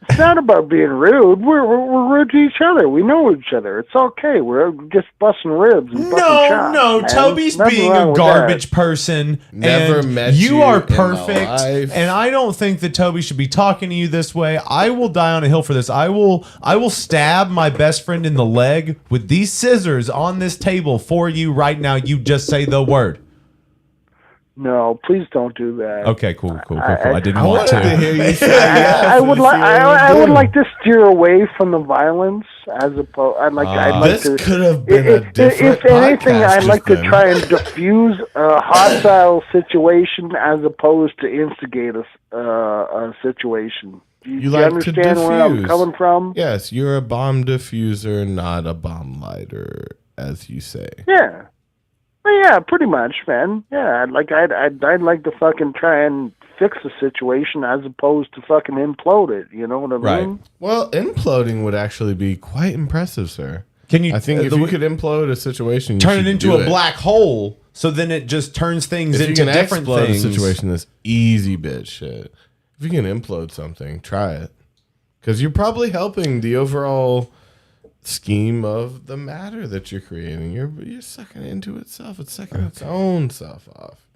It's not about being rude. We're rude to each other. We know each other. It's okay. We're just busting ribs and busting chops. No, man. Toby's Nothing being wrong a with garbage that. person. Never and met you you are in my perfect, life. and I don't think that Toby should be talking to you this way. I will die on a hill for this. I will stab my best friend in the leg with these scissors on this table for you right now. You just say the word. No, please don't do that. Okay, cool. I didn't want wanted to hear you say I yes. would like. I would like to steer away from the violence, as opposed. I'd like this to. could have been a different If anything, podcast I'd like just to then. try and diffuse a hostile situation, as opposed to instigate a situation. Do you like to understand where I'm diffuse. coming from? Yes, you're a bomb diffuser, not a bomb lighter, as you say. Yeah. Well, yeah, pretty much, man. Yeah, I'd like to fucking try and fix the situation as opposed to fucking implode it. You know what I mean? Well, imploding would actually be quite impressive, sir. Can you? I think if you could implode a situation, you turn it should into do a black hole, so then it just turns things If you into can different explode things. a situation, that's easy bitch shit. If you can implode something, try it, because you're probably helping the overall scheme of the matter that you're creating. You're sucking it into itself. It's sucking its own self off.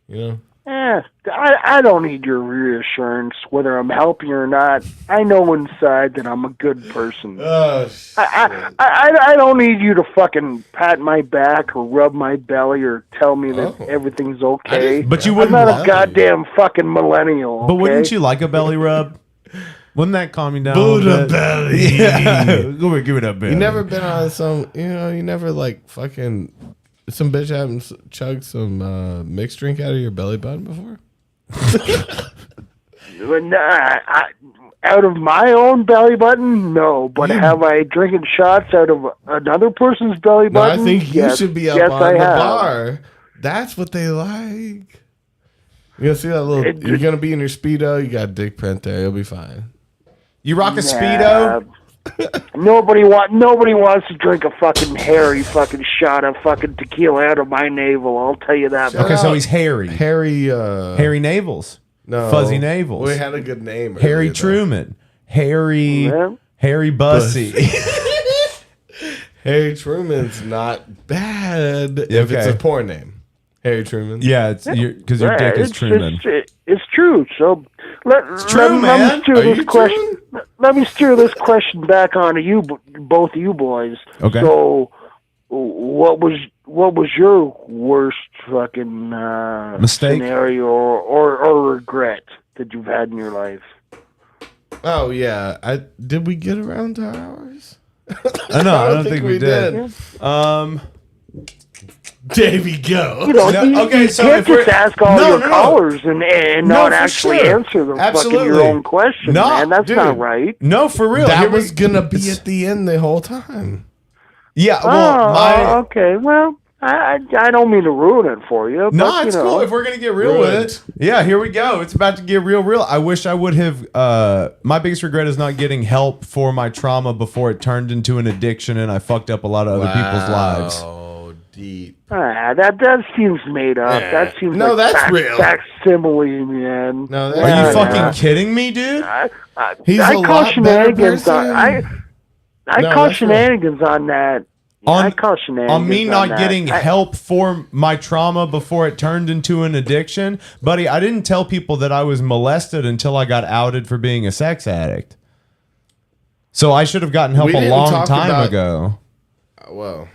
You know. I don't need your reassurance whether I'm helping or not. I know inside that I'm a good person. Oh, I don't need you to fucking pat my back or rub my belly or tell me that everything's okay. But you I'm wouldn't not love a goddamn fucking millennial. But okay? wouldn't you like a belly rub? Wouldn't that calm you down? Buddha a bit? belly. Yeah. Go ahead, give it up, belly. You never been on some, you never like fucking, some bitch haven't chugged some mixed drink out of your belly button before? Out of my own belly button, no. But have I drinking shots out of another person's belly No, button? I think you Yes. should be up Yes, on I the have. bar. That's what they like. You're gonna see that little, you're gonna be in your Speedo, you got a dick print there, you'll be fine. You rock a Speedo? Nobody wants to drink a fucking hairy fucking shot of fucking tequila out of my navel. I'll tell you that. Okay, so he's hairy. Hairy navels. No. Fuzzy navels. We had a good name. Harry earlier, though. Truman. Harry Bussy. Harry Truman's not bad if it's a porn name. Harry Truman. Yeah, it's because your dick is Truman. It's true. So let me steer this question. Let me steer this question back onto you, both of you boys. Okay. So, what was your worst fucking mistake, scenario, or regret that you've had in your life? Oh yeah, did we get around to ours? I don't think we did. Davey, go. You know, you so can't if we're- just ask all No, your no, no. callers and No, not for actually sure. answer the Absolutely. fucking your own question, No, man. That's dude. not right. No, for real. That Here was gonna be at the end the whole time. Yeah, well, okay. Well, I don't mean to ruin it for you. No, but, it's you know. cool if we're gonna get real with it. Yeah, here we go. It's about to get real. I wish I would have. My biggest regret is not getting help for my trauma before it turned into an addiction and I fucked up a lot of other people's lives. Oh, deep. That seems made up. Yeah. That seems No, like that's real. facsimile, man. No, Are you fucking kidding me, dude? He's I a call lot better shenanigans person. I No, call that's real. shenanigans on that. I call shenanigans On me not that. getting help for my trauma before it turned into an addiction, buddy. I didn't tell people that I was molested until I got outed for being a sex addict. So I should have gotten help We a didn't long talk time about- ago. Well,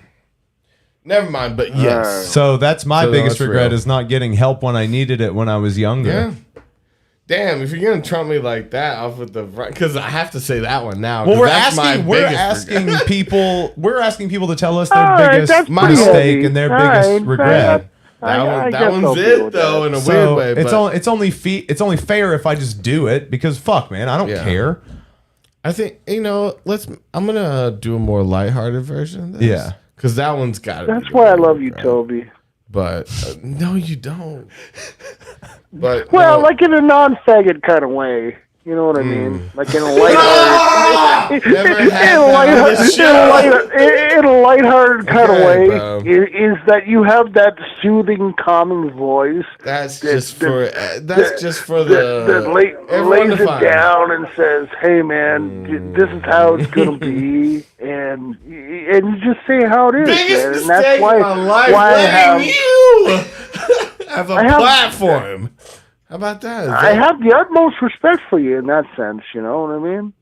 never mind. But yes. So that's my So biggest that's regret real. is not getting help when I needed it when I was younger. Yeah. Damn, if you're gonna trump me like that off with the because I have to say that one now. Well, 'cause we're that's my asking. We're biggest asking regret. people. We're asking people to tell us their All right, biggest that's pretty mistake heavy. and their All biggest right, regret. That guess one's I'll deal it with though that. in a So weird way. it's But it's only fair if I just do it because fuck, man, I don't Yeah. care. I think I'm gonna do a more lighthearted version of this. Yeah. because that one's got. That's why I love you, Toby. But no, you don't. But Well, no, like in a non-faggot kind of way. You know what I mean? Like in a lighthearted, Never had that on the show. in a lighthearted kind of Okay, way, bro. is that you have that soothing, calming voice. That's that just for the everyone lays to it find. down and says, "Hey, man, this is how it's gonna be," and you just say how it is, Biggest man. And mistake that's why, of my life, why letting you have a platform. How about that? I have the utmost respect for you in that sense. You know what I mean?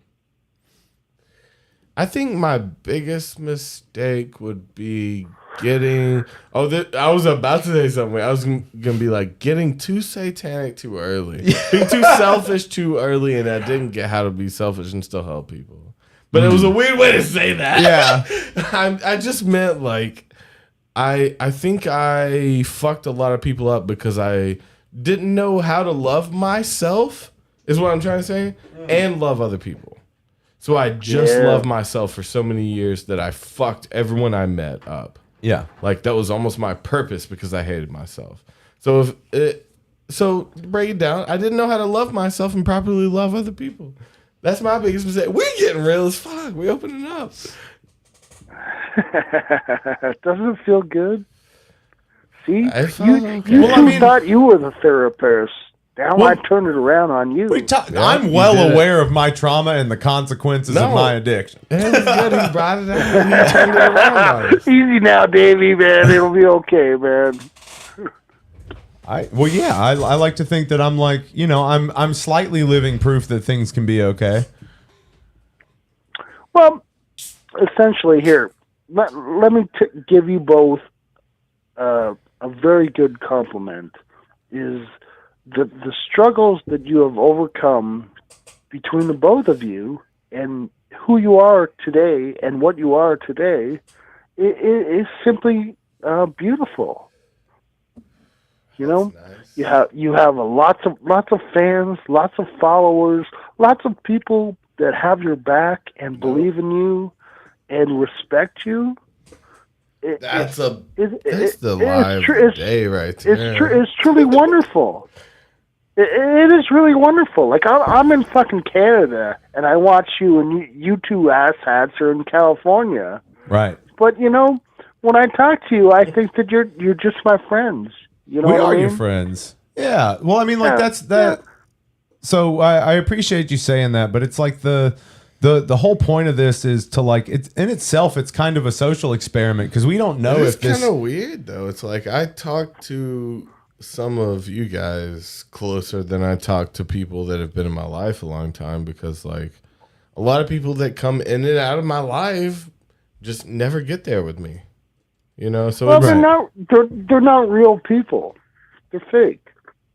I think my biggest mistake would be getting. I was about to say something. I was gonna be like getting too satanic too early, being too selfish too early, and I didn't get how to be selfish and still help people. But it was a weird way to say that. Yeah, I just meant like I think I fucked a lot of people up because I didn't know how to love myself. Is what I'm trying to say, and love other people. So I just loved myself for so many years that I fucked everyone I met up. Yeah. Like that was almost my purpose because I hated myself. So to break it down, I didn't know how to love myself and properly love other people. That's my biggest mistake. We're getting real as fuck. We opening up. Doesn't it feel good? See, I felt okay. You thought you were the therapist. Now I turned it around on you. I'm well aware of my trauma and the consequences of my addiction. It was good. He brought it up. He turned it around on us. Easy now, Davey, man. It'll be okay, man. I like to think that I'm like, I'm slightly living proof that things can be okay. Well, essentially here, let me give you both a very good compliment. Is the struggles that you have overcome between the both of you and who you are today and what you are today is simply beautiful. You know, nice. you have lots of fans, lots of followers, lots of people that have your back and believe in you and respect you. That's the live day right there. It's truly wonderful. It is really wonderful. Like I'm in fucking Canada and I watch you, and you two asshats are in California. Right. But when I talk to you, I think that you're just my friends. You know, we what are I mean? your friends. Yeah. Well, I mean, like that's that. Yeah. So I appreciate you saying that, but it's like the whole point of this is to like it's in itself. It's kind of a social experiment because we don't know if this. It's kind of weird though. It's like I talk to some of you guys closer than I talk to people that have been in my life a long time, because like a lot of people that come in and out of my life just never get there with me. So they're not real people. They're fake.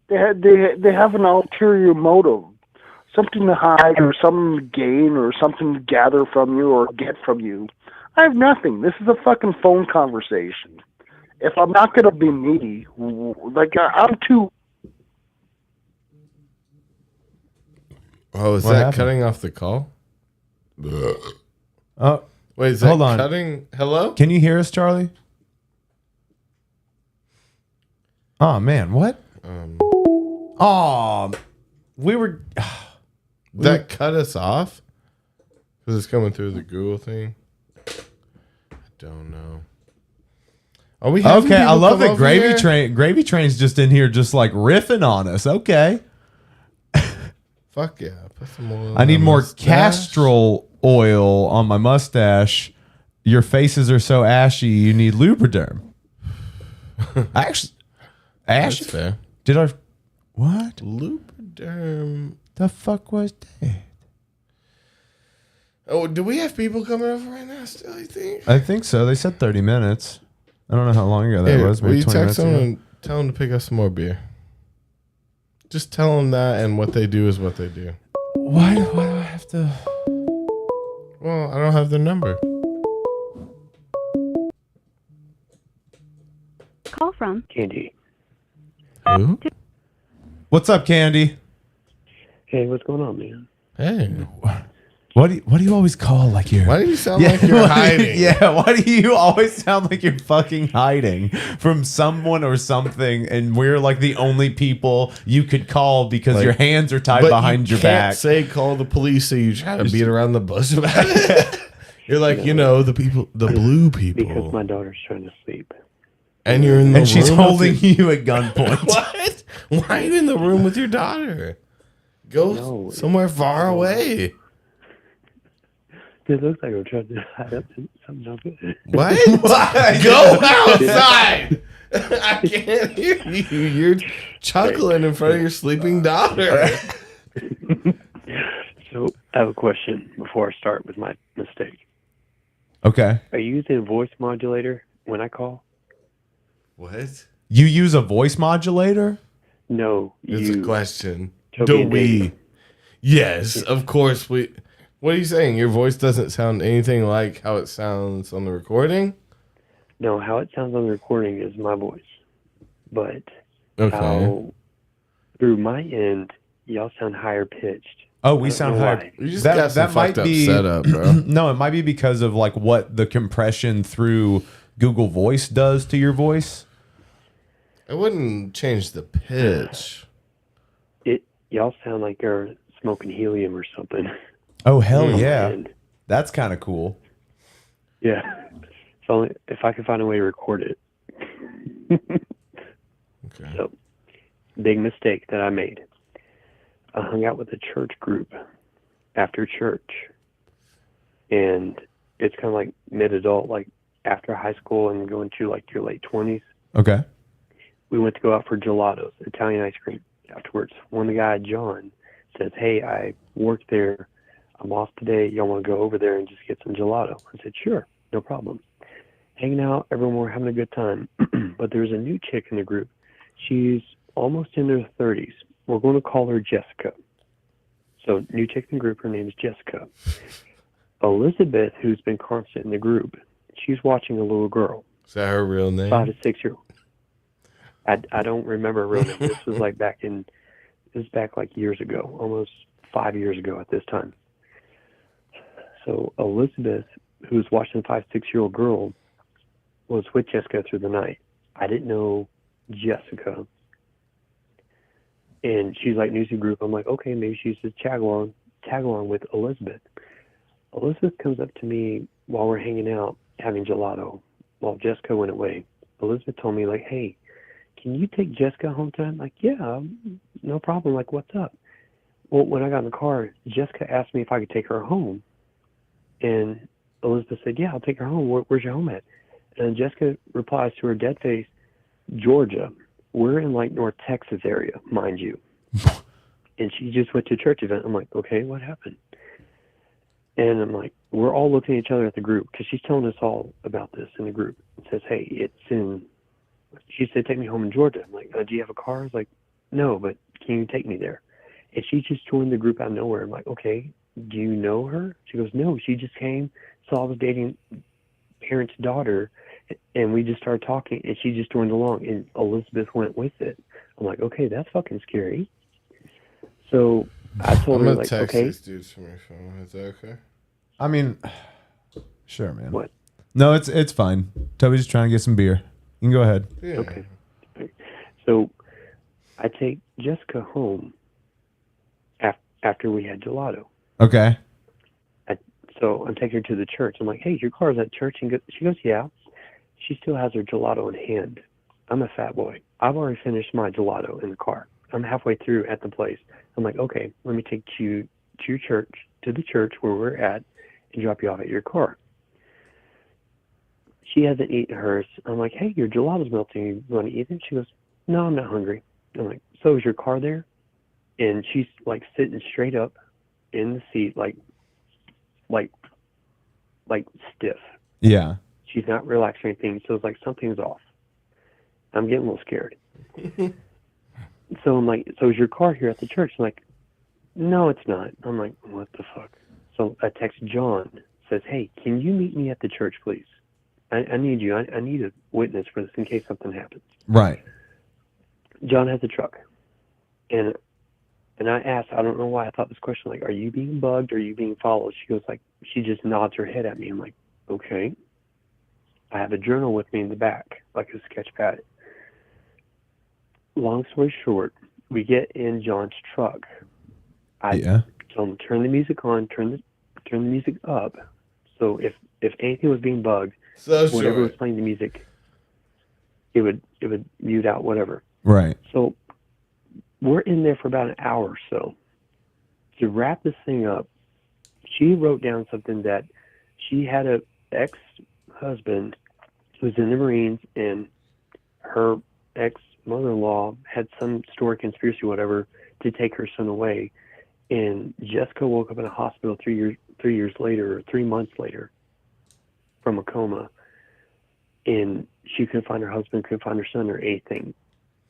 They have an ulterior motive, something to hide or something to gain or something to gather from you or get from you. I have nothing. This is a fucking phone conversation. If I'm not gonna be me, like I'm too. Oh, is that cutting off the call? Oh, wait, is that hold on. Cutting? Hello? Can you hear us, Charlie? Oh man, what? We were. That cut us off because it's coming through the Google thing. I don't know. Are we having okay? I people love come that over here? Gravy Train's just in here, just like riffing on us. Okay. Fuck yeah! Put some oil I need on more mustache. Castrol oil on my mustache. Your faces are so ashy. You need Lubriderm. Actually, That's fair. Did I? What? Lubriderm. The fuck was that? Oh, do we have people coming over right now still, you think? I think so. They said 30 minutes. I don't know how long ago that was. Will Maybe you 20 text minutes them ago. and tell them to pick up some more beer? Just tell them that, and what they do is what they do. Why do I have to? Well, I don't have their number. Call from Candy. Who? What's up, Candy? Hey, what's going on, man? Hey. What do you always call like you're? Why do you sound like you're hiding? Yeah, why do you always sound like you're fucking hiding from someone or something? And we're like the only people you could call because Like, your hands are tied but behind you your can't back. say call the police, so you try to beat around the bush about it. You're like, the people, the blue people. Because my daughter's trying to sleep. And you're in the room. And she's with holding your- you at gunpoint. What? Why are you in the room with your daughter? Go somewhere far away. It looks like I'm trying to hide up to something else. What? Go outside. I can't hear you. You're chuckling in front of your sleeping daughter. So I have a question before I start with my mistake. Okay. Are you using a voice modulator when I call? What? You use a voice modulator? No. It's a question. Toby Do and we? David. Yes, of course we. What are you saying? Your voice doesn't sound anything like how it sounds on the recording? No, how it sounds on the recording is my voice. But Okay. how through my end, y'all sound higher pitched. Oh, we sound higher. Why. You just got some fucked up setup, bro. No, it might be because of like what the compression through Google Voice does to your voice. It wouldn't change the pitch. Y'all sound like you're smoking helium or something. Oh hell On my yeah, end. that's kind of cool. Yeah. So if I could find a way to record it. Okay. So, big mistake that I made. I hung out with a church group after church. And it's kind of like mid-adult, like after high school and going to like your late 20s. Okay. We went to go out for gelatos, Italian ice cream, afterwards. One guy, John, says, hey, I worked there. I'm off today. Y'all want to go over there and just get some gelato? I said, sure, no problem. Hanging out, everyone were having a good time. But there's a new chick in the group. She's almost in her 30s. We're going to call her Jessica. So, new chick in the group, her name is Jessica. Elizabeth, who's been constant in the group, she's watching a little girl. Is that her real name? 5 to 6 year old. I don't remember her real name. This was like back like years ago, almost 5 years ago at this time. So Elizabeth, who was watching the 5 to 6 year old girl, was with Jessica through the night. I didn't know Jessica. And she's like news group. I'm like, okay, maybe she's just tag along with Elizabeth. Elizabeth comes up to me while we're hanging out having gelato while Jessica went away. Elizabeth told me, like, hey, can you take Jessica home tonight? I'm like, yeah, no problem. Like, what's up? Well, when I got in the car, Jessica asked me if I could take her home. And Elizabeth said, yeah, I'll take her home. Where's your home at? And Jessica replies to her dead face, Georgia. We're in like North Texas area, mind you. And she just went to a church event. I'm like, okay, what happened? And I'm like, we're all looking at each other at the group because she's telling us all about this in the group. It says, hey, it's in, she said, take me home in Georgia. I'm like, do you have a car? I was like, no, but can you take me there? And she just joined the group out of nowhere. I'm like, okay, do you know her? She goes, no, she just came, saw I was dating parents' daughter, and we just started talking, and she just joined along, and Elizabeth went with it. I'm like, okay, that's fucking scary. So I told her, like, text okay. these dudes from your phone. Is that okay? I mean, sure, man. What? No, it's fine. Toby's just trying to get some beer. You can go ahead. Yeah. Okay. So I take Jessica home after we had gelato. Okay. So I'm taking her to the church. I'm like, hey, your car's at church? And she goes, yeah. She still has her gelato in hand. I'm a fat boy. I've already finished my gelato in the car. I'm halfway through at the place. I'm like, okay, let me take you to the church where we're at and drop you off at your car. She hasn't eaten hers. I'm like, hey, your gelato's melting. You want to eat it? She goes, no, I'm not hungry. I'm like, so is your car there? And she's like sitting straight up in the seat, like stiff. Yeah. She's not relaxed or anything. So it's like something's off. I'm getting a little scared. So I'm like, so is your car here at the church? I'm like, no, it's not. I'm like, what the fuck? So I text John, says, hey, can you meet me at the church, please? I need you. I need a witness for this in case something happens. Right. John has a truck. And And I asked, I don't know why I thought this question, like, are you being bugged? Or are you being followed? She goes like, she just nods her head at me. I'm like, okay. I have a journal with me in the back, like a sketch pad. Long story short, we get in John's truck. I tell him, turn the music on, turn the music up. So if anything was being bugged, whatever was playing the music, it would mute out whatever. Right. So we're in there for about an hour or so. To wrap this thing up, she wrote down something that she had a ex-husband who was in the Marines, and her ex-mother-in-law had some story, conspiracy, whatever, to take her son away. And Jessica woke up in a hospital 3 years later, or 3 months later, from a coma. And she couldn't find her husband, couldn't find her son or anything.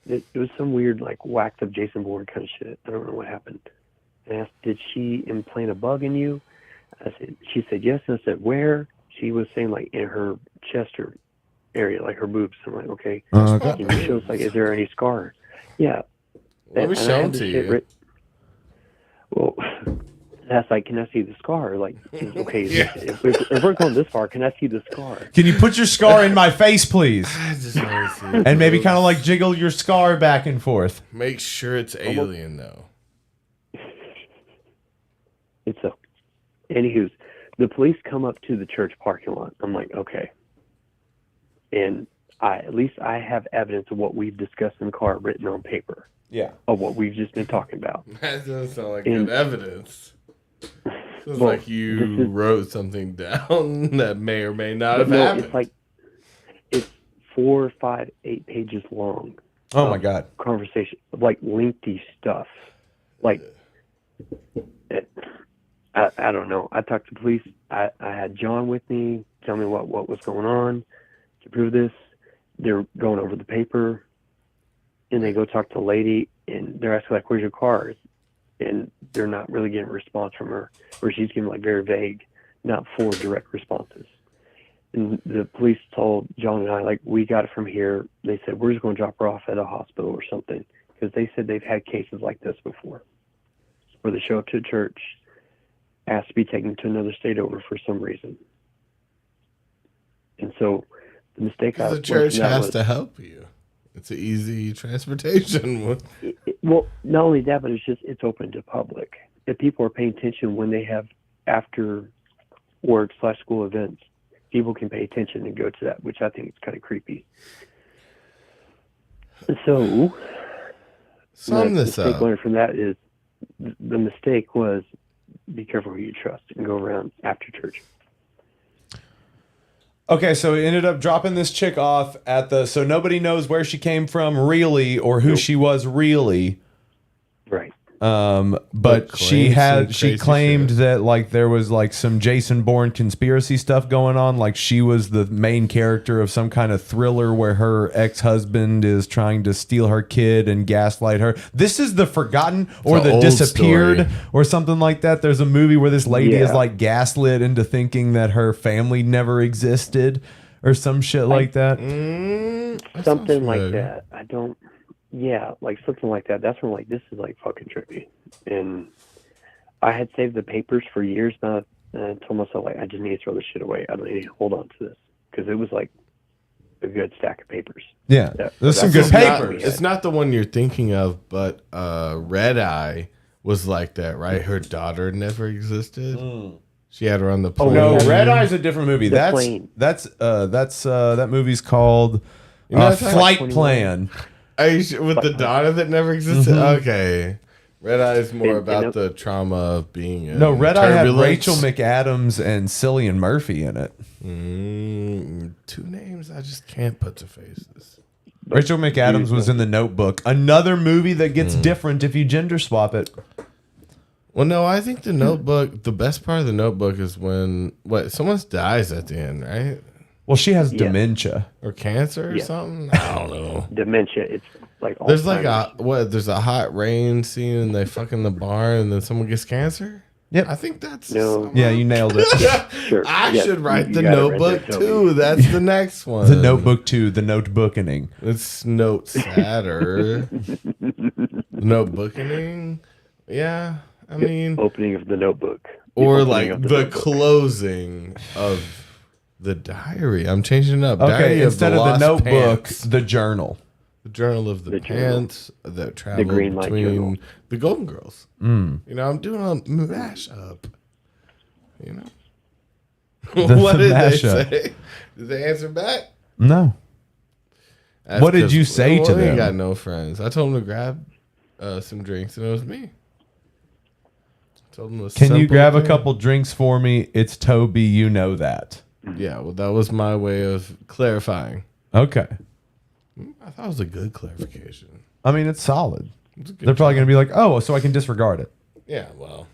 It was some weird, like, whacked up Jason Bourne kind of shit. I don't know what happened. I asked, did she implant a bug in you? She said yes. And I said, where? She was saying, like, in her chest or area, like her boobs. I'm like, okay. Can you show us, like, is there any scar? Yeah. Let me show them to you. Well, that's like, can I see the scar? Like, okay, if we're going this far, can I see the scar? Can you put your scar in my face, please? I just want to see and maybe kind of like jiggle your scar back and forth. Make sure it's alien, though. Anywho, the police come up to the church parking lot. I'm like, okay. And at least I have evidence of what we've discussed in the car written on paper. Yeah. Of what we've just been talking about. That doesn't sound like good evidence. It's like you wrote something down that may or may not have happened. It's 4, 5, 8 pages long. Oh my God. Conversation, like lengthy stuff. Like, I don't know. I talked to the police. I had John with me, tell me what was going on to prove this. They're going over the paper, and they go talk to the lady, and they're asking, like, where's your car? And they're not really getting a response from her, or she's giving, like, very vague, not full direct responses. And the police told John and I, like, we got it from here. They said, we're just going to drop her off at a hospital or something, because they said they've had cases like this before, where they show up to a church, asked to be taken to another state over for some reason. And so the mistake the church has to help you. It's an easy transportation. Well, not only that, but it's open to public. If people are paying attention when they have after work / school events, people can pay attention and go to that, which I think is kind of creepy. So, sum this up. The mistake learned from that is the mistake was be careful who you trust and go around after church. Okay, so he ended up dropping this chick off at so nobody knows where she came from really or who she was really. Right. But she claimed that like there was like some Jason Bourne conspiracy stuff going on. Like she was the main character of some kind of thriller where her ex-husband is trying to steal her kid and gaslight her. This is The Forgotten or The Disappeared story. Or something like that. There's a movie where this lady is like gaslit into thinking that her family never existed or some shit like that. Something like that. I don't. Yeah, like something like that. That's when like this is like fucking trippy. And I had saved the papers for years now, and I told myself like I just need to throw this shit away. I don't need to hold on to this because it was like a good stack of papers. Yeah, there's some good papers. It's not the one you're thinking of, but Red Eye was like that, right? Her daughter never existed. She had her on the plane. Oh no, Red Eye's a different movie. That's that movie's called Flight Plan. With the daughter that never existed? Okay. Red Eye is more about the trauma of being in Red Eye had Rachel McAdams and Cillian Murphy in it. 2 names I just can't put to faces. Rachel McAdams was in The Notebook. Another movie that gets different if you gender swap it. Well, no, I think The Notebook, the best part of The Notebook is when, someone dies at the end, right? Well, she has dementia or cancer or something. I don't know. Dementia. It's like there's like there's a hot rain scene and they fuck in the bar and then someone gets cancer. Yep. I think that's yeah, you nailed it. Sure. I should write The Notebook too. That's the next one. The Notebook 2, The Notebookening. It's Note Sadder. The Notebookening. Yeah, I mean, opening of the notebook. or opening like of the notebook. closing of the diary. I'm changing it up. Okay, Diary instead of the Lost notebook, Pants. the journal. The journal of the pants that traveled Green Light between Journal. the Golden Girls. Mm. You know, I'm doing a mashup. You know, The what did mashup. they say? Did they answer back? No. That's What did 'cause- you say to we them? ain't got no friends. I told them to grab some drinks, and it was me. I told them it was Can you simple grab a thing. couple drinks for me? It's Toby. You know that. Yeah, well, that was my way of clarifying. Okay. I thought it was a good clarification. I mean, it's solid. It's a good They're probably job. going to be like, oh, so I can disregard it. Yeah, well,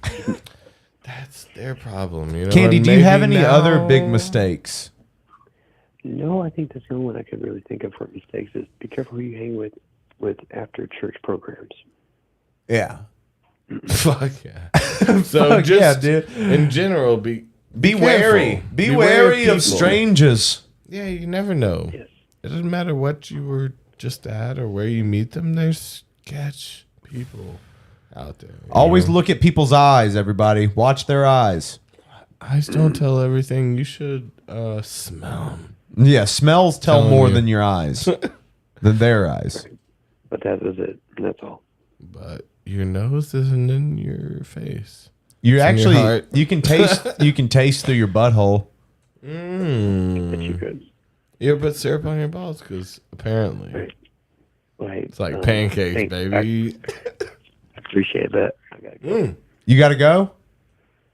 that's their problem. You know, Candy, and do you have maybe any other now- big mistakes? No, I think that's the only one I could really think of for mistakes is be careful who you hang with after church programs. Yeah. Fuck yeah. So Fuck just yeah, dude. in general, be wary. careful. Be wary of people. strangers. Yeah, you never know. Yes. It doesn't matter what you were just at or where you meet them. There's sketch people out there. you Always know? look at people's eyes, everybody. Watch their eyes. Eyes don't tell everything. You should smell 'em. Yeah, smells tell Telling more you. than your eyes, than their eyes. But that was it. That's all. But your nose isn't in your face. You It's in your actually heart. you can taste through your butthole. That you could. You ever put syrup on your balls? Because apparently Like, it's like pancakes, thanks. baby. I appreciate that. I gotta go. You got to go.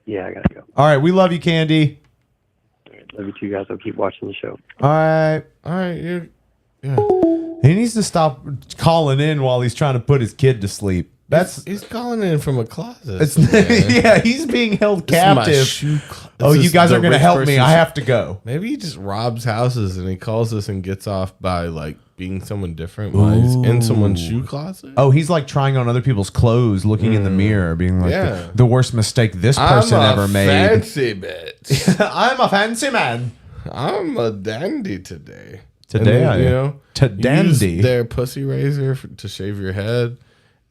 Yeah, I gotta go. All right, we love you, Candy. Love you two guys. I'll keep watching the show. All right. All right, yeah. He needs to stop calling in while he's trying to put his kid to sleep. That's He's calling in from a closet. it's somewhere. yeah, he's being held This is my captive. shoe Oh, this you is guys the are going to rich help me. person's- I have to go. Maybe he just robs houses and he calls us and gets off by like being someone different while he's in someone's shoe closet. Oh, he's like trying on other people's clothes, looking in the mirror, being like Yeah. the worst mistake this person I'm a ever made. fancy bitch. I'm a fancy man. I'm a dandy today. Today, And then, I you am. know, To you dandy. use their pussy razor to shave your head,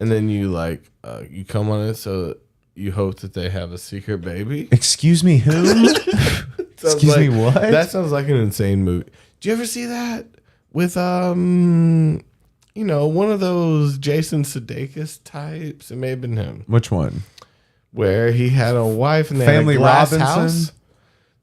and then you like you come on it so you hope that they have a secret baby. Excuse me, who? Sounds Excuse me, what? That sounds like an insane movie. Do you ever see that with one of those Jason Sudeikis types? It may have been him. Which one? Where he had a wife and they Family had a glass Robinson? house.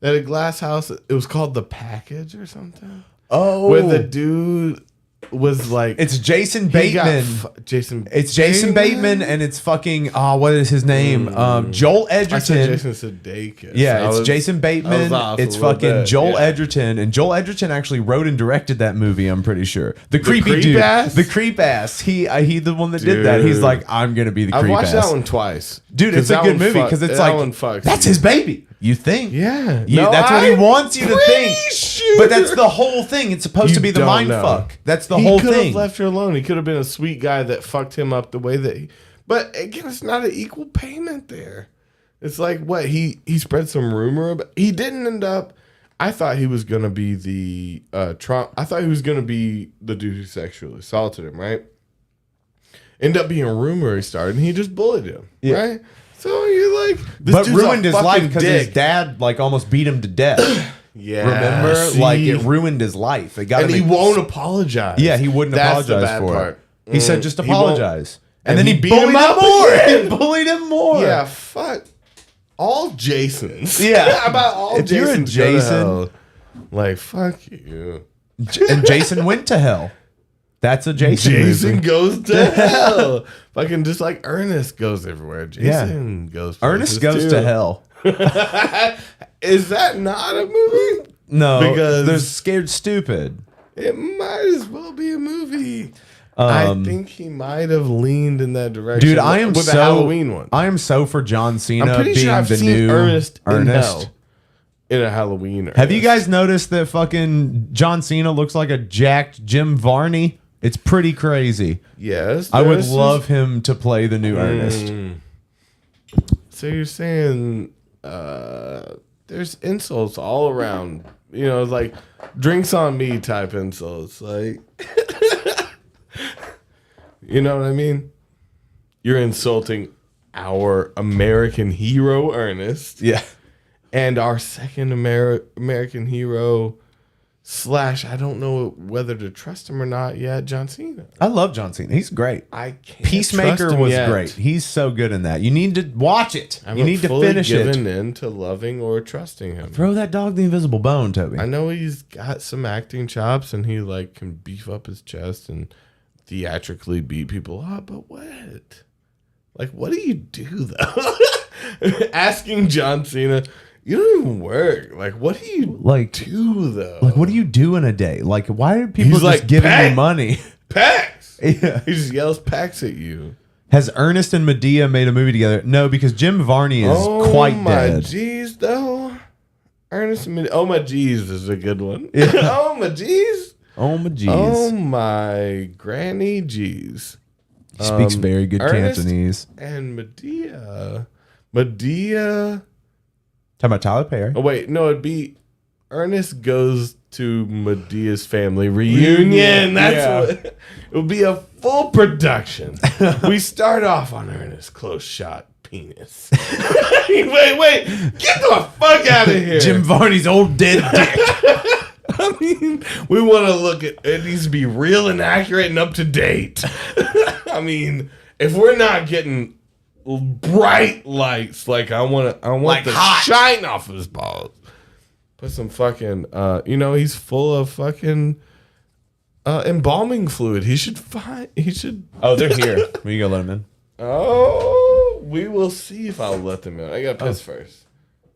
They had a glass house. It was called The Package or something. Oh, Where the dude was like, it's Jason he got Bateman. Jason. It's Jason Bateman, and it's fucking what is his name? Joel I said Edgerton. Jason Sudeikis. Yeah, I it's was- Jason I Bateman. was off a It's little fucking bit, Joel yeah. Edgerton, and Joel Edgerton actually wrote and directed that movie. I'm pretty sure. The creepy creep dude, ass? the creep ass. He the one that did that. He's Dude. like, I'm gonna be the I've creep watched ass. that one twice. Dude, 'Cause it's a that good one movie because fuck- it's that like one fucks that's me. his baby. You think? Yeah. That's what he wants you to think. Sure. But that's the whole thing. It's supposed You to be the don't mind know. fuck. That's the He whole could thing. have left her alone. He could have been a sweet guy that fucked him up the way that he. But again, it's not an equal payment there. It's like what he spread some rumor about. He didn't end up. I thought he was gonna be the Trump. I thought he was gonna be the dude who sexually assaulted him. Right. End up being a rumor he started, and he just bullied him. Yeah. Right. So you're like, this But dude's a ruined his life fucking because his dick. dad like almost beat him to death. Yeah. Remember? see? Like it ruined his life. It got And him he won't apologize. Yeah, he wouldn't That's the apologize bad for part. it. He said just He won't- apologize. And then he he beat bullied him him up more. again. He bullied him more. Yeah, fuck all Jasons. Yeah. How about all If you're a Jasons go to Jason- hell? Like fuck you. And Jason went to hell. That's a Jason. Jason movie. goes to hell. Fucking just like Ernest goes everywhere. Jason goes. Ernest places goes too. to hell. Is that not a movie? No, Because- they're scared stupid. It might as well be a movie. I think he might have leaned in that direction. Dude, I am with so the Halloween one. I am so for John Cena I'm pretty being sure I've the seen new Ernest in Ernest. hell in a Halloween. Have you Ernest. guys noticed that fucking John Cena looks like a jacked Jim Varney? It's pretty crazy. Yes, I would there's love him to play the new Ernest. So you're saying there's insults all around, like drinks on me type insults, like you know what I mean? You're insulting our American hero, Ernest. Yeah. And our second American hero / I don't know whether to trust him or not yet, John Cena. I love John Cena. He's great. I can't Peacemaker trust him was yet. great. He's so good in that. You need to watch it. I You need to fully finish given it. in to loving or trusting him. Throw that dog the invisible bone, Toby. I know he's got some acting chops and he like can beef up his chest and theatrically beat people up, but what? Like, what do you do though? Asking John Cena, you don't even work. Like, what do you do though? Like, what do you do in a day? Like, why are people He's just like, giving "Pack." you money? Packs. Yeah. He just yells packs at you. Has Ernest and Medea made a movie together? No, because Jim Varney is quite my dead. G's though. Ernest and Oh my G's is a good one. Yeah. Oh my G's. Oh my G's. Oh my granny G's. He speaks very good Ernest Cantonese. And Medea. Talking about Tyler Perry. Oh wait, no, it'd be Ernest goes to Medea's family reunion. That's what it would be, a full production. We start off on Ernest's close shot penis. wait, get the fuck out of here. Jim Varney's old dead dick. I mean, we want to look at it, needs to be real and accurate and up to date. I mean, if we're not getting bright lights, like I want Like the hot. shine off his balls. Put some fucking, he's full of fucking embalming fluid. He should. Oh, they're here. We go let them in. Oh, we will see if I'll let them in. I got to piss first.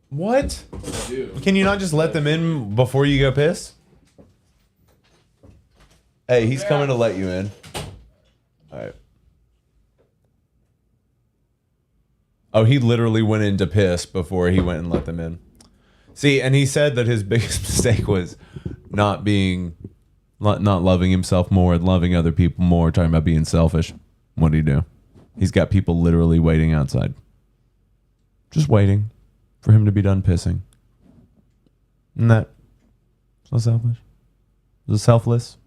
What? I do. Can you not just let them in before you go piss? Hey, he's coming to let you in. All right. Oh, he literally went in to piss before he went and let them in. See, and he said that his biggest mistake was not loving himself more and loving other people more, talking about being selfish. What did he do? He's got people literally waiting outside. Just waiting for him to be done pissing. Isn't that so selfish? Is it selfless?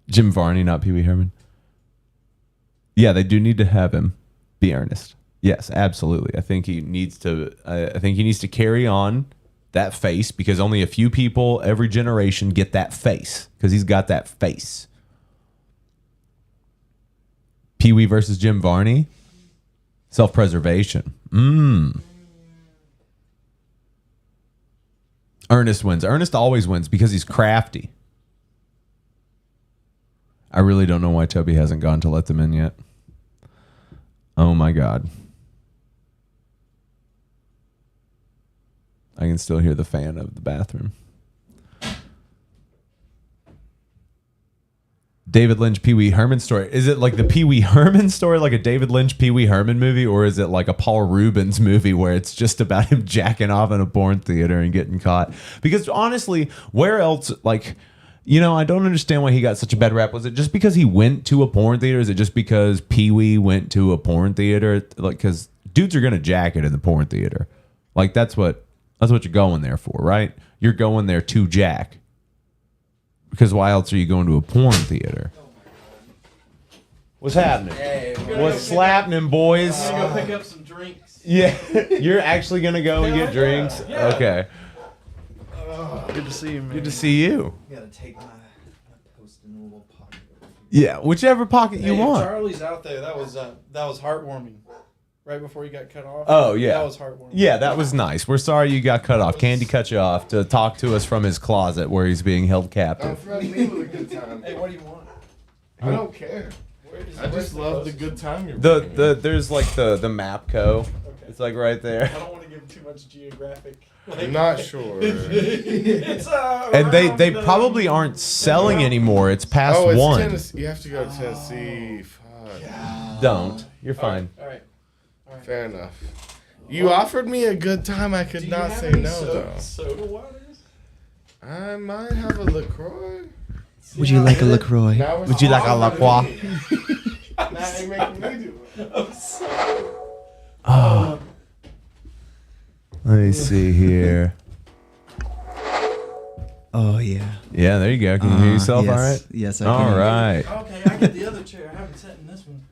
Jim Varney, not Pee Wee Herman. Yeah, they do need to have him be Ernest. Yes, absolutely. I think he needs to carry on that face, because only a few people every generation get that face, because he's got that face. Pee Wee versus Jim Varney. Self-preservation. Ernest wins. Ernest always wins because he's crafty. I really don't know why Toby hasn't gone to let them in yet. Oh my God. I can still hear the fan of the bathroom. David Lynch Pee Wee Herman story. Is it like the Pee Wee Herman story, like a David Lynch Pee Wee Herman movie, or is it like a Paul Rubens movie where it's just about him jacking off in a porn theater and getting caught? Because honestly, where else, like, I don't understand why he got such a bad rap. Was it just because he went to a porn theater? Is it just because Pee Wee went to a porn theater? Like, because dudes are gonna jack it in the porn theater. Like that's what you're going there for, right? You're going there to jack. Because why else are you going to a porn theater? What's happening? Hey, What's slapping, boys? I'm gonna go pick up some drinks. Yeah, you're actually gonna go and get drinks. Yeah. Okay. Good to see you, man. Good to see you. You gotta take my post in a little pocket. Yeah, whichever pocket you want. Charlie's out there. That was heartwarming. Right before you got cut off. Oh yeah, That was heartwarming. Yeah, that was nice. We're sorry you got cut off. Candy cut you off to talk to us from his closet where he's being held captive. Me with a good time. Hey, what do you want? I don't care. I just love the good time you're There's like the Mapco. Okay. It's like right there. I don't want to give too much geographic. I'm not sure. It's And they probably aren't selling anymore. It's past it's 1. Tennessee. You have to go to Tennessee. Fuck. Don't. You're fine. All right. Fair enough. You offered me a good time. I could not say no, though. Soda waters? I might have a LaCroix. Would you like a LaCroix? Would you like a LaCroix? Now you're making me do it. I'm sorry. Oh. Let me see here. Oh, yeah. Yeah, there you go. Can you hear yourself yes. all right? Yes, I all can. right. Okay, I get the other chair. I haven't sat in this one.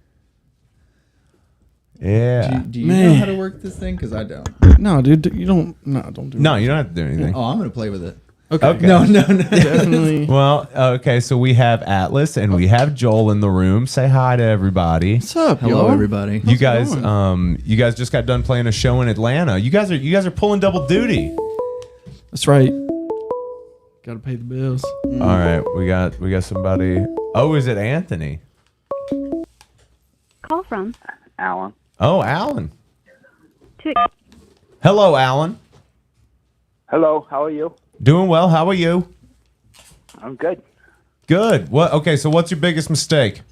Yeah. Do you know how to work this thing? Because I don't. No, dude, you don't. No, don't do. No, you don't have to do anything. Oh, I'm gonna play with it. Okay. No, Definitely. Well, okay, so we have Atlas and we have Joel in the room. Say hi to everybody. What's up, Hello, y'all? everybody. You guys, you guys just got done playing a show in Atlanta. You guys are pulling double duty. That's right. Got to pay the bills. All right, we got somebody. Oh, is it Anthony? Call from Alan. Oh, Alan. to Hello, Alan. Hello, how are you? Doing well. How are you? I'm good. Good. What? Okay, so what's your biggest mistake?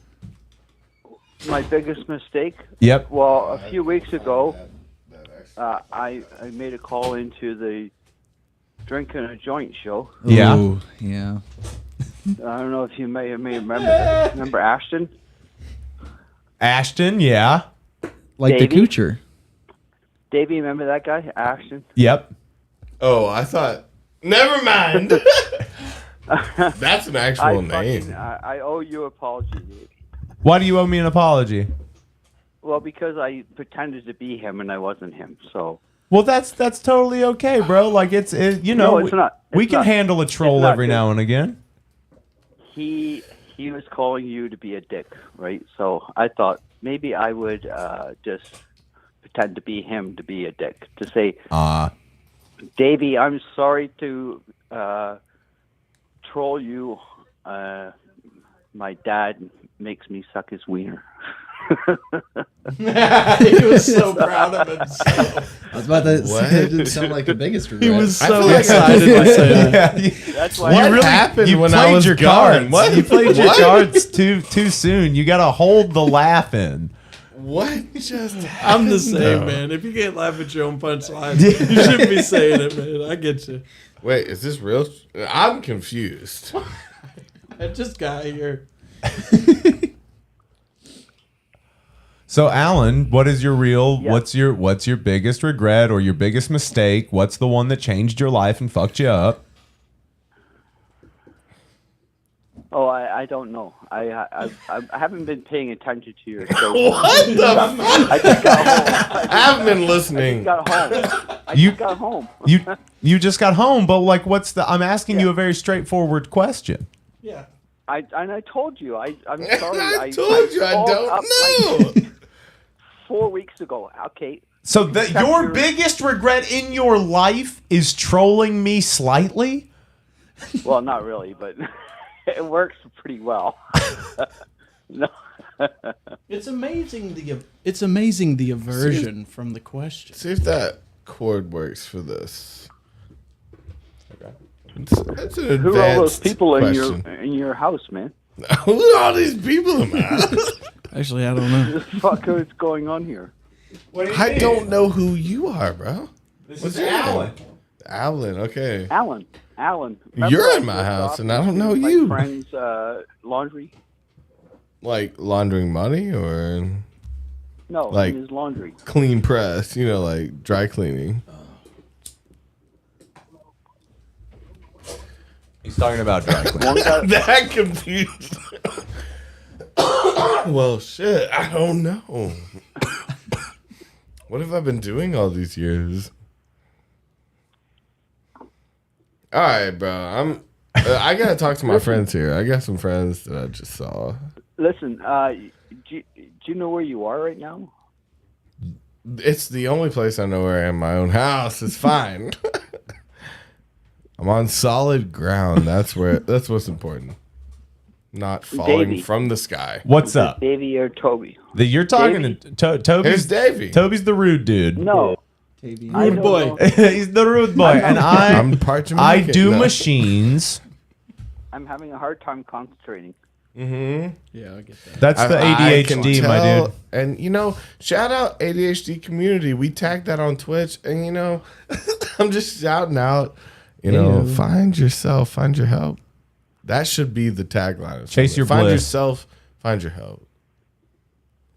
My biggest mistake? Yep. Well, a few weeks ago, I made a call into the Drinking a Joint show. Yeah. Ooh, yeah. I don't know if you may remember that. Remember Ashton? Ashton, yeah. Like Davey? the coocher. Davey, remember that guy? Ashton? Yep. Oh, I thought. Never mind. That's an actual name. I owe you an apology, Davey. Why do you owe me an apology? Well, because I pretended to be him and I wasn't him, so... Well, that's totally okay, bro. Like it's you know, No, it's not. we It's can not. handle a troll It's not every good. now and again. He was calling you to be a dick, right? So I thought maybe I would just pretend to be him to be a dick, to say, Davey, I'm sorry to troll you. My dad makes me suck his wiener. He was so proud of himself. I was about to say it didn't sound like the biggest regret. He was I so feel like excited to say that. That's why What happened you when played I was your gone? cards. What? You played your What? cards too soon. You got to hold the laugh in. What just happened? I'm the same, man. If you can't laugh at your own punchline, you shouldn't be saying it, man. I get you. Wait, is this real? I'm confused. I just got here. So, Alan, what is your real? What's your biggest regret or your biggest mistake? What's the one that changed your life and fucked you up? Oh, I don't know. I haven't been paying attention to your show. What the fuck? I just got home. I haven't been listening. I just got home. You just got home, but like, what's the? I'm asking you a very straightforward question. Yeah. I told you. I'm sorry. I told you I called don't up, know. like, 4 weeks ago. Okay. So your biggest regret in your life is trolling me slightly? Well, not really, but it works pretty well. No. It's amazing the aversion from the question. See if that chord works for this. Okay. It's an Who are all those advanced people question. in your house, man? Who are all these people in my house? Actually, I don't know. What the fuck is going on here? I don't know who you are, bro. This What's is your Alan. name? Alan, okay. Alan. You're in my house, and I don't know you. My friend's laundry. Like laundering money or No, like his laundry. clean press, you know, like dry cleaning. He's talking about dry cleaning. That confused. Well, shit, I don't know. What have I been doing all these years? All right, bro. I gotta talk to my friends here. I got some friends that I just saw. Listen, do you know where you are right now? It's the only place I know where I am. My own house. It's fine. I'm on solid ground. That's what's important. Not falling Davey. from the sky. What's up? Davey or Toby? You're talking to Toby. Here's Davey. Toby's the rude dude. No. Rude boy. He's the rude boy, and I'm part I Jamaican. do No. machines. I'm having a hard time concentrating. Mm-hmm. Yeah, I get that. That's the I can ADHD, my tell, dude. And shout out ADHD community. We tagged that on Twitch, and I'm just shouting out. Find yourself, find your help. That should be the tagline. Chase your find bliss. yourself, find your help.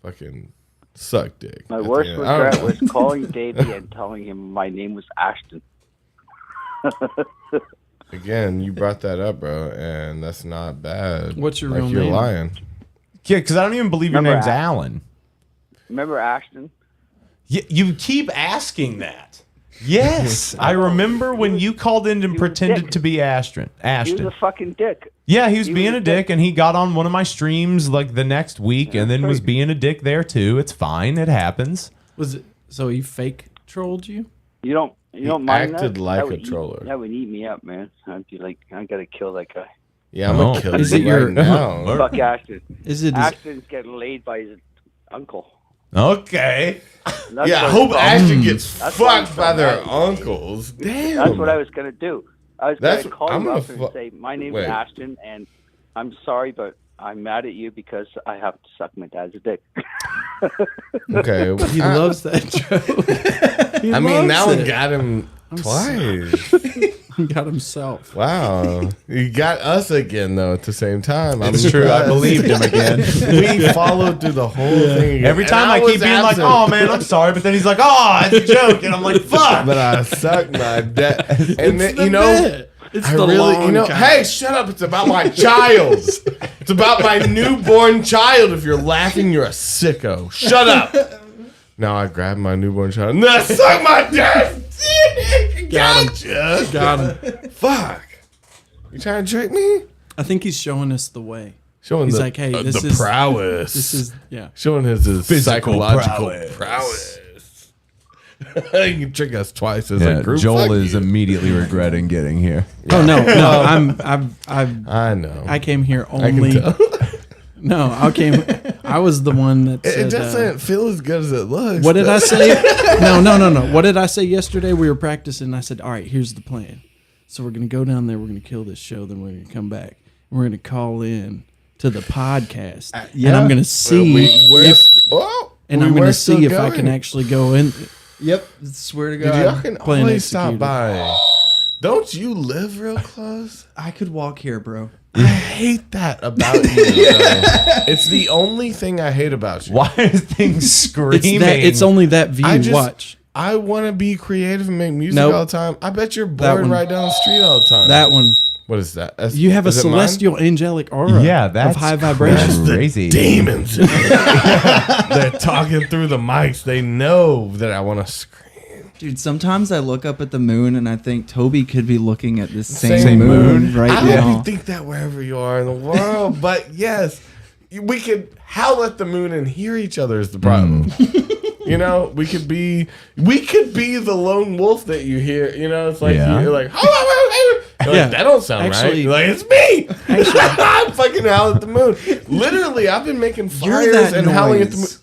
Fucking suck dick. My at the worst end. I don't regret know. was calling Davey and telling him my name was Ashton. Again, you brought that up, bro, and that's not bad. What's your like real you're name? lying. Yeah, because I don't even believe your Remember name's Alan. Remember Ashton? You keep asking that. Yes, I remember when you called in and pretended to be Ashton. He was a fucking dick. Yeah, he was being a dick, and he got on one of my streams like the next week, and then was being a dick there too. It's fine, it happens. Was it so he fake trolled you? You don't mind acted that? like That a would troller. That would eat me up, man. I'd be like, I gotta kill that guy. Yeah, I'm gonna kill Is you it your- right now. Fuck Ashton. Is it? Ashton's getting laid by his uncle. Okay. That's Yeah, I what hope it's called. Ashton gets That's what fucked it's by called, their man. uncles. Damn. That's what I was gonna do. I was That's- gonna call I'm him gonna up and fu- say, my name's Wait. Ashton, and I'm sorry, but I'm mad at you because I have to suck my dad's dick. Okay. He loves that joke. He I mean, loves now we it. got him I'm twice. He got himself. Wow. You got us again, though, at the same time. It's true. I believed him again. We followed through the whole thing. again. Every time And I keep was being like, absent. "Oh man, I'm sorry," but then he's like, "Oh, it's a joke," and I'm like, "Fuck." But I sucked my dad. And then, the you know, bit. It's I the really, long kind. hey, shut up. It's about my child. It's about my newborn child. If you're laughing, you're a sicko. Shut up. Now I grab my newborn child. No, suck my dick. Gotcha. Got him. Fuck. You trying to trick me? I think he's showing us the way. Showing He's the, like, hey, this the is prowess. This is Showing his Physical psychological prowess. You can trick us twice as a group. Joel Fuck is you. immediately regretting getting here. Oh no, I know. I came here I can only. tell. No, I was the one that It said. doesn't feel as good as it looks. What did I say? No. What did I say yesterday? We were practicing. I said, "All right, here's the plan. So we're gonna go down there. We're gonna kill this show. Then we're gonna come back. And we're gonna call in to the podcast. And I'm gonna see I'm gonna see if I can actually go in. Yep. Swear to Dude, God. y'all can Playing always stop executed. by. Don't you live real close? I could walk here, bro. I hate that about you. though. It's the only thing I hate about you. Why are things screaming? It's only that view. Watch. I want to be creative and make music Nope. all the time. I bet you're That bored one. right down the street all the time. That one. What is that? You have a is it mine? celestial angelic aura. Yeah, of that's high vibration. crazy. Demons. They're talking through the mics. They know that I want to scream. Dude, sometimes I look up at the moon and I think Toby could be looking at this Same same moon moon. right I now. hope you think that wherever you are in the world. But yes, we could howl at the moon and hear each other is the problem. You know, we could be the lone wolf that you hear. You know, it's like you're like, you're like, that don't sound right. You're like, it's me. I'm fucking howling at the moon. Literally, I've been making fires that and howling at the moon. noise.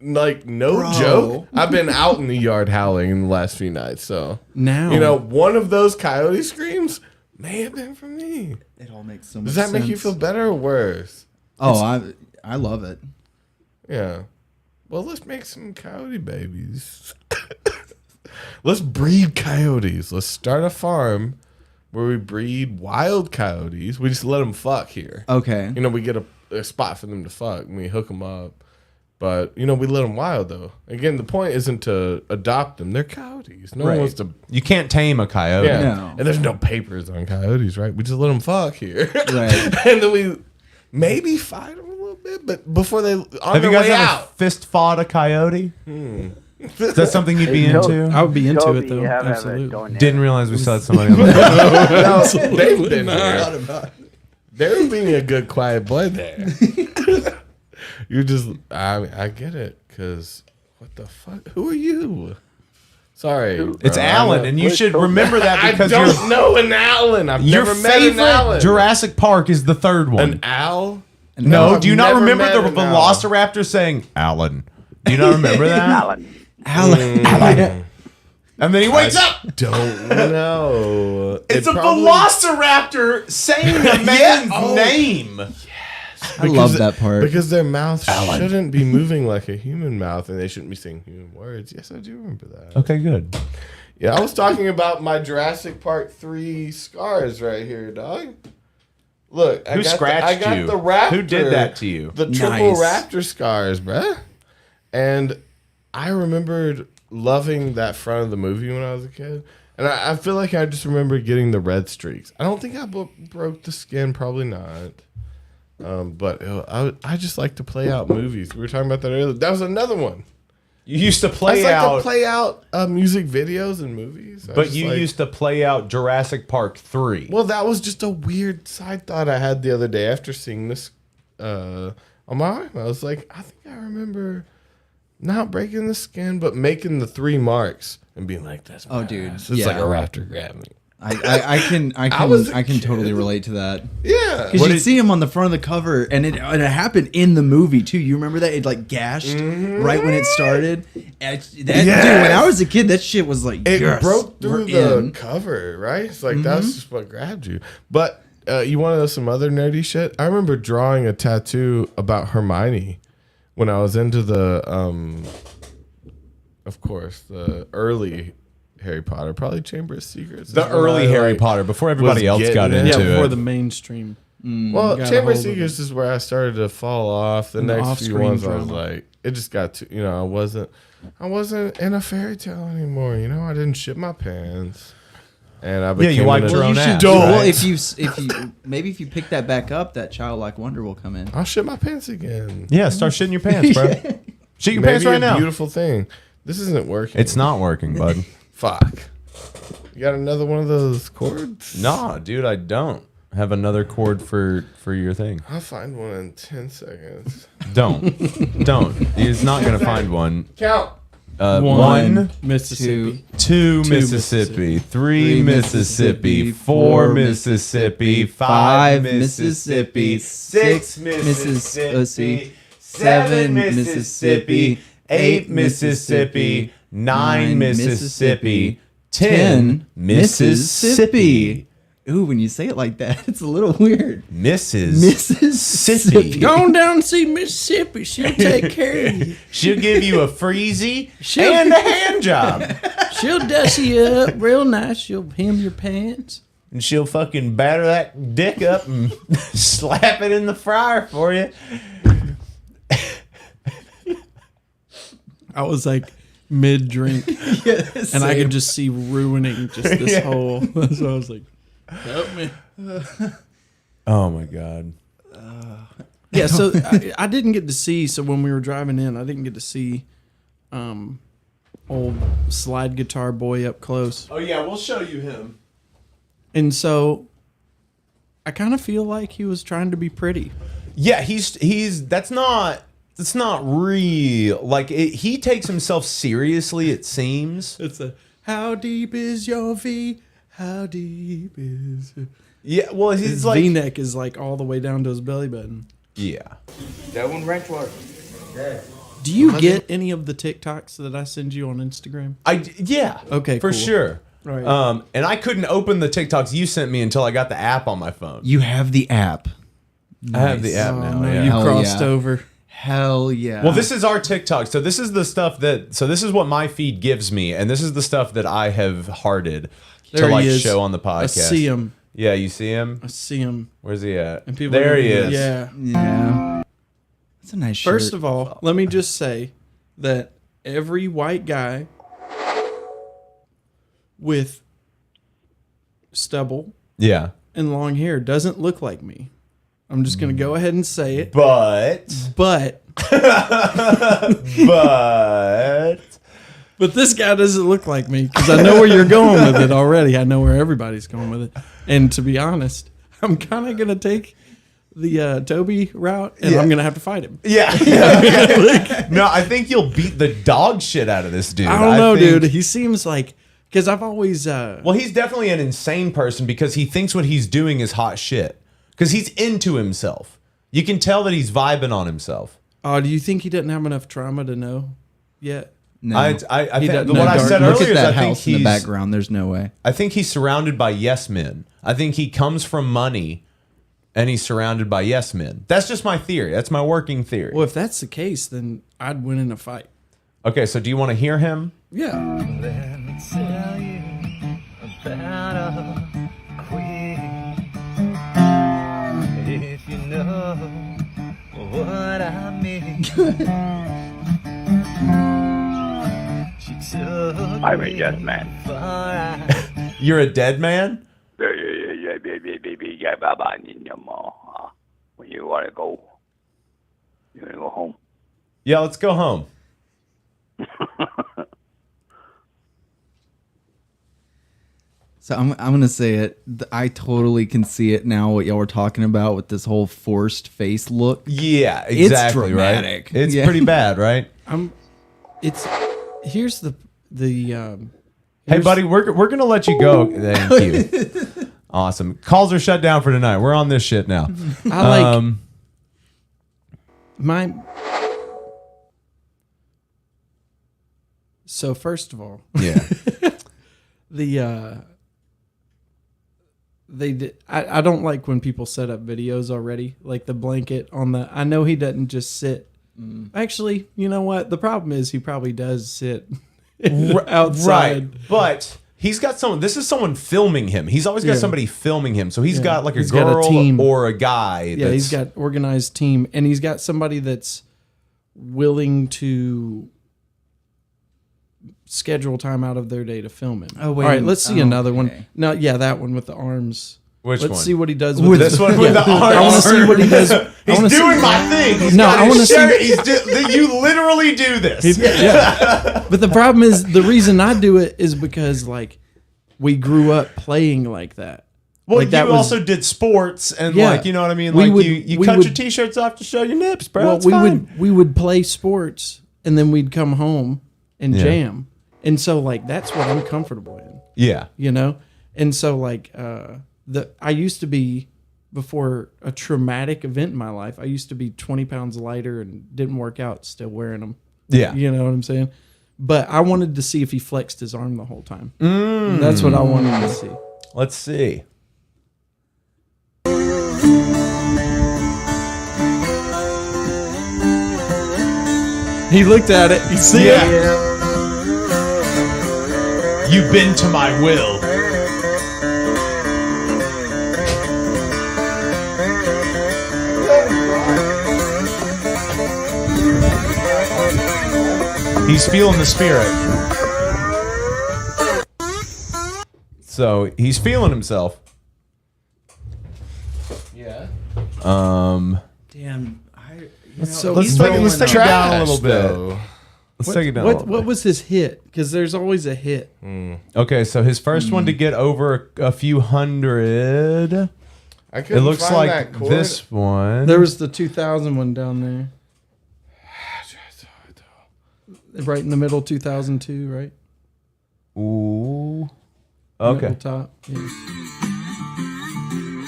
Like, no Bro. joke. I've been out in the yard howling in the last few nights. So Now you know, one of those coyote screams may have been from me. It all makes so much Does that sense. make you feel better or worse? Oh, I love it. Yeah. Well, let's make some coyote babies. Let's breed coyotes. Let's start a farm where we breed wild coyotes. We just let them fuck here. Okay. You know, we get a spot for them to fuck and we hook them up. But, you know, we let them wild, though. Again, the point isn't to adopt them. They're coyotes. No one wants to. You can't tame a coyote. Yeah. No. And there's no papers on coyotes, right? We just let them fuck here. Right. And then we maybe fight them a little bit, but before they on Have their you guys way ever out. fist fought a coyote? Is that something you'd be Hey, into? I would be into Toby, it though. you have a Absolutely. donate. Didn't realize we still had somebody on the No, they've been here. They're being a good quiet boy there. You're just, I get it, because what the fuck? Who are you? Sorry. It's bro. Alan, and you should remember that because I don't know an Alan. I've your never met an Alan. favorite Jurassic Park is the third one. An owl? No, I've do you not never remember met the an owl. Velociraptor saying Alan? Do you not remember that? Alan. Alan. And then he wakes up. Don't know. It's It a probably- Velociraptor saying a man's name. I love that part. Because their mouth shouldn't be moving like a human mouth, and they shouldn't be saying human words. Yes, I do remember that. Okay, good. Yeah, I was talking about my Jurassic Park 3 scars right here, dog. Look, Who scratched I got you? the raptor. Who did that to you? The triple Nice. raptor scars, bruh. And I remembered loving that front of the movie when I was a kid. And I feel like I just remember getting the red streaks. I don't think I broke the skin, probably not. But I just like to play out movies. We were talking about that earlier. That was another one. You used to play I out. to play out music videos and movies. But you used to play out Jurassic Park 3. Well, that was just a weird side thought I had the other day after seeing this on my arm. I was like, I think I remember not breaking the skin, but making the 3 marks and being like, "That's dude, it's like a raptor grabbed me." I can totally relate to that. Yeah, because you see him on the front of the cover, and it happened in the movie too. You remember that? It like gashed right when it started. And dude, when I was a kid, that shit was like it broke through the cover, right? It's like that's just what grabbed you. But you want to know some other nerdy shit? I remember drawing a tattoo about Hermione when I was into the, of course, the early Harry Potter, probably Chamber of Secrets. The early Harry Potter, before everybody else got into it. Before the mainstream. Well, Chamber of Secrets is where I started to fall off. The next few ones, I was like, it just got to, I wasn't in a fairy tale anymore. I didn't shit my pants. And I became you wiped your own ass. Well, if you maybe if you pick that back up, that childlike wonder will come in. I'll shit my pants again. Yeah, start shitting your pants, bro. Shit your pants right now. Beautiful thing. This isn't working. It's not working, bud. Fuck. You got another one of those cords? Nah, dude, I don't have another cord for your thing. I'll find one in 10 seconds. Don't. He's not gonna find one. Count. 1 Mississippi, 2 Mississippi, 3 Mississippi, 4 Mississippi, 5 Mississippi, 6 Mississippi, 7 Mississippi, 8 Mississippi, 9 Mississippi, 10 Mississippi. Ooh, when you say it like that, it's a little weird. Mississippi. Go on down and see Mississippi. She'll take care of you. She'll give you a freezy and a hand job. She'll dust you up real nice. She'll hem your pants. And she'll fucking batter that dick up and slap it in the fryer for you. I was like mid-drink, and I could just see ruining just this whole. So I was like, help me. Oh my god. Yeah, so I didn't get to see. So when we were driving in, I didn't get to see old slide guitar boy up close. Oh yeah, we'll show you him. And so I kind of feel like he was trying to be pretty. Yeah, he's that's not real. Like he takes himself seriously, it seems. It's a how deep is your V? How deep is it? Yeah, well, he's his like V-neck is like all the way down to his belly button. Yeah. That one wrench work. Yeah. Do you get any of the TikToks that I send you on Instagram? Yeah. Okay, for cool. sure. Right. And I couldn't open the TikToks you sent me until I got the app on my phone. You have the app. I have the app now. Yeah. You crossed over. Hell yeah. Well, this is our TikTok. So this is the stuff this is what my feed gives me, and this is the stuff that I have hearted There to he is. show on the podcast. I see him. Yeah, you see him? I see him. Where's he at? And people there he is. Yeah. Yeah. That's a nice shirt. First of all, let me just say that every white guy with stubble and long hair doesn't look like me. I'm just going to go ahead and say it. But this guy doesn't look like me because I know where you're going with it already. I know where everybody's going with it. And to be honest, I'm kind of going to take the Toby route, and I'm going to have to fight him. Yeah. No, I think you'll beat the dog shit out of this dude. I don't know, dude. He seems like, because I've always... well, he's definitely an insane person because he thinks what he's doing is hot shit. Because he's into himself. You can tell that he's vibing on himself. Oh, do you think he doesn't have enough trauma to know yet? No. I think what I said Look earlier at that is I think house in the background. There's no way. I think he's surrounded by yes men. I think he comes from money, and he's surrounded by yes men. That's just my theory. That's my working theory. Well, if that's the case, then I'd win in a fight. Okay, so do you want to hear him? Yeah. Let me tell you about a queen. If you know what I mean. I'm a yes man. You're a dead man? Yeah, Baba. When you want to go home? Yeah, let's go home. So I'm gonna say it. I totally can see it now. What y'all were talking about with this whole forced face look. Yeah, exactly. It's dramatic. Right? It's pretty bad, right? Here's the Hey, buddy, we're gonna let you go. Thank you. Awesome. Calls are shut down for tonight. We're on this shit now. I like my. So first of all, yeah, they did. I don't like when people set up videos already, like the blanket on the. I know he doesn't just sit. Actually, you know what? The problem is he probably does sit outside, right? But he's got someone. This is someone filming him. He's always got somebody filming him. So he's got like he's girl got a team. or a guy. Yeah, he's got organized team, and he's got somebody that's willing to schedule time out of their day to film him. Oh, wait. All right, let's see another one. Okay. No, yeah, that one with the arms. Which let's one? see what he does with this one with the arms. I want to see what he does. He's doing my thing. He's no, got I his want to shirt. see. You literally do this. Yeah. But the problem is, the reason I do it is because like we grew up playing like that. Well, like, that you was, also did sports and Yeah. like, you know what I mean? We Like would- you we cut would- your t-shirts off to show your nips, bro. well, It's fine. we would play sports and then we'd come home and Yeah. jam. And so like that's what I'm comfortable in. Yeah. You know? And so like I used to be, before a traumatic event in my life, I used to be 20 pounds lighter and didn't work out, still wearing them. Yeah. You know what I'm saying? But I wanted to see if he flexed his arm the whole time. That's what I wanted to see. Let's see. He looked at it. You see it? You bend to my will. He's feeling the spirit. So he's feeling himself. Yeah. Damn. Let's he's take it rolling down a trash, little bit. though. Let's take it down a little What bit. was his hit? Because there's always a hit. Okay, so his first one to get over a few hundred. I It couldn't looks find like that chord. this one. There was the 2000 one down there. Right in the middle, 2002, right? Ooh. Okay. Middle top. Yeah.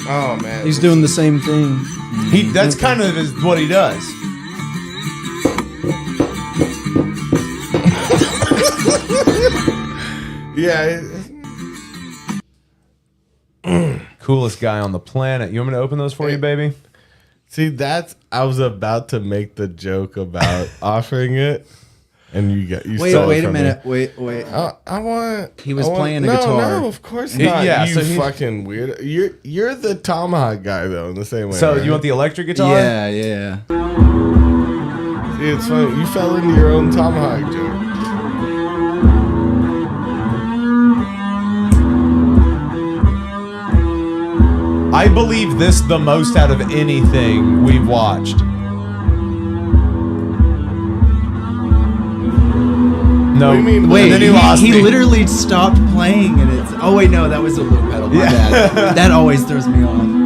Oh man, He's doing the same thing. That's kind of what he does. Yeah. Coolest guy on the planet. You want me to open those for you, baby? See, I was about to make the joke about offering it, and you stole it Wait a from me. minute. Wait. I want. He was I want- playing a guitar. No, of course not. Yeah, you so he- fucking weird. You're the tomahawk guy though, in the same way. So right? you want the electric guitar? Yeah. See, it's funny. You fell into your own tomahawk joke. I believe this the most out of anything we've watched. No, What do you mean? Wait, and then he lost he me. literally stopped playing, and it's. Oh wait, no, that was a loop pedal. My bad. That always throws me off.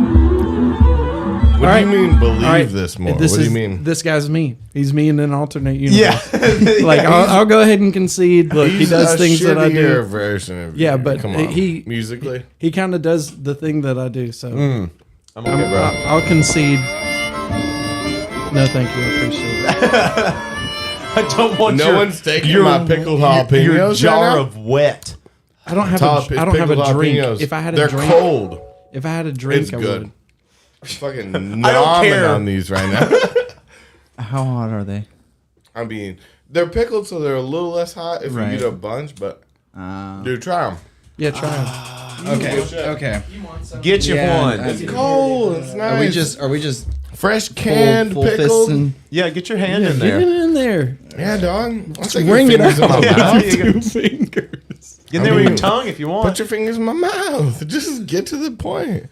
What do you mean? Believe All right. this more? This What do you is- mean? This guy's me. He's me in an alternate universe. Yeah. Like I'll go ahead and concede. Look, he He's does a things that I shittier do. version of Yeah, you. but Come on. he musically. he kind of does the thing that I do. So I'm okay, bro. I'll concede. No, thank you. I appreciate it. I don't want No your, one's taking your, my pickled your jalapenos jar right now? of wet. I don't have Top I don't have a pickled drink. jalapenos. If I had a They're drink, cold. If I had a drink, It's I good. would. Fucking I don't nomming care. on these right now. How hot are they? I mean, they're pickled, so they're a little less hot if Right. you get a bunch. But dude, try them. Yeah, try it. Okay. Get you one. It's cold. It's nice. Are we just fresh canned full pickled? fists and Yeah, get your hand in Get it there. in there. Yeah, dog. I'll take Ring your it fingers in my out mouth. with your 2 fingers. Get in there with your tongue if you want. Put your fingers in my mouth. Just get to the point.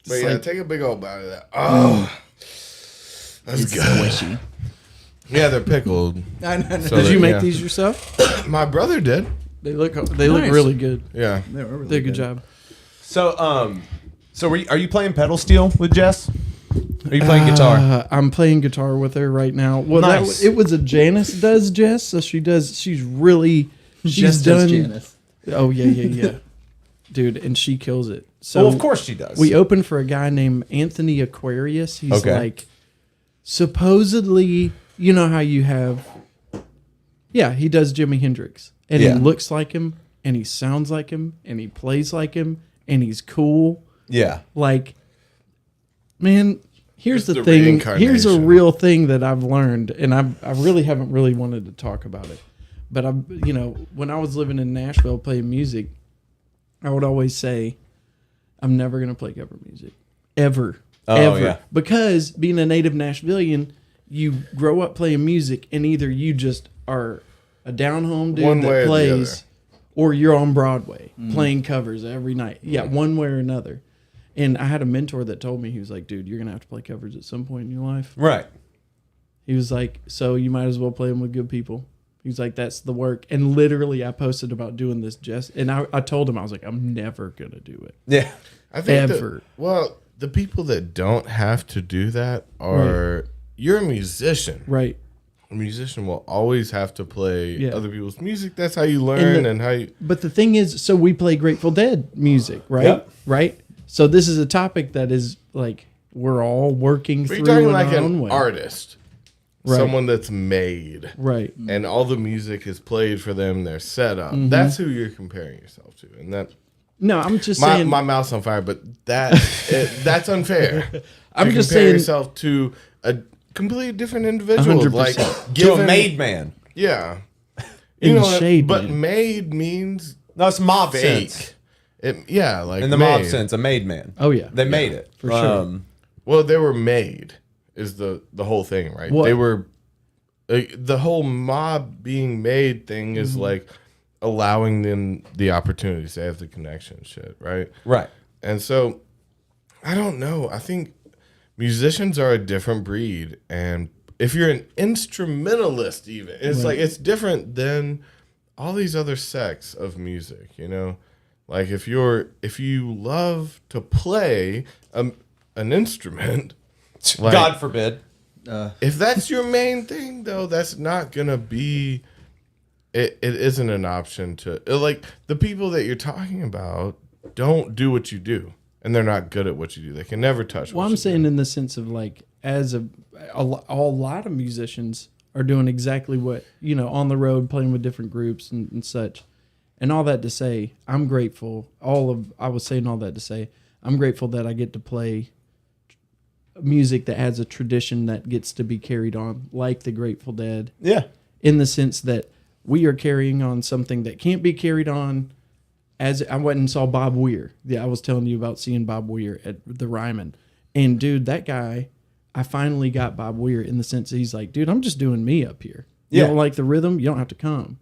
But yeah, like- take a big old bite of that. Oh, that's good. squishy. Yeah, they're pickled. No. So Did you they- make yeah. these yourself? My brother did. They look Nice. really good. Yeah. They were really Did a good good. job. So are you playing pedal steel with Jess? Are you playing guitar? I'm playing guitar with her right now. Well, Nice. it was a Janice does Jess, so she's really Jess does Janice. Oh yeah, dude, and she kills it. So Well, of course she does. We opened for a guy named Anthony Aquarius. He's Okay. like supposedly, you know how you have, he does Jimi Hendrix, and Yeah. he looks like him, and he sounds like him, and he plays like him, and he's cool. Yeah. Like, man, here's It's the the thing. Here's a reincarnation. real thing that I've learned, and I really haven't really wanted to talk about it. But when I was living in Nashville playing music, I would always say, I'm never going to play cover music. Ever. Oh, Ever. yeah. Because being a native Nashvilleian, you grow up playing music, and either you just are a down-home dude One way or that the plays, or you're on Broadway playing covers every night. Yeah, one way or another. And I had a mentor that told me, he was like, dude, you're going to have to play covers at some point in your life. Right. He was like, so you might as well play them with good people. He was like, that's the work. And literally, I posted about doing this and I told him, I was like, I'm never going to do it. Yeah. I think Ever. the people that don't have to do that are you're a musician. Right. A musician will always have to play Yeah. other people's music. That's how you learn and how you. But the thing is, so we play Grateful Dead music, right? Yep. Right? So this is a topic that is like, we're all working But through you're talking in like our own an way. artist, Right. someone that's made, Right. and all the music is played for them. They're set up. Mhm. That's who you're comparing yourself to, and that. No, I'm just my, saying. my mouth's on fire, but that's unfair. I'm to just compare saying. yourself to a completely different individual, 100%. like To a made man. Yeah, In the what- shade, but man. made means No, it's mob fake. sense. Like In the mob made. sense, a made man. Oh, yeah. They made it. For sure. Well, they were made is the whole thing, right? What? They were the whole mob being made thing is like allowing them the opportunities. They have the connection shit, right? Right. And so I don't know. I think musicians are a different breed, and if you're an instrumentalist, even it's Right. like it's different than all these other sects of music. You know, like if you love to play an instrument, like, God forbid. if that's your main thing, though, that's not gonna be. It isn't an option to like the people that you're talking about don't do what you do, and they're not good at what you do. They can never touch. Well, what I'm you saying in the sense of like, as a lot of musicians are doing exactly what, on the road, playing with different groups and such. And all that to say, I'm grateful. I was saying all that to say, I'm grateful that I get to play music that has a tradition that gets to be carried on, like the Grateful Dead. Yeah. In the sense that we are carrying on something that can't be carried on. As I went and saw Bob Weir. Yeah, I was telling you about seeing Bob Weir at the Ryman. And dude, that guy, I finally got Bob Weir in the sense that he's like, dude, I'm just doing me up here. You Yeah. don't like the rhythm? You don't have to come.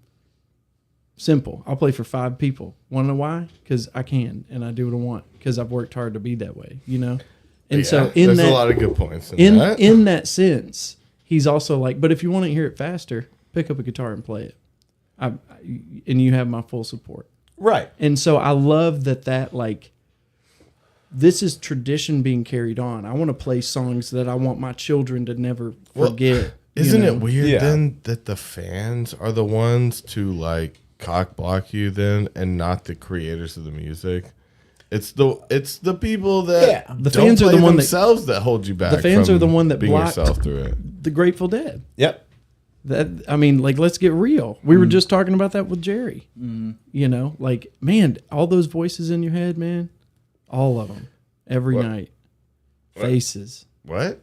Simple. I'll play for 5 people. Want to know why? Because I can, and I do what I want. Because I've worked hard to be that way, And Yeah, so there's a lot of good points in that. in that sense, he's also like, but if you want to hear it faster, pick up a guitar and play it. And you have my full support. Right. And so I love that like, this is tradition being carried on. I want to play songs that I want my children to never forget. Isn't it weird then that the fans are the ones to like cock block you then, and not the creators of the music? It's the people that The don't fans are play the one themselves that hold you back. The fans from are the one that being blocked yourself through it. the Grateful Dead. Yep. Let's get real. We were just talking about that with Jerry. Like, man, all those voices in your head, man, all of them, every night, faces. What?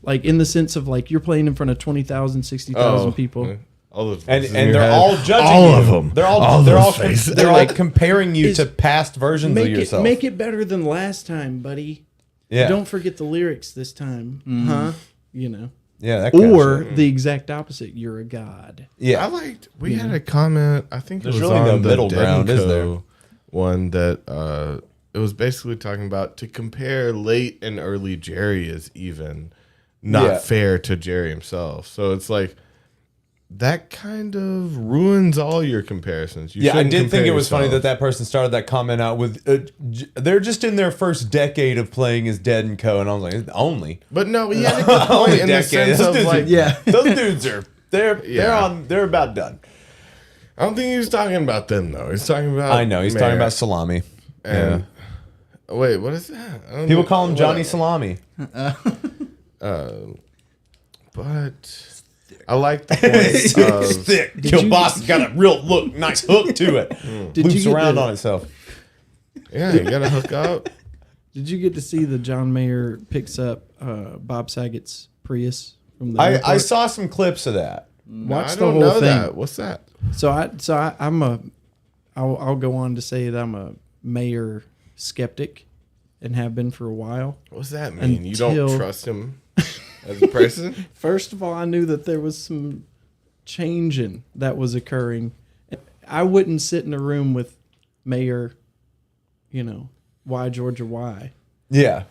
Like in the sense of like you're playing in front of 20,000, 60,000 people. All those And voices in your they're head. all judging all you. of them. They're all all they're those all faces. they're like comparing you to past versions of Make yourself. Make it better than last time, buddy. Yeah. Don't forget the lyrics this time, huh? Yeah, that kind of Or shit. the exact opposite. You're a god. Yeah. I liked. We had a comment. I think There's it was really no on the middle ground, is there? Denko one that it was basically talking about to compare late and early Jerry is even not Yeah. fair to Jerry himself. So it's like that kind of ruins all your comparisons. You Yeah, I shouldn't did think compare it was funny yourself. that person started that comment out with, they're just in their first decade of playing as Dead and Co. And I was like, only. But no, he had a good point in the sense Those of dudes like, those dudes are they're about done. I don't think he was talking about them though. He's talking about. I know he's talking about salami. And wait, what is that? I don't People know. call him Johnny Whatever. Salami. But I like the point of thick. Kielbasa got a real nice hook to it. Did Loops you get around the- on itself. Yeah, you gotta hook up. Did you get to see the John Mayer picks up Bob Saget's Prius from the I airport? saw some clips of that. Watch I the don't whole know thing. that. What's that? I'll go on to say that I'm a Mayer skeptic and have been for a while. What's that mean? You Until- don't trust him as a person? First of all, I knew that there was some changing that was occurring. I wouldn't sit in a room with Mayer, why Georgia, why? Yeah.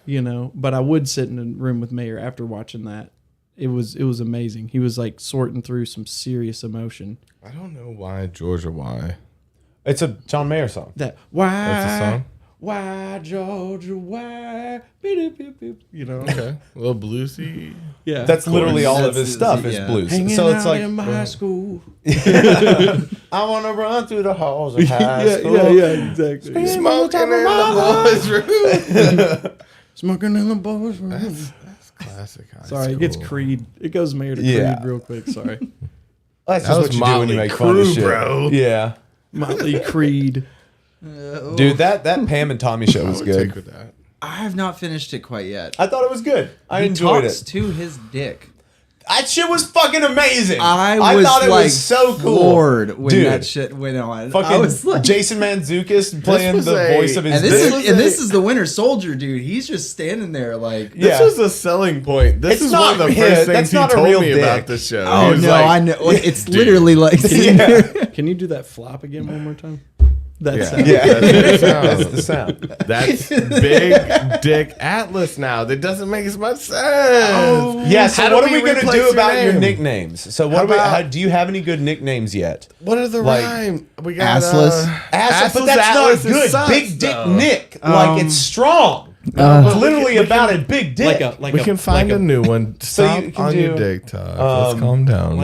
But I would sit in a room with Mayer after watching that. It was amazing. He was like sorting through some serious emotion. I don't know why Georgia. Why? It's a John Mayer song. That why? That's a song. Why Georgia? Why? Okay, a little bluesy. Yeah, That's literally all of his stuff is blues. Hanging So it's out like in my high school. I want to run through the halls of high school. Yeah, exactly. Smoking in the boys' room. Smoking in the boys' room. That's classic. High Sorry, school. it gets Creed. It goes Mayer to Yeah. Creed real quick. Sorry, That's That just was what you do when you Motley make fun of Crue, shit, bro. Yeah, Motley Creed. dude, that Pam and Tommy show was I would good. take with that. I have not finished it quite yet. I thought it was good. I He enjoyed talks it. to his dick. That shit was fucking amazing. I thought it like was so cool. floored when Dude, that shit went on. fucking I was like, Jason Mantzoukas playing was the a- voice of his and this dick. is the Winter Soldier, dude. He's just standing there like. This was a selling point. This It's is not one of the him. first That's things he not a told real me dick. about the show. Oh He was no, like, I know. It's dude. literally like. Can you do that flop again one more time? That's Yeah, That's the sound. That's Big Dick Atlas now. That doesn't make as much sense. Yeah, so How what do are we going to replace do about your name? nicknames? So How about- do you have any good nicknames yet? What are the Like, rhyme? We got assless. Assless, but that's Atlas not good. sucks, Big Dick though. Nick. Like, it's strong. But It's we literally can- about a big dick. we can find a new one. So Stop you can on do, your dick talk. Let's calm down.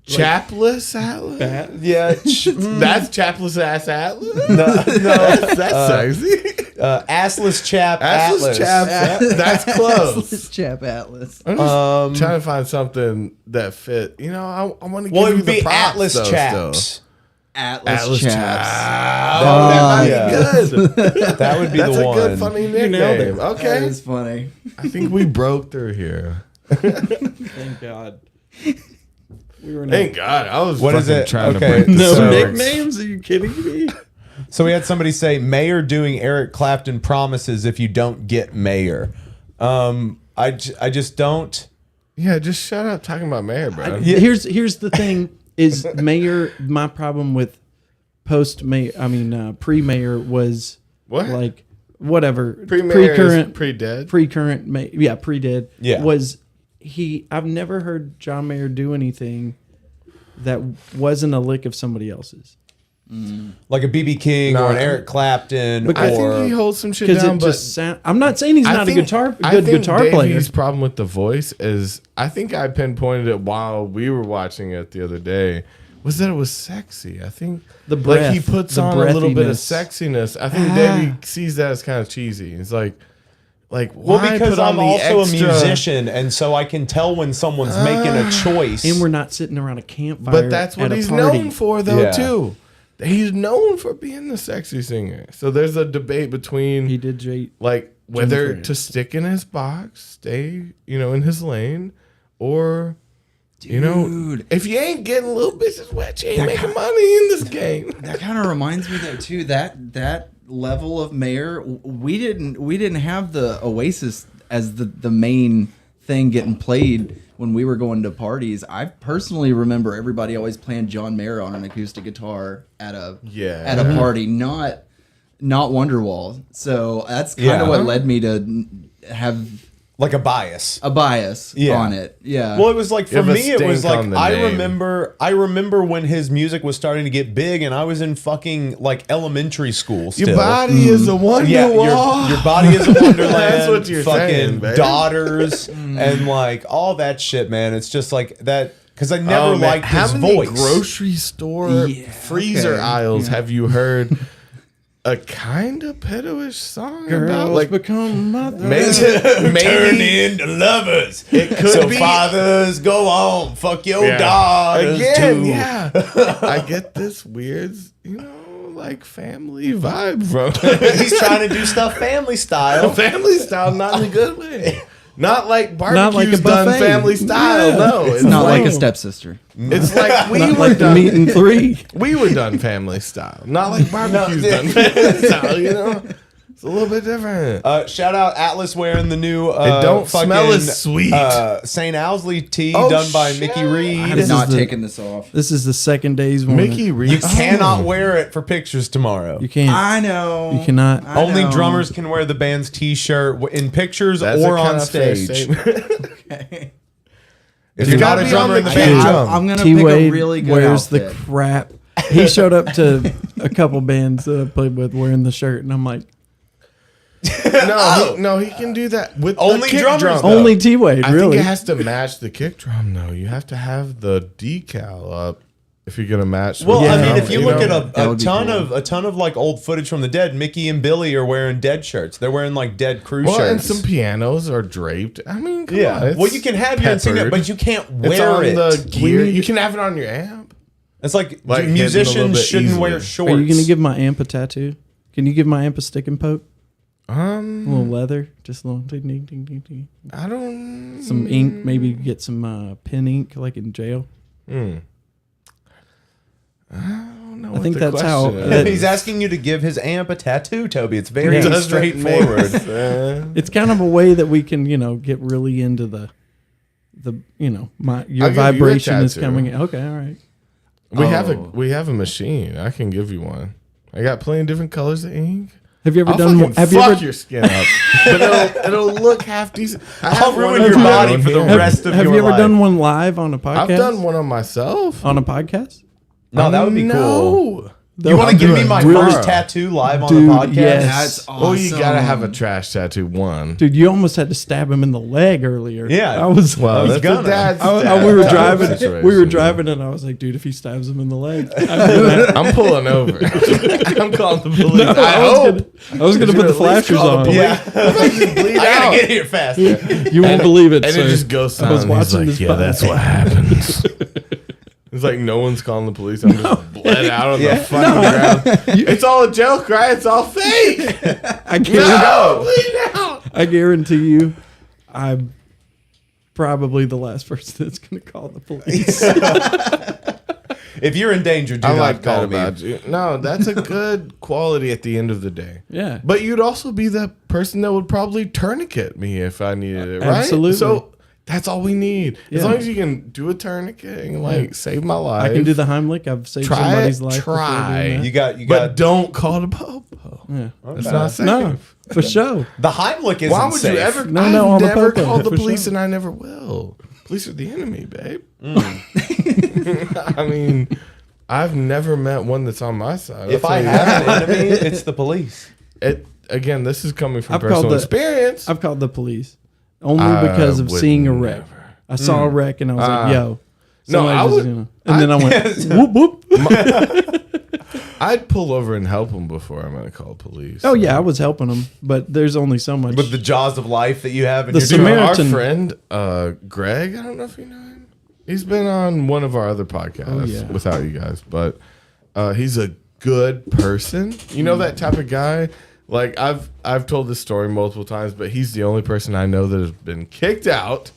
Chapless Atlas? Yeah. That's Chapless ass Atlas? No, That's sexy. assless chap Assless Atlas. chap. That's close. Assless chap Atlas. I'm just trying to find something that fit. I want to give Well, it you would the be props, Atlas though, chaps. still. Atlas chaps. That might be good. That would be That's the a one. good, funny nickname. That Okay. is funny. I think we broke through here. Thank God. We were Thank God. I was What is fucking it? trying Okay, to break the no surface. nicknames? Are you kidding me? So we had somebody say Mayer doing Eric Clapton promises if you don't get Mayer. I just don't. Yeah, just shut up talking about Mayor, bro. Here's the thing: is Mayer. My problem with pre-Mayor was What? like whatever Pre-Mayor is pre-current, pre-dead? pre-current, pre-dead. Yeah. Was he? I've never heard John Mayer do anything that wasn't a lick of somebody else's. Like a BB King or an Eric Clapton. Because- I think he holds some shit down, but I'm not saying he's not a good guitar player. Davey's problem with the voice is, I think I pinpointed it while we were watching it the other day, was that it was sexy. I think The like breath, he puts the on a little bit of breathiness. sexiness. I think Davey sees that as kind of cheesy. He's like well, why because put on I'm the also extra- a musician, and so I can tell when someone's making a choice. And we're not sitting around a campfire. But that's what at a he's party. known for, though, Yeah. too. He's known for being the sexy singer. So there's a debate between He did like whether Jennifer. to stick in his box, stay, in his lane, or if you ain't getting little bitches wet, you ain't making money in this game. That kind of reminds me though too that level of Mayer, we didn't have the Oasis as the main thing getting played when we were going to parties. I personally remember everybody always playing John Mayer on an acoustic guitar at a party, not Wonderwall. So that's kind of what led me to have like a bias on it. Yeah. Well, it was like, for me, it was like, I name. remember when his music was starting to get big, and I was in fucking like elementary school still. Your body is a wonder wall. Your body is a wonderland. That's what you're fucking saying, babe. Daughters and like all that shit, man. It's just like that, because I never liked his How many voice. grocery store freezer aisles have you heard a kind of pedo-ish song Girls about? Like, become mothers. Maybe turn into lovers. It could so be. fathers go on, fuck your daughters Again, too. yeah. I get this weird, like family vibe from He's trying to do stuff family style. Family style, not in a good way. Not like barbecue's Not like a done buffet. family style. Yeah. No, It's not like a stepsister. It's like we Not were like the done meat and three. We were done family style, not like barbecue's done family style. It's a little bit different. Shout out Atlas wearing the new It don't smell as sweet. St. Owsley tee Oh, done by shit. Mickey Reed. I have not taken this off. This is the second day's one. Mickey Reed. You cannot wear it for pictures tomorrow. You can't. I know. You cannot. I Only know. drummers can wear the band's t-shirt in pictures That's or a on kinda fair stage. statement. Okay. If you're not a gotta be drummer on in the the band, kick drum. I'm gonna T pick a Wade really good wears outfit. the crap. He showed up to a couple bands that I played with wearing the shirt, and I'm like, No, he can do that with Only the kick drummers, drum. though. only T Wade, I really. think it has to match the kick drum, though. You have to have the decal up if you're gonna match. Well, with I the mean, drum, if you look at That a would be ton cool. of like old footage from the Dead, Mickey and Billy are wearing Dead shirts. They're wearing like Dead crew well, and shirts. some pianos are draped. I mean, come on, yeah. it's Well, you can have your insignia, peppered. but you can't It's wear on it. the gear. You can have it on your amp. It's like hitting a little musicians bit shouldn't wear easily. shorts. Are you gonna give my amp a tattoo? Can you give my amp a stick and poke? A little leather, just a little ding, ding, ding, ding, ding. I don't. Some ink, maybe get some pen ink, like in jail. I don't know. I think that's how. He's asking you to give his amp a tattoo, Toby. It's very Doesn't straightforward. make sense. It's kind of a way that we can, get really into the your I'll give you a vibration is tattoo. coming in. Okay, all right. We have a machine. I can give you one. I got plenty of different colors of ink. Have you ever I'll done? fucking Have you fuck ever? your skin up, but it'll look half decent. I'll ruin one your of my body own for the here. rest of Have your you ever life. done one live on a podcast? I've done one on myself. On a podcast? No, that would be cool. No. You want to give me my Tomorrow. first tattoo live on Dude, the podcast? yes. That's awesome. Well, you gotta have a trash tattoo. One. Dude, you almost had to stab him in the leg earlier. Yeah. I was. Well, I was that's gonna. a dad's we were dad driving. situation. We were driving, and I was like, "Dude, if he stabs him in the leg, I do that." I'm pulling over. I'm calling the police. No, I was gonna put the At least flashers call the on. police. Yeah. If I just bleed I gotta out. get here fast. You won't believe it, And sir. it just goes I was silent. He's watching like, this. yeah, that's what happens. It's like no one's calling the police. I'm just bled out on the fucking ground. It's all a joke, right? It's all fake. I No, bleed out. I guarantee you, I'm probably the last person that's going to call the police. If you're in danger, do I not like call that me. about you. No, that's a good quality at the end of the day. Yeah. But you'd also be the person that would probably tourniquet me if I needed it, right? Absolutely. So that's all we need. Yeah. As long as you can do a tourniquet and like save my life. I can do the Heimlich. I've saved Try somebody's it, life. before doing try. that. You But got. don't call the popo. Yeah. That's not safe. No, for sure. The Heimlich isn't Why would safe. you ever? No, I've on the never popo, called the for police, sure. and I never will. Police are the enemy, babe. I mean, I've never met one that's on my side. If I'll I tell you have that. an enemy, it's the police. Again, this is coming from I've personal called the- experience. I've called the police only I because of would seeing a wreck. never. I saw a wreck and I was like, "Yo." No, somebody I just, would- and then I went, "Whoop whoop." I'd pull over and help them before I'm going to call police. Oh yeah, I was helping them, but there's only so much. With the jaws of life that you have in The your Dude, Samaritan- our friend, Greg, I don't know if you know him. He's been on one of our other podcasts without you guys, but he's a good person. You know that type of guy? Like I've told this story multiple times, but he's the only person I know that has been kicked out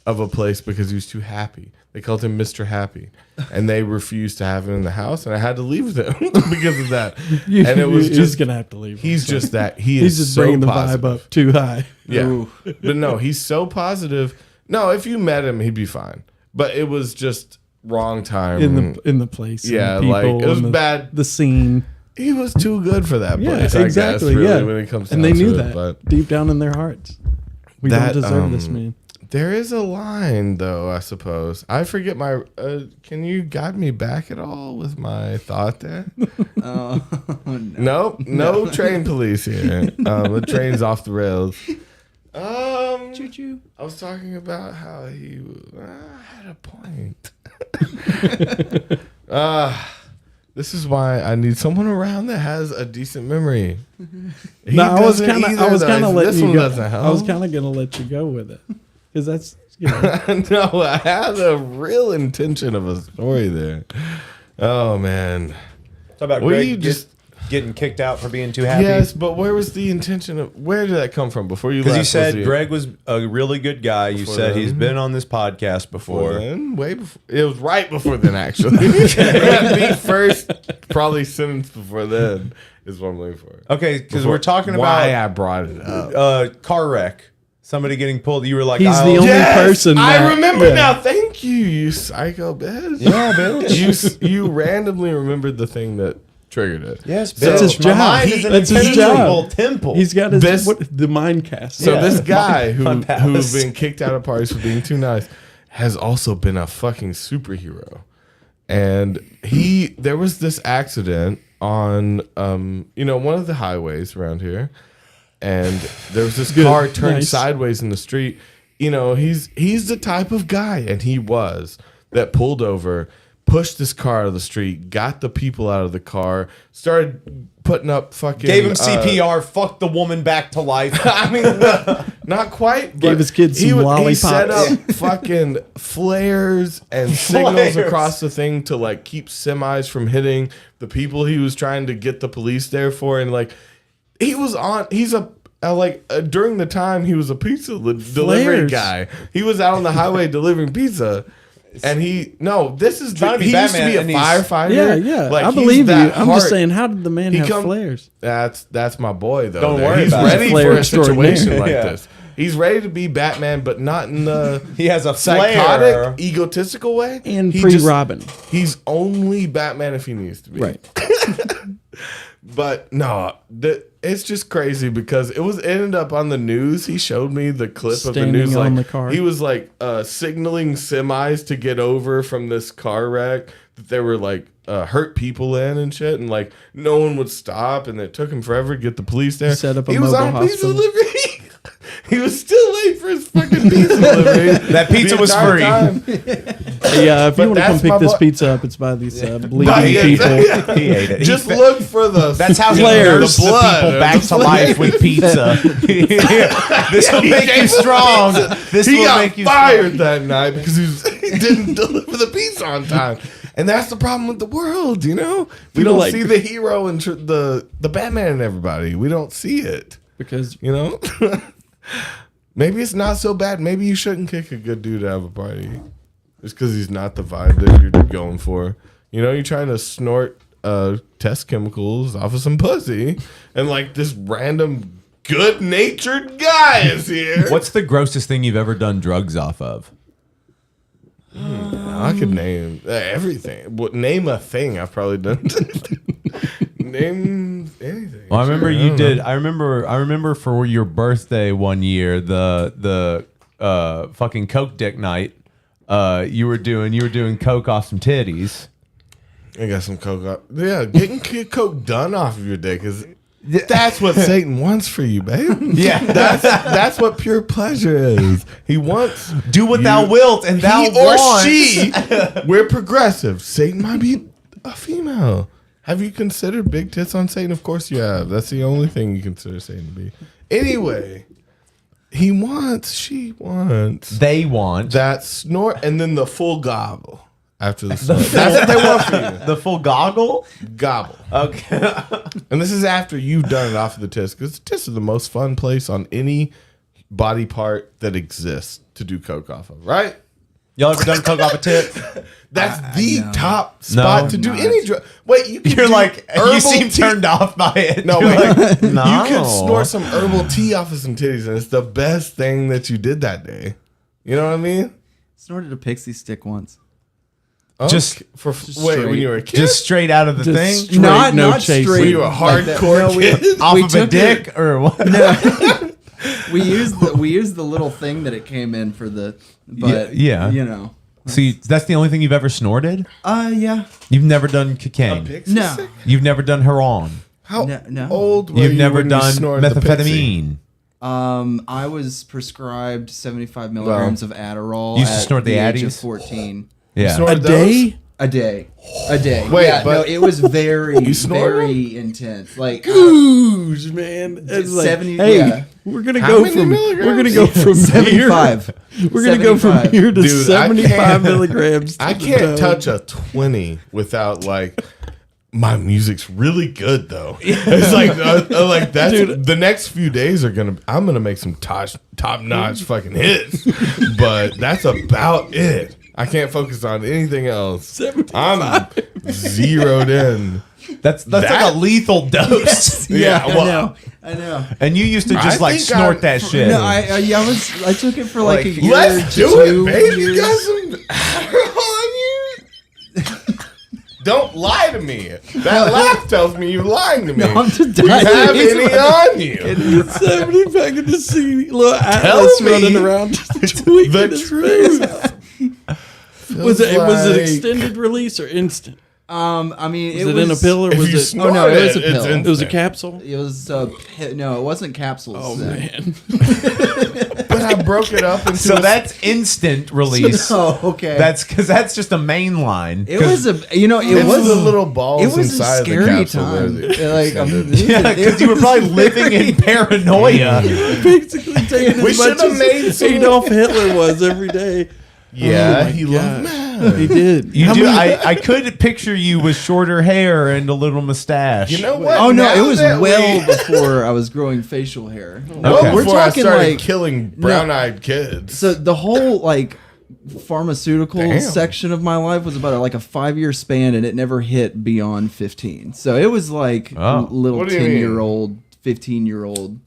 of a place because he was too happy. They called him Mr. Happy, and they refused to have him in the house, and I had to leave them because of that. And it was he's just gonna have to leave. He's just that. He's He's just so bringing the positive. vibe up too high. Yeah, but no, he's so positive. No, if you met him, he'd be fine. But it was just wrong time in the place. and Yeah, the people like it was and bad. The scene. He was too good for that Yeah, place. exactly. I guess, really, yeah, when it comes and down they knew to that it, but deep down in their hearts. We don't deserve this, man. There is a line, though, I suppose. I forget my... can you guide me back at all with my thought there? No train police here. The train's off the rails. Choo-choo. I was talking about how he had a point. This is why I need someone around that has a decent memory. I was kind of letting you go. Doesn't help. I was kind of gonna let you go with it because that's no. I had a real intention of a story there. Oh man, Talk about Greg getting kicked out for being too happy. Yes, but where was the intention of? Where did that come from? Before you left, because you said Greg was a really good guy. You said he's been on this podcast before. Way before. It was right before then, actually. The first probably sentence before then is what I'm looking for. Okay, because we're talking about why I brought it up. Car wreck. Somebody getting pulled. You were like, he's the only person. I remember now. Thank you, you psycho bitch. Yeah, bitch. You randomly remembered the thing that triggered it. Yes, that's his job. That's his job. Temple. He's got the mind cast. So this guy who's been kicked out of parties for being too nice has also been a fucking superhero. And there was this accident on one of the highways around here, and there was this car turned sideways in the street. You know, he's the type of guy, and he was, that pulled over, pushed this car out of the street, got the people out of the car, started putting up fucking... Gave him CPR, fucked the woman back to life. I mean, not quite. But gave his kids some lollipops. He set up fucking flares and signals across the thing to like keep semis from hitting the people he was trying to get the police there for. And like, during the time he was a pizza delivery guy. He was out on the highway delivering pizza. And he used to be a firefighter. Yeah. Like, I believe you. I'm just saying, how did the man have flares? That's my boy, though. Don't worry He's about it. ready for a situation like this. He's ready to be Batman, but not in the he has a psychotic, flare. Egotistical way. And pre-Robin. He's only Batman if he needs to be. Right. But no, it's just crazy because it ended up on the news. He showed me the clip of the news. On like the car. he was like signaling semis to get over from this car wreck that there were like hurt people in and shit, and like no one would stop, and it took him forever to get the police there. Set up a he was mobile on a pizza hospital. delivery. He was still late for his fucking pizza delivery. That pizza was free. Yeah, if you want to come pick this pizza up, it's by these bleeding people. He ate it. Just look for the That's how he flares. the people back to life with pizza. This will make you strong. This He will got make you fired that night because he didn't deliver the pizza on time. And that's the problem with the world, you know? We don't see the hero and the Batman and everybody. We don't see it. Because, you know? Maybe it's not so bad. Maybe you shouldn't kick a good dude out of a party. Just because he's not the vibe that you're going for. You know, you're trying to snort test chemicals off of some pussy. And like this random good-natured guy is here. What's the grossest thing you've ever done drugs off of? I could name everything. Name a thing I've probably done. Name anything. Well, I remember you did. I remember for your birthday one year, the fucking Coke dick night. You were doing Coke off some titties. I got some Coke off. Yeah, getting Coke done off of your dick is. That's what Satan wants for you, babe. Yeah, that's what pure pleasure is. He wants do what thou wilt, and thou or she. We're progressive. Satan might be a female. Have you considered big tits on Satan? Of course you have. That's the only thing you consider Satan to be. Anyway, she wants. They want that snort and then the full gobble. After the snort. That's what they want for you. The full gobble? Gobble. Okay. And this is after you've done it off of the tits, because the tits are the most fun place on any body part that exists to do Coke off of, right? Y'all ever done Coke off a tit? That's the top spot to do any drug. Wait, you're like, you seem turned off by it. No, wait. No. You can snort some herbal tea off of some titties, and it's the best thing that you did that day. You know what I mean? Snorted a pixie stick once. Oh, just when you were a kid? Just straight out of the thing? Not straight. Were you a hardcore kid? Off of a dick or what? No. we used the little thing that it came in for the, but yeah. you know. See, that's the only thing you've ever snorted? Yeah. You've never done cocaine? No. You've never done heroin? How no. old were You've you never when you done snorted the methamphetamine? I was prescribed 75 milligrams of Adderall. You used to at snort the age of Addies? 14. Yeah. snorted A those? day. A day. Wait, yeah, but no, it was very, snorted very intense. Like Googe, man. It's like, 70. hey, Yeah. we're gonna How go many from milligrams? we're gonna go from 75. here. We're gonna go from 75. here to Dude, I 75 can't- milligrams. I can't touch a 20 without like. My music's really good though. It's like that's Dude. the next few days are I'm gonna make some top notch fucking hits, but that's about it. I can't focus on anything else. 75. I'm zeroed in. That's like a lethal dose. Yeah, well, I know. And you used to just I like think snort I'm- that shit. No, I took it for like a year. Let's to do it, 2 baby. years. You got some Adderall on you? Don't lie to me. That laugh tells me you're lying to me. No, I'm just Do you dying. have any on you? 75 to see little Atlas me running around tweaking the his truth. face. Was it like- extended release or instant? I mean, Was it in a pill or if was you it? snort Oh no, it was a it's pill. It was a instant. capsule. It was no, it wasn't capsules. Oh then. man. But I broke it up into So that's instant release. Oh, okay. That's because that's just a main line. It was it It's was the little balls it was inside a of the scary capsule. time. They're Like, Yeah, because you were probably living in paranoia. Basically taking We as much should've made as some- Adolf Hitler was every day. Yeah, Oh my he gosh. loved meth. He did. You How do. many- I could picture you with shorter hair and a little mustache. You know what? Oh no, Now it was that well we- before I was growing facial hair. Well, Okay. We're before I talking started like killing brown-eyed kids. so the whole like pharmaceutical Damn. section of my life was about like a 5-year span, and it never hit beyond 15. So it was like Oh. little What do you mean? 10-year-old, 15-year-old.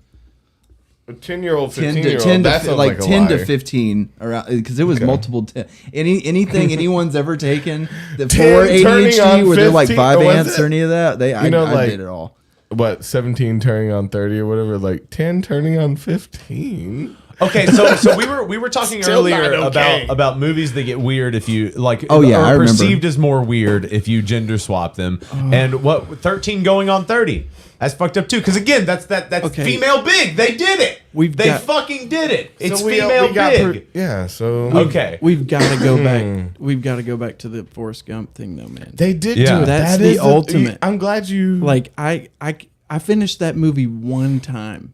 A 10-year-old, 10 to 15-year-old. 10 That to sounds like like a 10 to lie. 15 around because it was multiple anything anyone's ever taken that 10 for turning ADHD on where they're like 15 5 or was ants it? or any of that I like did it all. What 17 turning on 30 or whatever? Like 10 turning on 15. Okay, so we were talking Still earlier not okay. about movies that get weird if you like. Oh, yeah, or I remember. perceived as more weird if you gender swap them. And what 13 going on 30? That's fucked up too. Because again, that's Okay. female big. They did it. They fucking did it. It's So we female got big. yeah. So Okay. We've got to go back. We've got to go back to the Forrest Gump thing, though, man. they did Yeah. do it. That's That the is ultimate. I'm glad you. Like I finished that movie one time,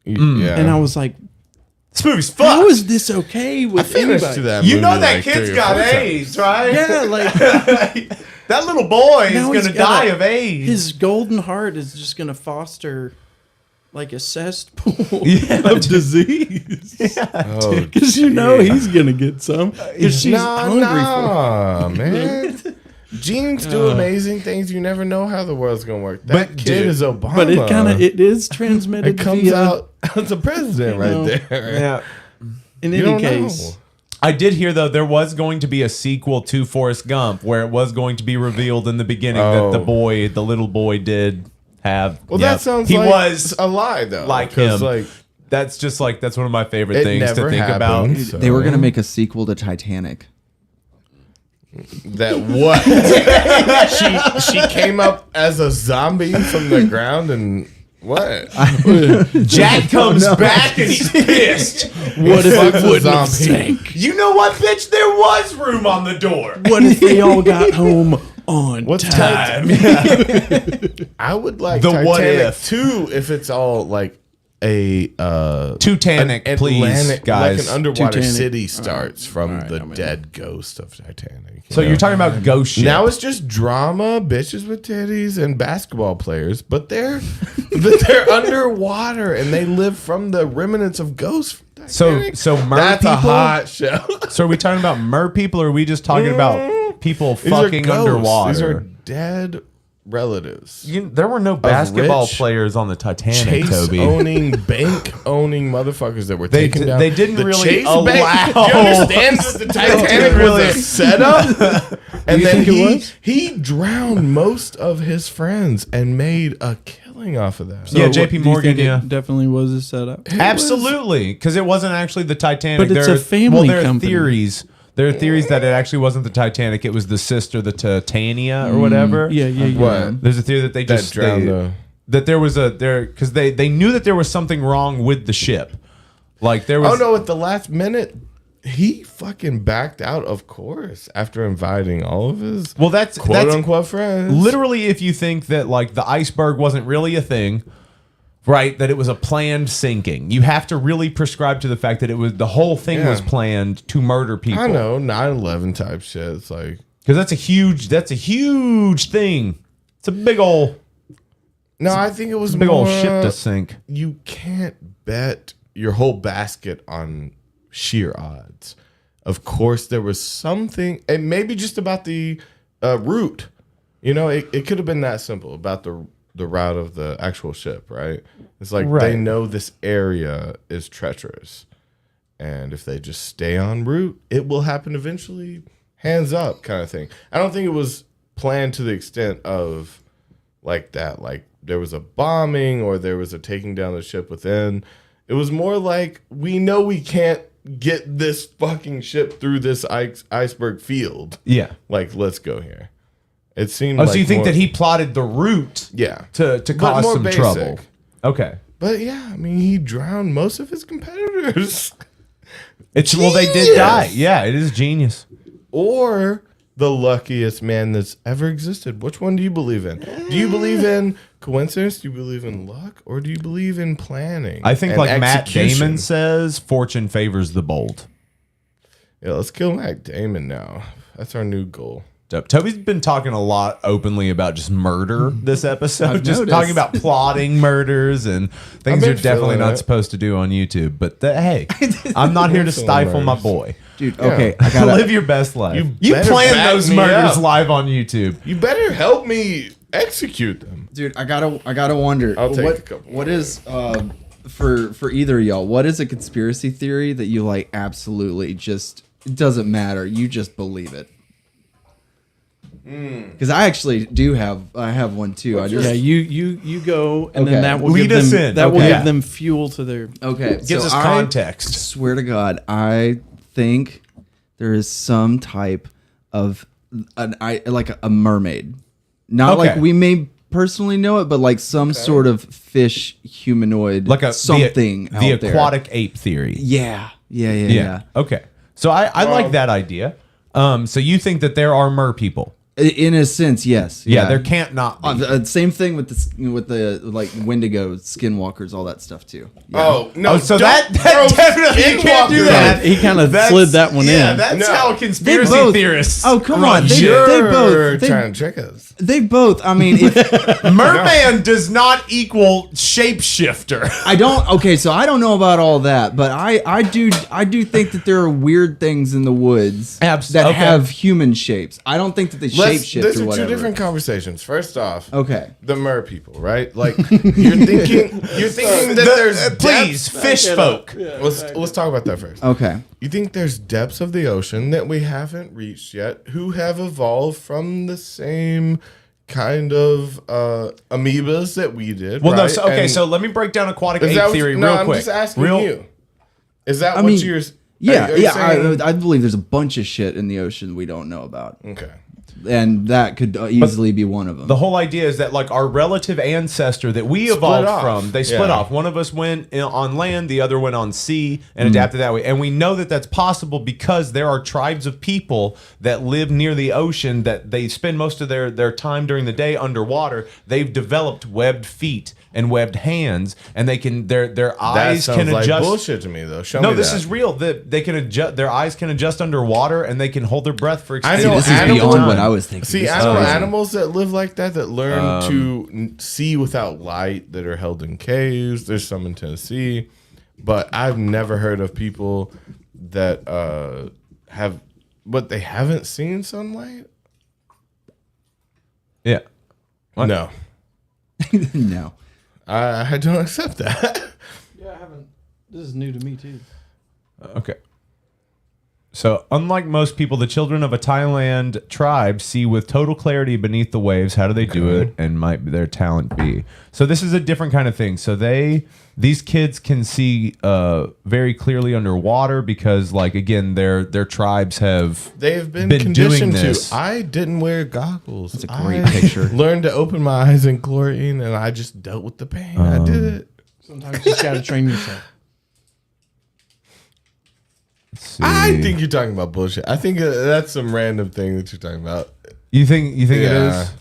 Yeah. and I was like, This movie's fucked. "How is this okay with finished anybody?" to that. You know movie that like kid's 3 or got 4 times. AIDS, right? Yeah, like That little boy is now he's gonna got die a- of AIDS. His golden heart is just gonna foster like a cesspool Yeah, of disease. Oh, Because you know he's gonna get some. Because she's hungry nah, man. Genes do amazing things. You never know how the world's gonna work. That But, kid dude, is Obama. But it is transmitted It comes via, out as a president you right know, there. Yeah. in You any don't case. know. I did hear though there was going to be a sequel to Forrest Gump where it was going to be revealed in the beginning that the little boy did have. Well, yeah, that sounds he like was a lie, though. like 'cause, him. Like, That's just like that's one of my favorite It things to never think about. happened, so- They were gonna make a sequel to Titanic. that what? she came up as a zombie from the ground and what? Jack comes back and he's pissed. What if Fuck it the wouldn't have zombie. sank? You know what, bitch? There was room on the door. What if they all got home on What's time? I would like The Titanic what if. too if it's all like a Titanic, an please, Atlantic- guys. like an underwater Titanic. city starts from Alright, the I'm in. dead ghost of Titanic. So you're talking about ghost ship. Now it's just drama, bitches with titties, and basketball players, but they're underwater and they live from the remnants of ghosts. From Titanic. so mer That's people. a hot show. So are we talking about mer people, or are we just talking about people These are fucking ghosts. underwater? These are dead relatives. There were no basketball rich, players on the Titanic, Chase Toby. owning, bank owning motherfuckers that were They taken d- down. they didn't The really Chase allow- bank. Do you understand that the Titanic really- was a setup? And you then think it was? he drowned most of his friends and made a killing selling off of that. So Yeah, what- JP do you Morgan, think it yeah. definitely was a setup. Absolutely, because it wasn't actually the Titanic. But it's a family there are company. theories. There are theories that it actually wasn't the Titanic. It was the sister, the Titania, or whatever. Yeah, yeah, yeah. What? There's a theory that they just drowned that there was because they knew that there was something wrong with the ship. Like there was. Oh no! At the last minute, he fucking backed out. Of course, after inviting all of his that's unquote friends. Literally, if you think that like the iceberg wasn't really a thing, right? That it was a planned sinking. You have to really prescribe to the fact that it was the whole thing was planned to murder people. I know 9/11 type shit. It's like because that's a huge thing. It's a big old. No, I think it was a big more, old ship to sink. You can't bet your whole basket on sheer odds. Of course, there was something, and maybe just about the route. You know, it could have been that simple about the route of the actual ship, right? It's like they know this area is treacherous, and if they just stay en route, it will happen eventually. Hands up, kind of thing. I don't think it was planned to the extent of like that. Like there was a bombing or there was a taking down the ship within. It was more like we know we can't get this fucking ship through this iceberg field. Yeah, like let's go here. It seemed. So you think that he plotted the route? Yeah, to cause more some basic. trouble. Okay, but yeah, I mean, he drowned most of his competitors. Well, they did die. Yeah, it is genius. Or the luckiest man that's ever existed. Which one do you believe in? Do you believe in coincidence? Do you believe in luck? Or do you believe in planning? I think and like Matt execution? Damon says, fortune favors the bold. Yeah, let's kill Matt Damon now. That's our new goal. Toby's been talking a lot openly about just murder this episode. I've Just noticed. talking about plotting murders and things been you're definitely feeling not it. supposed to do on YouTube. But hey, I'm not here to stifle my boy. Dude, okay, I gotta live your best life. You better plan back those me murders up. live on YouTube. You better help me execute them. Dude, I gotta wonder. I'll take a couple What is for either of y'all? What is a conspiracy theory that you like? Absolutely, just it doesn't matter. You just believe it. Because I actually do have. I have one too. I just you go, and Okay. then that will Lead give us them, in. That will Okay. give them fuel to their. okay. Gives us I context. swear to God, I think there is some type of like a mermaid, not Okay. like we may personally know it, but like some sort of fish humanoid, Like something the out there. aquatic ape theory. Yeah. Okay. So I like that idea. So you think that there are mer people? In a sense, yes. Yeah, there can't not be. Same thing with the like Wendigo, skinwalkers, all that stuff too. Yeah. Oh no! Oh, so don't that throw definitely you can't do Skinwalker. that. He kind of That's- slid that one Yeah, in. that's No. how conspiracy They both- theorists. Oh come run on, they shit. both trying to trick us. they both. I mean, if, Merman does not equal shapeshifter. I don't. Okay, so I don't know about all that, but I do think that there are weird things in the woods that okay. have human shapes. I don't think that they shapeshift Those or are whatever. two different conversations. First off, Okay. the mer people, right? Like you're thinking that there's please depths- fish folk. Let's talk about that first. Okay. You think there's depths of the ocean that we haven't reached yet, who have evolved from the same kind of amoebas that we did? Well, no. right? So, okay, And so let me break down aquatic is ape that what- theory no, real I'm quick. just asking real, you. Is that I what mean, you're? Yeah, are you yeah. saying- I believe there's a bunch of shit in the ocean we don't know about, okay. and that could easily be one of them. The whole idea is that like our relative ancestor that we Split evolved off. from, they split Yeah. off. One of us went on land, the other went on sea, and adapted that way. And we know that that's possible because there are tribes of people that live near the ocean that they spend most of their time during the day underwater. They've developed webbed feet and webbed hands, and they can their eyes That can sounds like adjust. bullshit to me, though. Show No, me this that. is real. They can adjust. Their eyes can adjust underwater, and they can hold their breath for I extended know this is animals- beyond what I was thinking. See, This I is know crazy. animals that live like that learn to see without light, that are held in caves. There's some in Tennessee, but I've never heard of people that have, but they haven't seen sunlight. Yeah. What? No, No. I don't accept that. Yeah, I haven't. This is new to me too. Okay. So, unlike most people, the children of a Thailand tribe see with total clarity beneath the waves. How do they do it, and might their talent be? So, this is a different kind of thing. So, these kids can see very clearly underwater because, like, again, their tribes they've been doing conditioned this. to. I didn't wear goggles. That's a great I picture. Learned to open my eyes in chlorine, and I just dealt with the pain. I did it. Sometimes you just got to train yourself. I think you're talking about bullshit. I think that's some random thing that you're talking about. You think it is?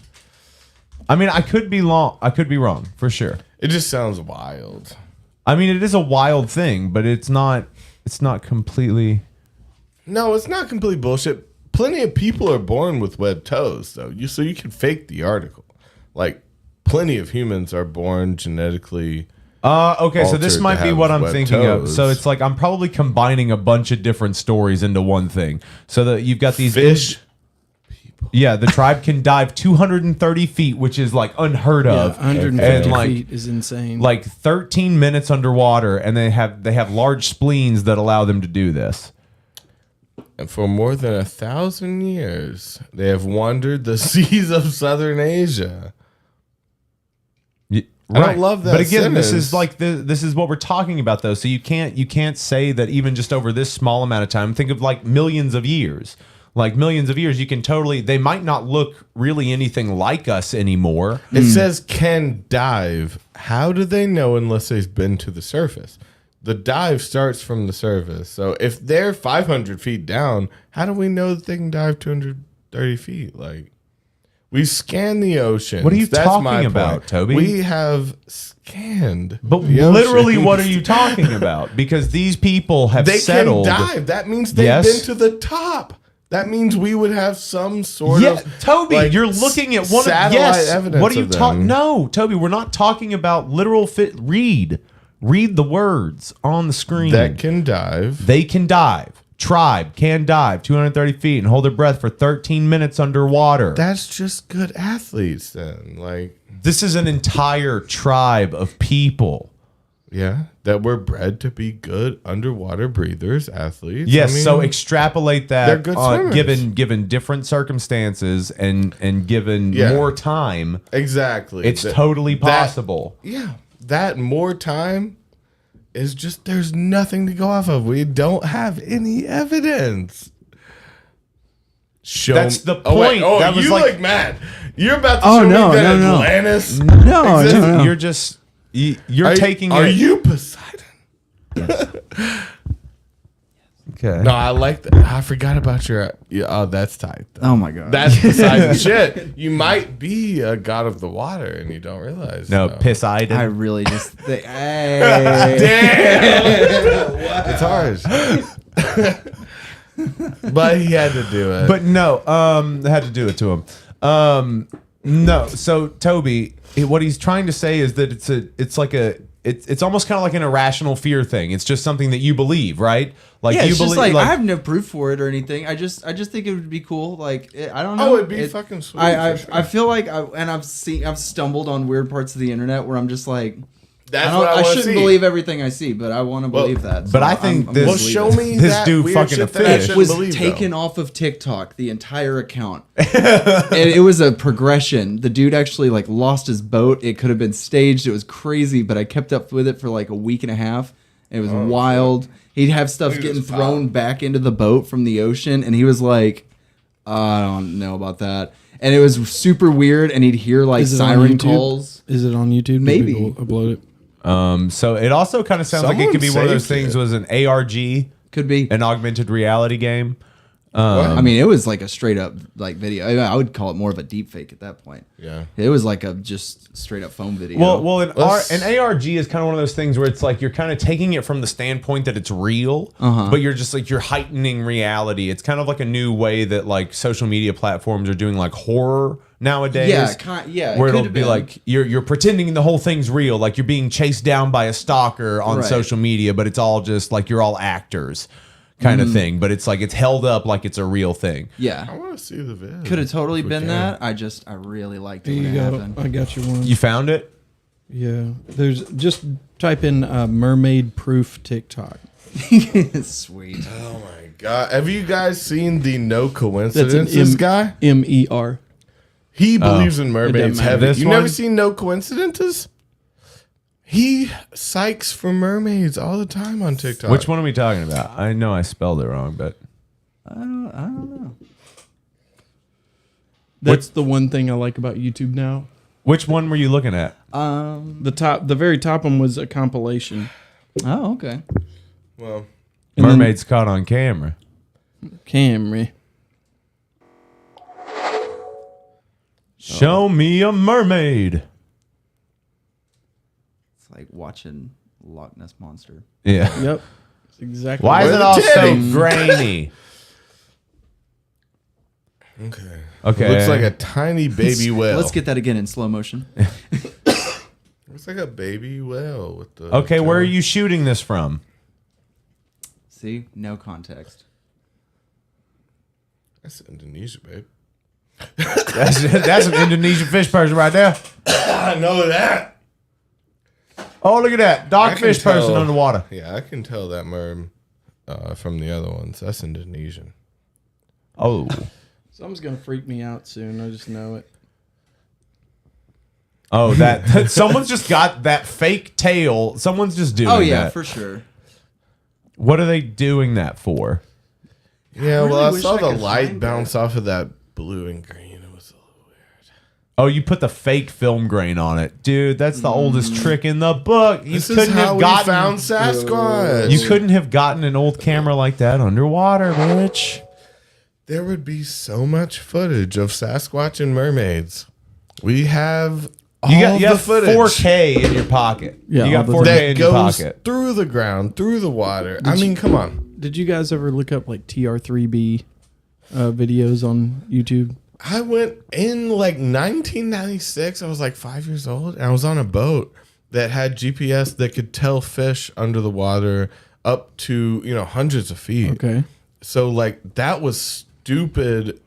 I mean, I could be wrong. I could be wrong for sure. It just sounds wild. I mean, it is a wild thing, but it's not. It's not completely. No, it's not complete bullshit. Plenty of people are born with webbed toes, though. So you can fake the article. Like, plenty of humans are born genetically. Okay, so this altered might to be have what I'm webbed thinking of. toes. So it's like I'm probably combining a bunch of different stories into one thing. So that you've got these fish. Yeah, the tribe can dive 230 feet, which is like unheard of. 150 and feet is insane. Like 13 minutes underwater, and they have large spleens that allow them to do this. And for more than 1,000 years, they have wandered the seas of southern Asia. I don't love that. But again, this sentence. is like this is what we're talking about, though. So you can't say that even just over this small amount of time. Think of like millions of years. Like millions of years, you can totally. They might not look really anything like us anymore. It says can dive. How do they know unless they've been to the surface? The dive starts from the surface. So if they're 500 feet down, how do we know that they can dive 230 feet? Like, we scan the ocean. What are you That's talking my about, point. Toby? We have scanned. But the literally, ocean. what are you talking about? Because these people have They settled. can dive. That means they've Yes. been to the top. That means we would have some sort of Toby, like, you're looking at one of satellite evidence. What are you of talking? them. No, Toby, we're not talking about literal fit. Read the words on the screen. That can dive. They can dive. Tribe can dive 230 feet and hold their breath for 13 minutes underwater. That's just good athletes, then. Like, this is an entire tribe of people. Yeah, that were bred to be good underwater breathers, athletes. Yes, I mean, so extrapolate they're that good swimmers. given different circumstances and given more time. Exactly. It's totally possible. That more time is just there's nothing to go off of. We don't have any evidence. That's the Oh, wait. point. Oh, That was you like- look mad. You're about to show me that Atlantis. No, you're just you're taking. Are it. you Poseidon? Okay. No, I like that. I forgot about your. Oh, that's tight. Though. Oh my god, that's Poseidon shit. You might be a god of the water and you don't realize. No, so. Poseidon. I really just think, Damn. It's harsh. But he had to do it. But no, I had to do it to him. No, so Toby, what he's trying to say is that it's almost kind of like an irrational fear thing. It's just something that you believe, right? Like yeah, you it's believe. just like I have no proof for it or anything. I just think it would be cool. Like I don't know. Oh, it'd be fucking sweet. I feel like I've stumbled on weird parts of the internet where I'm just like. That's what I wanna shouldn't see. believe everything I see, but I want to believe that. But I think this. Well, show me this that dude weird fucking a shit that I fish. shouldn't was believe, taken though. off of TikTok, the entire account. And it was a progression. The dude actually like lost his boat. It could have been staged. It was crazy, but I kept up with it for like a week and a half. It was wild. He'd have stuff getting thrown back into the boat from the ocean, and he was like, I don't know about that. And it was super weird, and he'd hear like Is it on siren YouTube? calls. Is it on YouTube? Maybe. Did people upload it. So it also kind of sounds like it could be one of those things. Was an ARG, could be an augmented reality game. I mean, it was like a straight up like video. I would call it more of a deep fake at that point. Yeah, it was like a just straight up phone video. Well, an ARG is kind of one of those things where it's like you're kind of taking it from the standpoint that it's real, but you're just like you're heightening reality. It's kind of like a new way that like social media platforms are doing like horror nowadays. Yeah, where it it'll could've be been. like you're pretending the whole thing's real, like you're being chased down by a stalker on Right. social media, but it's all just like you're all actors. Kind of thing, but it's like it's held up like it's a real thing. Yeah, I want to see the video. could have totally if we been can. that. I really liked it There when you it go. happened. I got you one. You found it? Yeah. There's just type in mermaid proof TikTok. Sweet. Oh my god! Have you guys seen the No Coincidences guy? MER. He believes in It mermaids doesn't matter. heavy. This You one? never seen No Coincidences? He psychs for mermaids all the time on TikTok. Which one are we talking about? I know I spelled it wrong, but I don't know. That's the one thing I like about YouTube now. which one were you looking at? The very top one was a compilation. Oh, okay. Well, And Mermaids caught on camera. Camry. Show me a mermaid. It's like watching Loch Ness Monster. Yeah. Yep. That's exactly. Why is it all so grainy? Okay. Okay. Looks like a tiny baby whale. Let's get that again in slow motion. Looks like a baby whale with the. Okay, where are you shooting this from? See, no context. That's Indonesia, babe. That's an Indonesian fish person right there. I know that. Oh, look at that. I can Dogfish person tell- underwater. Yeah, I can tell that merm from the other ones. That's Indonesian. Oh. Something's gonna freak me out soon. I just know it. Oh, that someone's just got that fake tail. Someone's just doing that. Oh yeah, for sure. What are they doing that for? Yeah, really well, I wish saw I the could light find bounce off of that blue and green. It was a little weird. Oh, you put the fake film grain on it. Dude, that's the oldest trick in the book. You This is couldn't how have we gotten found Sasquatch. You couldn't have gotten an old camera like that underwater, bitch. There would be so much footage of Sasquatch and mermaids. We have all You got the footage 4K in your pocket. Yeah, you got all the 4K that in your goes pocket. through the ground, through the water. I mean, come on. Did you guys ever look up like TR3B videos on YouTube? I went in like 1996. I was like 5 years old, and I was on a boat that had GPS that could tell fish under the water up to hundreds of feet. Okay. So like that was stupid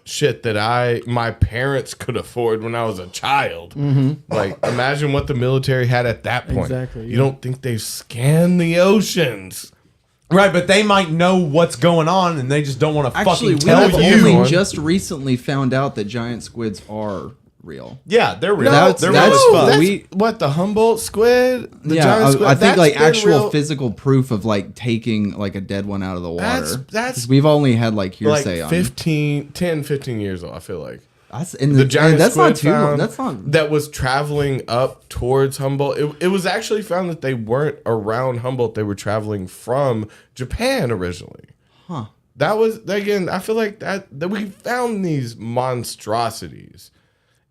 shit that my parents could afford when I was a child. Like imagine what the military had at that point. Exactly, You yeah. don't think they scanned the oceans? Right, but they might know what's going on and they just don't want to Actually, fucking we tell have you. only just recently found out that giant squids are real. Yeah, they're real. That's- they're that's- real as fuck. That's We- what the Humboldt squid, the Yeah, giant squid. I think that's like been actual real- physical proof of like taking like a dead one out of the water. That's 'Cause we've only had like like hearsay on 10, 15 years old. I feel like. that's and The giant that's squid not too long. found That's not that was traveling up towards Humboldt. It was actually found that they weren't around Humboldt. They were traveling from Japan originally. Huh. That was again. I feel like that we found these monstrosities,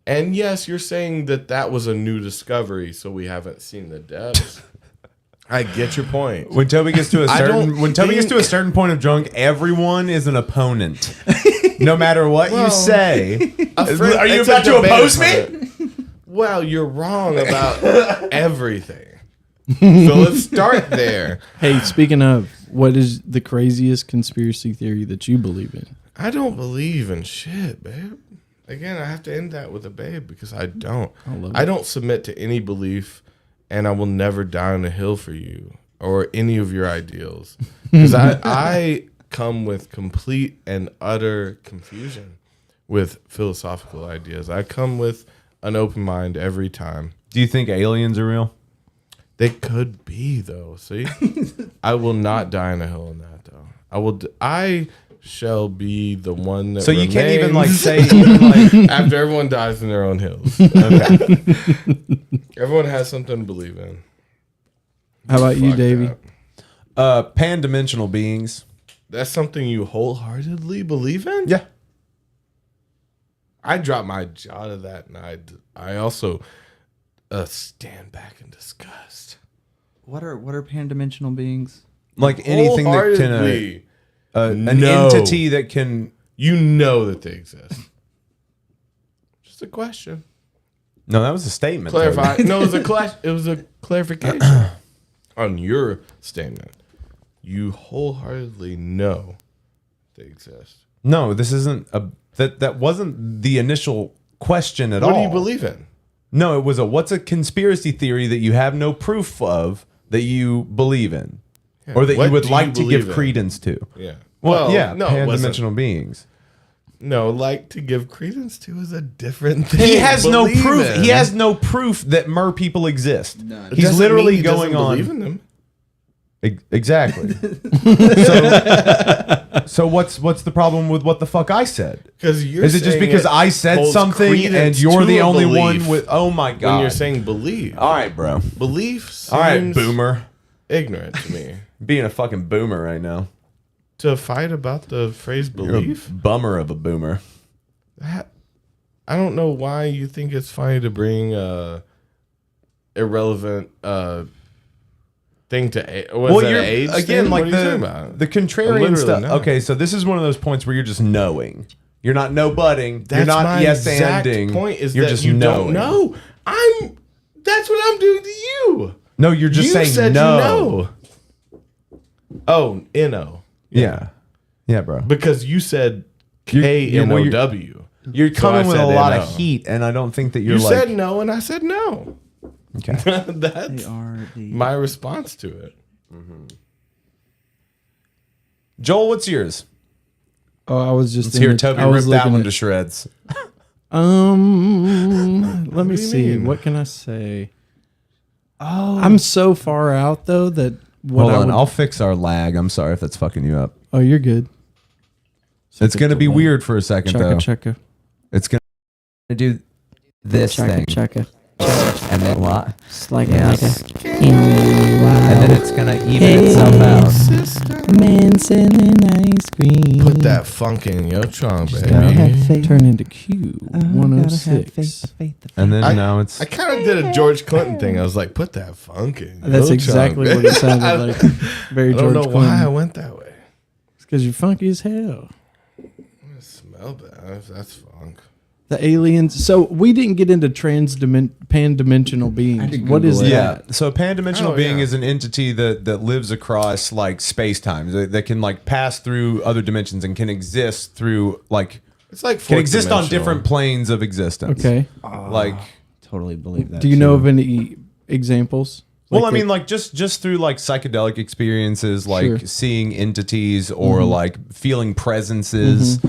and yes, you're saying that was a new discovery, so we haven't seen the depths. I get your point. When Toby gets to a I certain don't think- certain point of drunk, everyone is an opponent. No matter what you say. Are you It's a about to debate oppose me? opponent. Well, you're wrong about everything. So let's start there. Hey, speaking of, what is the craziest conspiracy theory that you believe in? I don't believe in shit, babe. Again, I have to end that with a babe because I don't. I don't submit to any belief, and I will never die on a hill for you or any of your ideals. Because I come with complete and utter confusion with philosophical ideas. I come with an open mind every time. Do you think aliens are real? They could be, though. See, I will not die on a hill on that, though. I shall be the one that. So you can't even like remains say even, like after everyone dies in their own hills. Okay. Everyone has something to believe in. How about you, Fuck Davey? that. pan-dimensional beings. That's something you wholeheartedly believe in? Yeah. I dropped my jaw to that, and I also stand back in disgust. what are pan-dimensional beings? Like anything that can Wholeheartedly. an No. entity that can. You know that they exist. Just a question. No, that was a statement. Clarify. Toby. No, it was a clarification on your statement. You wholeheartedly know they exist. No, this isn't that wasn't the initial question at all. What do you believe in? No, it was what's a conspiracy theory that you have no proof of that you believe in? or that What you would do like you to give believe in? credence to. Yeah. Well, yeah, no, it wasn't. pan-dimensional beings. No, like to give credence to is a different thing. He has no Believe proof. in. He has no proof that mer people exist. It He's doesn't literally mean he going doesn't on. believe in them. Exactly. so what's the problem with what the fuck I said? Because you're is it just saying because it I said holds something and credence you're to the a only belief one with? Oh my god! When you're saying believe, all right, bro. Belief. All right, seems boomer. Ignorant to me. Being a fucking boomer right now. To fight about the phrase belief. You're a bummer of a boomer. I don't know why you think it's funny to bring irrelevant thing to Well, you're age again thing? like What are you talking about? the I'm contrarian literally stuff. not. Okay, so this is one of those points where you're just knowing. You're not no-butting. That's You're not my yes exact anding. point. Is you're that just you knowing. don't know? That's what I'm doing to you. No, you're just You saying said no. You know. Oh, N-O. Yeah, bro. Because you said You're K-N-O-W. You're So coming I with a said lot N-O. of heat, and I don't think that you're You like. said no, and I said no. Okay. That's my response to it. Joel, what's yours? Oh, I was just Let's hear Toby I was rip that looking one at- to shreds. Let me do you see. mean? What can I say? Oh, I'm so far out though that what Hold I on, would- I'll fix our lag. I'm sorry if that's fucking you up. Oh, you're good. It's gonna be weird for a second though. Checka. It's gonna do this thing. Checka. And then what? Like Yes. like And then it's gonna even itself out. Man selling ice cream. Put that funk in your trunk, Gotta have baby. faith. Turn into Q106. And then now it's. I kind of did a George Clinton thing. I was like, put that funk in. That's your exactly trunk. what it sounded like. Very I don't George know Clinton. why I went that way. It's because you're funky as hell. It smell bad. If that's funk. The aliens. So we didn't get into pan-dimensional beings. What is that? Yeah. So a pan-dimensional Oh, being yeah. is an entity that lives across like space-time that can like pass through other dimensions and can exist through like It's like can fourth exist on dimensional. different planes of existence. Okay. Like Totally believe that. Do you know of any examples? well, Like I mean, like just through like psychedelic experiences, like Sure. seeing entities or like feeling presences.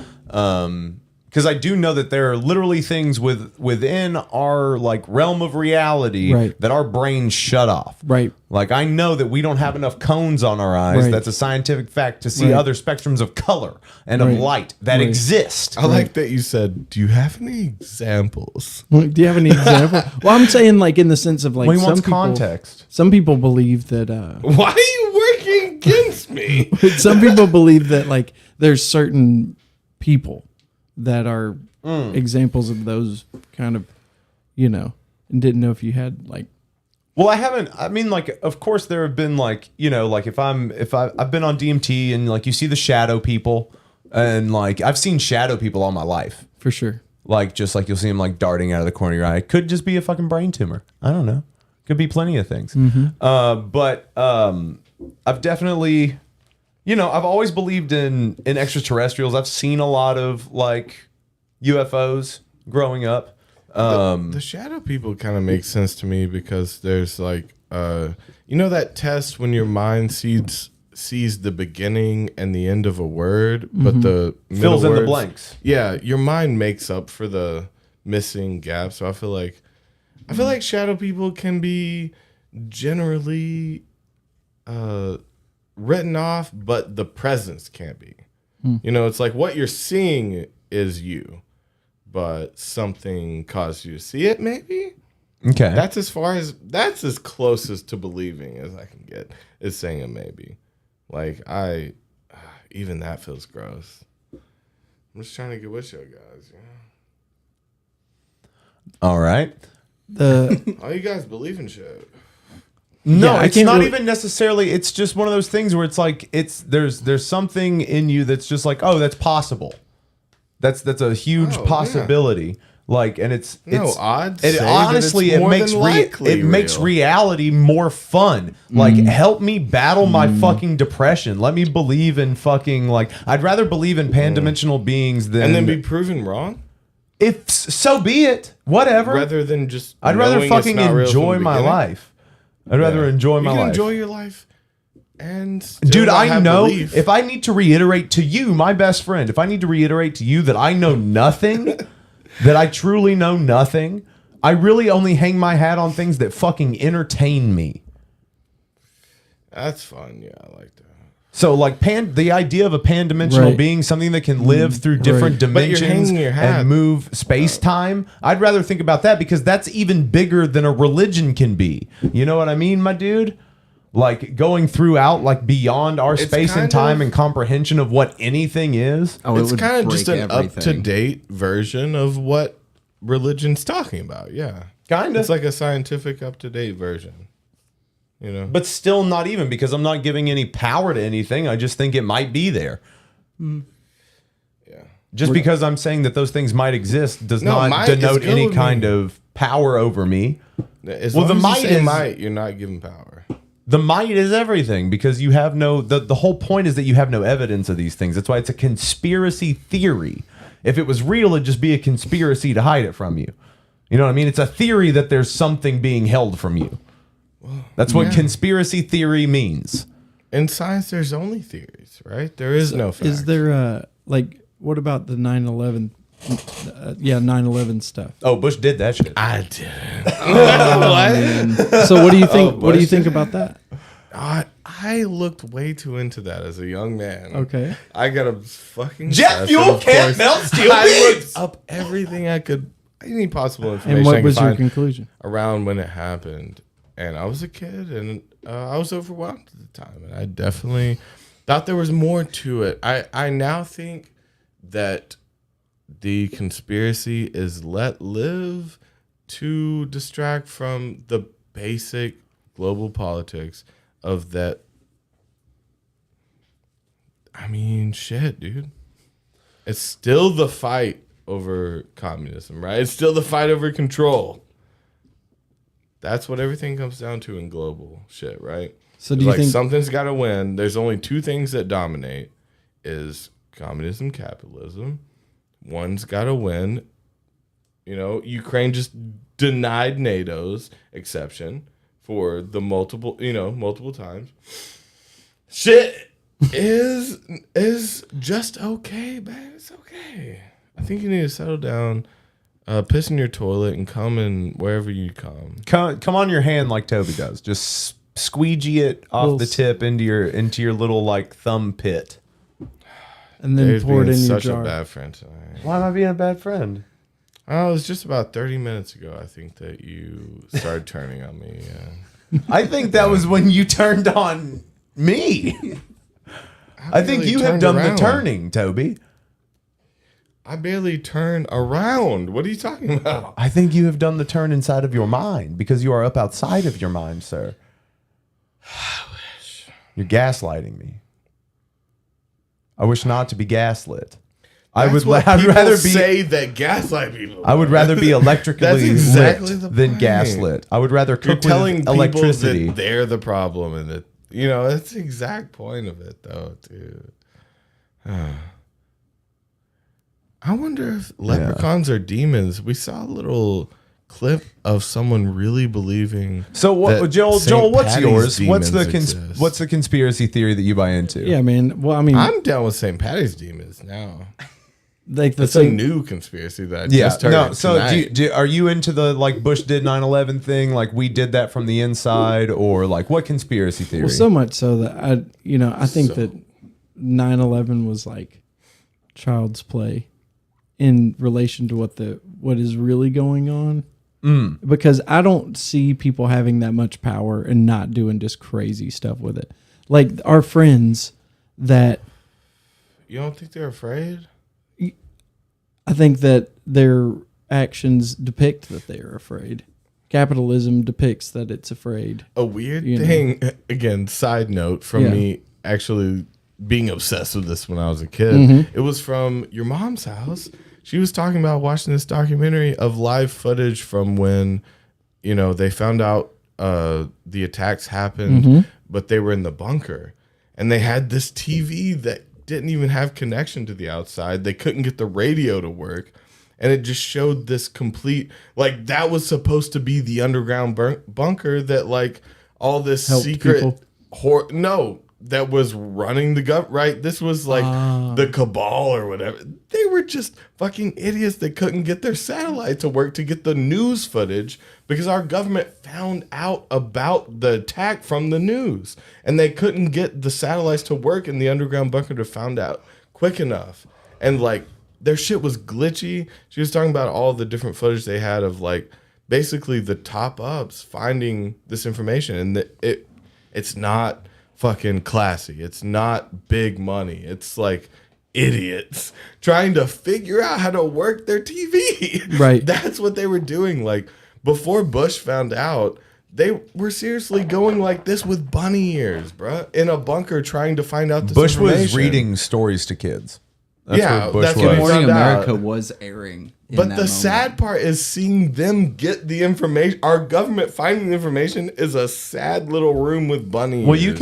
Because I do know that there are literally things within our like realm of reality Right. that our brains shut off. Right. Like I know that we don't have enough cones on our eyes. Right. That's a scientific fact to see Right. other spectrums of color and of Right. light that Right. exist. I like that you said, do you have any examples? Do you have any example? Well, I'm saying like in the sense of like Well, he some wants people, context. Some people believe that Why are you working against me? some people believe that like there's certain people that are examples of those kind of, and didn't know if you had like. Well, I haven't. I mean, like, of course, there have been like, like if I've been on DMT and like you see the shadow people, and like I've seen shadow people all my life For sure. Like just like you'll see them like darting out of the corner of your eye. It could just be a fucking brain tumor. I don't know. Could be plenty of things. But I've definitely, I've always believed in extraterrestrials. I've seen a lot of like UFOs growing up. The shadow people kind of make sense to me because there's like, that test when your mind sees the beginning and the end of a word, but the middle Fills in the words- blanks. Yeah, your mind makes up for the missing gap. So I feel like shadow people can be generally written off, but the presence can't be. It's like what you're seeing is you, but something caused you to see it, maybe. Okay. That's as closest to believing as I can get, is saying a maybe. Like even that feels gross. I'm just trying to get with you guys. All right. All you guys believe in shit. No, Yeah, I it's can't not really- even necessarily. It's just one of those things where it's like there's something in you that's just like, oh, that's possible. That's a huge Oh, possibility. Like, and it's odds. It say honestly that it's it more makes than likely it makes real. reality more fun. Like, help me battle my fucking depression. Let me believe in fucking like. I'd rather believe in pan-dimensional beings than and then be proven wrong. If so be it. Whatever. Rather than just I'd rather knowing fucking it's not real from enjoy the my beginning. life. I'd rather enjoy my You can life. enjoy your life and still dude, not I have know belief. if I need to reiterate to you, my best friend, if I need to reiterate to you that I know nothing, that I truly know nothing, I really only hang my hat on things that fucking entertain me. That's fun. Yeah, I like that. So like the idea of a pan-dimensional Right. being, something that can live through different But you're dimensions hanging your hat. and move space-time, I'd rather think about that because that's even bigger than a religion can be. You know what I mean, my dude? Like going throughout, like beyond our It's space and kind time of- and comprehension of what anything is. It's kind of just an up-to-date version of what religion's talking about. Yeah, kind of. It's like a scientific up-to-date version. You know, But still not even, because I'm not giving any power to anything. I just think it might be there. Yeah. Just because I'm saying that those things might exist does No, not might is denote good any with kind me. of power over me. As Well, long the as you might say is might, you're not giving power. the might is everything because you have no the whole point is that you have no evidence of these things. That's why it's a conspiracy theory. If it was real, it'd just be a conspiracy to hide it from you. You know what I mean? It's a theory that there's something being held from you. That's what yeah. conspiracy theory means. In science, there's only theories, right? There is no fact. Is there like what about the 9/11? 9/11 stuff. Oh, Bush did that shit. I didn't. What? So what do you think? Oh, what do you Bush think did? about that? I looked way too into that as a young man. Okay. I got a fucking Jet obsessed, fuel and of can't course, melt steel I beams. looked up everything I could, any possible information. And I what could was your find conclusion? around when it happened? And I was a kid, and I was overwhelmed at the time, and I definitely thought there was more to it. I now think that the conspiracy is let live to distract from the basic global politics of that. I mean, shit, dude. It's still the fight over communism, right? It's still the fight over control. That's what everything comes down to in global shit, right? So do It's you like think something's got to win? There's only two things that dominate: is communism, capitalism. One's got to win. You know, Ukraine just denied NATO's exception for the multiple times. Shit is just okay, man. It's okay. I think you need to settle down, piss in your toilet, and come in wherever you come. Come on your hand like Toby does. Just squeegee it off the tip into your little like thumb pit. And then Dave's pour it being in your such jar. a bad friend tonight. Why am I being a bad friend? Oh, it was just about 30 minutes ago, I think, that you started turning on me. I think that was when you turned on me. I think barely you have turned done around. the turning, Toby. I barely turn around. What are you talking about? I think you have done the turn inside of your mind because you are up outside of your mind, sir. You're gaslighting me. I wish not to be gaslit. That's what I'd people rather be say that gaslight people. I would rather be electrically That's exactly lit the than point. gaslit. I would rather You're cook telling with people electricity. that they're the problem, and that that's the exact point of it, though, dude. I wonder if leprechauns are demons. We saw a little clip of someone really believing. So what, that Joel? St. Joel, what's Patty's yours? What's the demons exist. what's the conspiracy theory that you buy into? Yeah, man. Well, I mean, I'm down with St. Patty's demons now. like That's a new conspiracy that I just heard. No, so tonight. are you into the like Bush did 9/11 thing? Like we did that from the inside, or like what conspiracy theory? well, so much so that I think that 9/11 was like child's play in relation to what is really going on. Because I don't see people having that much power and not doing just crazy stuff with it. Like our friends that You don't think they're afraid? I think that their actions depict that they are afraid. Capitalism depicts that it's afraid. A weird You know? thing, again, side note from Yeah. me actually being obsessed with this when I was a kid. Mhm. It was from your mom's house. She was talking about watching this documentary of live footage from when, they found out the attacks happened, Mhm. but they were in the bunker. And they had this TV that didn't even have connection to the outside. They couldn't get the radio to work. And it just showed this complete, like, that was supposed to be the underground bunker that, like, all this Helped secret people? no, that was running the government, right? This was like the cabal or whatever. They were just fucking idiots that couldn't get their satellite to work to get the news footage because our government found out about the attack from the news. And they couldn't get the satellites to work in the underground bunker to find out quick enough. And like their shit was glitchy. She was talking about all the different footage they had of like basically the top ups finding this information. And it's not fucking classy. It's not big money. It's like idiots trying to figure out how to work their TV. Right. That's what they were doing. Like before Bush found out, they were seriously going like this with bunny ears, bruh, in a bunker trying to find out this Bush was information. reading stories to kids. Yeah, what Bush that's was. what Good Morning found out. America was airing. in But that the moment. sad part is seeing them get the information. Our government finding the information is a sad little room with bunny Well, ears. you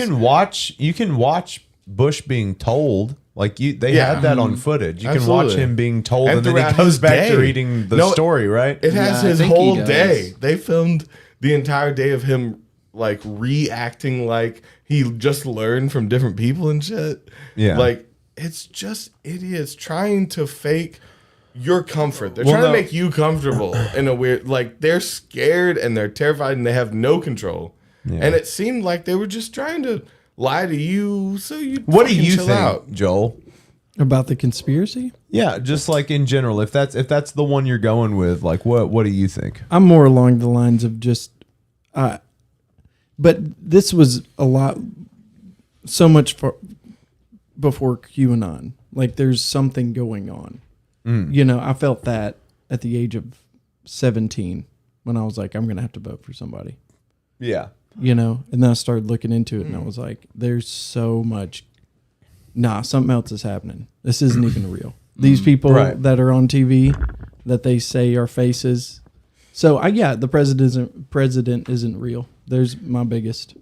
can watch Bush being told. Like they had that on footage. You can watch Absolutely. him being told, and then throughout he goes his back to day. reading the No, story, right? It has Yeah, I his think he whole does. day. They filmed the entire day of him like reacting like he just learned from different people and shit. Yeah. Like it's just idiots trying to fake your comfort. They're Well, trying no. to make you comfortable in a weird like they're scared and they're terrified and they have no control. Yeah. And it seemed like they were just trying to lie to you so you What do you chill think, out. Joel? About the conspiracy? Yeah, just like in general, if that's the one you're going with, like what do you think? I'm more along the lines of just, but this was so much before QAnon. Like there's something going on. You know, I felt that at the age of 17 when I was like, I'm going to have to vote for somebody. Yeah. You know, and then I started looking into it and I was like, there's so much. Something else is happening. This isn't even real. These people that are on TV that they say are faces. So the president isn't real. There's my biggest.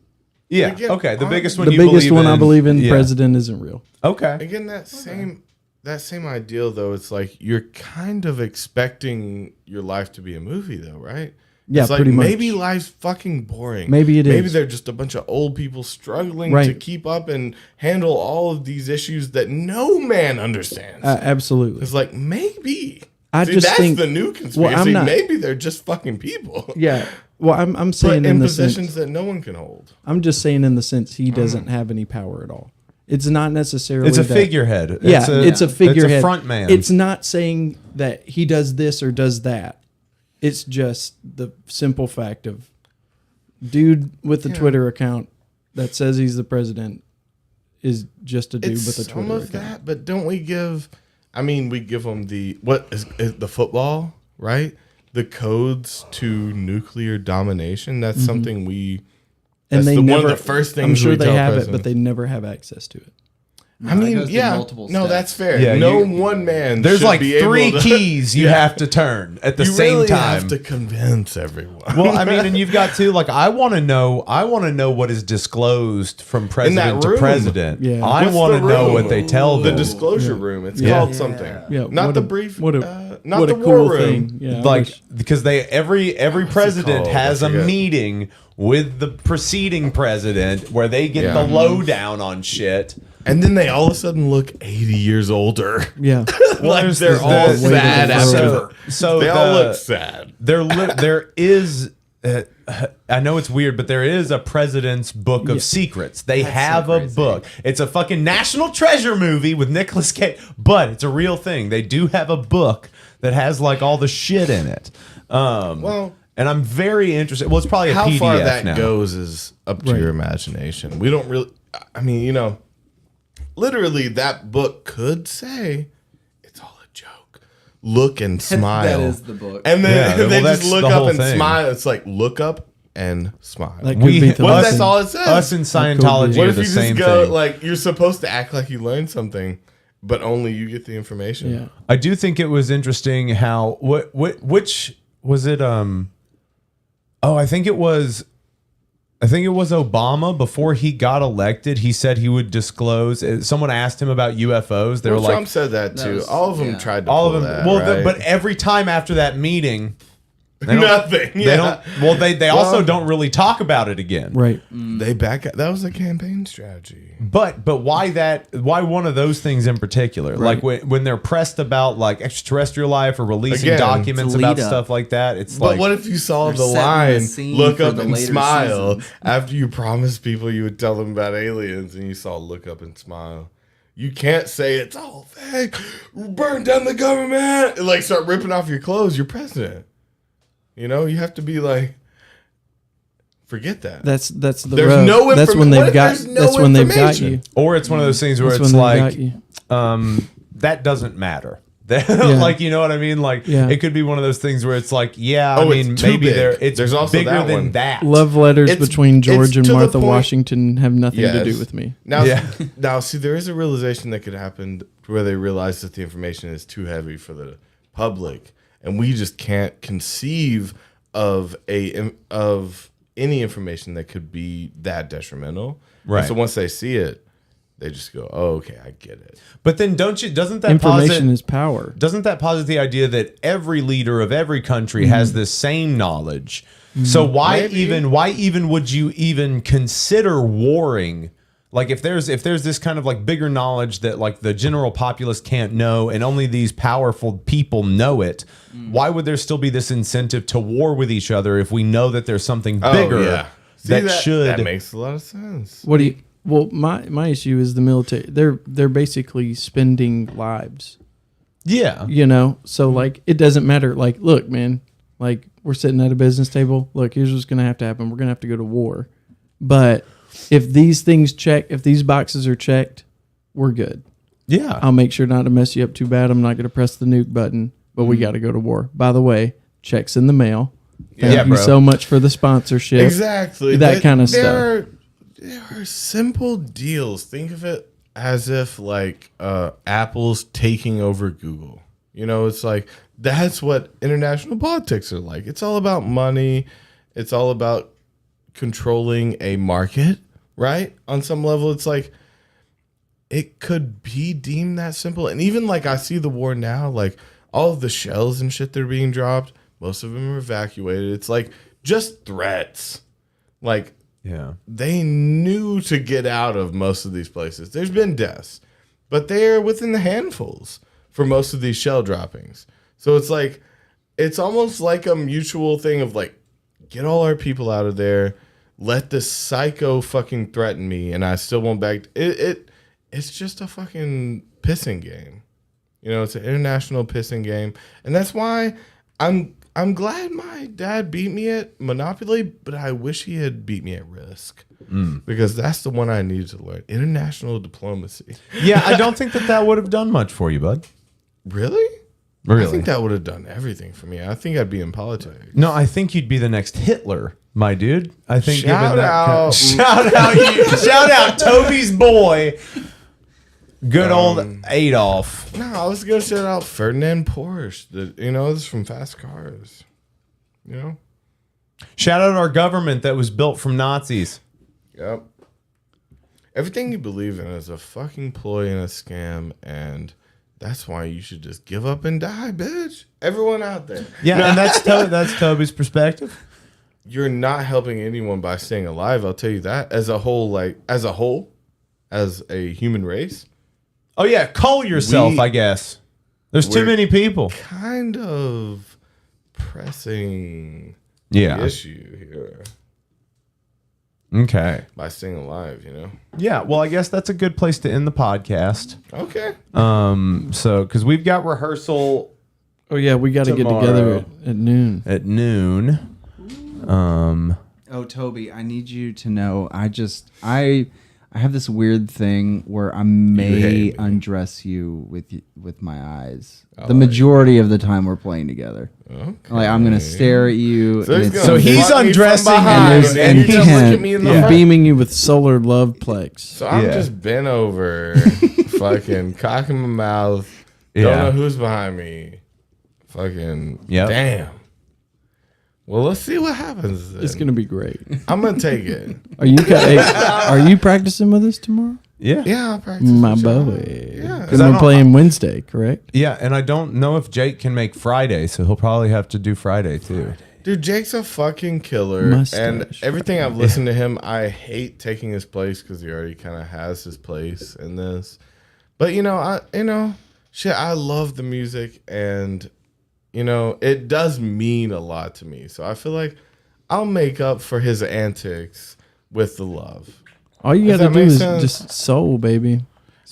Yeah. Okay. The biggest one. The you biggest believe one in, I believe in. yeah. President isn't real. Okay. Again, that same ideal though, it's like you're kind of expecting your life to be a movie though, right? Yeah, it's like pretty much. maybe life's fucking boring. Maybe it Maybe is. they're just a bunch of old people struggling Right. to keep up and handle all of these issues that no man understands. Absolutely. It's like maybe. I See, just that's think the new conspiracy. I'm not, Maybe they're just fucking people. Yeah. Well, I'm saying Put in the positions sense, that no one can hold. I'm just saying in the sense he doesn't have any power at all. It's not necessarily. It's a that- figurehead. Yeah, It's it's a figurehead. It's a front man. It's not saying that he does this or does that. It's just the simple fact of dude with the Twitter account that says he's the president is just a dude It's with a Twitter some of account. that, but don't we give? I mean, we give them the what is the football, right? The codes to nuclear domination. That's something we. And That's they one never. of the first things I'm sure we they tell have it, presidents. but they never have access to it. I mean, yeah, no, that's fair. Yeah, no you- one man. There's should like be three able to, keys you have to turn at the you same really time. have to convince everyone. Well, I mean, and you've got to like. I want to know what is disclosed from president to room. president. Yeah. I What's want to the know room? what they tell the them. disclosure room. It's Yeah. called something. Yeah, not what the a- brief. what a- not what the a cool war room. thing. Yeah, I Like wish- because every president called? has I a forget. meeting with the preceding president where they get Yeah. the lowdown on shit. And then they all of a sudden look 80 years older. Yeah. Like there's they're this- all this- sad after. so they all the- look sad. There is. I know it's weird, but there is a president's book of secrets. They have a book. It's a fucking National Treasure movie with Nicolas Cage, but it's a real thing. They do have a book that has like all the shit in it. Well, and I'm very interested. Well, it's probably a how PDF far that now. goes is up to your imagination. We don't really. I mean, you know, literally, that book could say it's all a joke. Look and smile. That is the book. And then Yeah, they well, just that's look the up whole and thing. smile. It's like look up and smile. That could be the What if lesson. that's all it says? Us in Scientology What are if the you same just go thing. like you're supposed to act like you learned something, but only you get the information? Yeah. I do think it was interesting how which was it? I think it was Obama before he got elected. He said he would disclose. Someone asked him about UFOs. They Well, were like, Trump said that too. All of them tried to all of pull them. that, Well, right? but every time after that meeting, Nothing. They don't. Well, they also don't really talk about it again. Right. They back. That was a campaign strategy. But why that? Why one of those things in particular? Right. Like when they're pressed about like extraterrestrial life or releasing Again, documents it's a about lead up. stuff like that. It's But like, what if you saw they're the setting the line, scene look for up the and later smile, seasons. after you promised people you would tell them about aliens and you saw look up and smile? You can't say it's all fake, burn down the government, and like start ripping off your clothes. You're president. You know, you have to be like, forget that. That's the There's rub. no That's when what they've if got. there's no That's when they've got information? you. or it's one of those things where That's it's when they've like, got you. that doesn't matter. Yeah. Like, you know what I mean? Like, Yeah. it could be one of those things where it's like, yeah, Oh, I it's mean, too maybe big. There's also bigger that than one. that. Love letters It's- between George it's and to the Martha point- Washington have nothing to do Yes. with me. Now, Yeah. now, see, there is a realization that could happen where they realize that the information is too heavy for the public, and we just can't conceive of any information that could be that detrimental. Right. And so once they see it, they just go, "Oh, okay, I get it." But then doesn't that Information posit, is power. Doesn't that posit the idea that every leader of every country has the same knowledge? So why even would you even consider warring? Like if there's this kind of like bigger knowledge that like the general populace can't know and only these powerful people know it, why would there still be this incentive to war with each other if we know that there's something bigger that makes a lot of sense. What do you? Well, my issue is the military. They're basically spending lives. Yeah. You know, so like it doesn't matter. Like, look, man, like we're sitting at a business table. Look, here's what's gonna have to happen. We're gonna have to go to war. But if these things if these boxes are checked, we're good. Yeah. I'll make sure not to mess you up too bad. I'm not gonna press the nuke button, but we gotta go to war. By the way, checks in the mail. Thank you so much for the sponsorship. Exactly. That kind of stuff. There are simple deals. Think of it as if like Apple's taking over Google. You know, it's like that's what international politics are like. It's all about money. It's all about controlling a market, right? On some level, it's like it could be deemed that simple. And even like I see the war now, like all of the shells and shit that are being dropped, most of them are evacuated. It's like just threats. Like, yeah, they knew to get out of most of these places. There's been deaths, but they're within the handfuls for most of these shell droppings. So it's like, it's almost like a mutual thing of like, get all our people out of there. Let this psycho fucking threaten me, and I still won't back. It's just a fucking pissing game. You know, it's an international pissing game, and that's why I'm glad my dad beat me at Monopoly, but I wish he had beat me at Risk. Because that's the one I needed to learn. International diplomacy. Yeah, I don't think that would have done much for you, bud. Really? Really? I think that would have done everything for me. I think I'd be in politics. No, I think you'd be the next Hitler, my dude. I think Shout out. Shout out Toby's boy. Good old Adolf. No, I was going to shout out Ferdinand Porsche. This is from Fast Cars. You know? Shout out our government that was built from Nazis. Yep. Everything you believe in is a fucking ploy and a scam, and that's why you should just give up and die, bitch. Everyone out there. Yeah, and that's Toby's perspective. You're not helping anyone by staying alive, I'll tell you that. As a whole, as a human race. Oh yeah, call yourself, I guess. There's too many people. Kind of pressing the issue here. Okay. By staying alive, you know? Yeah, well, I guess that's a good place to end the podcast. Okay. So, because we've got rehearsal. Oh, yeah, we got to get together at noon. At noon. Oh, Toby, I need you to know, I have this weird thing where I may undress you with my eyes. The majority of the time we're playing together. Okay. Like I'm gonna stare at you. So he's undressing and you just look at me in the face. beaming you with solar love plex. So I'm just bent over, fucking cock in my mouth. Don't know who's behind me. Fucking damn. Well, let's see what happens then. It's gonna be great. I'm gonna take it. Are you practicing with us tomorrow? Yeah. Yeah, I'll practice. My with y'all. boy. Yeah. Because we're playing Wednesday, correct? Yeah, and I don't know if Jake can make Friday, so he'll probably have to do Friday too. Dude, Jake's a fucking killer. Mustache. And everything I've listened to him, I hate taking his place because he already kind of has his place in this. But, shit, I love the music. And, it does mean a lot to me. So I feel like I'll make up for his antics with the love. All you got to do is just soul, baby.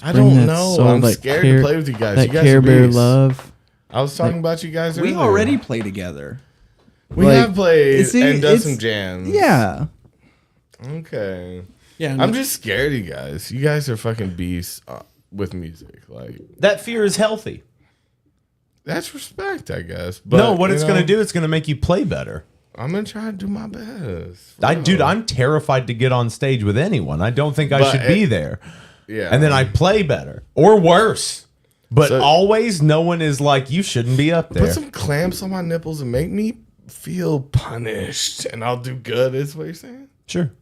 I don't know. I'm scared to play with you guys. That You guys Care are Bear beasts. love. I was talking about you guys earlier. We already play together. We have played and done some jams. Yeah. Okay. Yeah. I'm just scared of you guys. You guys are fucking beasts with music. Like that fear is healthy. That's respect, I guess. But, no, what it's going to do, it's going to make you play better. I'm going to try to do my best. Dude, I'm terrified to get on stage with anyone. I don't think I should be there. Yeah. And then I play better or worse. But always no one is like, you shouldn't be up there. Put some clamps on my nipples and make me feel punished and I'll do good, is what you're saying? Sure.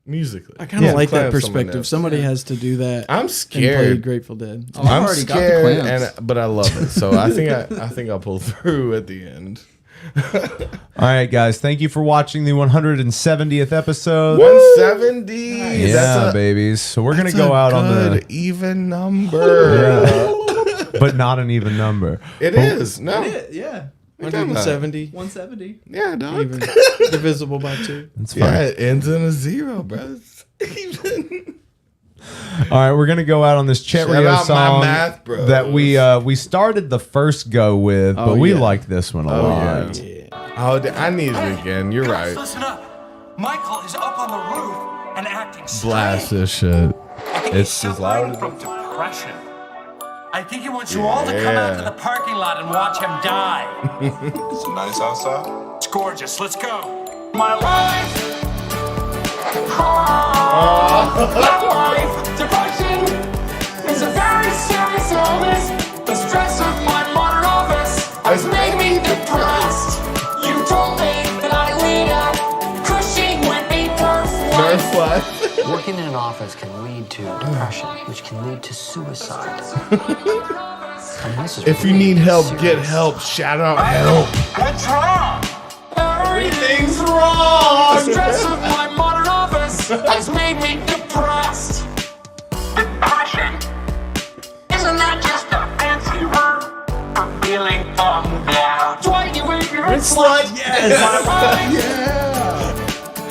Musically. I kind of like that perspective. Somebody has to do that. I'm scared. And play Grateful Dead. Oh, I've already scared, got the clamps. but I love it. So I think I'll pull through at the end. All right, guys. Thank you for watching the 170th episode. 170. Yeah, That's babies. So we're gonna go out on the even number. but not an even number. It is. No. Yeah. 170. 170. Yeah, dog. Even. Divisible by 2. That's fine. Yeah, it ends in a 0, bro. Even. All right, we're gonna go out on this Chet Shout Rio out my song math bros. that we started the first go with, but we like this one a lot. Yeah. Oh, I need it again. You're right. Listen up. Michael is up on the roof and acting Blast this shit. It's as loud as from depression. I think he wants you all to come out to the parking lot and watch him die. Is it nice outside? It's gorgeous. Let's go. My life. My life. Depression is a very serious illness. The stress of my modern office has made me depressed. You told me that I lead a Cushing would be perfect. Working in an office can lead to depression, which can lead to suicide. If you need help, get help. Shout out help. What's wrong? Everything's wrong. The stress of my modern office has made me depressed. Depression? Isn't that just a fancy word for feeling bummed out? Dwight, you ignorant slut. Yes. My life. Yeah.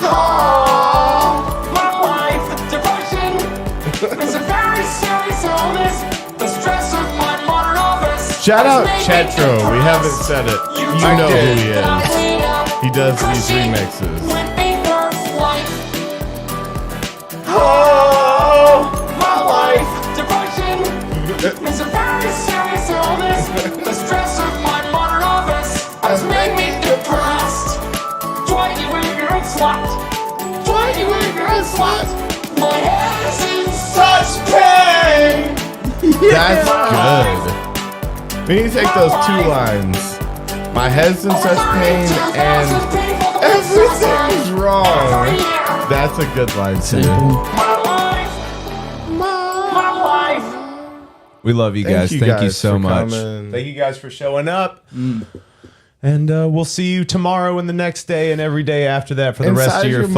Oh, my life. Depression is a very serious illness. The stress of my modern office. Shout out Chetro. We haven't said it. You know who he is. He does these remixes. Oh, my life. Depression is a very serious illness. The stress of my modern office has made me depressed. Dwight, you ignorant slut. Dwight, you ignorant slut. My head is in such pain. That's good. We need to take those 2 lines. My head's in such pain and everything's wrong. That's a good line too. My life. My life. We love you guys. Thank you so for much. coming. Thank you guys for showing up. And we'll see you tomorrow and the next day and every day after that for the rest Inside of your your